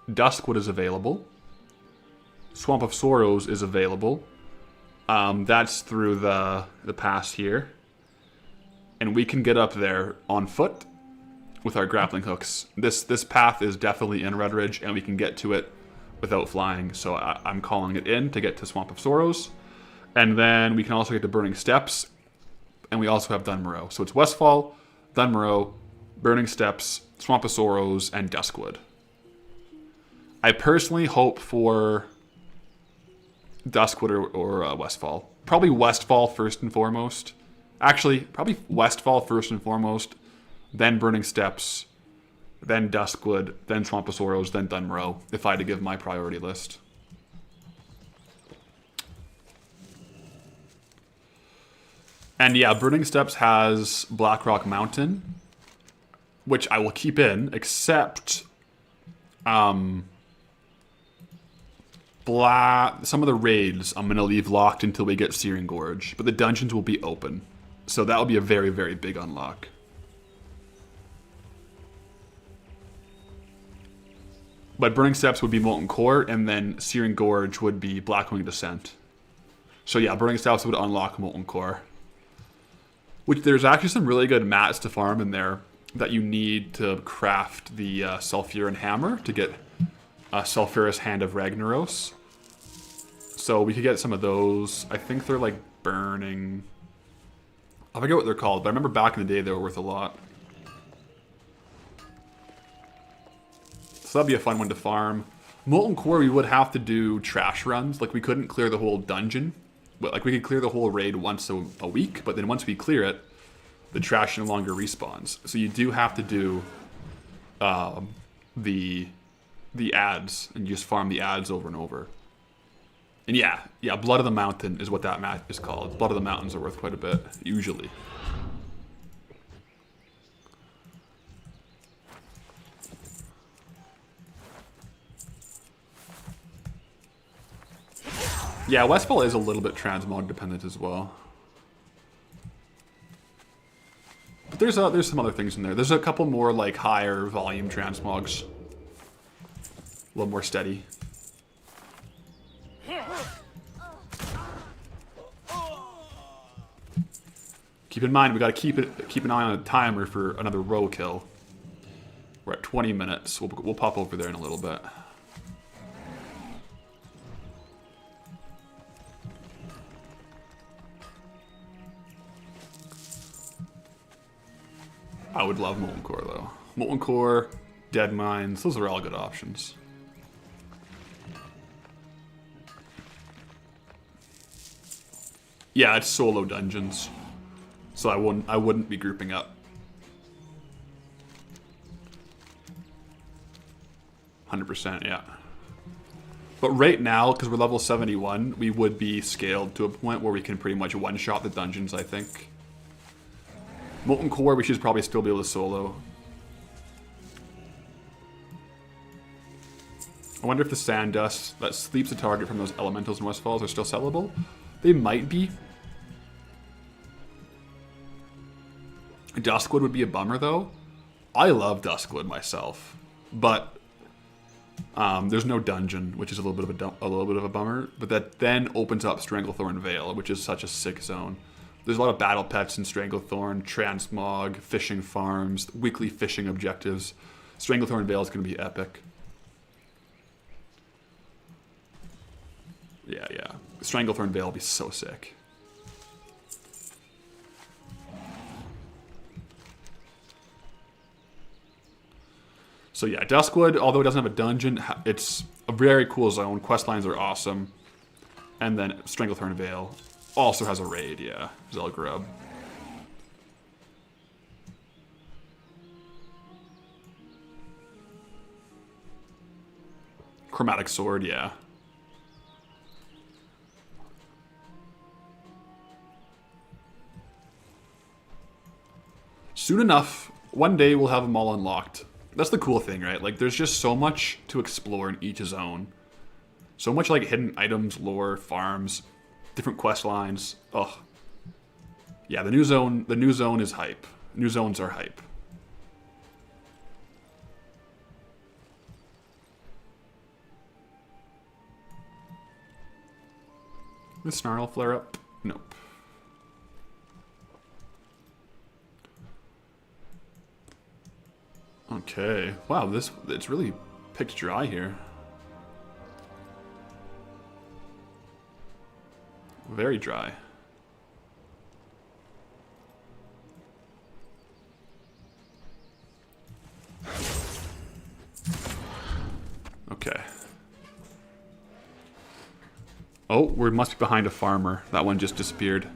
Duskwood is available. Swamp of Sorrows is available. That's through the pass here. And we can get up there on foot with our grappling hooks. This path is definitely in Red Ridge, and we can get to it without flying. So I'm calling it in to get to Swamp of Sorrows. And then we can also get to Burning Steps. And we also have Dunmoreau. So it's Westfall, Dunmoreau, Burning Steps, Swamp of Sorrows, and Duskwood. I personally hope for Duskwood or Westfall. Probably Westfall first and foremost. Actually, probably Westfall first and foremost, then Burning Steps, then Duskwood, then Swamp of Sorrows, then Dunmoreau, if I had to give my priority list. And yeah, Burning Steps has Blackrock Mountain, which I will keep in, except some of the raids I'm going to leave locked until we get Searing Gorge, but the dungeons will be open. So that will be a very, very big unlock. But Burning Steps would be Molten Core, and then Searing Gorge would be Blackwing Descent. So yeah, Burning Steps would unlock Molten Core. Which there's actually some really good mats to farm in there that you need to craft the Sulfuran Hammer to get Sulfurous Hand of Ragnaros. So we could get some of those. I think they're like burning. I forget what they're called, but I remember back in the day they were worth a lot. So that'd be a fun one to farm. Molten Core, we would have to do trash runs. Like we couldn't clear the whole dungeon. But like we could clear the whole raid once a week, but then once we clear it, the trash no longer respawns. So you do have to do the ads, and you just farm the ads over and over. And yeah, Blood of the Mountain is what that map is called. Blood of the Mountains are worth quite a bit, usually. Yeah, Westfall is a little bit transmog dependent as well. But there's some other things in there. There's a couple more like higher volume transmogs. A little more steady. Keep in mind, we got to keep an eye on the timer for another row kill. We're at 20 minutes. We'll pop over there in a little bit. I would love Molten Core though. Molten Core, Dead Mines, those are all good options. Yeah, it's solo dungeons. So I wouldn't be grouping up. 100%, yeah. But right now, because we're level 71, we would be scaled to a point where we can pretty much one-shot the dungeons, I think. Molten Core, we should probably still be able to solo. I wonder if the sand dust that sleeps a target from those elementals and Westfalls are still sellable. They might be. Duskwood would be a bummer, though. I love Duskwood myself, but there's no dungeon, which is a little bit of a bummer. But that then opens up Stranglethorn Vale, which is such a sick zone. There's a lot of battle pets in Stranglethorn, transmog, fishing farms, weekly fishing objectives. Stranglethorn Vale is going to be epic. Yeah. Stranglethorn Vale will be so sick. So yeah, Duskwood, although it doesn't have a dungeon, it's a very cool zone. Quest lines are awesome. And then Stranglethorn Veil also has a raid, yeah. Zelgrub. Chromatic Sword, yeah. Soon enough, one day we'll have them all unlocked. That's the cool thing, right? Like, there's just so much to explore in each zone. So much, like, hidden items, lore, farms, different quest lines. Ugh. Yeah, the new zone is hype. New zones are hype. The Snarl flare up? Nope. Okay. Wow, it's really picked dry here. Very dry. Okay. Oh, we must be behind a farmer. That one just disappeared.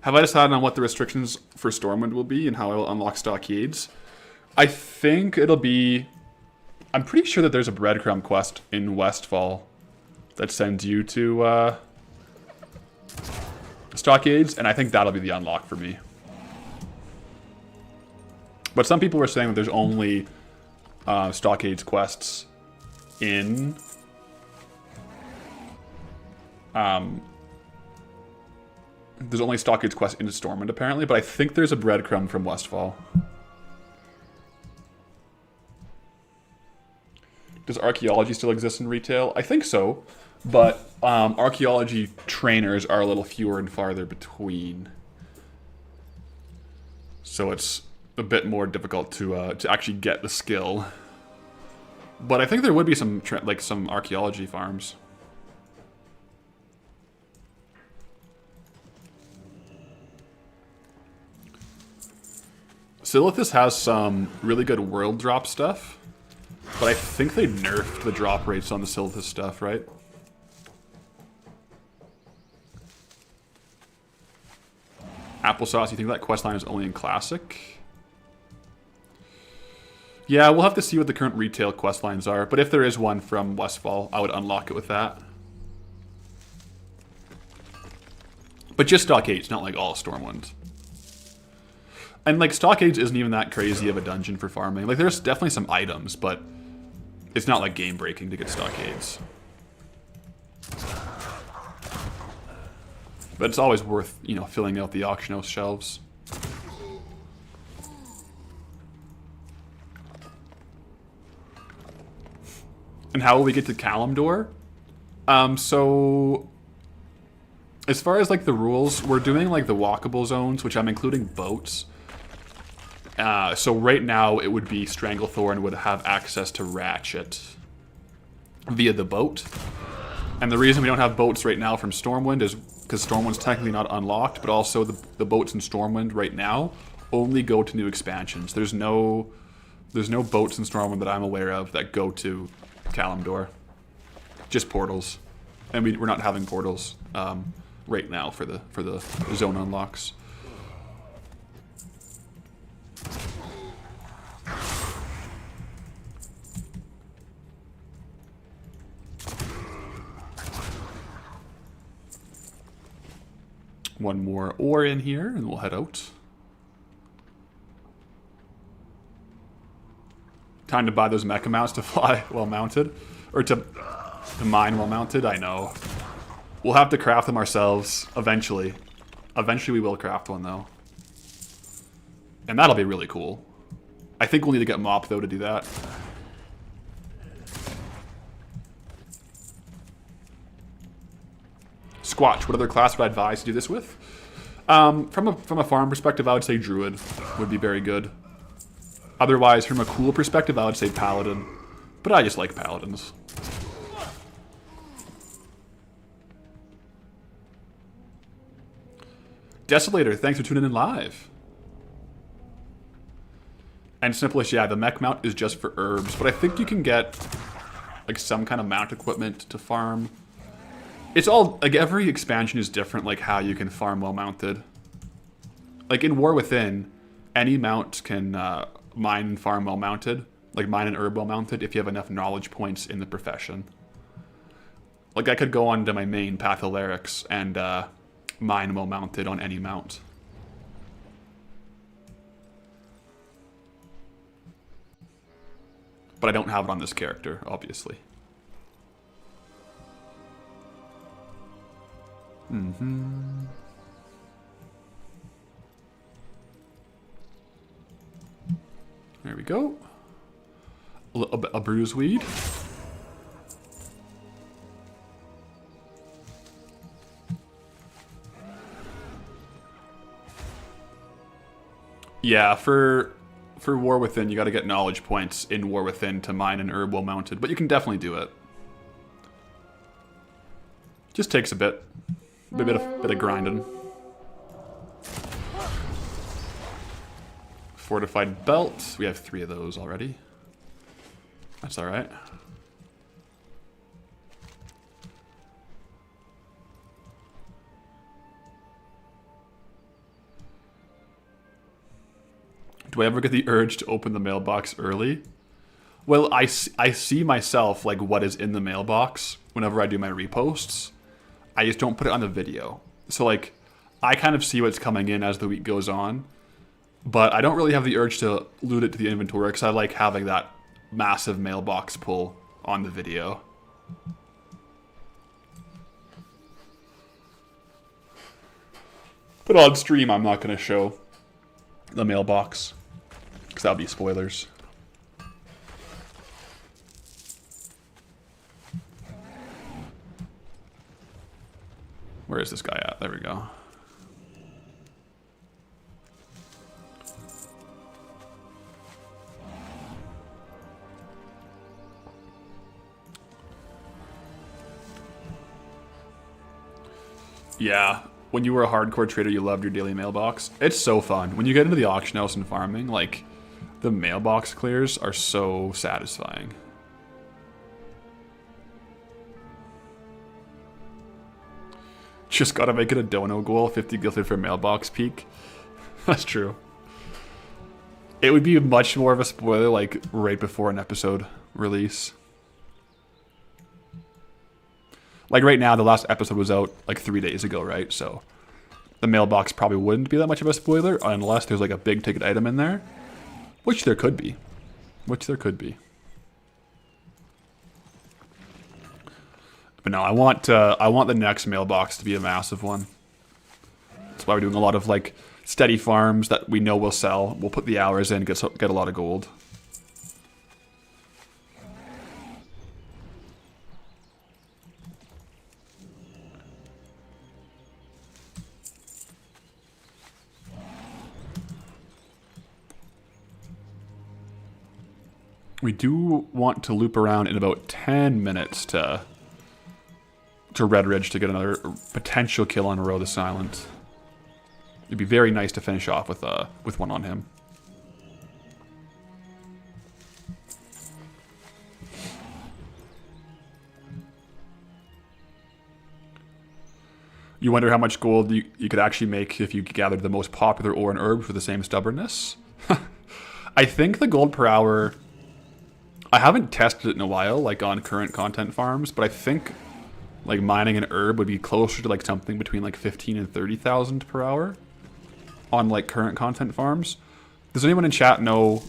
Have I decided on what the restrictions for Stormwind will be and how I will unlock stockades? I think it'll be... I'm pretty sure that there's a breadcrumb quest in Westfall that sends you to stockades, and I think that'll be the unlock for me. But some people were saying that there's only stockades quests in... there's only stockades quest in Stormwind apparently, but I think there's a breadcrumb from Westfall. Does archaeology still exist in retail? I think so, but archaeology trainers are a little fewer and farther between, so it's a bit more difficult to actually get the skill. But I think there would be some some archaeology farms. Silithus has some really good world drop stuff, but I think they nerfed the drop rates on the Silithus stuff, right? Applesauce, you think that questline is only in Classic? Yeah, we'll have to see what the current retail questlines are, but if there is one from Westfall, I would unlock it with that. But just Stockades, not like all Stormwind. And like Stockades isn't even that crazy of a dungeon for farming. Like there's definitely some items, but it's not like game breaking to get Stockades. But it's always worth, you know, filling out the auction house shelves. And how will we get to Kalimdor? So as far as like the rules, we're doing like the walkable zones, which I'm including boats. So right now it would be Stranglethorn would have access to Ratchet via the boat. And the reason we don't have boats right now from Stormwind is because Stormwind's technically not unlocked, but also the boats in Stormwind right now only go to new expansions. There's no boats in Stormwind that I'm aware of that go to Kalimdor. Just portals. And we're not having portals right now for the zone unlocks. One more ore in here, and we'll head out. Time to buy those mecha mounts to fly while mounted. Or to mine while mounted, I know. We'll have to craft them ourselves, eventually. Eventually we will craft one, though. And that'll be really cool. I think we'll need to get Mop, though, to do that. Squatch, what other class would I advise to do this with? From a farm perspective, I would say Druid would be very good. Otherwise, from a cool perspective, I would say Paladin. But I just like Paladins. Desolator, thanks for tuning in live. And Simplish, yeah, the mech mount is just for herbs, but I think you can get like some kind of mount equipment to farm. It's all, like, every expansion is different, like how you can farm well mounted. Like in War Within, any mount can mine and farm well mounted, like mine and herb well mounted, if you have enough knowledge points in the profession. Like I could go on to my main Pathalerix and mine well mounted on any mount. But I don't have it on this character, obviously. There we go. A bruiseweed. Yeah, for War Within, you got to get knowledge points in War Within to mine an herb well mounted, but you can definitely do it. Just takes a bit of grinding. Fortified belt. We have 3 of those already. That's all right. Do I ever get the urge to open the mailbox early? Well, I see myself, like, what is in the mailbox whenever I do my reposts. I just don't put it on the video. So, like, I kind of see what's coming in as the week goes on. But I don't really have the urge to loot it to the inventory because I like having that massive mailbox pull on the video. But on stream, I'm not going to show the mailbox because that'll be spoilers. Where is this guy at? There we go. Yeah, when you were a hardcore trader, you loved your daily mailbox. It's so fun. When you get into the auction house and farming, like, the mailbox clears are so satisfying. Just gotta make it a dono goal, 50 gilded for mailbox peak. That's true. It would be much more of a spoiler, like, right before an episode release. Like right now, the last episode was out like 3 days ago, right? So the mailbox probably wouldn't be that much of a spoiler unless there's like a big ticket item in there. Which there could be. But no, I want the next mailbox to be a massive one. That's why we're doing a lot of like steady farms that we know will sell. We'll put the hours in, get a lot of gold. We do want to loop around in about 10 minutes to Red Ridge to get another potential kill on Row the Silent. It'd be very nice to finish off with one on him. You wonder how much gold you could actually make if you gathered the most popular ore and herb for the same stubbornness? I think the gold per hour... I haven't tested it in a while, like on current content farms, but I think like mining an herb would be closer to like something between like 15 and 30,000 per hour on like current content farms. Does anyone in chat know,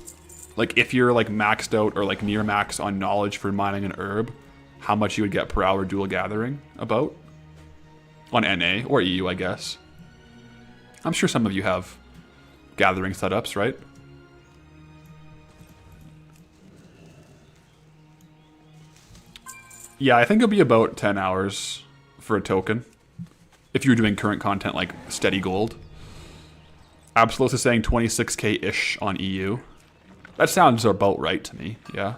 like if you're like maxed out or like near max on knowledge for mining an herb, how much you would get per hour dual gathering about? On NA or EU, I guess. I'm sure some of you have gathering setups, right? Yeah, I think it'll be about 10 hours for a token. If you're doing current content like steady gold. Absolos is saying 26k-ish on EU. That sounds about right to me, yeah.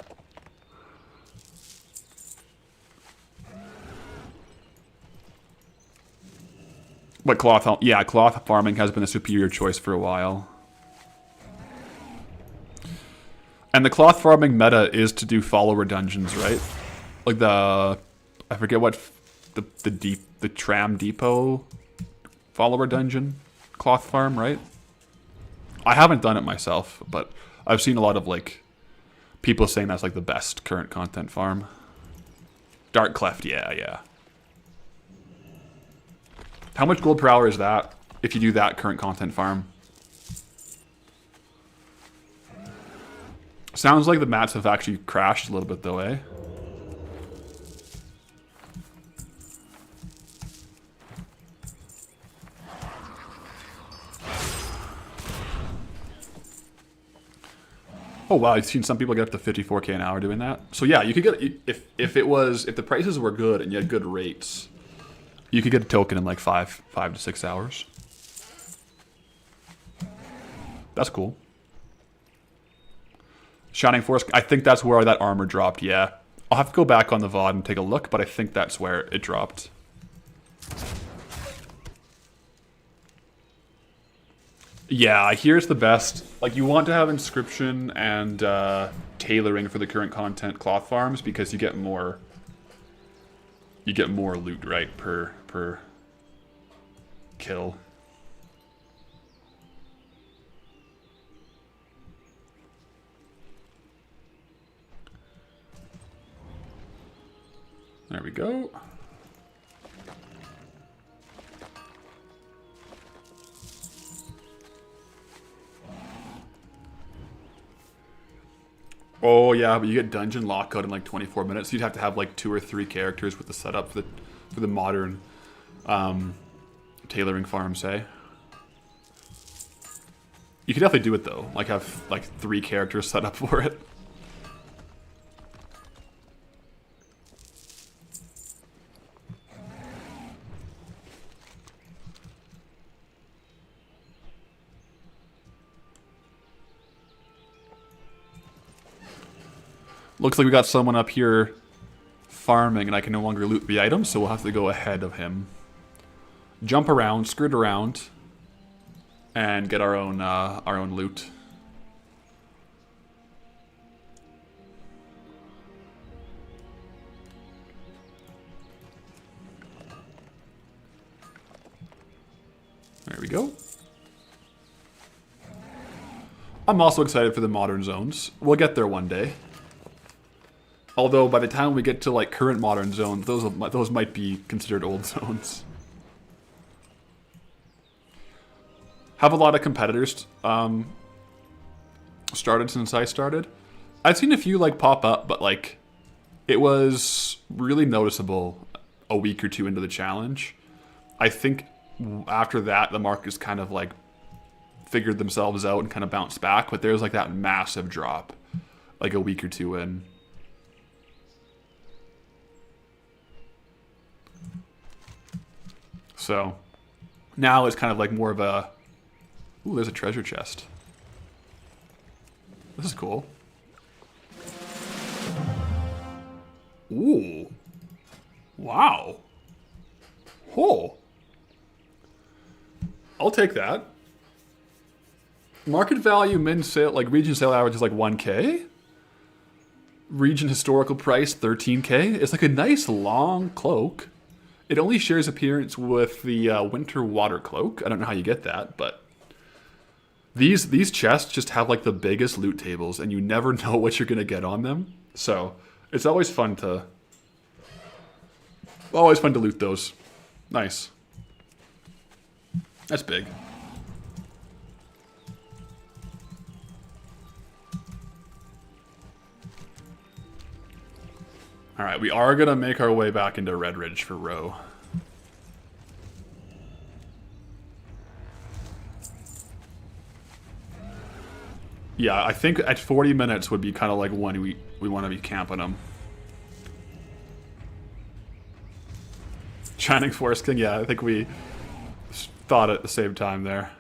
But cloth, yeah, cloth farming has been a superior choice for a while. And the cloth farming meta is to do follower dungeons, right? Like I forget what the tram depot follower dungeon cloth farm, right? I haven't done it myself, but I've seen a lot of like people saying that's like the best current content farm. Dark Cleft, yeah. How much gold per hour is that if you do that current content farm? Sounds like the mats have actually crashed a little bit though, eh? Oh wow, I've seen some people get up to 54k an hour doing that. So yeah, you could get if the prices were good and you had good rates, you could get a token in like 5 to 6 hours. That's cool. Shining Force, I think that's where that armor dropped, yeah. I'll have to go back on the VOD and take a look, but I think that's where it dropped. Yeah, I hear it's the best. Like, you want to have inscription and tailoring for the current content cloth farms because you get more loot, right, per kill. There we go. Oh yeah, but you get dungeon lockout in like 24 minutes. You'd have to have like 2 or 3 characters with the setup for the modern tailoring farm, say. You could definitely do it though. Like have like 3 characters set up for it. Looks like we got someone up here farming and I can no longer loot the items, so we'll have to go ahead of him. Jump around, skirt around, and get our own loot. There we go. I'm also excited for the modern zones. We'll get there one day. Although by the time we get to like current modern zones, those might be considered old zones. Have a lot of competitors started since I started. I've seen a few like pop up, but like it was really noticeable a week or 2 into the challenge. I think after that the market's kind of like figured themselves out and kind of bounced back, but there's like that massive drop like a week or 2 in. So now it's kind of like more of a, ooh, there's a treasure chest. This is cool. Ooh. Wow. Oh. I'll take that. Market value min sale, like region sale average is like 1k. Region historical price 13k. It's like a nice long cloak. It only shares appearance with the winter water cloak. I don't know how you get that, but these chests just have like the biggest loot tables, and you never know what you're gonna get on them. So it's always fun to loot those. Nice. That's big. Alright, we are going to make our way back into Red Ridge for Row. Yeah, I think at 40 minutes would be kind of like when we want to be camping them. Shining Force King, yeah, I think we thought at the same time there.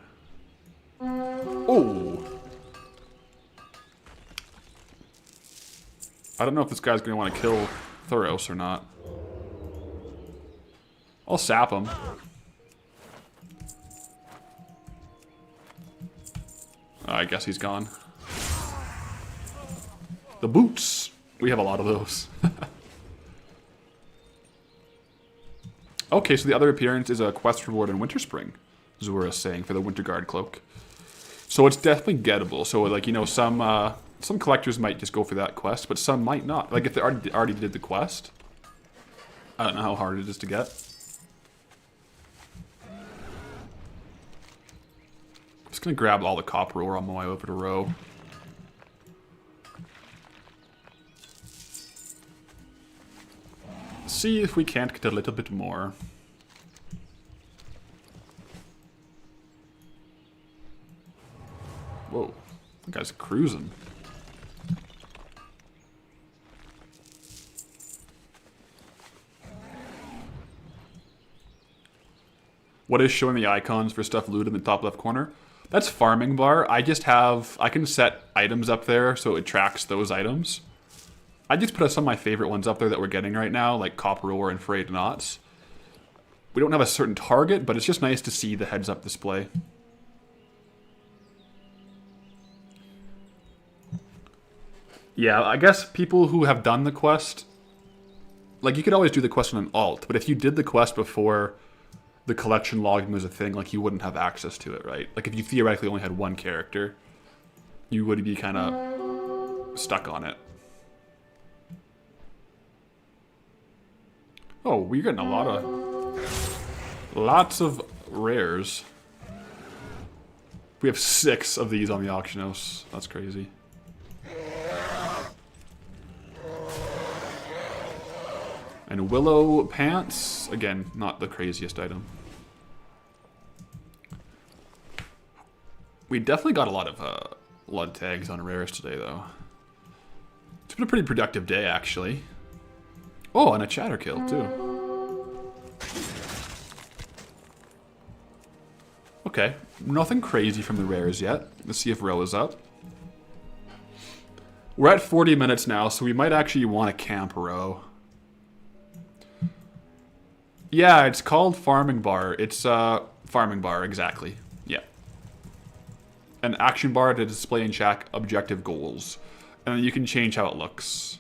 Oh! I don't know if this guy's going to want to kill Thuros or not. I'll sap him. I guess he's gone. The boots! We have a lot of those. Okay, so the other appearance is a quest reward in Winterspring, Zura is saying, for the Winter Guard cloak. So it's definitely gettable. So, like, you know, some collectors might just go for that quest, but some might not. Like, if they already did the quest, I don't know how hard it is to get. I'm just gonna grab all the copper ore on my way over to Row. See if we can't get a little bit more. Whoa, that guy's cruising. What is showing the icons for stuff looted in the top left corner? That's farming bar. I can set items up there so it tracks those items. I just put some of my favorite ones up there that we're getting right now, like copper ore and frayed knots. We don't have a certain target, but it's just nice to see the heads-up display. Yeah, I guess people who have done the quest, like, you could always do the quest on an alt, but if you did the quest before the collection logging was a thing, like, you wouldn't have access to it, right? Like, if you theoretically only had one character, you would be kind of stuck on it. Oh, we're getting lots of rares. We have 6 of these on the auction house. That's crazy. And willow pants, again, not the craziest item. We definitely got a lot of tags on rares today, though. It's been a pretty productive day, actually. Oh, and a chatter kill, too. Okay, nothing crazy from the rares yet. Let's see if Row is up. We're at 40 minutes now, so we might actually want to camp Row. Yeah, it's called Farming Bar. It's Farming Bar, exactly. Yeah. An action bar to display and track objective goals. And then you can change how it looks.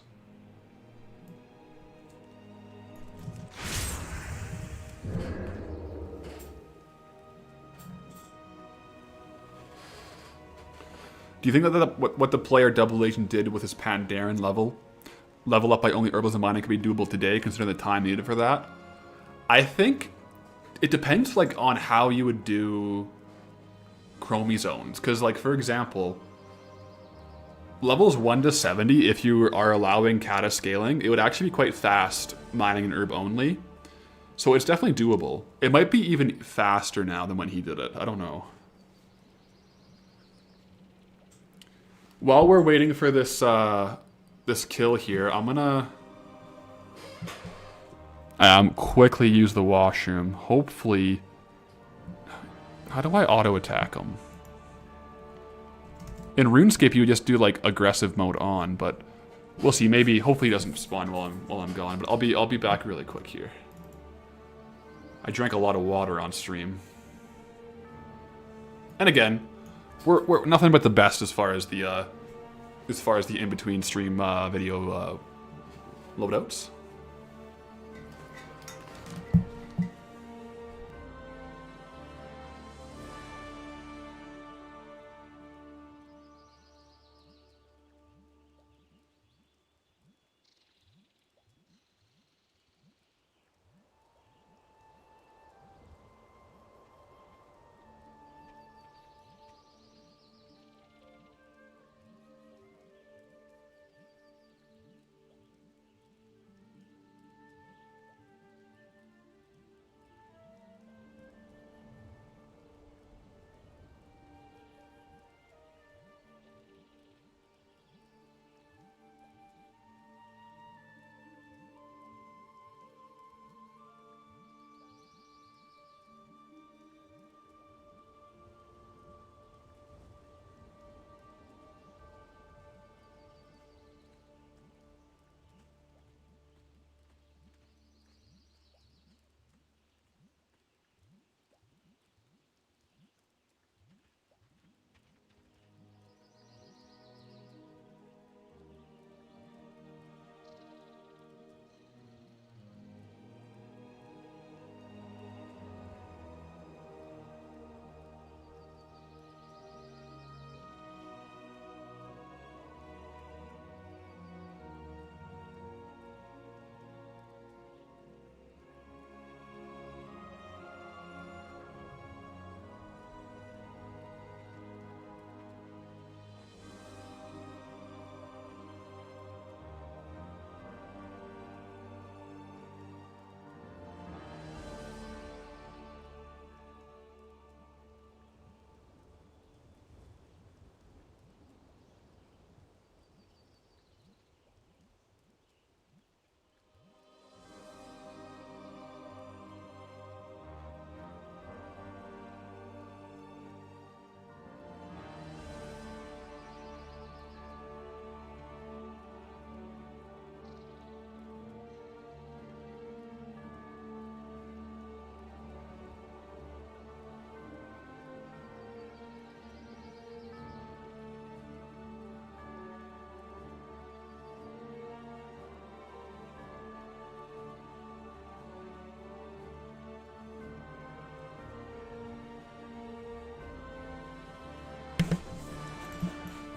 Do you think that what the player Double Agent did with his Pandaren level up by only herbals and mining could be doable today, considering the time needed for that? I think it depends, like, on how you would do Chromie zones. Because, like, for example, levels 1 to 70, if you are allowing kata scaling, it would actually be quite fast mining an herb only. So it's definitely doable. It might be even faster now than when he did it. I don't know. While we're waiting for this this kill here, I'm gonna quickly use the washroom. Hopefully, how do I auto attack him? In RuneScape, you would just do like aggressive mode on, but we'll see. Maybe, hopefully, he doesn't spawn while I'm gone. But I'll be back really quick here. I drank a lot of water on stream, and again, we're nothing but the best as far as the in between stream video loadouts.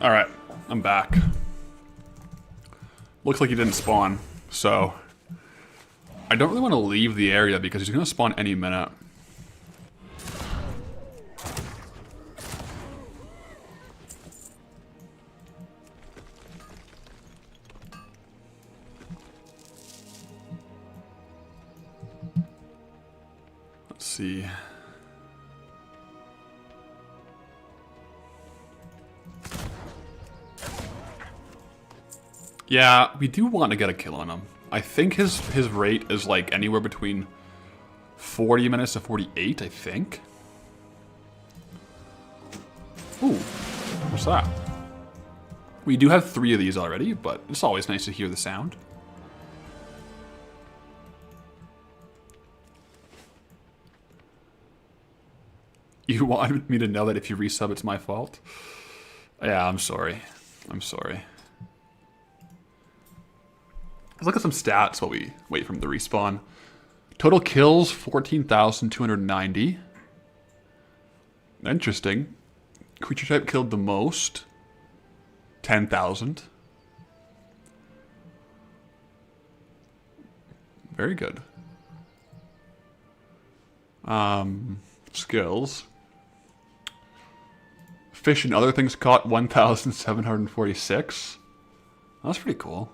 Alright, I'm back. Looks like he didn't spawn, so... I don't really want to leave the area because he's going to spawn any minute. Let's see. Yeah, we do want to get a kill on him. I think his rate is like anywhere between 40 minutes to 48, I think. Ooh, what's that? We do have 3 of these already, but it's always nice to hear the sound. You wanted me to know that if you resub, it's my fault? Yeah, I'm sorry. I'm sorry. Let's look at some stats while we wait for him to respawn. Total kills, 14,290. Interesting. Creature type killed the most. 10,000. Very good. Skills. Fish and other things caught, 1,746. That's pretty cool.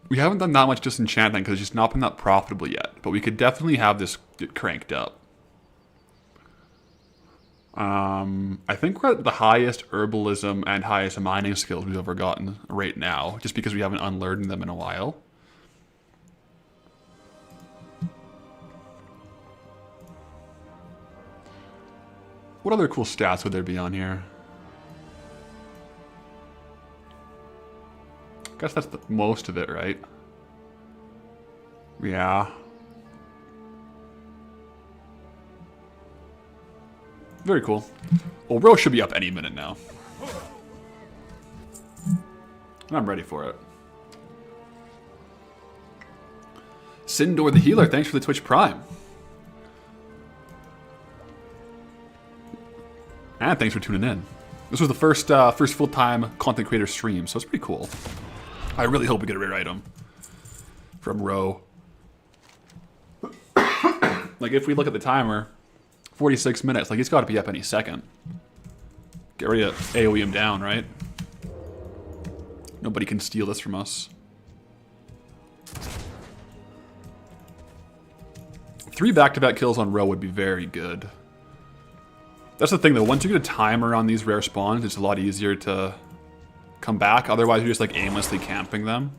We haven't done that much disenchanting because it's just not been that profitable yet. But we could definitely have this get cranked up. I think we're at the highest herbalism and highest mining skills we've ever gotten right now. Just because we haven't unlearned them in a while. What other cool stats would there be on here? I guess that's most of it, right? Yeah. Very cool. Well, Ro should be up any minute now. I'm ready for it. Sindor the Healer, thanks for the Twitch Prime. And thanks for tuning in. This was the first full-time content creator stream, so it's pretty cool. I really hope we get a rare item from Ro. Like, if we look at the timer, 46 minutes. Like, he's got to be up any second. Get ready to AoE him down, right? Nobody can steal this from us. 3 back-to-back kills on Ro would be very good. That's the thing, though. Once you get a timer on these rare spawns, it's a lot easier to come back. Otherwise, you're just, like, aimlessly camping them.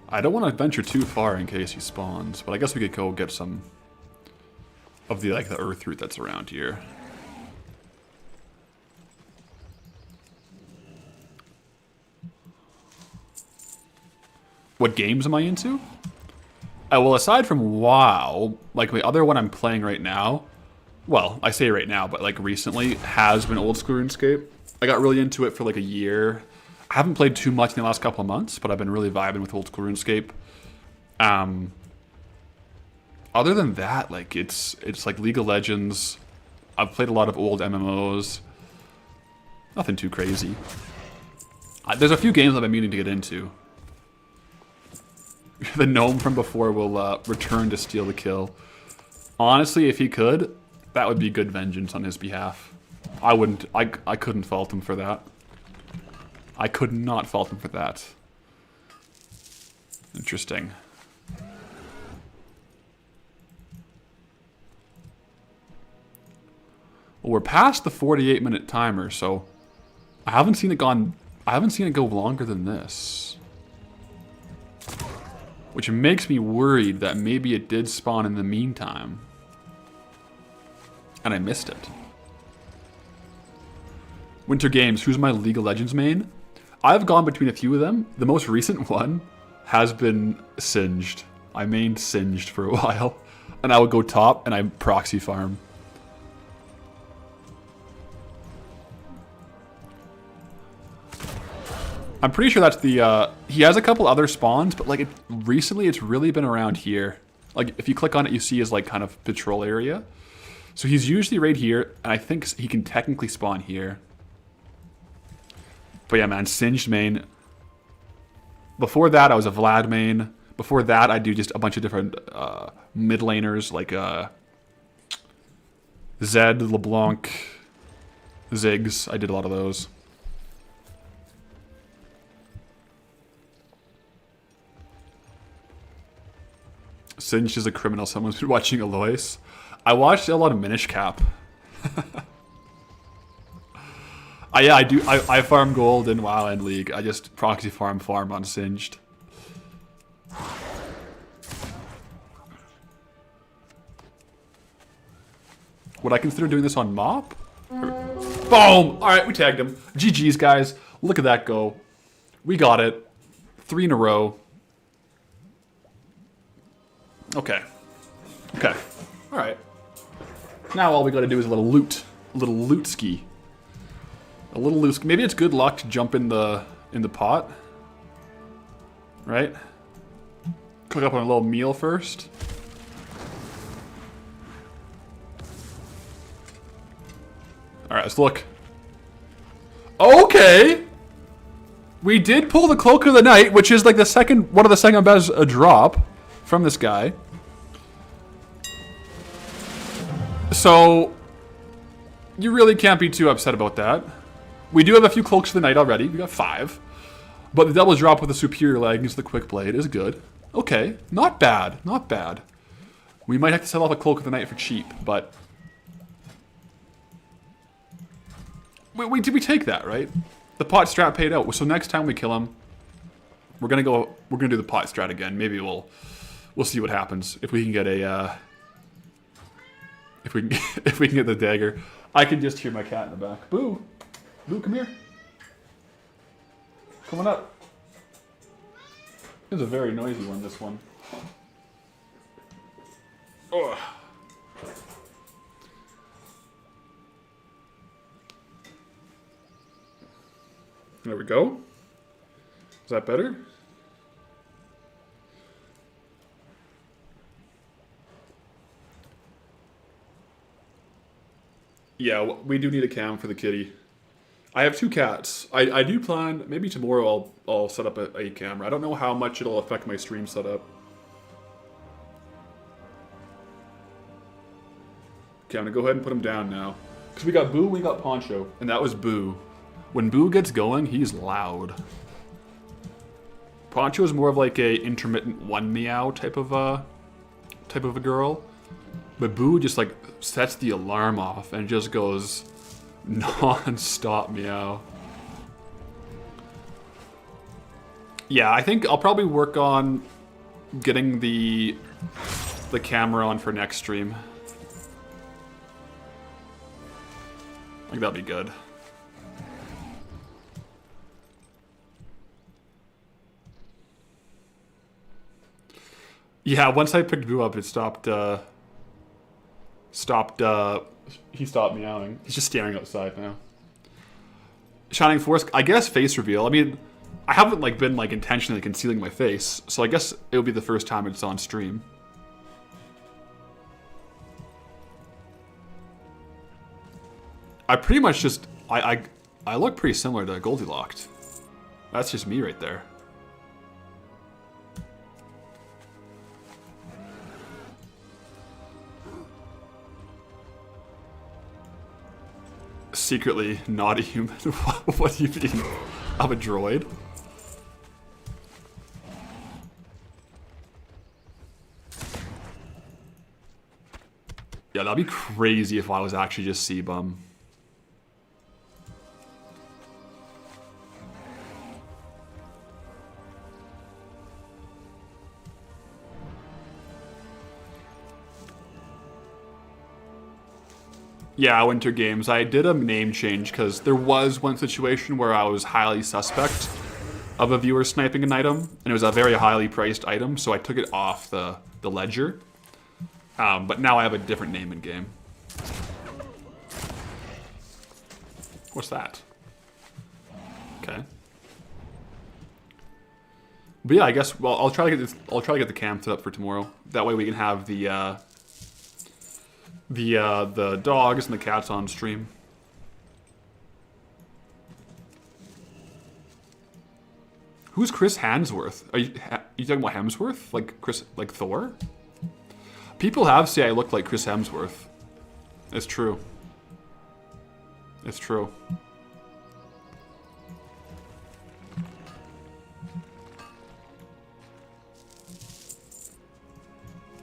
I don't want to venture too far in case he spawns, but I guess we could go get some of the, like, the earth root that's around here. What games am I into? Well, aside from WoW, like the other one I'm playing right now, well, I say right now, but like recently, has been old school RuneScape. I got really into it for like a year. I haven't played too much in the last couple of months, but I've been really vibing with old school RuneScape. Other than that, like it's like League of Legends. I've played a lot of old MMOs. Nothing too crazy. There's a few games I've been meaning to get into. The gnome from before will return to steal the kill. Honestly, if he could, that would be good vengeance on his behalf. I couldn't fault him for that. I could not fault him for that. Interesting. Well, we're past the 48-minute timer, so I haven't seen it go longer than this. Which makes me worried that maybe it did spawn in the meantime. And I missed it. Winter Games, who's my League of Legends main? I've gone between a few of them. The most recent one has been Singed. I mained Singed for a while. And I would go top and I proxy farm. I'm pretty sure that's the, he has a couple other spawns, but like recently it's really been around here. Like if you click on it, you see his like kind of patrol area. So he's usually right here, and I think he can technically spawn here. But yeah, man, Singed main. Before that, I was a Vlad main. Before that, I do just a bunch of different mid laners like Zed, LeBlanc, Ziggs. I did a lot of those. Singed is a criminal. Someone's been watching Alois. I watched a lot of Minish Cap. Yeah, I do. I farm gold in WoW and League. I just proxy farm on Singed. Would I consider doing this on Mop? Boom! Alright, we tagged him. GG's, guys. Look at that go. We got it. 3 in a row. Okay. Okay. Alright. Now all we gotta do is a little loot. A little loot ski. A little loot ski. Maybe it's good luck to jump in the pot. Right? Cook up on a little meal first. Alright, let's look. Okay! We did pull the Cloak of the Night, which is like one of the second best drop from this guy. So, you really can't be too upset about that. We do have a few Cloaks of the Night already. We got 5. But the double drop with the superior leg against the quick blade is good. Okay, not bad, not bad. We might have to sell off a Cloak of the Night for cheap, but... We take that, right? The pot strat paid out. So next time we kill him, we're gonna do the pot strat again. Maybe we'll see what happens. If we can get a if we can get the dagger. I can just hear my cat in the back. Boo! Boo, come here. Come on up. This is a very noisy one, this one. Ugh. There we go. Is that better? Yeah, we do need a cam for the kitty. I have 2 cats. I do plan, maybe tomorrow I'll set up a camera. I don't know how much it'll affect my stream setup. Okay, I'm gonna go ahead and put him down now. Because we got Boo, we got Poncho, and that was Boo. When Boo gets going, he's loud. Poncho is more of like a intermittent 1 meow type of a girl. But Boo just like sets the alarm off and just goes non-stop meow. Yeah, I think I'll probably work on getting the camera on for next stream. I think that'll be good. Yeah, once I picked Boo up, it stopped, he stopped meowing. He's just staring outside now. Shining Force, I guess face reveal. I mean, I haven't like been like intentionally concealing my face, so I guess it'll be the first time it's on stream. I pretty much just, I look pretty similar to Goldilocks. That's just me right there. Secretly not a human. What do you mean? I'm a droid. Yeah, that'd be crazy if I was actually just C-Bum. Yeah, Winter Games. I did a name change because there was one situation where I was highly suspect of a viewer sniping an item, and it was a very highly priced item, so I took it off the ledger. But now I have a different name in game. What's that? Okay. But yeah, I guess. Well, I'll try to get this. I'll try to get the camp set up for tomorrow. That way we can have the dogs and the cats on stream. Who's Chris Hemsworth? Are you talking about Hemsworth? Like Chris, like Thor? People have say I look like Chris Hemsworth. It's true. It's true.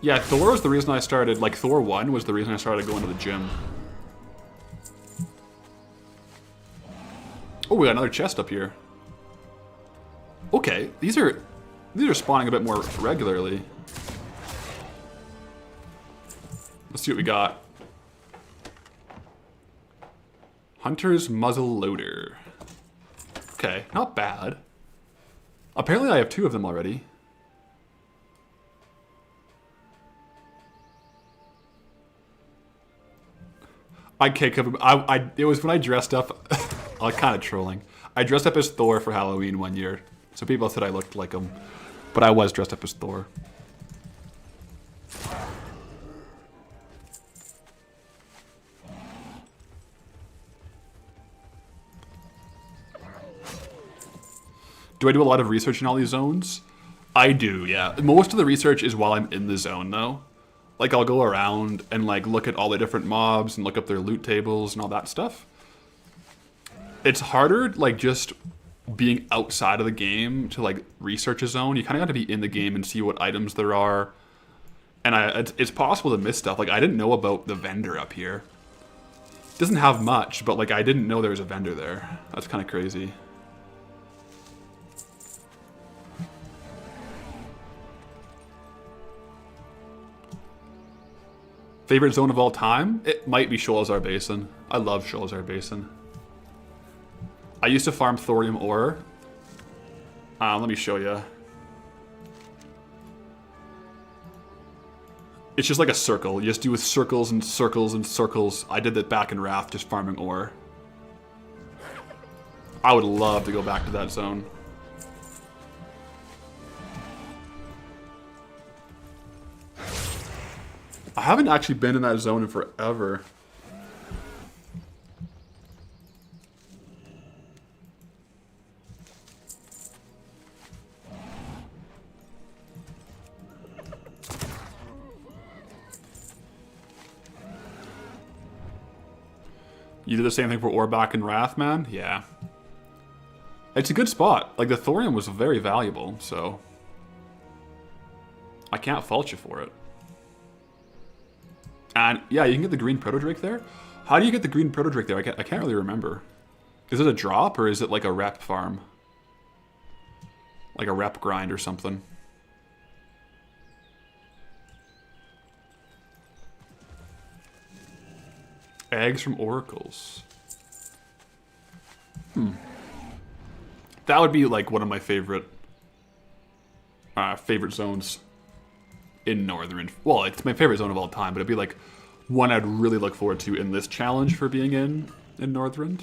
Yeah, Thor was the reason I started, like Thor 1 was the reason I started going to the gym. Oh, we got another chest up here. Okay, these are spawning a bit more regularly. Let's see what we got. Hunter's Muzzle Loader. Okay, not bad. Apparently I have 2 of them already. It was when I dressed up, I was kind of trolling. I dressed up as Thor for Halloween one year. So people said I looked like him. But I was dressed up as Thor. Do I do a lot of research in all these zones? I do, yeah. Most of the research is while I'm in the zone, though. Like, I'll go around and, like, look at all the different mobs and look up their loot tables and all that stuff. It's harder, like, just being outside of the game to, like, research a zone. You kind of got to be in the game and see what items there are. And it's possible to miss stuff. Like, I didn't know about the vendor up here. It doesn't have much, but, like, I didn't know there was a vendor there. That's kind of crazy. Favorite zone of all time? It might be Sholazar Basin. I love Sholazar Basin. I used to farm thorium ore. Let me show you. It's just like a circle. You just do with circles and circles and circles. I did that back in Wrath, just farming ore. I would love to go back to that zone. I haven't actually been in that zone in forever. You did the same thing for ore back in Wrath, man? Yeah. It's a good spot. Like, the thorium was very valuable, so I can't fault you for it. And yeah, you can get the green proto-drake there. How do you get the green proto-drake there? I can't really remember. Is it a drop or is it like a rep farm? Like a rep grind or something. Eggs from oracles. That would be like one of my favorite zones in Northern. Well, it's my favorite zone of all time, but it'd be like one I'd really look forward to in this challenge for being in Northern.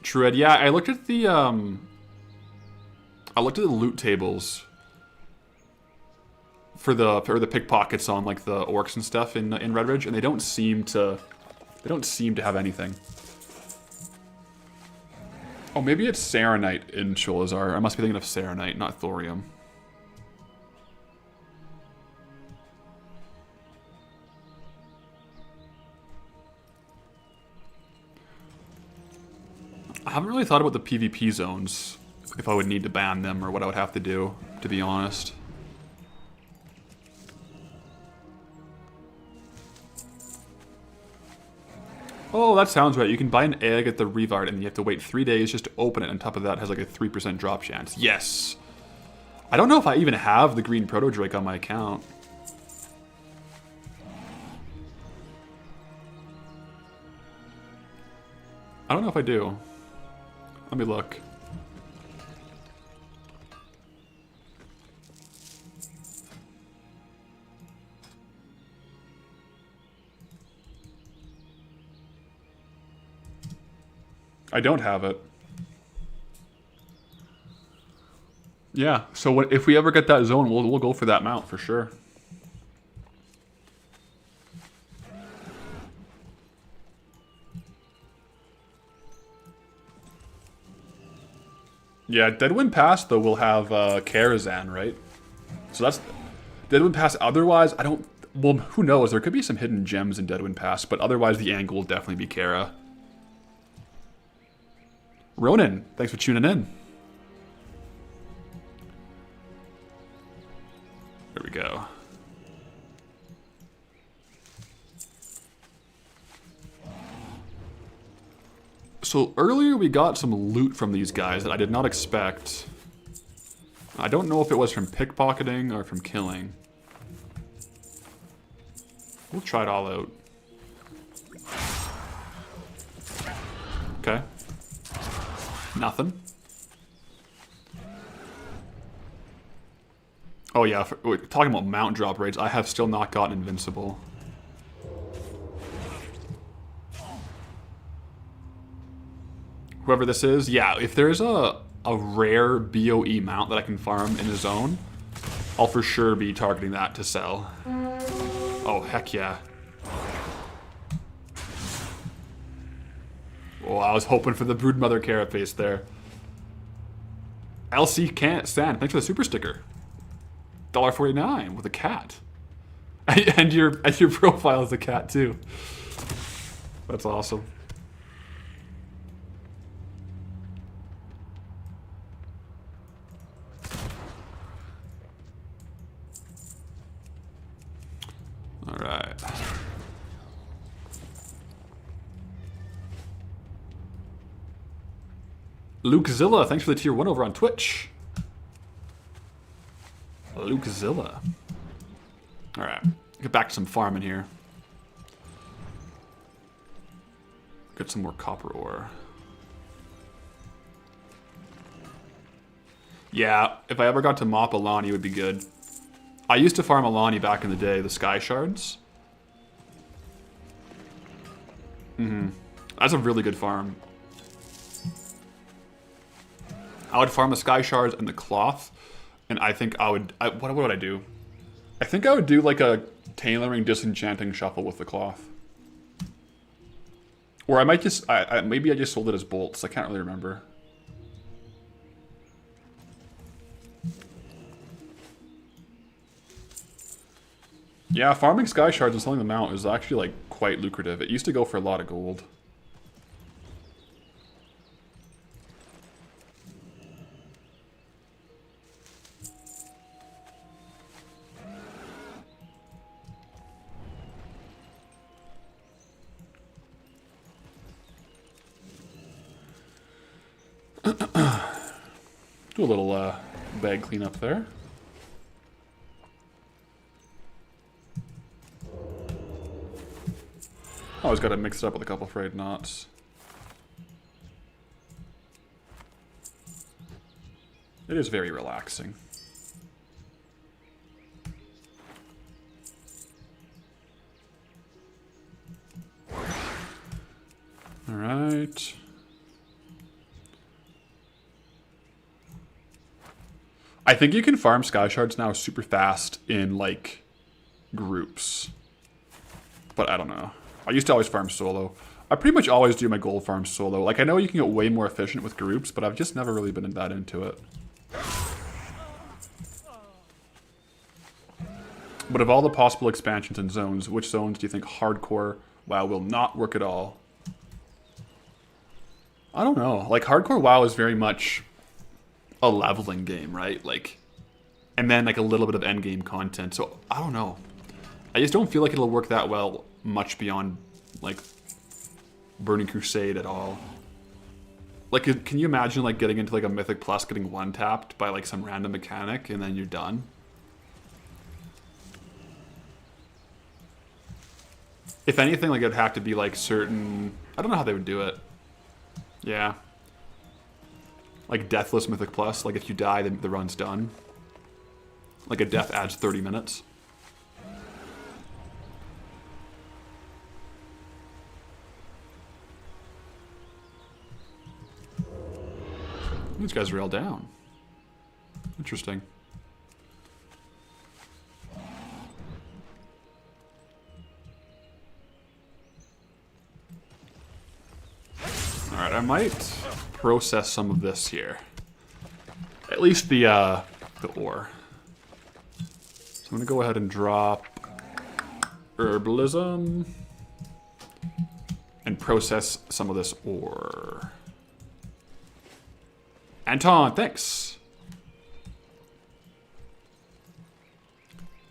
Tread, yeah, I looked at the loot tables for the pickpockets on like the orcs and stuff in Red Ridge, and they don't seem to have anything. Oh, maybe it's Serenite in Sholazar. I must be thinking of Serenite, not Thorium. I haven't really thought about the PvP zones, if I would need to ban them or what I would have to do, to be honest. Oh, that sounds right. You can buy an egg at the Revard and you have to wait 3 days just to open it. On top of that, it has like a 3% drop chance. Yes! I don't know if I even have the green proto-drake on my account. I don't know if I do. Let me look. I don't have it. Yeah, so if we ever get that zone, we'll go for that mount for sure. Yeah, Deadwind Pass, though, will have Karazhan, right? So that's... Deadwind Pass, otherwise, I don't... Well, who knows? There could be some hidden gems in Deadwind Pass, but otherwise the angle will definitely be Kara. Ronan, thanks for tuning in. There we go. So earlier we got some loot from these guys that I did not expect. I don't know if it was from pickpocketing or from killing. We'll try it all out. Okay. Nothing. Oh yeah, talking about mount drop rates, I have still not gotten invincible. Whoever this is, yeah, if there's a rare BOE mount that I can farm in a zone, I'll for sure be targeting that to sell. Oh, heck yeah. Oh, I was hoping for the Broodmother carapace there. LC can't stand. Thanks for the super sticker. $1.49 with a cat. And your profile is a cat too. That's awesome. All right. Lukezilla, thanks for the tier 1 over on Twitch. Lukezilla. Alright, get back to some farming here. Get some more copper ore. Yeah, if I ever got to mop Alani, it would be good. I used to farm Alani back in the day, the Sky Shards. That's a really good farm. I would farm the Sky Shards and the Cloth, and I think I would... what would I do? I think I would do like a tailoring disenchanting shuffle with the Cloth. Or I might just... maybe I just sold it as bolts, I can't really remember. Yeah, farming Sky Shards and selling them out is actually like quite lucrative. It used to go for a lot of gold. Do a little bag cleanup there. Always got to mix it up with a couple frayed knots. It is very relaxing. All right. I think you can farm Sky Shards now super fast in, like, groups. But I don't know. I used to always farm solo. I pretty much always do my gold farm solo. Like, I know you can get way more efficient with groups, but I've just never really been that into it. But of all the possible expansions and zones, which zones do you think hardcore WoW will not work at all? I don't know. Like, hardcore WoW is very much a leveling game, right? Like, and then like a little bit of endgame content. So I don't know. I just don't feel like it'll work that well much beyond like Burning Crusade at all. Like, can you imagine like getting into like a Mythic Plus, getting one tapped by like some random mechanic, and then you're done? If anything, like it'd have to be like certain. I don't know how they would do it. Yeah. Like Deathless Mythic Plus, like if you die, then the run's done. Like a death adds 30 minutes. These guys are all down. Interesting. Alright, I might process some of this here. At least the ore. So I'm gonna go ahead and drop herbalism and process some of this ore. Anton, thanks.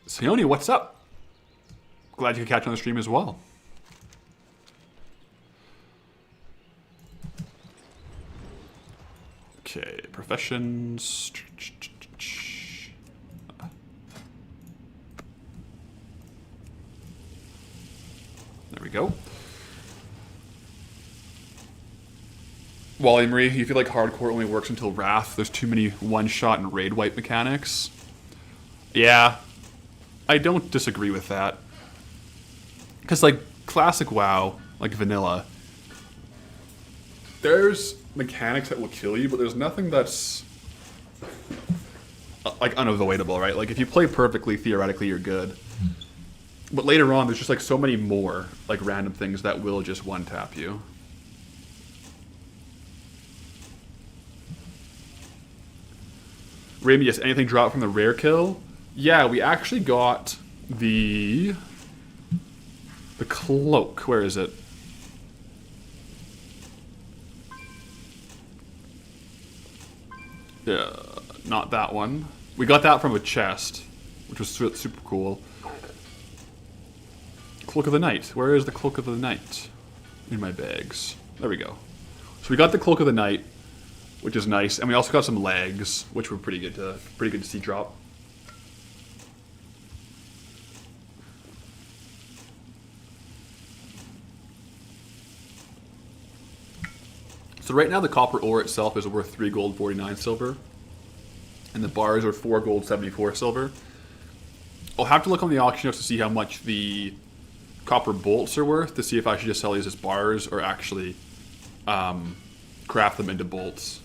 Sione, what's up? Glad you could catch on the stream as well. Okay, professions. There we go. Wally Marie, you feel like hardcore only works until Wrath? There's too many one-shot and raid wipe mechanics. Yeah, I don't disagree with that. Because, like, classic WoW, like vanilla, there's mechanics that will kill you, but there's nothing that's, like, unavoidable, right? Like, if you play perfectly, theoretically, you're good. But later on, there's just, like, so many more, like, random things that will just one-tap you. Ramius, anything dropped from the rare kill? Yeah, we actually got the cloak. Where is it? Yeah, not that one. We got that from a chest, which was super cool. Cloak of the Night. Where is the Cloak of the Night? In my bags. There we go. So we got the Cloak of the Night, which is nice, and we also got some legs, which were pretty good to see drop. So right now the copper ore itself is worth 3 gold, 49 silver, and the bars are 4 gold, 74 silver. I'll have to look on the auction house to see how much the copper bolts are worth, to see if I should just sell these as bars or actually craft them into bolts.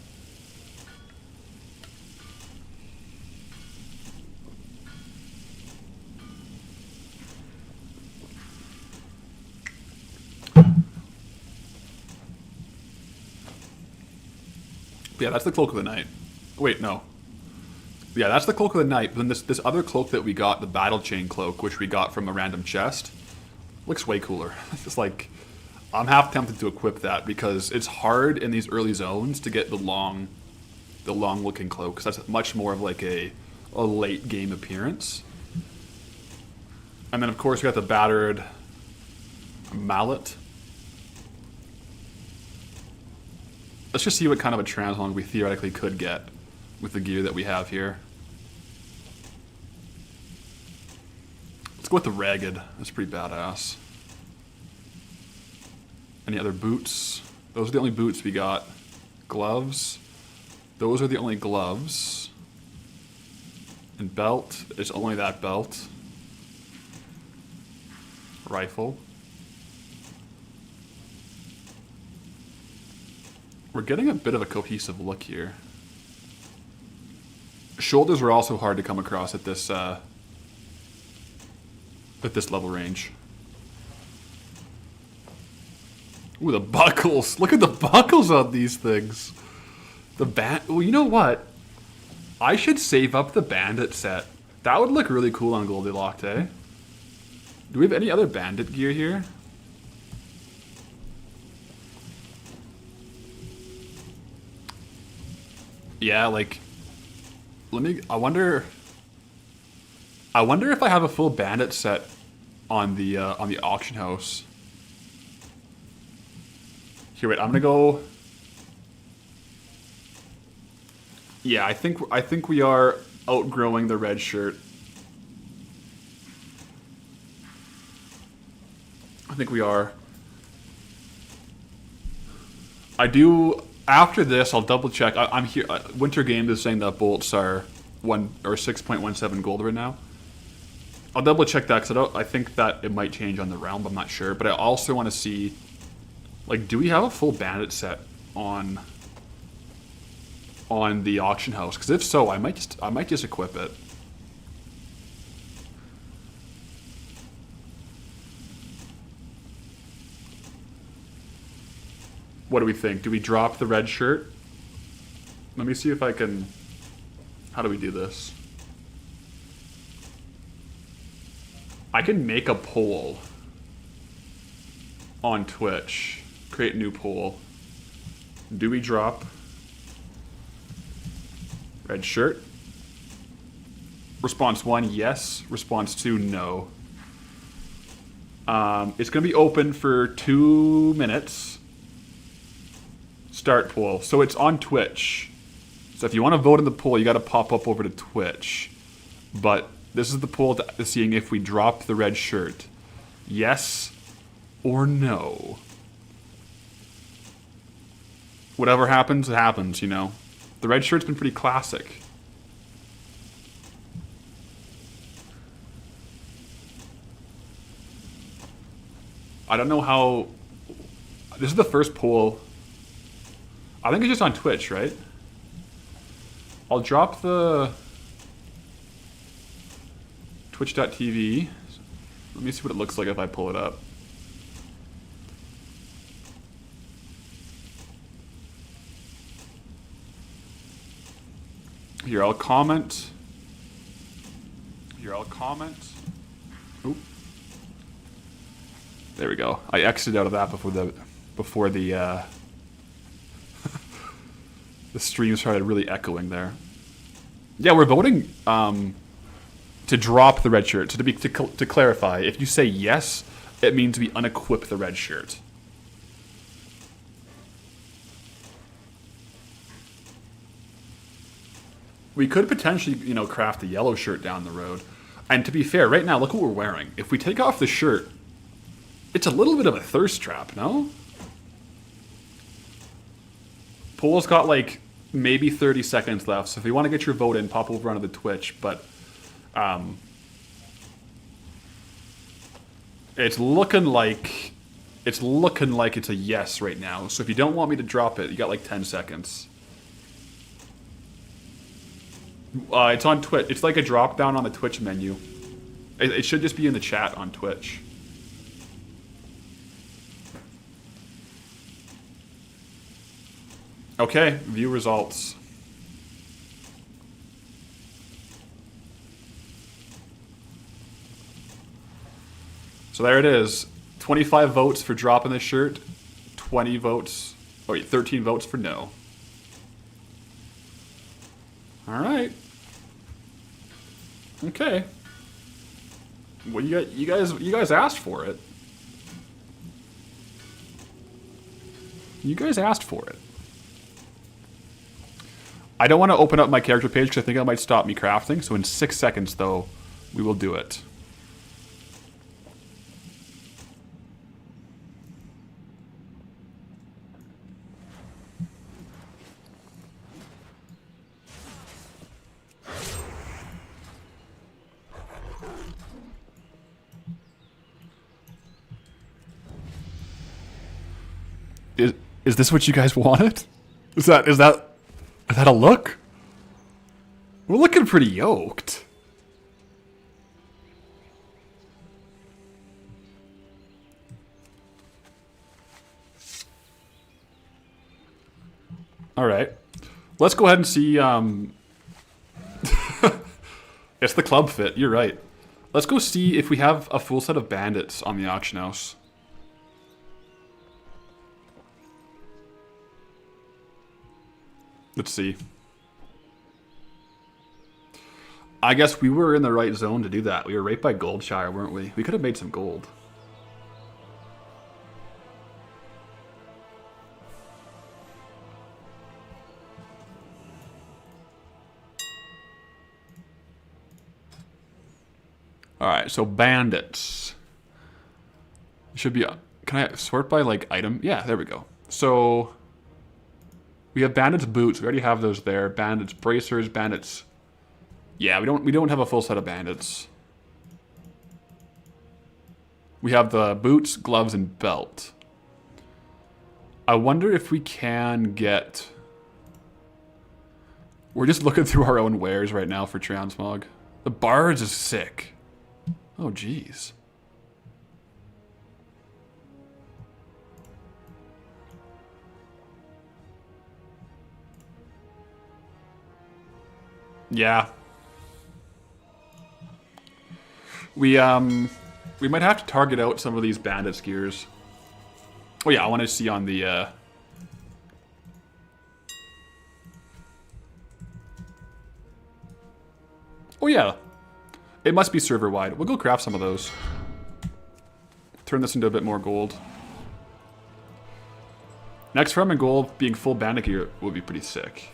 Yeah, that's the Cloak of the Night. Wait, no. Yeah, that's the Cloak of the Night. But then this other cloak that we got, the Battle Chain Cloak, which we got from a random chest, looks way cooler. It's like, I'm half tempted to equip that because it's hard in these early zones to get the long looking cloak, because that's much more of like a late game appearance. And then of course we got the battered mallet. Let's just see what kind of a translong we theoretically could get with the gear that we have here. Let's go with the ragged. That's pretty badass. Any other boots? Those are the only boots we got. Gloves. Those are the only gloves. And belt. It's only that belt. Rifle. We're getting a bit of a cohesive look here. Shoulders were also hard to come across at this level range. Ooh, the buckles! Look at the buckles on these things. The well, you know what? I should save up the bandit set. That would look really cool on Goldilocks, eh? Do we have any other bandit gear here? Yeah, like, I wonder if I have a full bandit set on the auction house. Here, wait, I'm gonna go. Yeah, I think we are outgrowing the red shirt. I think we are. I do. After this, I'll double check. I'm here. Winter Games is saying that bolts are 6.17 gold right now. I'll double check that because I think that it might change on the realm. But I'm not sure. But I also want to see, like, do we have a full bandit set on on the auction house? Because if so, I might just equip it. What do we think? Do we drop the red shirt? Let me see if I can... How do we do this? I can make a poll on Twitch. Create a new poll. Do we drop red shirt? Response 1, yes. Response 2, no. It's going to be open for 2 minutes. Start poll. So it's on Twitch. So if you want to vote in the poll, you got to pop up over to Twitch. But this is the poll to seeing if we drop the red shirt. Yes or no. Whatever happens, it happens, you know. The red shirt's been pretty classic. I don't know how... This is the first poll. I think it's just on Twitch, right? I'll drop the... Twitch.tv. Let me see what it looks like if I pull it up. Here, I'll comment. Oop. There we go. I exited out of that before the the stream started really echoing there. Yeah, we're voting to drop the red shirt. So to clarify, if you say yes, it means we unequip the red shirt. We could potentially, you know, craft a yellow shirt down the road. And to be fair, right now, look what we're wearing. If we take off the shirt, it's a little bit of a thirst trap, no? Poll's got like maybe 30 seconds left, so if you want to get your vote in, pop over onto the Twitch. But it's looking like it's a yes right now. So if you don't want me to drop it, you got like 10 seconds. It's on Twitch. It's like a drop down on the Twitch menu. It should just be in the chat on Twitch. Okay, view results. So there it is. 25 votes for dropping the shirt. 20 votes. Oh wait, 13 votes for no. All right. Okay. Well, you guys asked for it. You guys asked for it. I don't want to open up my character page because I think that might stop me crafting. So in 6 seconds, though, we will do it. Is this what you guys wanted? Is that a look? We're looking pretty yoked. All right. Let's go ahead and see. It's the club fit. You're right. Let's go see if we have a full set of bandits on the auction house. Let's see. I guess we were in the right zone to do that. We were right by Goldshire, weren't we? We could have made some gold. Alright, so bandits. Should be... Can I sort by, like, item? Yeah, there we go. So... We have bandits boots. We already have those there. Bandits bracers, bandits... Yeah, we don't have a full set of bandits. We have the boots, gloves, and belt. I wonder if we can get... We're just looking through our own wares right now for transmog. The barge is sick. Oh, jeez. Yeah. We might have to target out some of these bandit skiers. Oh yeah, I want to see on the Oh yeah. It must be server wide. We'll go craft some of those. Turn this into a bit more gold. Next farm in gold being full bandit gear would be pretty sick.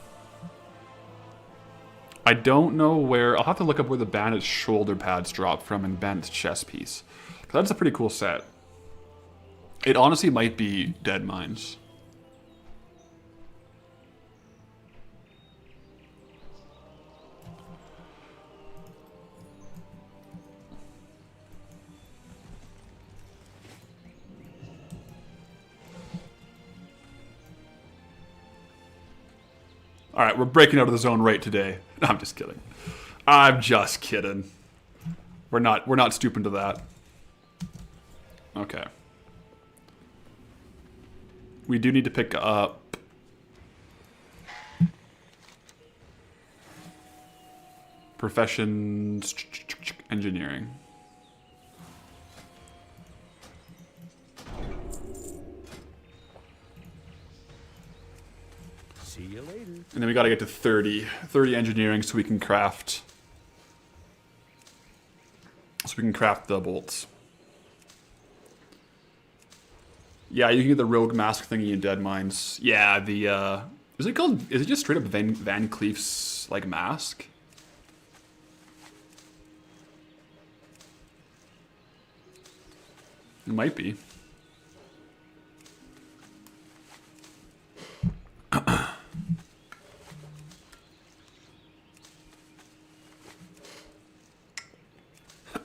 I don't know where... I'll have to look up where the bandit's shoulder pads drop from and bandit's chest piece. Because that's a pretty cool set. It honestly might be Dead Mines. Alright, we're breaking out of the zone right today. No, I'm just kidding. I'm just kidding. We're not stooping to that. Okay. We do need to pick up professions engineering. See you later. And then we gotta get to 30 engineering so we can craft the bolts. Yeah, you can get the rogue mask thingy in Dead Mines. Yeah, the is it just straight up Van Cleef's like mask? It might be.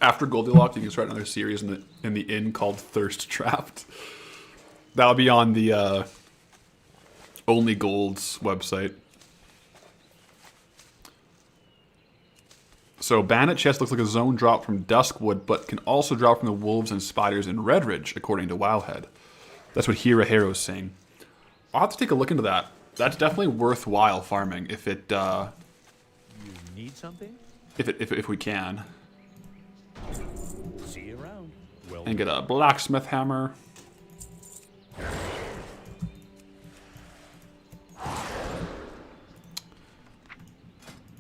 After Goldilocks, you can start another series in the inn called Thirst Trapped. That'll be on the Only Gold's website. So Bandit Chest looks like a zone drop from Duskwood, but can also drop from the wolves and spiders in Redridge, according to Wowhead. That's what Hirahero's saying. I'll have to take a look into that. That's definitely worthwhile farming if it. You need something? If we can. See you around. Well, And get a blacksmith hammer.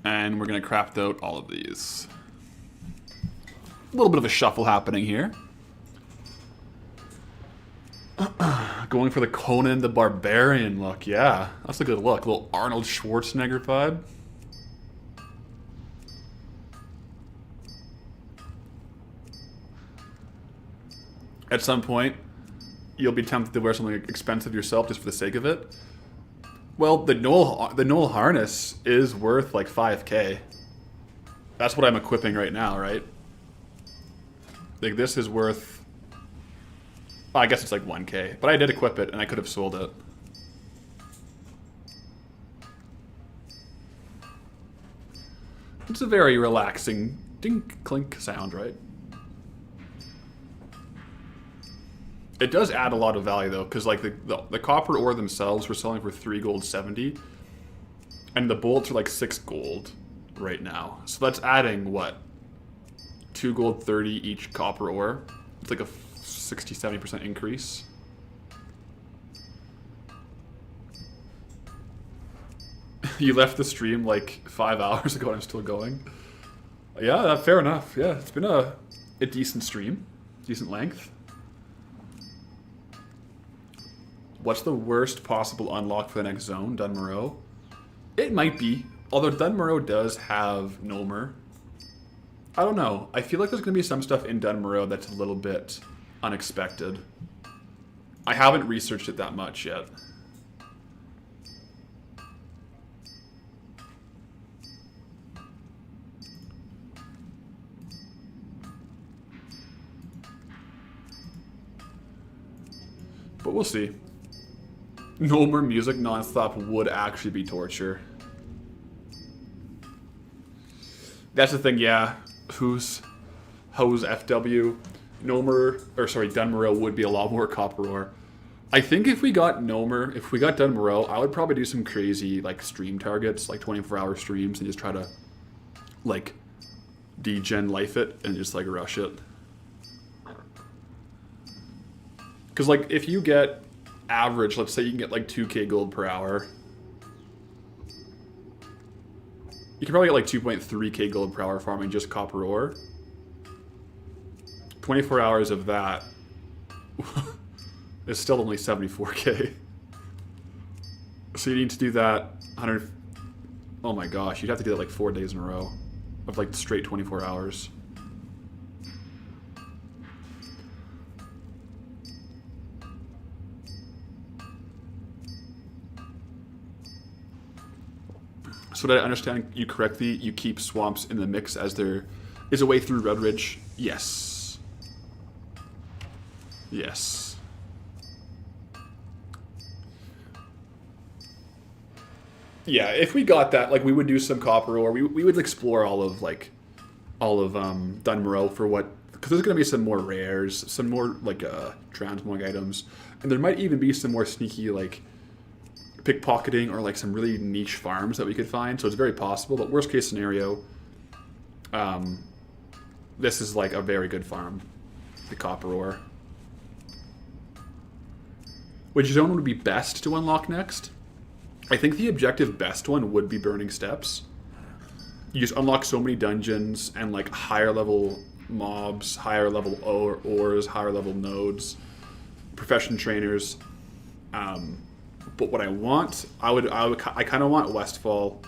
And we're gonna craft out all of these. A little bit of a shuffle happening here. Going for the Conan the Barbarian look, yeah. That's a good look. A little Arnold Schwarzenegger vibe. At some point, you'll be tempted to wear something expensive yourself just for the sake of it. Well, the Knoll harness is worth like 5k. That's what I'm equipping right now, right? Like this is worth... I guess it's like 1k. But I did equip it and I could have sold it. It's a very relaxing dink clink sound, right? It does add a lot of value though, because like the copper ore themselves were selling for 3 gold 70, and the bolts are like 6 gold right now. So that's adding what? 2 gold 30 each copper ore. It's like a 60-70% increase. You left the stream like 5 hours ago and I'm still going. Yeah, fair enough. Yeah, it's been a decent stream, decent length. What's the worst possible unlock for the next zone? Dunmoreau? It might be. Although Dunmoreau does have Nolmer. I don't know. I feel like there's going to be some stuff in Dunmoreau that's a little bit unexpected. I haven't researched it that much yet. But we'll see. No more music nonstop would actually be torture. That's the thing, yeah. Hose FW. Nomer, or sorry, Dunmoreau would be a lot more copper ore. I think if we got Nomer, if we got Dunmoreau, I would probably do some crazy like stream targets, like 24-hour streams, and just try to like degen life it and just like rush it. Because like if you get average, let's say you can get like 2k gold per hour. You can probably get like 2.3k gold per hour farming just copper ore. 24 hours of that is still only 74k. So you need to do that 100... Oh my gosh, you'd have to do that like 4 days in a row of like straight 24 hours. So did I understand you correctly? You keep swamps in the mix as there is a way through Red Ridge? Yes. Yes. Yeah, if we got that, like we would do some copper ore. We would explore all of Dunmoreau for what, because there's gonna be some more rares, some more like transmog items, and there might even be some more sneaky like pickpocketing or like some really niche farms that we could find. So it's very possible. But worst case scenario, this is like a very good farm, the copper ore. Which zone would be best to unlock next? I think the objective best one would be Burning Steps. You just unlock so many dungeons and like higher level mobs, higher level ores, higher level nodes, profession trainers. But what I want, I kind of want Westfall.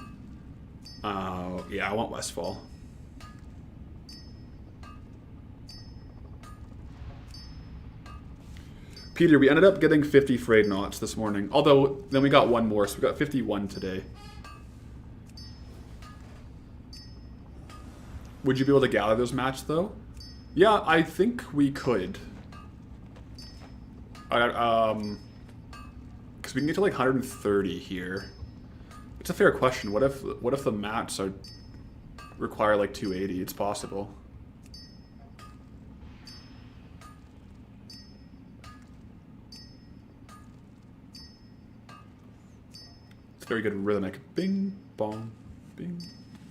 Yeah, I want Westfall. Peter, we ended up getting 50 Frayed knots this morning. Although, then we got one more, so we got 51 today. Would you be able to gather those mats, though? Yeah, I think we could. Because we can get to like 130 here. It's a fair question. What if the mats require like 280? It's possible. It's very good rhythmic. Bing, bong, bing,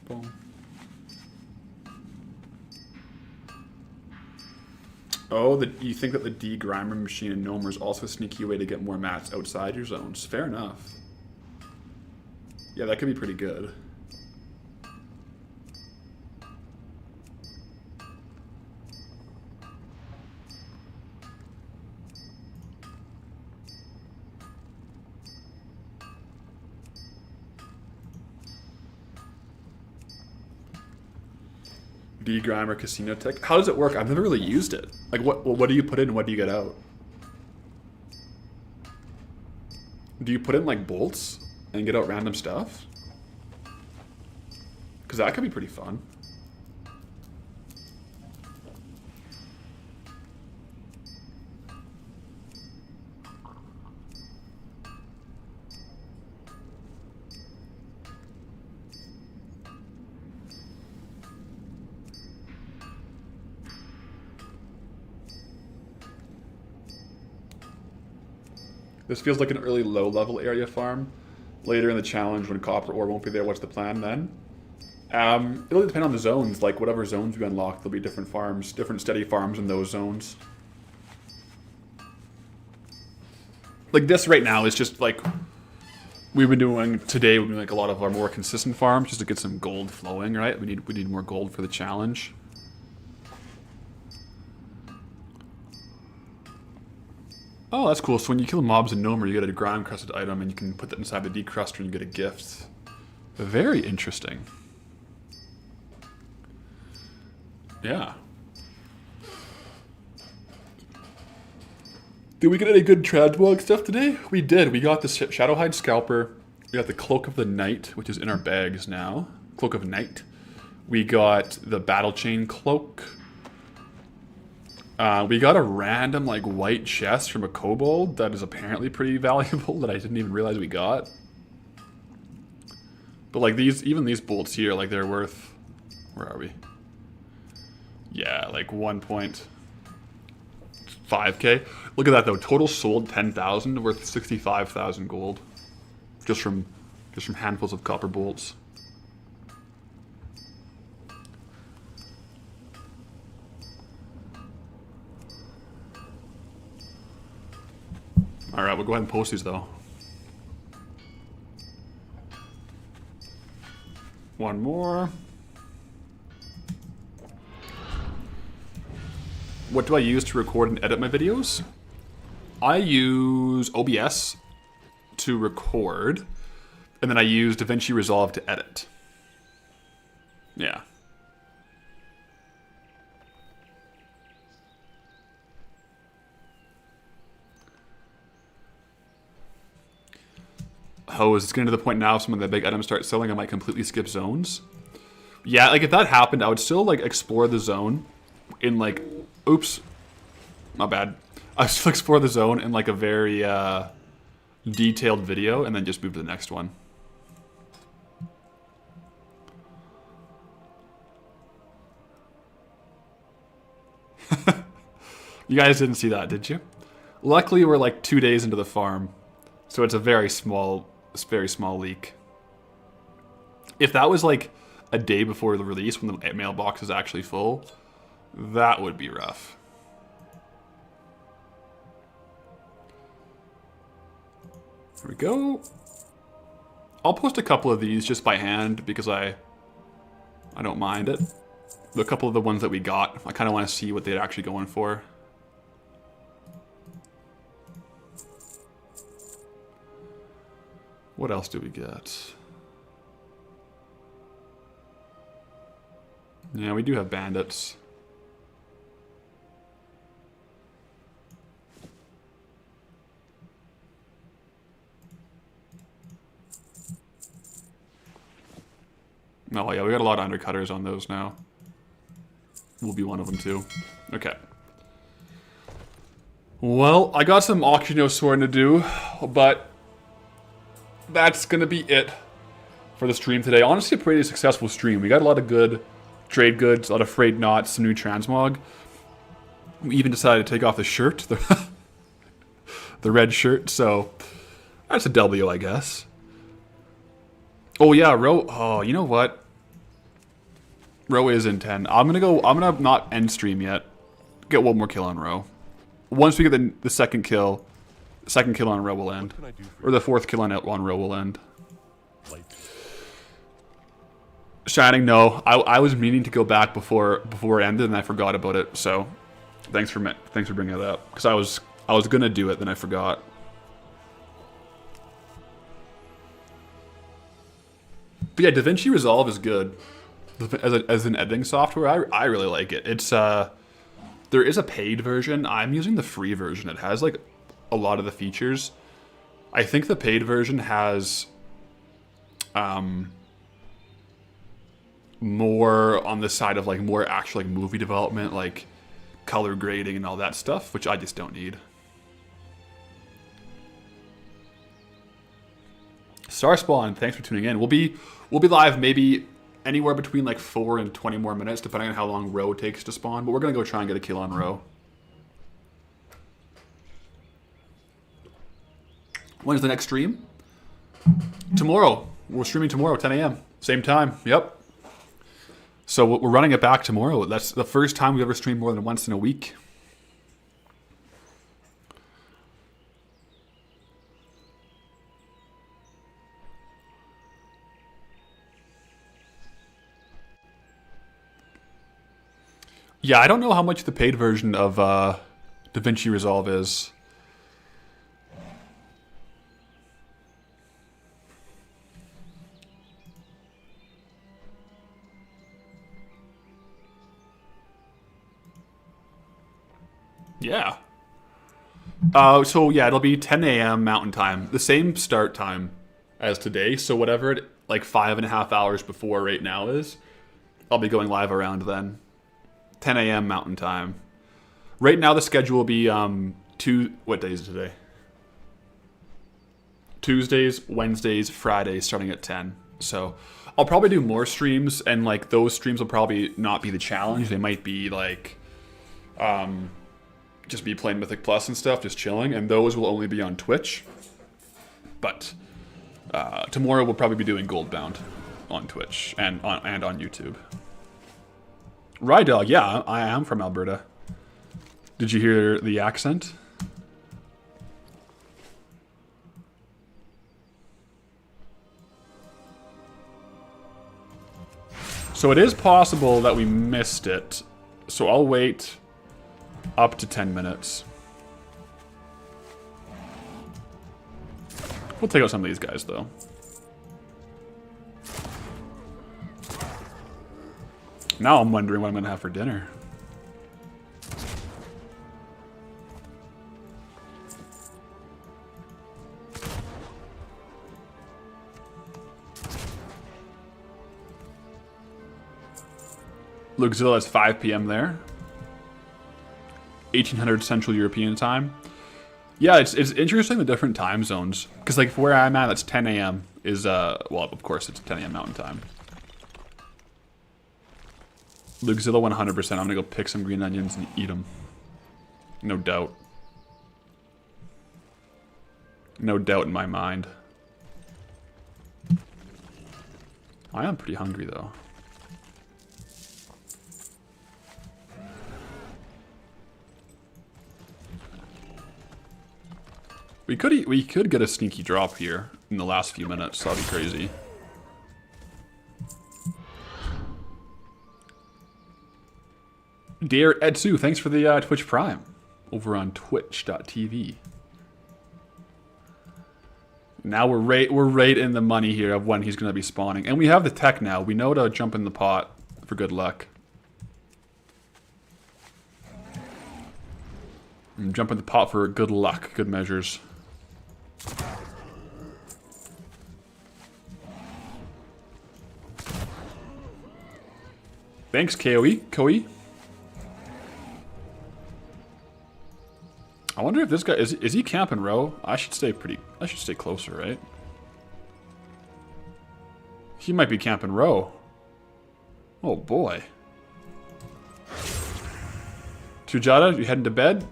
bong. Oh, you think that the de-grimer machine in Nomer is also a sneaky way to get more mats outside your zones. Fair enough. Yeah, that could be pretty good. De-grimer casino tech. How does it work? I've never really used it. Like, what do you put in and what do you get out? Do you put in, like, bolts and get out random stuff? Because that could be pretty fun. This feels like an early low-level area farm. Later in the challenge, when copper ore won't be there, what's the plan then? It'll depend on the zones. Like, whatever zones we unlock, there'll be different farms, different steady farms in those zones. Like, this right now is just, like, we've been doing, today we've been like a lot of our more consistent farms just to get some gold flowing, right? We need more gold for the challenge. Oh, that's cool. So when you kill mobs in Nomer, you get a ground crusted item, and you can put that inside the decruster and you get a gift. Very interesting. Yeah. Did we get any good transmog stuff today? We did. We got the Shadowhide Scalper. We got the Cloak of the Night, which is in our bags now. Cloak of Night. We got the Battle Chain Cloak. We got a random like white chest from a kobold that is apparently pretty valuable that I didn't even realize we got. But like even these bolts here, like they're worth Where are we? Yeah, like 1.5k. Look at that though. Total sold 10,000, worth 65,000 gold, just from handfuls of copper bolts. All right, we'll go ahead and post these though. One more. What do I use to record and edit my videos? I use OBS to record, and then I use DaVinci Resolve to edit. Yeah. Oh, is it getting to the point now if some of the big items start selling, I might completely skip zones? Yeah, like if that happened, I would still like explore the zone in like, oops, my bad. I would still explore the zone in like a very detailed video and then just move to the next one. You guys didn't see that, did you? Luckily, we're like 2 days into the farm, so it's a very small leak. If that was like a day before the release when the mailbox is actually full, that would be rough. There we go. I'll post a couple of these just by hand because I don't mind it. A couple of the ones that we got, I kind of want to see what they're actually going for. What else do we get? Yeah, we do have bandits. Oh yeah, we got a lot of undercutters on those now. We'll be one of them too. Okay. Well, I got some auction sorting to do, but that's gonna be it for the stream today. Honestly, a pretty successful stream. We got a lot of good trade goods, a lot of frayed knots, some new transmog. We even decided to take off the shirt, the red shirt, so that's a W, I guess. Oh yeah, Ro. Oh, you know what? Ro is in 10. I'm gonna not end stream yet. Get one more kill on Ro. Once we get the second kill on Ro will end. Or the fourth kill on Ro will end. Shining, no. I was meaning to go back before it ended and I forgot about it. So thanks for bringing it up, because I was gonna do it, then I forgot. But yeah, DaVinci Resolve is good as an editing software. I really like it. It's there is a paid version. I'm using the free version. It has like a lot of the features. I think the paid version has more on the side of like more actual like movie development, like color grading and all that stuff, which I just don't need. Starspawn, thanks for tuning in. We'll be live maybe anywhere between like 4 and 20 more minutes, depending on how long Ro takes to spawn. But we're gonna go try and get a kill on Ro. When's the next stream? Tomorrow. We're streaming tomorrow, 10 a.m. Same time. Yep. So we're running it back tomorrow. That's the first time we've ever streamed more than once in a week. Yeah, I don't know how much the paid version of DaVinci Resolve is. Yeah. So yeah, it'll be 10 a.m. Mountain Time. The same start time as today. So whatever it, like 5.5 hours before right now is, I'll be going live around then. 10 a.m. Mountain Time. Right now the schedule will be what day is it today? Tuesdays, Wednesdays, Fridays starting at 10. So I'll probably do more streams, and like those streams will probably not be the challenge. They might be like just be playing Mythic Plus and stuff, just chilling, and those will only be on Twitch. But tomorrow we'll probably be doing Goldbound on Twitch and on YouTube. Rydog, yeah, I am from Alberta. Did you hear the accent? So it is possible that we missed it. So I'll wait up to 10 minutes. We'll take out some of these guys, though. Now I'm wondering what I'm going to have for dinner. Luxilla is 5 p.m. there. 1800 Central European time. Yeah, it's interesting the different time zones. Because like where I'm at, it's 10 a.m. is, well, of course it's 10 a.m. Mountain Time. Luxilla 100%. I'm going to go pick some green onions and eat them. No doubt. No doubt in my mind. I am pretty hungry though. We could get a sneaky drop here in the last few minutes. That'd be crazy. Dear Edsu, thanks for the Twitch Prime over on twitch.tv. Now we're right in the money here of when he's going to be spawning. And we have the tech now. We know to jump in the pot for good luck. And jump in the pot for good luck, good measures. Thanks, Koe. I wonder if this guy is he camping row? I should stay closer, right? He might be camping row. Oh boy. Tujada, you heading to bed?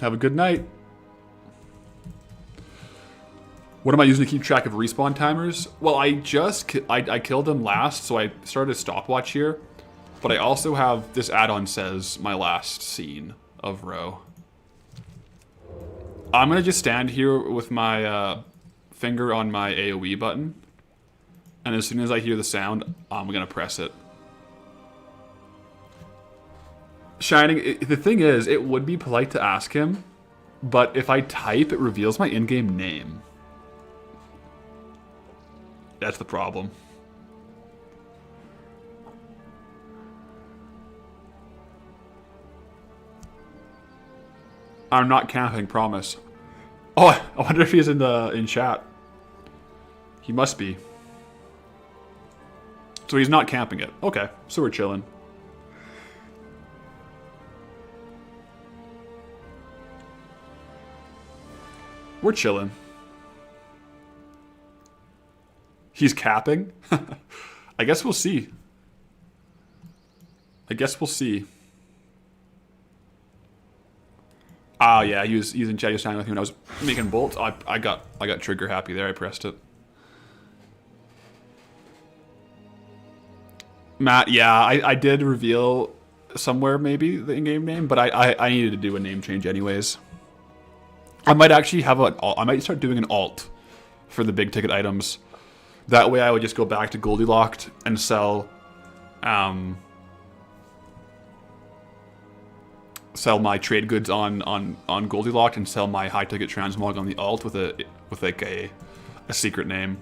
Have a good night. What am I using to keep track of respawn timers? Well, I killed him last, so I started a stopwatch here. But I also have this add-on says my last scene of row. I'm gonna just stand here with my finger on my AoE button, and as soon as I hear the sound, I'm gonna press it. Shining, the thing is, it would be polite to ask him, but if I type, it reveals my in-game name. That's the problem. I'm not camping, promise. Oh, I wonder if he's in chat. He must be. So he's not camping it. Okay, so we're chilling. We're chilling. He's capping? I guess we'll see. Ah, yeah, he was in chat. He was chatting with me when I was making bolts. I got trigger happy there. I pressed it. Matt, yeah, I did reveal somewhere maybe the in-game name, but I needed to do a name change anyways. I might actually have I might start doing an alt for the big ticket items. That way I would just go back to Goldilocks and sell my trade goods on Goldilocks and sell my high ticket transmog on the alt with like a secret name.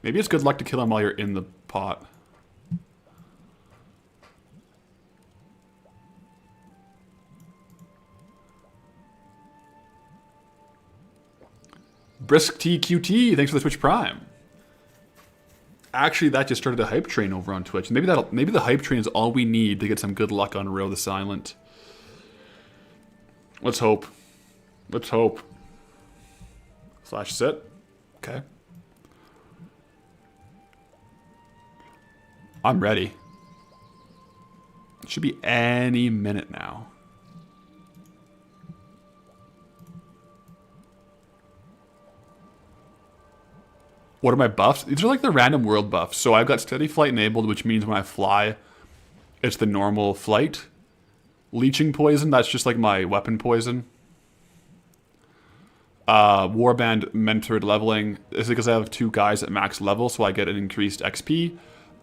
Maybe it's good luck to kill him while you're in the pot. Brisk TQT, thanks for the Twitch Prime. Actually, that just started a hype train over on Twitch. Maybe the hype train is all we need to get some good luck on Row the Silent. Let's hope. Let's hope. Slash sit. Okay. I'm ready. It should be any minute now. What are my buffs? These are like the random world buffs. So I've got steady flight enabled, which means when I fly, it's the normal flight. Leeching poison, that's just like my weapon poison. Warband mentored leveling. This is because I have 2 guys at max level, so I get an increased XP.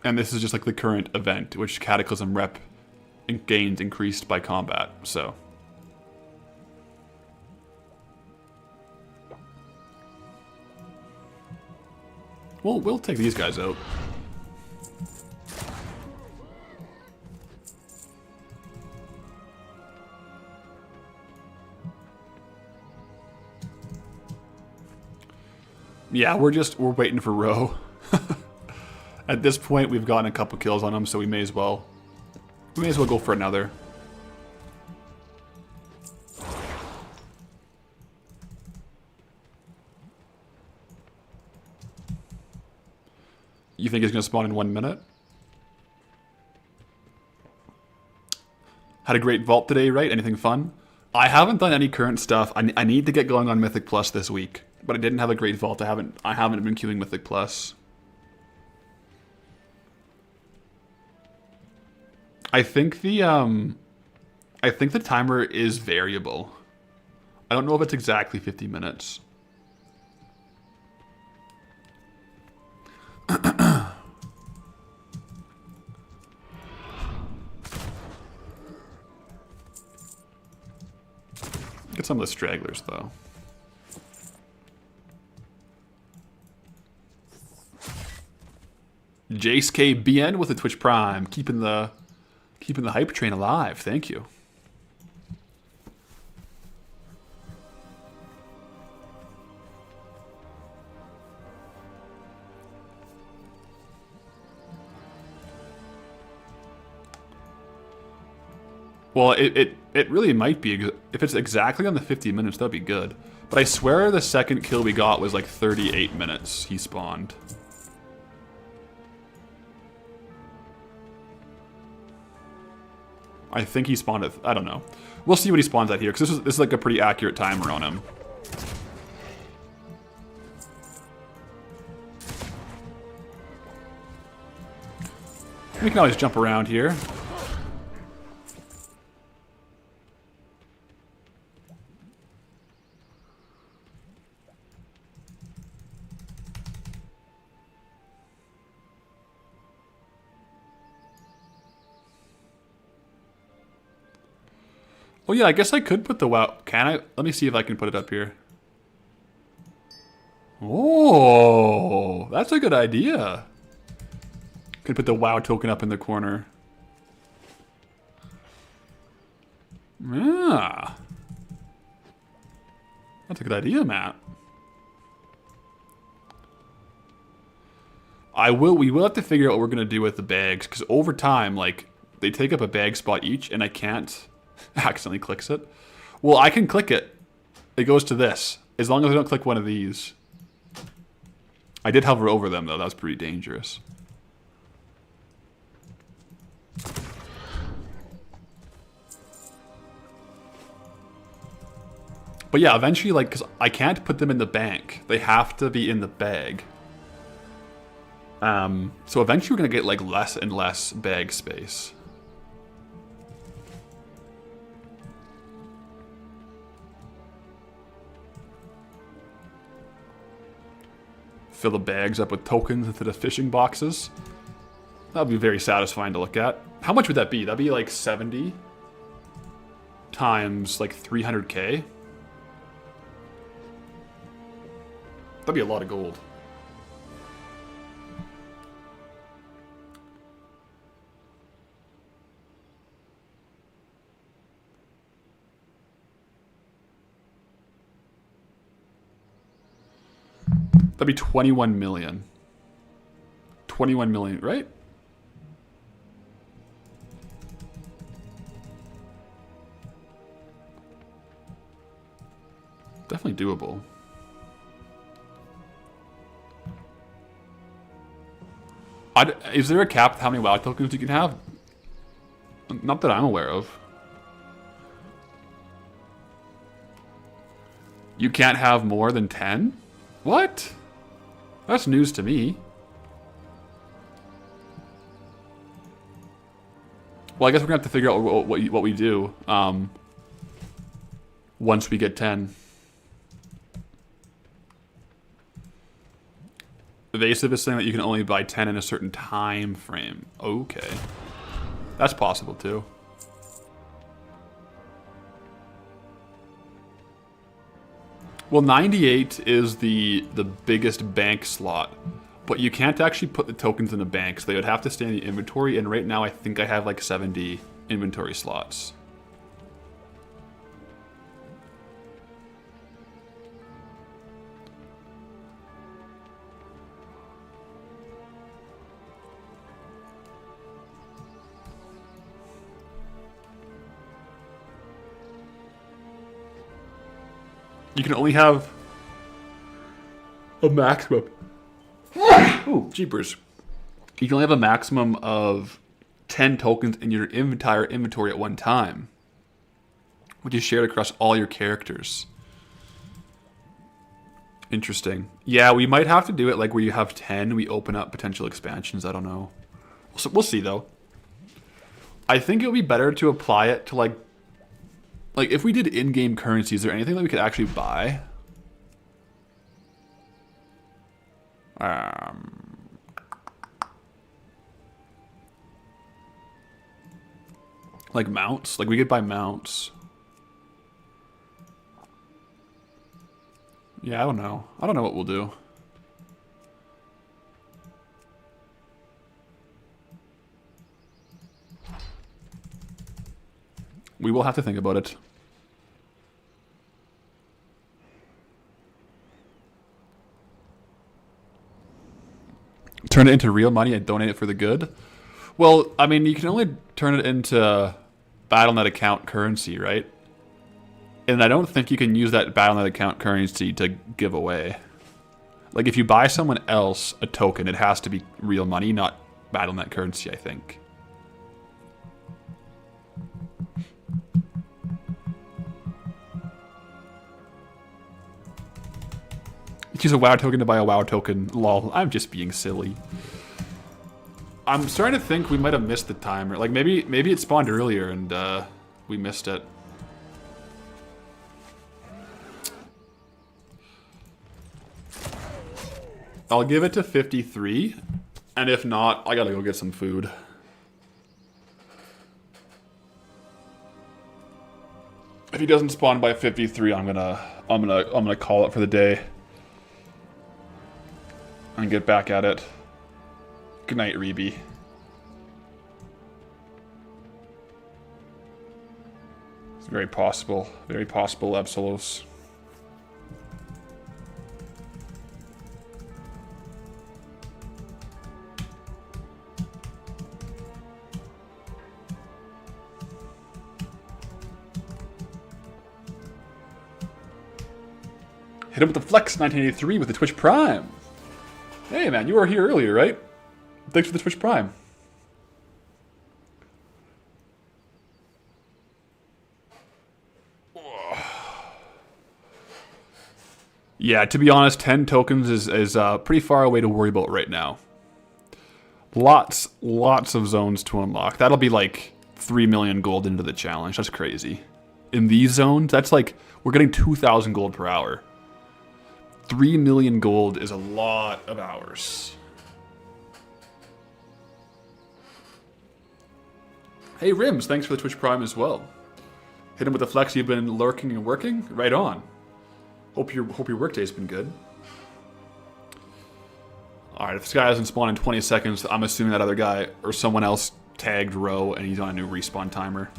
And this is just like the current event, which Cataclysm rep gains increased by combat. So we'll take these guys out. Yeah, we're waiting for Ro. At this point, we've gotten a couple kills on him, so we may as well go for another. You think he's going to spawn in 1 minute? Had a great vault today, right? Anything fun? I haven't done any current stuff. I need to get going on Mythic Plus this week, but I didn't have a great vault. I haven't been queuing Mythic Plus. I think the timer is variable. I don't know if it's exactly 50 minutes. Get some of the stragglers though. Jace KBN with the Twitch Prime, keeping the hype train alive. Thank you. Well, it really might be. If it's exactly on the 50 minutes, that'd be good. But I swear the second kill we got was like 38 minutes he spawned. I think he spawned at... I don't know. We'll see what he spawns at here, because this is like a pretty accurate timer on him. We can always jump around here. Oh yeah, I guess I could put the WoW... Can I? Let me see if I can put it up here. Oh, that's a good idea. Could put the WoW token up in the corner. Yeah. That's a good idea, Matt. We will have to figure out what we're going to do with the bags, because over time, like, they take up a bag spot each, and I can't... accidentally clicks it. Well, I can click it. It goes to this. As long as I don't click one of these. I did hover over them, though. That was pretty dangerous. But yeah, eventually, like, because I can't put them in the bank. They have to be in the bag. So eventually we're going to get, like, less and less bag space. Fill the bags up with tokens instead of fishing boxes. That would be very satisfying to look at. How much would that be? That'd be like 70 times like 300k. That'd be a lot of gold. That'd be 21 million. 21 million, right? Definitely doable. Is there a cap to how many WoW tokens you can have? Not that I'm aware of. You can't have more than 10? What? That's news to me. Well, I guess we're gonna have to figure out what we do once we get 10. Evasive is saying that you can only buy 10 in a certain time frame. Okay. That's possible too. Well, 98 is the biggest bank slot, but you can't actually put the tokens in the bank, so they would have to stay in the inventory, and right now I think I have like 70 inventory slots. You can only have a maximum. Ooh, jeepers. You can only have a maximum of 10 tokens in your entire inventory at one time, which is shared across all your characters. Interesting. Yeah, we might have to do it like where you have 10, we open up potential expansions. I don't know. So we'll see though. I think it would be better to apply it to like if we did in-game currency, is there anything that we could actually buy? Like mounts? Like we could buy mounts. Yeah, I don't know. I don't know what we'll do. We will have to think about it. Turn it into real money and donate it for the good? Well, I mean, you can only turn it into BattleNet account currency, right? And I don't think you can use that BattleNet account currency to give away. Like, if you buy someone else a token, it has to be real money, not BattleNet currency, I think. Use a WoW token to buy a WoW token. Lol, I'm just being silly. I'm starting to think we might have missed the timer. Like maybe it spawned earlier and we missed it. I'll give it to 53, and if not, I gotta go get some food. If he doesn't spawn by 53, I'm gonna call it for the day. And get back at it. Good night, Reby. It's very possible, Absolos. Hit him with the Flex 1983 with the Twitch Prime. Hey man, you were here earlier, right? Thanks for the Twitch Prime. Yeah, to be honest, 10 tokens is pretty far away to worry about right now. Lots of zones to unlock. That'll be like 3 million gold into the challenge. That's crazy. In these zones, that's like, we're getting 2,000 gold per hour. 3 million gold is a lot of hours. Hey Rims, thanks for the Twitch Prime as well. Hit him with the flex. You've been lurking and working. Right on. Hope your workday's been good. All right, if this guy hasn't spawned in 20 seconds, I'm assuming that other guy or someone else tagged Row and he's on a new respawn timer.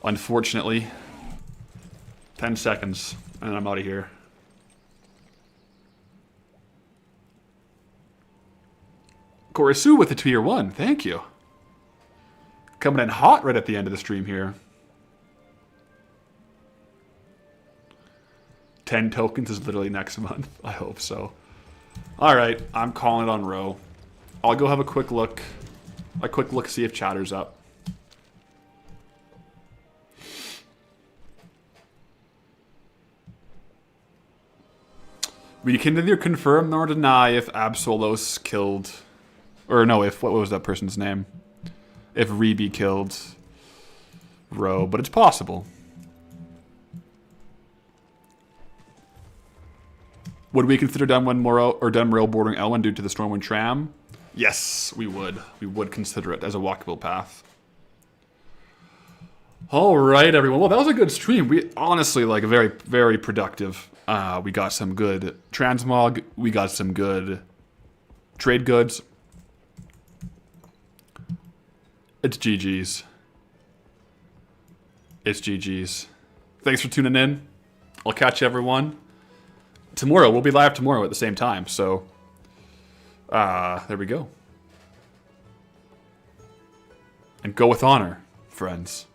Unfortunately, 10 seconds and I'm out of here. Korisu with the tier 1, thank you. Coming in hot right at the end of the stream here. 10 tokens is literally next month. I hope so. Alright, I'm calling it on row. I'll go have a quick look. See if chatter's up. We can neither confirm nor deny if Absolos killed... Or no, what was that person's name? If Reby killed Ro, but it's possible. Would we consider Dunmorrow bordering Elwyn due to the Stormwind Tram? Yes, we would. We would consider it as a walkable path. All right, everyone. Well, that was a good stream. We honestly, like, very, very productive. We got some good transmog. We got some good trade goods. It's GG's. It's GG's. Thanks for tuning in. I'll catch everyone tomorrow. We'll be live tomorrow at the same time. So, there we go. And go with honor, friends.